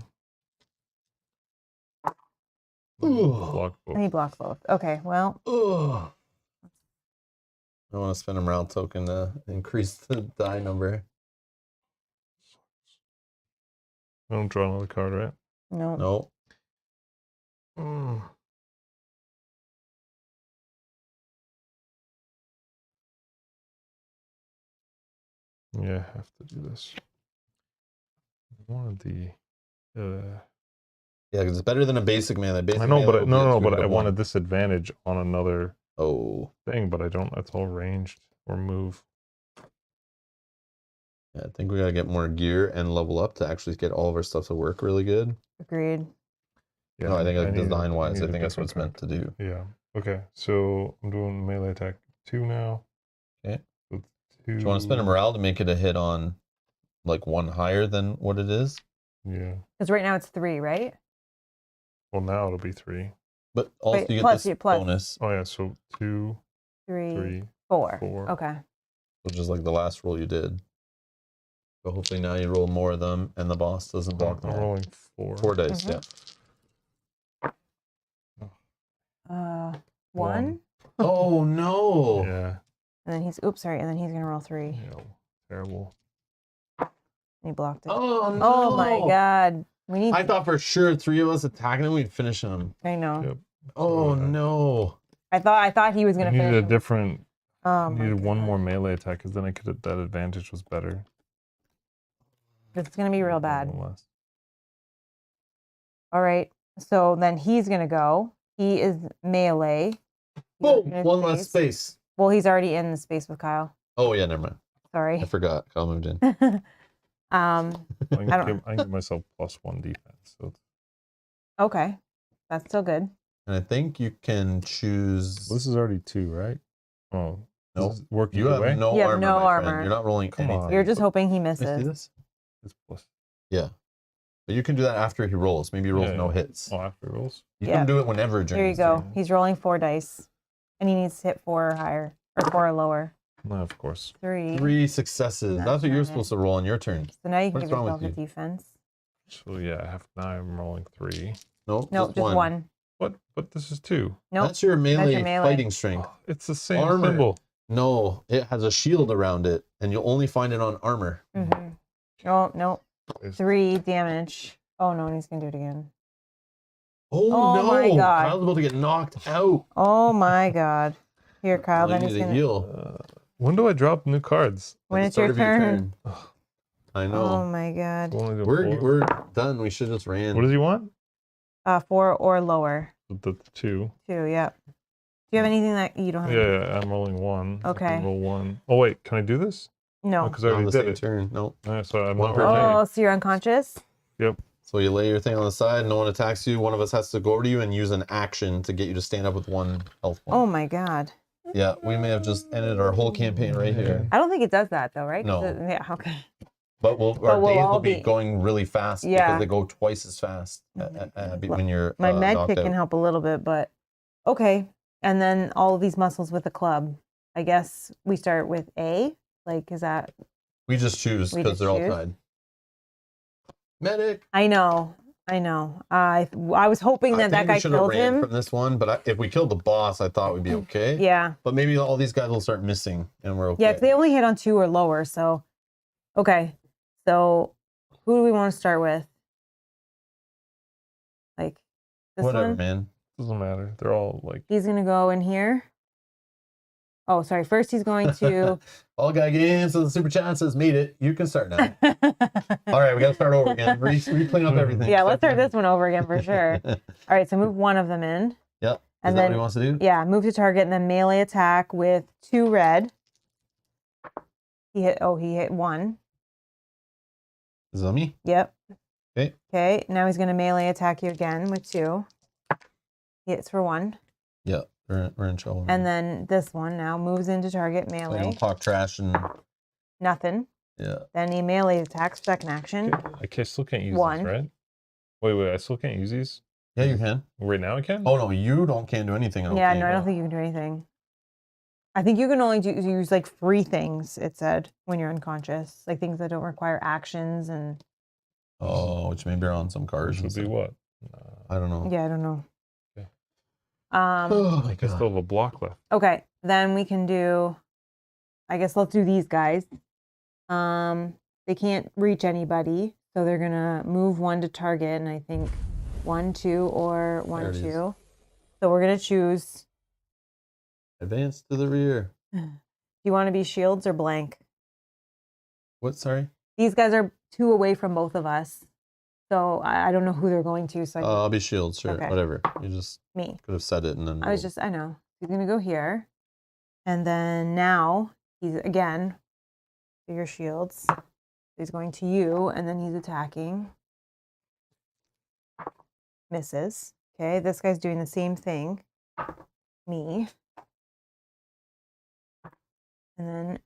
S1: Ooh.
S3: Block both.
S2: And he blocks both. Okay, well,
S1: Ugh. I want to spend a morale token to increase the die number.
S3: I don't draw another card, right?
S2: no.
S1: No.
S3: Yeah, I have to do this. One of the...
S1: Yeah, because it's better than a basic melee. Basic
S3: I know,
S1: melee
S3: but
S1: will be a
S3: no,
S1: 2
S3: but
S1: to
S3: I want a
S1: 1.
S3: disadvantage on another
S1: Oh.
S3: thing, but I don't. That's all ranged or move.
S1: Yeah, I think we gotta get more gear and level up to actually get all of our stuff to work really good.
S2: Agreed.
S1: No, I think like
S3: need a-
S1: design-wise,
S3: need
S1: I
S3: a
S1: think that's what it's
S3: different
S1: meant to do.
S3: card. Yeah. Okay, so I'm doing melee attack 2 now.
S1: Okay.
S3: So
S1: Do you want to spend a morale to make it a hit on like 1 higher than what it is?
S3: Yeah.
S2: Because right now it's 3, right?
S3: Well, now it'll be 3.
S1: But also
S2: Wait,
S1: you get
S2: plus
S1: this
S2: your plus.
S1: bonus,
S3: Oh yeah, so 2,
S2: 3,
S3: 3,
S2: 4.
S3: 4.
S2: Okay.
S1: which is like the last roll you did. So hopefully now you roll more of them and the boss doesn't block them
S3: I'm
S1: all.
S3: rolling 4.
S1: 4 dice,
S2: Mhm.
S1: yeah.
S2: 1.
S1: Oh no!
S3: Yeah.
S2: And then he's, oops, sorry. And then he's going to roll 3.
S3: Yeah. Terrible.
S2: And he blocked it.
S1: Oh no!
S2: Oh my God. We need,
S1: I thought for sure 3 of us attacking him, we'd finish him.
S2: I know.
S3: Yep.
S1: Oh
S3: Yeah.
S1: no!
S2: I thought he was
S3: I
S2: going to
S3: needed
S2: finish
S3: a
S2: him.
S3: different.
S2: Oh
S3: I
S2: my
S3: needed one
S2: God.
S3: more melee attack because then I could. That advantage was better.
S2: This is going to be real
S3: One
S2: bad.
S3: less.
S2: All right. So then he's going to go. He is melee.
S1: Boom!
S2: His
S1: 1 less space.
S2: Well, he's already in the space with Kyle.
S1: Oh yeah, never mind.
S2: Sorry.
S1: I forgot. Kyle moved in.
S2: um.
S3: I can,
S2: I don't-
S3: give, I can give myself +1 defense. So
S2: Okay. That's still good.
S1: And I think you can choose.
S3: this is already 2, right? Oh,
S1: Nope.
S3: this is working
S1: You have
S3: away.
S1: no
S2: You have
S1: armor,
S2: no
S1: my friend.
S2: armor.
S1: You're not rolling
S3: Come
S1: anything.
S3: on.
S2: You're just hoping he
S1: Can I see
S2: misses.
S1: this?
S3: It's plus.
S1: Yeah. But you can do that after he rolls. Maybe he rolls
S3: Yeah,
S1: no
S3: yeah.
S1: hits.
S3: Oh, after he rolls.
S1: You
S2: Yeah.
S1: can do it whenever during
S2: Here you
S1: his
S2: go.
S1: turn.
S2: He's rolling 4 dice. And he needs to hit 4 or higher. Or 4 or lower.
S3: No, of course.
S2: 3.
S1: 3 successes.
S2: That's
S1: That's what you're
S2: not
S1: supposed to roll on your turn.
S2: So now you can
S1: What's
S2: give
S1: wrong with
S2: yourself a
S1: you?
S2: defense.
S3: So yeah, now I'm rolling 3.
S1: Nope.
S2: No, just 1.
S3: What? But this is 2.
S2: Nope.
S1: That's your melee,
S2: melee.
S1: fighting strength.
S3: It's the same
S1: Armor.
S3: symbol.
S1: No, it has a shield around it, and you'll only find it on armor.
S2: Mm-hmm. Oh, no.
S3: It's-
S2: 3 damage. Oh, no, and he's going to do it again.
S1: Oh,
S2: Oh
S1: no!
S2: my God.
S1: Kyle's about to get knocked out.
S2: Oh, my God. Here, Kyle,
S1: Well,
S2: then
S1: you
S2: he's
S1: need to
S2: going to...
S1: heal.
S3: When do I drop new cards?
S2: When
S1: At the
S2: it's your
S1: start of
S2: turn.
S1: I know.
S2: Oh, my God.
S3: Only the
S1: we're
S3: 4?
S1: we're done. We should just ran.
S3: What does he want?
S2: 4 or lower.
S3: The 2.
S2: 2, yeah. Do you have anything that you don't have?
S3: Yeah, I'm rolling 1. I
S2: Okay.
S3: can roll 1. Oh wait, can I do this?
S2: No.
S3: Because I
S1: On
S3: already
S1: the
S3: did
S1: same
S3: it.
S1: turn. Nope.
S3: All right, so I'm
S1: One
S3: not
S1: per
S3: rolling.
S2: Oh, so you're unconscious?
S3: Yep.
S1: So you lay your thing on the side. No one attacks you. One of us has to go over to you and use an action to get you to stand up with 1 health point.
S2: Oh my god.
S1: Yeah, we may have just ended our whole campaign right here.
S2: I don't think it does that though, right? 'Cause
S1: No.
S2: yeah. Okay.
S1: But our
S2: we'll
S1: days
S2: all
S1: will be
S2: be-
S1: going really fast
S2: Yeah.
S1: because they go twice as fast when you're
S2: My med
S1: knocked
S2: kit can
S1: out.
S2: help a little bit, but okay. And then all of these muscles with a club. I guess we start with A. Like, is that?
S1: We just choose
S2: We
S1: because
S2: just
S1: they're all
S2: choose?
S1: tied. Medic.
S2: I know. I was hoping
S1: I
S2: that
S1: think we
S2: guy
S1: should have
S2: killed
S1: ran
S2: him.
S1: from this one, but if we killed the boss, I thought we'd be okay.
S2: Yeah.
S1: But maybe all these guys will start missing, and we're okay.
S2: Yeah, 'cause they only hit on 2 or lower. So, okay. So, who do we want to start with? Like this
S1: Whatever,
S2: one.
S1: man.
S3: Doesn't matter. They're all like.
S2: He's gonna go in here. Oh, sorry. First, he's going to.
S1: All guy games so the super chat says made it. You can start now. All right, we got to start over again. Clean up everything.
S2: Yeah, let's start this one over again for sure. All right, so move one of them in.
S1: Yep.
S2: And
S1: Is that
S2: then
S1: what he wants to do?
S2: yeah, move to target and then melee attack with 2 red. He hit 1.
S1: Is that me?
S2: Yep.
S1: Okay.
S2: Okay, now he's gonna melee attack you again with 2. He hits for 1.
S1: Yeah, we're in trouble.
S2: And then this one now moves into target
S1: so you
S2: melee.
S1: don't talk trash and
S2: Nothing.
S1: yeah.
S2: Then he melee attacks, second action.
S3: I still can't use
S2: 1.
S3: these, right? Wait, I still can't use these?
S1: Yeah, you can.
S3: Right now I can?
S1: Oh no, you can't do anything.
S2: Yeah, no, I don't think you can do anything. I think you can only use like 3 things, it said, when you're unconscious. Like things that don't require actions and
S1: Oh, which maybe are on some cards.
S3: Which would be what?
S1: I don't know.
S2: yeah, I don't know.
S3: Okay.
S1: Oh my
S3: I
S1: god.
S3: still have a block left.
S2: Okay, then we can do, I guess let's do these guys. They can't reach anybody, so they're gonna move 1 to target, and I think 1, 2, or 1,
S1: There it
S2: 2.
S1: is.
S2: So we're gonna choose.
S1: Advance to the rear.
S2: Do you want to be shields or blank?
S1: What? Sorry.
S2: These guys are 2 away from both of us, so I don't know who they're going to. So
S1: I'll be shield. Sure.
S2: Okay.
S1: Whatever. You just
S2: me.
S1: could have said it and then.
S2: I know. He's gonna go here, and then now he's again. Your shields. He's going to you, and then he's attacking. Misses. Okay, this guy's doing the same thing. Me. And then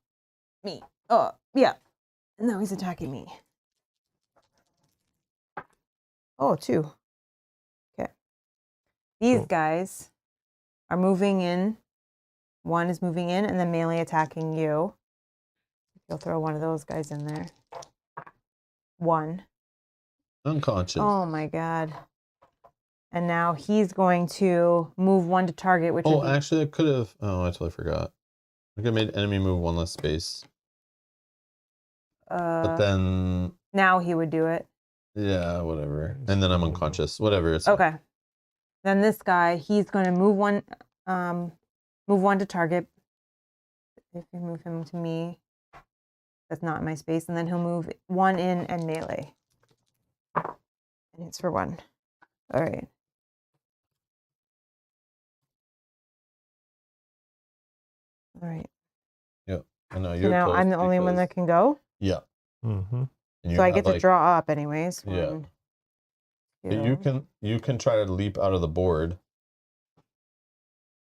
S2: me. Oh, yeah. And now he's attacking me. Oh, 2. Okay. These
S3: Cool.
S2: guys are moving in. 1 is moving in and then melee attacking you. You'll throw one of those guys in there. 1.
S1: Unconscious.
S2: Oh my god. And now he's going to move 1 to target, which
S1: Oh,
S2: would be,
S1: actually, I could have. Oh, I totally forgot. I could have made enemy move 1 less space. But then,
S2: now he would do it.
S1: yeah, whatever. And then I'm unconscious. Whatever. It's
S2: Okay. Then this guy, he's going to move 1 to target. If you move him to me, that's not my space, and then he'll move 1 in and melee. And it's for 1. All right. All right.
S1: Yep. I know
S2: So
S1: you're
S2: now
S1: close
S2: I'm the only one that
S1: because-
S2: can go.
S1: Yeah.
S3: Mm-hmm.
S1: And you
S2: So I
S1: have,
S2: get to
S1: like-
S2: draw up anyways.
S1: Yeah.
S2: 1,
S1: But
S2: 2.
S1: you can try to leap out of the board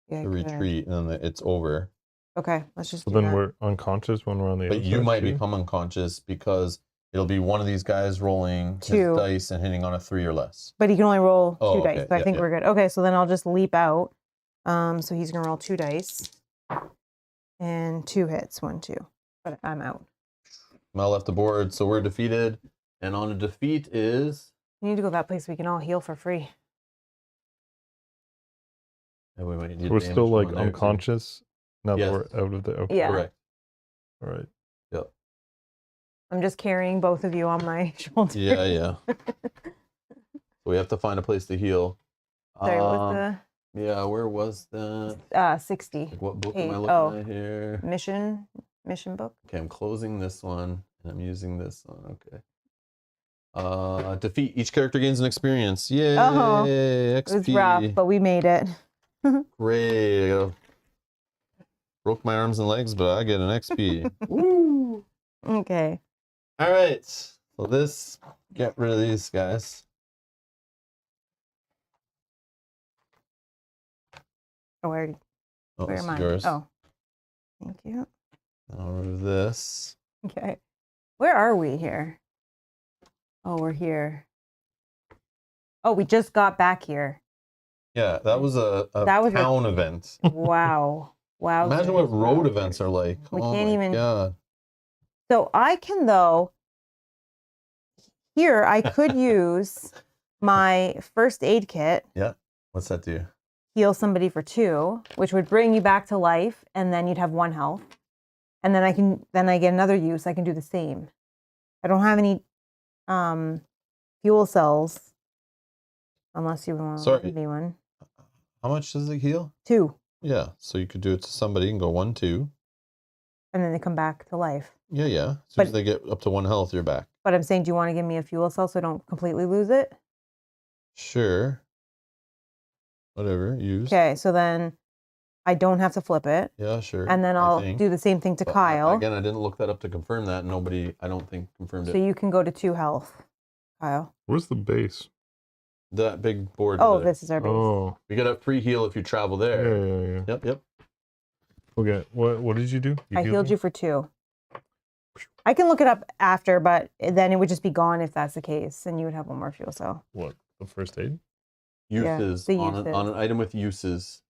S2: Yeah, I
S1: to
S2: could.
S1: retreat, and then it's over.
S2: Okay, let's just
S3: So
S2: do
S3: then
S2: that.
S3: we're unconscious when we're on the
S1: But
S3: other
S1: you
S3: side,
S1: might
S3: too?
S1: become unconscious because it'll be one of these guys rolling
S2: 2.
S1: his dice and hitting on a 3 or less.
S2: But he can only roll 2
S1: Oh,
S2: dice,
S1: okay.
S2: so I
S1: Yeah,
S2: think
S1: yeah.
S2: we're good. Okay, so then I'll just leap out. So he's gonna roll 2 dice. And 2 hits, 1, 2. But I'm out.
S1: Mel left the board, so we're defeated. And on a defeat is.
S2: We need to go to that place we can all heal for free.
S1: Oh, wait, you did
S3: We're
S1: damage
S3: still like
S1: one there, too.
S3: unconscious now
S1: Yes.
S3: that we're out of the. Okay.
S2: Yeah.
S1: Correct.
S3: All right.
S1: Yep.
S2: I'm just carrying both of you on my shoulder.
S1: Yeah, yeah. So we have to find a place to heal.
S2: Sorry, what was
S1: Yeah, where was that?
S2: the 60
S1: Like, what book am I
S2: Page-
S1: looking
S2: oh.
S1: at here?
S2: mission book?
S1: Okay, I'm closing this one and I'm using this one. Okay. Defeat. Each character gains an experience. Yay!
S2: Oh,
S1: XP.
S2: It was rough, but we made it.
S1: Great. Broke my arms and legs, but I get an XP. Woo!
S2: Okay.
S1: All right. So this, get rid of these guys.
S2: Oh, where
S1: Oh,
S2: where
S1: this
S2: am
S1: is
S2: I?
S1: yours.
S2: Oh, thank you.
S1: I'll remove this.
S2: Okay. Where are we here? Oh, we're here. Oh, we just got back here.
S1: Yeah, that was a
S2: That was a-
S1: town event.
S2: Wow. Wow.
S1: Imagine what road events are like.
S2: We
S1: Oh
S2: can't
S1: my
S2: even-
S1: God.
S2: So I can, though, here I could use my first aid kit,
S1: What's that do?
S2: heal somebody for 2, which would bring you back to life, and then you'd have 1 health. And then I get another use. I can do the same. I don't have any fuel cells unless you want
S1: Sorry.
S2: to give me one.
S1: How much does it heal?
S2: 2,
S1: Yeah, so you could do it to somebody and go 1, 2.
S2: and then they come back to life.
S1: Yeah. As soon
S2: But-
S1: as they get up to 1 health, you're back.
S2: But I'm saying, do you want to give me a fuel cell so I don't completely lose it?
S1: Sure. Whatever. Use.
S2: Okay, so then I don't have to flip it.
S1: Yeah, sure.
S2: And then
S1: I
S2: I'll
S1: think.
S2: do the same thing to
S1: But
S2: Kyle.
S1: Again, I didn't look that up to confirm that. Nobody, I don't think, confirmed
S2: So
S1: it.
S2: you can go to 2 health, Kyle.
S3: Where's the base?
S1: That big board.
S2: Oh,
S1: over there.
S2: this is our base.
S3: Oh,
S1: We get a free heal if you travel
S3: yeah,
S1: there.
S3: yeah, yeah.
S1: Yep.
S3: Okay, what did you do?
S2: I healed
S3: me?
S2: you for 2. I can look it up after, but then it would just be gone if that's the case, and you would have 1 more fuel cell.
S3: What, the first aid?
S2: Yeah,
S1: Uses
S2: the
S1: on
S2: uses.
S1: an item with uses.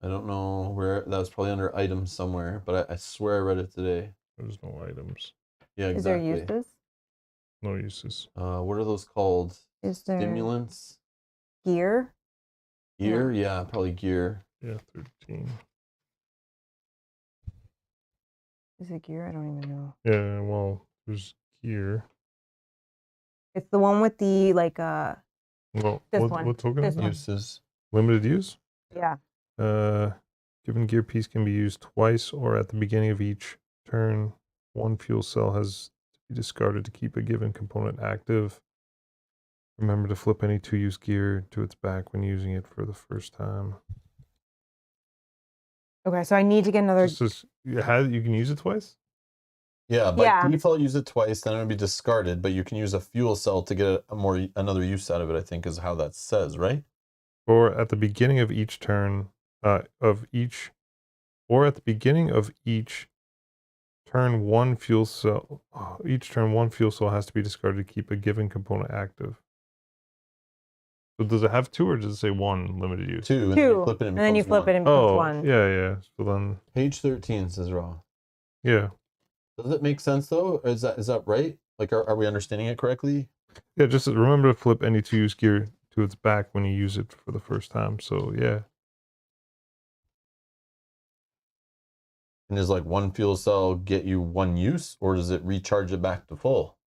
S1: I don't know where that was, probably under items somewhere, but I swear I read it today.
S3: There's no items.
S1: Yeah,
S2: Is there
S1: exactly.
S2: uses?
S3: No uses.
S1: What are those called?
S2: Is there
S1: Stimulants?
S2: gear?
S1: Gear? Yeah, probably gear.
S3: Yeah, 13.
S2: Is it gear? I don't even know.
S3: Yeah, well, there's gear.
S2: It's the one with the
S3: Well,
S2: This
S3: what,
S2: one.
S3: what token
S2: This
S3: is that?
S2: one.
S1: Uses.
S3: Limited use?
S2: yeah.
S3: Given gear piece can be used twice or at the beginning of each turn. 1 fuel cell has to be discarded to keep a given component active. Remember to flip any 2-use gear to its back when using it for the first time.
S2: Okay, so I need to get another.
S3: You can use it twice?
S1: Yeah, by
S2: Yeah.
S1: default, use it twice, then it would be discarded, but you can use a fuel cell to get another use out of it, I think is how that says, right?
S3: Or at the beginning of each turn or at the beginning of each turn, 1 fuel cell. Each turn, 1 fuel cell has to be discarded to keep a given component active. So does it have 2 or does it say 1 limited use?
S1: 2, and
S2: 2,
S1: then you flip it
S2: and then you
S1: becomes
S2: flip it
S1: one.
S2: and becomes
S3: Oh,
S2: 1.
S3: yeah. So then,
S1: Page 13 says raw.
S3: yeah.
S1: Does it make sense though? Or is that right? Like, are we understanding it correctly?
S3: Yeah, just remember to flip any 2-use gear to its back when you use it for the first time. So, yeah.
S1: And does like 1 fuel cell get you 1 use, or does it recharge it back to full?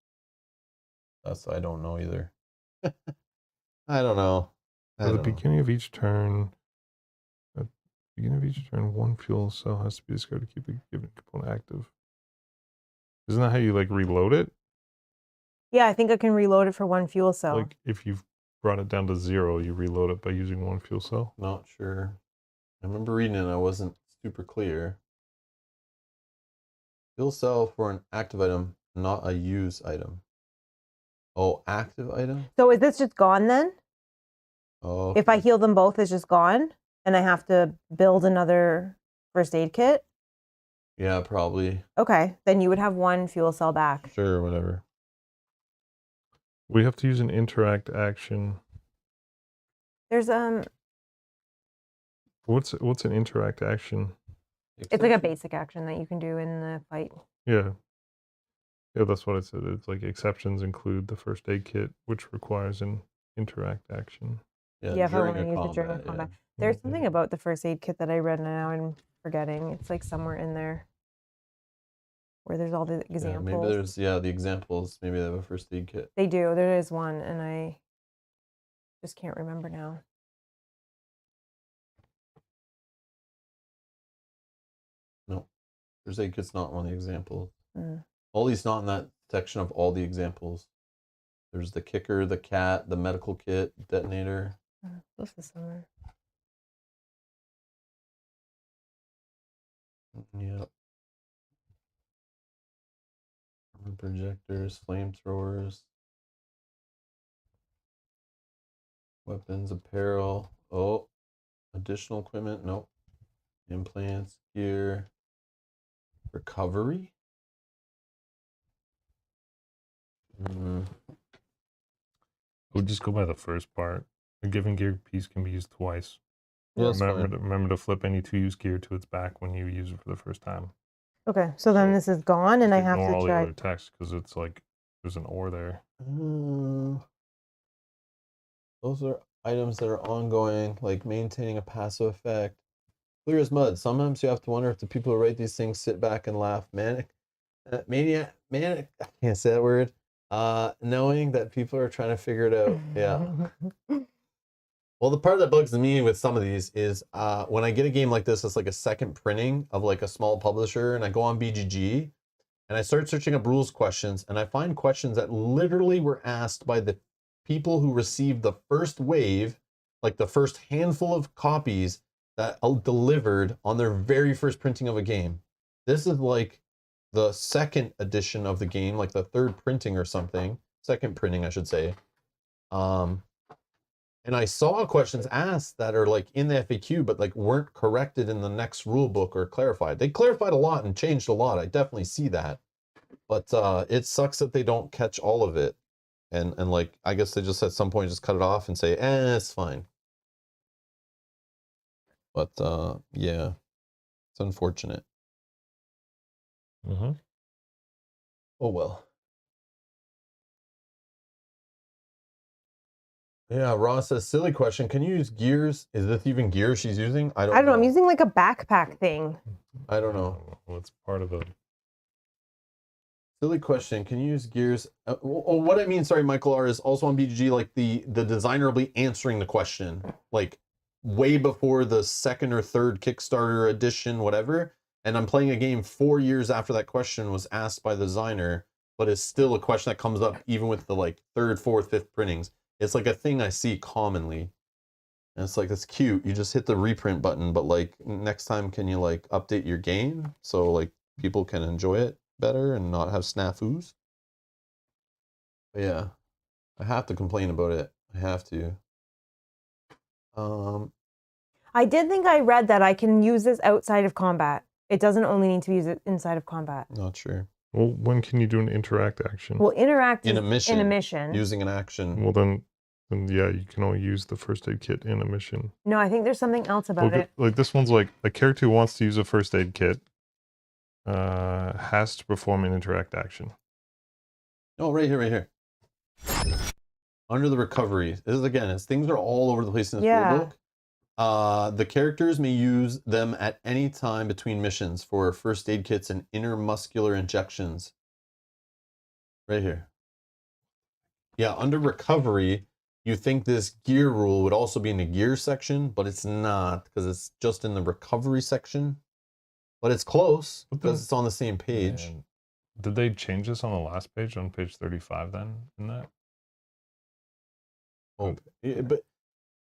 S1: I don't know either. I don't know.
S3: At the beginning of each turn, 1 fuel cell has to be discarded to keep a given component active. Isn't that how you like reload it?
S2: Yeah, I think I can reload it for 1 fuel cell.
S3: Like if you've brought it down to 0, you reload it by using 1 fuel cell.
S1: Not sure. I remember reading it and I wasn't super clear. Fuel cell for an active item, not a use item. Oh, active item?
S2: So is this just gone then?
S1: Oh.
S2: If I heal them both, it's just gone, and I have to build another first aid kit?
S1: Yeah, probably.
S2: Okay, then you would have 1 fuel cell back.
S1: Sure, whatever.
S3: We have to use an interact action.
S2: There's
S3: What's an interact action?
S2: it's like a basic action that you can do in the fight.
S3: Yeah. Yeah, that's what it said. It's like exceptions include the first aid kit, which requires an interact action.
S2: Yeah, if I
S1: during
S2: want to
S1: a
S2: use it during a
S1: yeah.
S2: combat. There's something about the first aid kit that I read and now I'm forgetting. It's like somewhere in there where there's all the
S1: Yeah,
S2: examples.
S1: maybe there's the examples. Maybe they have a first aid kit.
S2: They do. There is one, and I just can't remember now.
S1: No, first aid kit's not one of the examples.
S2: Mm.
S1: All these not in that section of all the examples. There's the kicker, the cat, the medical kit, detonator.
S2: This is somewhere.
S1: Yep. Projectors, flamethrowers, weapons, apparel. Oh, additional equipment. Nope. Implants, gear, recovery.
S3: I would just go by the first part. A given gear piece can be used twice.
S1: Yeah, that's
S3: Remember to flip any 2-use gear to its back when you use it for the first time.
S2: Okay, so then this is gone, and I have
S3: Ignore
S2: to
S3: all the
S2: try.
S3: other text because it's like there's an or there.
S1: Those are items that are ongoing, like maintaining a passive effect. Clear as mud. Sometimes you have to wonder if the people who write these things sit back and laugh. Manic, maniac, I can't say that word. Knowing that people are trying to figure it out. Yeah. Well, the part that bugs me with some of these is when I get a game like this, it's like a second printing of like a small publisher, and I go on BGG and I start searching up rules questions, and I find questions that literally were asked by the people who received the first wave, like the first handful of copies that delivered on their very first printing of a game. This is like the second edition of the game, like the third printing or something. Second printing, I should say. And I saw questions asked that are like in the FAQ, but like weren't corrected in the next rule book or clarified. They clarified a lot and changed a lot. I definitely see that. But it sucks that they don't catch all of it. And like, I guess they just at some point just cut it off and say, it's fine. But yeah, it's unfortunate. Oh well. Yeah, Ross says, silly question. Can you use gears? Is this even gear she's using? I don't know.
S2: I'm using like a backpack thing.
S1: I don't know.
S3: Well, it's part of it.
S1: Silly question. Can you use gears? What I mean, sorry, Michael R, is also on BGG, like the designer will be answering the question, like way before the second or third Kickstarter edition, whatever. And I'm playing a game 4 years after that question was asked by the designer, but it's still a question that comes up even with the like third, fourth, fifth printings. It's like a thing I see commonly. And it's like, it's cute. You just hit the reprint button, but like next time, can you like update your game so like people can enjoy it better and not have snafus? But yeah, I have to complain about it. I have to.
S2: I did think I read that I can use this outside of combat. It doesn't only need to be used inside of combat.
S1: Not sure.
S3: Well, when can you do an interact action?
S2: Well, interact
S1: In
S2: is
S1: a mission.
S2: in a mission.
S1: Using an action.
S3: Well, then yeah, you can only use the first aid kit in a mission.
S2: No, I think there's something else about it.
S3: Like this one's like a character who wants to use a first aid kit has to perform an interact action.
S1: Oh, right here, right here. Under the recovery. This is again, things are all over the place in this rulebook. The characters may use them at any time between missions for first aid kits and intermuscular injections. Right here. Yeah, under recovery, you think this gear rule would also be in the gear section, but it's not because it's just in the recovery section. But it's close because it's on the same page.
S3: Man. Did they change this on the last page, on page 35 then, in that?
S1: Oh, but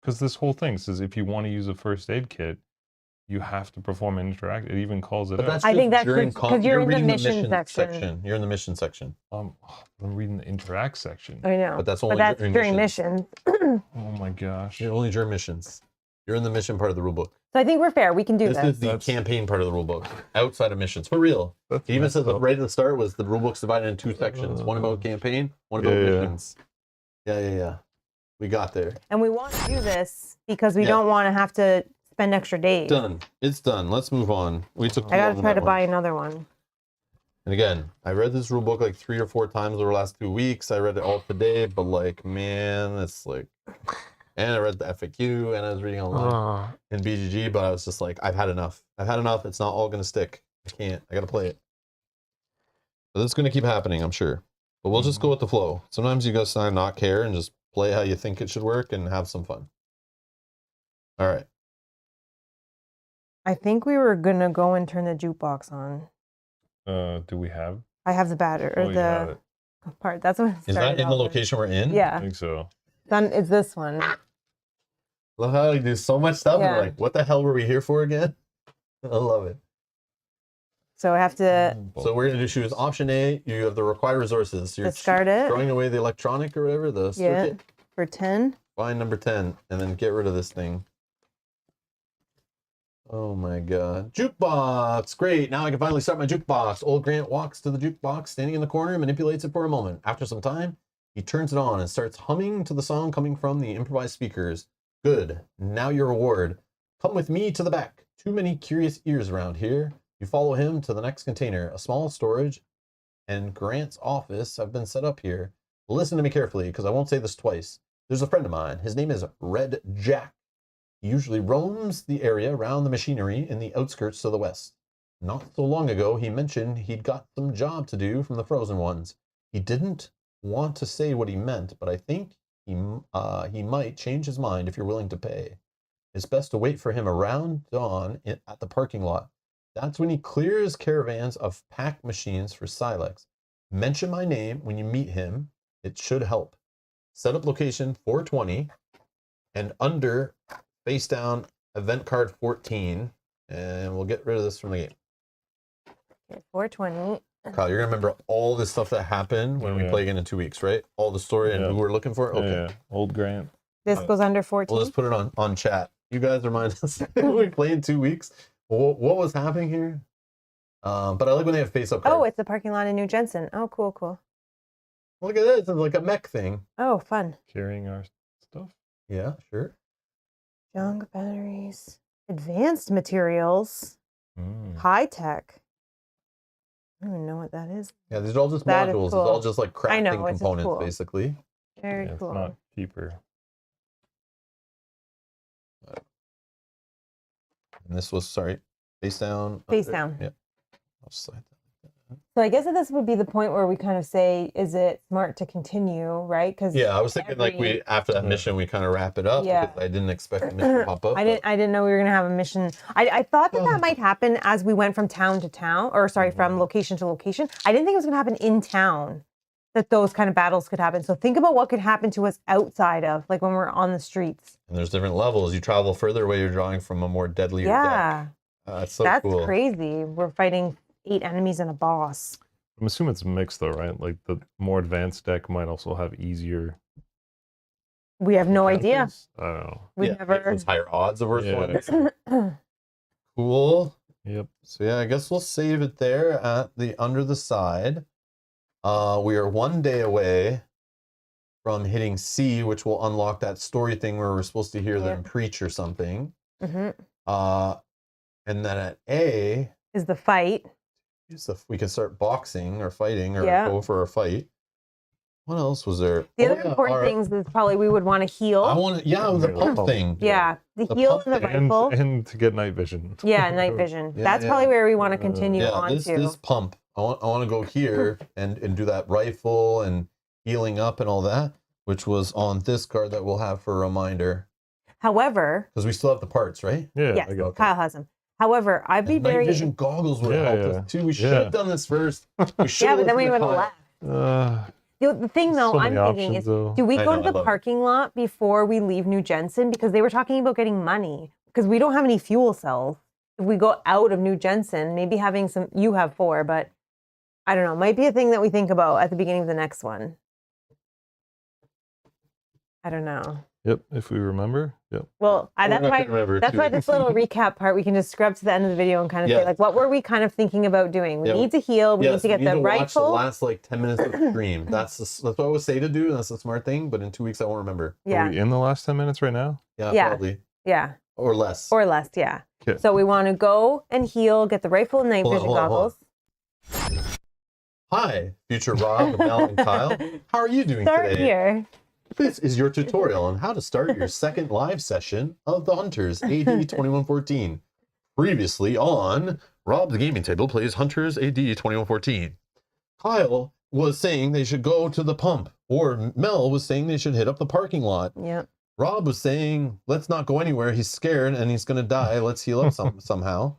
S3: because this whole thing says if you want to use a first aid kit, you have to perform an interact. It even calls it out.
S2: I think that's because you're in the mission section.
S1: You're in the mission section.
S3: I'm reading the interact section.
S2: I know.
S1: But that's only
S2: during missions.
S3: Oh my gosh.
S1: You're only during missions. You're in the mission part of the rulebook.
S2: So I think we're fair. We can do this.
S1: This is the campaign part of the rulebook, outside of missions. For real. It even says right at the start was the rulebook's divided in 2 sections. One about campaign, one about missions. Yeah. We got there.
S2: And we want to do this because we don't want to have to spend extra days.
S1: Done. It's done. Let's move on. We took.
S2: I gotta try to buy another one.
S1: And again, I read this rulebook like 3 or 4 times over the last 2 weeks. I read it all today, but like, man, it's like. And I read the FAQ, and I was reading online in BGG, but I was just like, I've had enough. I've had enough. It's not all gonna stick. I can't. I gotta play it. But it's gonna keep happening, I'm sure. But we'll just go with the flow. Sometimes you guys not care and just play how you think it should work and have some fun. All right.
S2: I think we were gonna go and turn the jukebox on.
S3: Do we have?
S2: I have the battery or the part. That's what.
S1: Is that in the location we're in?
S2: Yeah.
S3: I think so.
S2: Then it's this one.
S1: Love how you do so much stuff.
S2: Yeah.
S1: And we're like, what the hell were we here for again? I love it.
S2: So I have to
S1: So we're going to choose option A. You have the required resources. So you're
S2: discard it.
S1: throwing away the electronic or whatever, the circuit.
S2: For 10.
S1: Find number 10 and then get rid of this thing. Oh my god. Jukebox! Great, now I can finally start my jukebox. Old Grant walks to the jukebox, standing in the corner, and manipulates it for a moment. After some time, he turns it on and starts humming to the song coming from the improvised speakers. Good, now your reward. Come with me to the back. Too many curious ears around here. You follow him to the next container. A small storage and Grant's office have been set up here. Listen to me carefully, because I won't say this twice. There's a friend of mine. His name is Red Jack. He usually roams the area around the machinery in the outskirts to the west. Not so long ago, he mentioned he'd got some job to do from the frozen ones. He didn't want to say what he meant, but I think he might change his mind if you're willing to pay. It's best to wait for him around dawn at the parking lot. That's when he clears caravans of pack machines for Silex. Mention my name when you meet him. It should help. Set up location 420 and under face down event card 14, and we'll get rid of this from the game.
S2: Okay, 420.
S1: Kyle, you're gonna remember all this stuff that happened when we play again in 2 weeks, right? All the story and who we're looking for. Okay.
S3: Yeah. Old Grant.
S2: This goes under 14.
S1: We'll just put it on chat. You guys remind us when we play in 2 weeks. What was happening here? But I like when they have face up cards.
S2: Oh, it's the parking lot in New Jensen. Oh, cool, cool.
S1: Look at this. It's like a mech thing.
S2: Oh, fun.
S3: Carrying our stuff.
S1: Yeah, sure.
S2: Junk batteries. Advanced materials. High tech. I don't even know what that is.
S1: Yeah, these are all just
S2: That is
S1: modules.
S2: cool.
S1: It's all just like
S2: I know,
S1: crafting
S2: it's just
S1: components,
S2: cool.
S1: basically.
S2: Very
S3: Yeah,
S2: cool.
S3: It's not cheaper.
S1: And this was, sorry, face down.
S2: Face
S1: under.
S2: down.
S1: Yeah. I'll slide that.
S2: So I guess that this would be the point where we kind of say, is it smart to continue, right? Because
S1: Yeah, I was thinking like we after that mission we kind of wrap it up
S2: Yeah.
S1: because I didn't expect the mission to pop up.
S2: I didn't know we were gonna have a mission. I thought that might happen as we went from town to town, or sorry, from location to location. I didn't think it was gonna happen in town, that those kind of battles could happen. So think about what could happen to us outside of, like when we're on the streets.
S1: And there's different levels. You travel further away, you're drawing from a more deadly deck.
S2: Yeah,
S1: That's so
S2: that's
S1: cool.
S2: crazy. We're fighting 8 enemies and a boss.
S3: I'm assuming it's mixed though, right? Like the more advanced deck might also have easier.
S2: We have no idea.
S3: encounters. I don't know.
S2: We
S1: Yeah,
S2: never.
S1: those higher odds of worse
S3: Yeah.
S1: ones. Cool.
S3: Yep.
S1: So yeah, I guess we'll save it there at the under the side. We are 1 day away from hitting C, which will unlock that story thing where we're supposed to hear them preach or something.
S2: Mhm.
S1: And then at A,
S2: Is the fight.
S1: so we can start boxing or fighting or
S2: Yeah.
S1: go for a fight. What else was there?
S2: The
S1: Oh,
S2: other
S1: yeah,
S2: important
S1: our-
S2: things is probably we would want to heal.
S1: I want to, the pump
S3: Pump.
S1: thing.
S2: Yeah, the
S1: The
S2: heal
S1: pump
S2: and the
S1: thing.
S2: rifle.
S3: And to get night vision.
S2: Yeah, night vision.
S1: Yeah,
S2: That's
S1: yeah.
S2: probably where we want to continue
S1: Yeah,
S2: on
S1: this
S2: to.
S1: pump. I want to go here and do that rifle and healing up and all that, which was on this card that we'll have for a reminder.
S2: However,
S1: Because we still have the parts, right?
S3: Yeah.
S2: yes,
S3: I got
S2: Kyle has them. However, I'd be
S1: And night
S2: very.
S1: vision goggles would have
S3: Yeah,
S1: helped
S3: yeah.
S1: us too. We should
S3: Yeah.
S1: have done this first. We should
S2: Yeah, but then we would have left.
S3: Uh,
S2: The thing though,
S3: so
S2: I'm
S3: many
S2: thinking
S3: options,
S2: is,
S3: though.
S2: do we
S1: I
S2: go
S1: know,
S2: to
S1: I
S2: the
S1: love it.
S2: parking lot before we leave New Jensen? Because they were talking about getting money. Because we don't have any fuel cells. If we go out of New Jensen, maybe having some, you have 4, but I don't know, might be a thing that we think about at the beginning of the next one. I don't know.
S3: Yep. If we remember. Yep.
S2: Well,
S1: We're
S2: that's
S1: not
S2: why.
S1: gonna remember
S2: That's
S1: too.
S2: why this little recap part, we can just scrub to the end of the video and kind of
S1: Yeah.
S2: say, like, what were we kind of thinking about doing? We
S1: Yeah.
S2: need to heal. We need to get the
S1: watch the
S2: rifle.
S1: last like 10 minutes of the stream. That's what I would say to do. That's a smart thing. But in 2 weeks, I won't remember.
S3: Are
S2: Yeah.
S3: we in the last 10 minutes right now?
S2: Yeah.
S1: Probably
S2: Yeah.
S1: or less.
S2: Or less. Yeah.
S3: 'Kay.
S2: So we want to go and heal, get the rifle and night
S1: Hold on,
S2: vision
S1: hold on, hold
S2: goggles.
S1: Hi, future Rob, Mel, and Kyle. How are you doing
S2: Start
S1: today?
S2: here.
S1: This is your tutorial on how to start your second live session of the Hunters AD 2114. Previously on Rob the Gaming Table plays Hunters AD 2114. Kyle was saying they should go to the pump, or Mel was saying they should hit up the parking lot.
S2: Yeah.
S1: Rob was saying, let's not go anywhere. He's scared and he's going to die. Let's heal up somehow.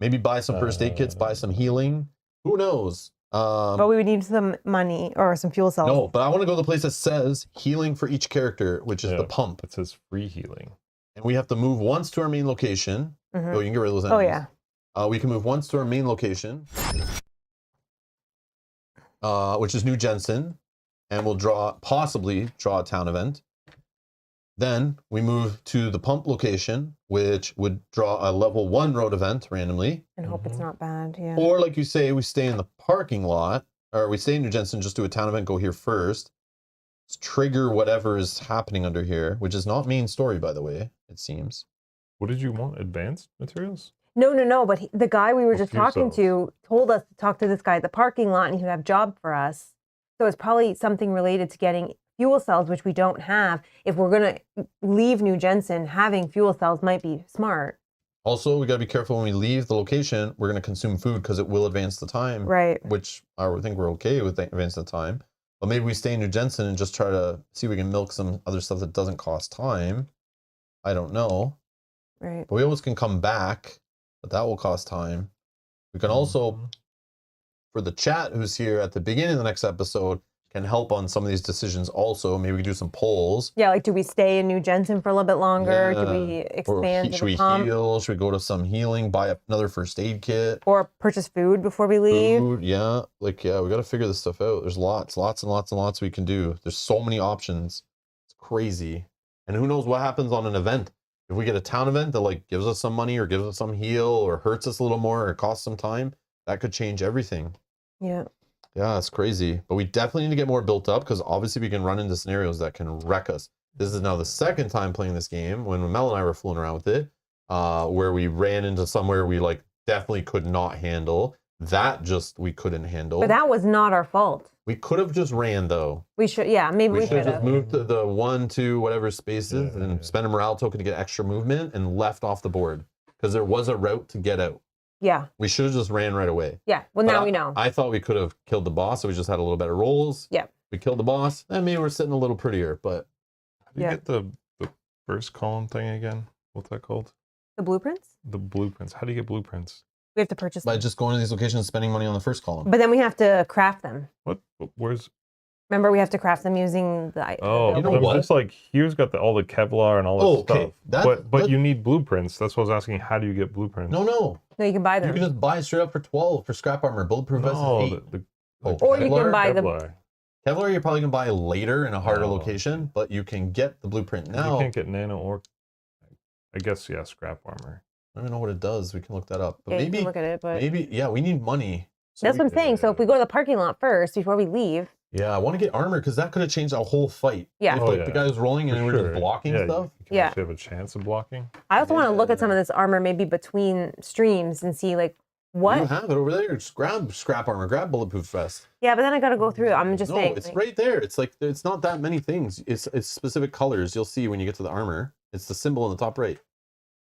S1: Maybe buy some first aid kits, buy some healing. Who knows?
S2: But we would need some money or some fuel cells.
S1: No, but I want to go to the place that says healing for each character, which is
S3: Yeah.
S1: the pump.
S3: It says free healing.
S1: And we have to move once to our main location.
S2: Mhm.
S1: Oh, you can get rid of those
S2: Oh,
S1: enemies.
S2: yeah.
S1: We can move once to our main location, which is New Jensen, and we'll possibly draw a town event. Then we move to the pump location, which would draw a level 1 road event randomly.
S2: And hope it's not bad, yeah.
S1: Or like you say, we stay in the parking lot, or we stay in New Jensen, just do a town event, go here first. Let's trigger whatever is happening under here, which is not main story, by the way, it seems.
S3: What did you want? Advanced materials?
S2: No, but the guy we were just
S3: fuel
S2: talking
S3: cells.
S2: to told us to talk to this guy at the parking lot and he would have a job for us. So it's probably something related to getting fuel cells, which we don't have. If we're going to leave New Jensen, having fuel cells might be smart.
S1: Also, we got to be careful when we leave the location. We're going to consume food because it will advance the time.
S2: Right.
S1: Which I would think we're okay with advancing the time. But maybe we stay in New Jensen and just try to see if we can milk some other stuff that doesn't cost time. I don't know.
S2: Right.
S1: But we always can come back, but that will cost time. We can also, for the chat who's here at the beginning of the next episode, can help on some of these decisions also. Maybe we can do some polls.
S2: Yeah, like do we stay in New Jensen for a little bit longer?
S1: Yeah.
S2: Do we expand to
S1: Should
S2: the
S1: we
S2: pump?
S1: heal? Should we go to some healing, buy another first aid kit?
S2: Or purchase food before we leave?
S1: Food, yeah. Like, yeah, we got to figure this stuff out. There's lots and lots we can do. There's so many options. It's crazy. And who knows what happens on an event. If we get a town event that like gives us some money or gives us some heal or hurts us a little more or costs some time, that could change everything.
S2: Yeah.
S1: Yeah, it's crazy. But we definitely need to get more built up because obviously we can run into scenarios that can wreck us. This is now the second time playing this game when Mel and I were fooling around with it, where we ran into somewhere we like definitely could not handle. That just we couldn't handle.
S2: But that was not our fault.
S1: We could have just ran though.
S2: We should, yeah, maybe we
S1: We should
S2: could
S1: have
S2: have.
S1: just moved to the 1, 2, whatever spaces and spent a morale token to get extra movement and left off the board because there was a route to get out.
S2: Yeah.
S1: We should have just ran right away.
S2: Yeah. Well,
S1: But
S2: now we know.
S1: I thought we could have killed the boss, so we just had a little better rolls.
S2: Yeah.
S1: We killed the boss, and maybe we're sitting a little prettier, but
S3: How do you get the first column thing again? What's that called?
S2: The blueprints?
S3: The blueprints. How do you get blueprints?
S2: We have to purchase
S1: by
S2: them.
S1: just going to these locations and spending money on the first column.
S2: But then we have to craft them.
S3: What? Where's?
S2: Remember, we have to craft them using the.
S3: Oh,
S1: You know
S3: I'm
S1: what?
S3: just like here's got all the Kevlar and all this
S1: Oh, okay.
S3: stuff. But you need blueprints. That's what I was asking. How do you get blueprints?
S1: No.
S2: No, you can buy
S1: You
S2: them.
S1: can just buy straight up for 12 for scrap armor. Bulletproof vest is
S3: No,
S1: 8.
S3: the
S2: Or you can
S1: Kevlar?
S2: buy the.
S3: Kevlar.
S1: Kevlar you're probably going to buy later in a harder
S3: Oh.
S1: location, but you can get the blueprint
S3: You
S1: now.
S3: can't get nano or, I guess, yeah, scrap armor.
S1: I don't know what it does. We can look that up. But
S2: Yeah, you can
S1: maybe,
S2: look at it, but
S1: yeah, we need money. So
S2: that's
S1: we-
S2: what I'm saying. So if we go to the parking lot first before we leave,
S1: Yeah, I want to get armor because that could have changed our whole fight.
S2: Yeah.
S1: If
S3: Oh,
S1: like,
S3: yeah.
S1: the guy was rolling and
S3: For
S1: we were just
S3: sure.
S1: blocking
S3: Yeah,
S1: stuff.
S3: You can
S2: Yeah.
S3: actually have a chance of blocking.
S2: I also want to look at some
S1: Yeah.
S2: of this armor maybe between streams and see like
S1: You
S2: what.
S1: have it over there. Just grab scrap armor, grab bulletproof vest.
S2: Yeah, but then I got to go through. I'm just
S1: No,
S2: saying.
S1: it's
S2: like,
S1: right there. It's like it's not that many things. It's specific colors. You'll see when you get to the armor. It's the symbol in the top right.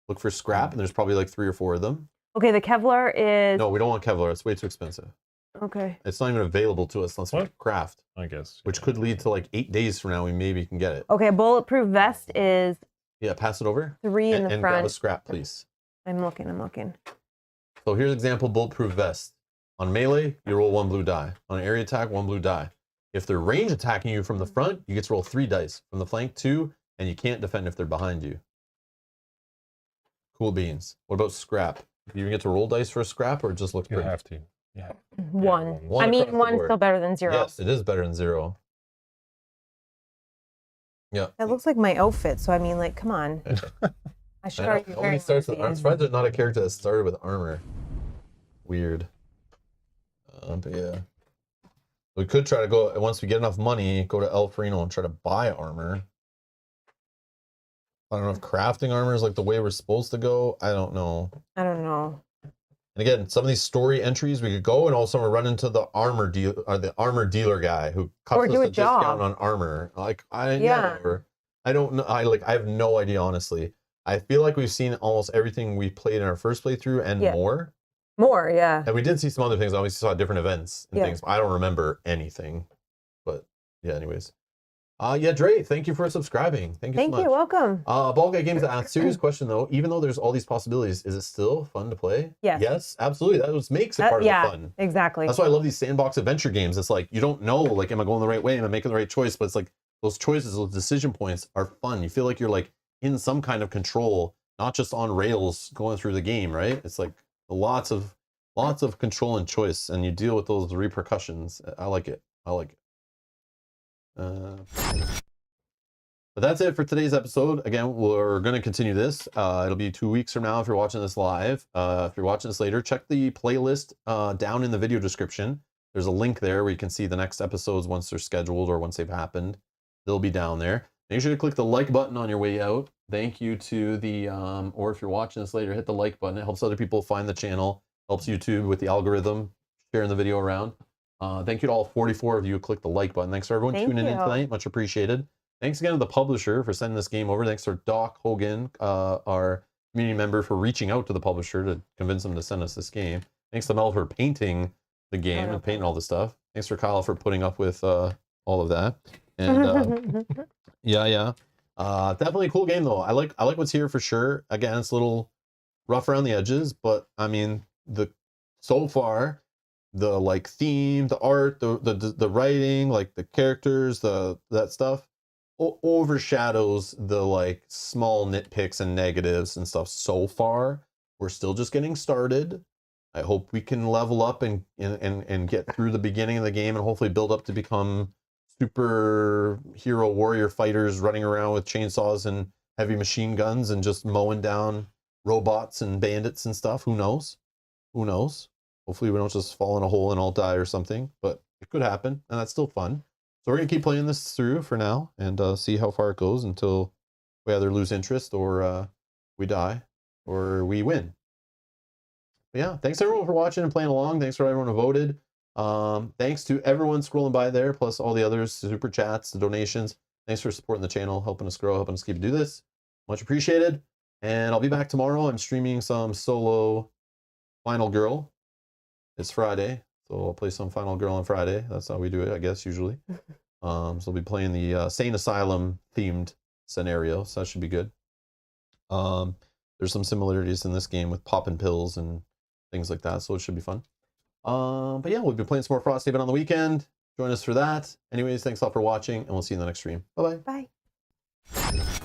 S1: Look for scrap, and there's probably like 3 or 4 of them.
S2: Okay, the Kevlar is.
S1: No, we don't want Kevlar. It's way too expensive.
S2: Okay.
S1: It's not even available to us unless we
S3: What?
S1: craft,
S3: I guess.
S1: which could lead to like 8 days from now we maybe can get it.
S2: Okay, bulletproof vest is
S1: Yeah, pass it over
S2: 3 in the
S1: and grab a
S2: front.
S1: scrap, please.
S2: I'm looking.
S1: So here's example bulletproof vest. On melee, you roll 1 blue die. On area attack, 1 blue die. If they're range attacking you from the front, you get to roll 3 dice. From the flank, 2, and you can't defend if they're behind you. Cool beans. What about scrap? Do you even get to roll dice for a scrap or just look
S3: You
S1: pretty?
S3: have to. Yeah.
S2: One.
S1: One
S2: I mean,
S1: across the
S2: one's
S1: board.
S2: still better than 0.
S1: Yes, it is better than 0. Yeah.
S2: That looks like my outfit. So I mean, like, come on. I should
S1: I know.
S2: already be
S1: Nobody
S2: wearing
S1: starts with. I'm
S2: these.
S1: surprised there's not a character that started with armor. Weird. But yeah. We could try to go, once we get enough money, go to El Farino and try to buy armor. I don't know if crafting armor is like the way we're supposed to go. I don't know.
S2: I don't know.
S1: And again, some of these story entries we could go and also run into the armor deal or the armor dealer guy who cuts
S2: Or
S1: us
S2: do
S1: a
S2: a job.
S1: discount on armor. Like
S2: Yeah.
S1: or I don't know. I have no idea honestly. I feel like we've seen almost everything we played in our first playthrough and
S2: Yeah.
S1: more.
S2: More, yeah.
S1: And we did see some other things. Obviously saw different events and
S2: Yeah.
S1: things. I don't remember anything. But yeah, anyways. Yeah, Dre, thank you for subscribing. Thank you
S2: Thank
S1: so much.
S2: you. Welcome.
S1: Ball Guy Games asked, serious question though, even though there's all these possibilities, is it still fun to play?
S2: Yes.
S1: Yes, absolutely. That what makes it
S2: That-
S1: part of
S2: yeah,
S1: the fun.
S2: exactly.
S1: That's why I love these sandbox adventure games. It's like you don't know, like, am I going the right way? Am I making the right choice? But it's like those choices, those decision points are fun. You feel like you're like in some kind of control, not just on rails going through the game, right? It's like lots of control and choice, and you deal with those repercussions. I like it. I like it. But that's it for today's episode. Again, we're going to continue this. It'll be 2 weeks from now if you're watching this live. If you're watching this later, check the playlist down in the video description. There's a link there where you can see the next episodes once they're scheduled or once they've happened. They'll be down there. Make sure to click the like button on your way out. Thank you to the, or if you're watching this later, hit the like button. It helps other people find the channel, helps YouTube with the algorithm, sharing the video around. Thank you to all 44 of you who clicked the like button. Thanks for everyone tuning in tonight. Much appreciated. Thanks again to the publisher for sending this game over. Thanks to Doc Hogan, our community member, for reaching out to the publisher to convince them to send us this game. Thanks to Mel for painting the game and painting all the stuff. Thanks for Kyle for putting up with all of that. And definitely a cool game though. I like what's here for sure. Again, it's a little rough around the edges, but I mean, so far the like theme, the art, the writing, like the characters, that stuff overshadows the like small nitpicks and negatives and stuff. So far, we're still just getting started. I hope we can level up and get through the beginning of the game and hopefully build up to become super hero warrior fighters running around with chainsaws and heavy machine guns and just mowing down robots and bandits and stuff. Who knows? Who knows? Hopefully we don't just fall in a hole and all die or something, but it could happen, and that's still fun. So we're going to keep playing this through for now and see how far it goes until we either lose interest or we die or we win. But yeah, thanks everyone for watching and playing along. Thanks for everyone who voted. Thanks to everyone scrolling by there, plus all the others, super chats, the donations. Thanks for supporting the channel, helping us grow, helping us keep do this. Much appreciated. And I'll be back tomorrow. I'm streaming some solo Final Girl. It's Friday, so I'll play some Final Girl on Friday. That's how we do it, I guess, usually. So I'll be playing the Sane Asylum themed scenario, so that should be good. There's some similarities in this game with popping pills and things like that, so it should be fun. But yeah, we'll be playing some more Frosthaven on the weekend. Join us for that. Anyways, thanks all for watching, and we'll see you in the next stream. Bye-bye.
S2: Bye.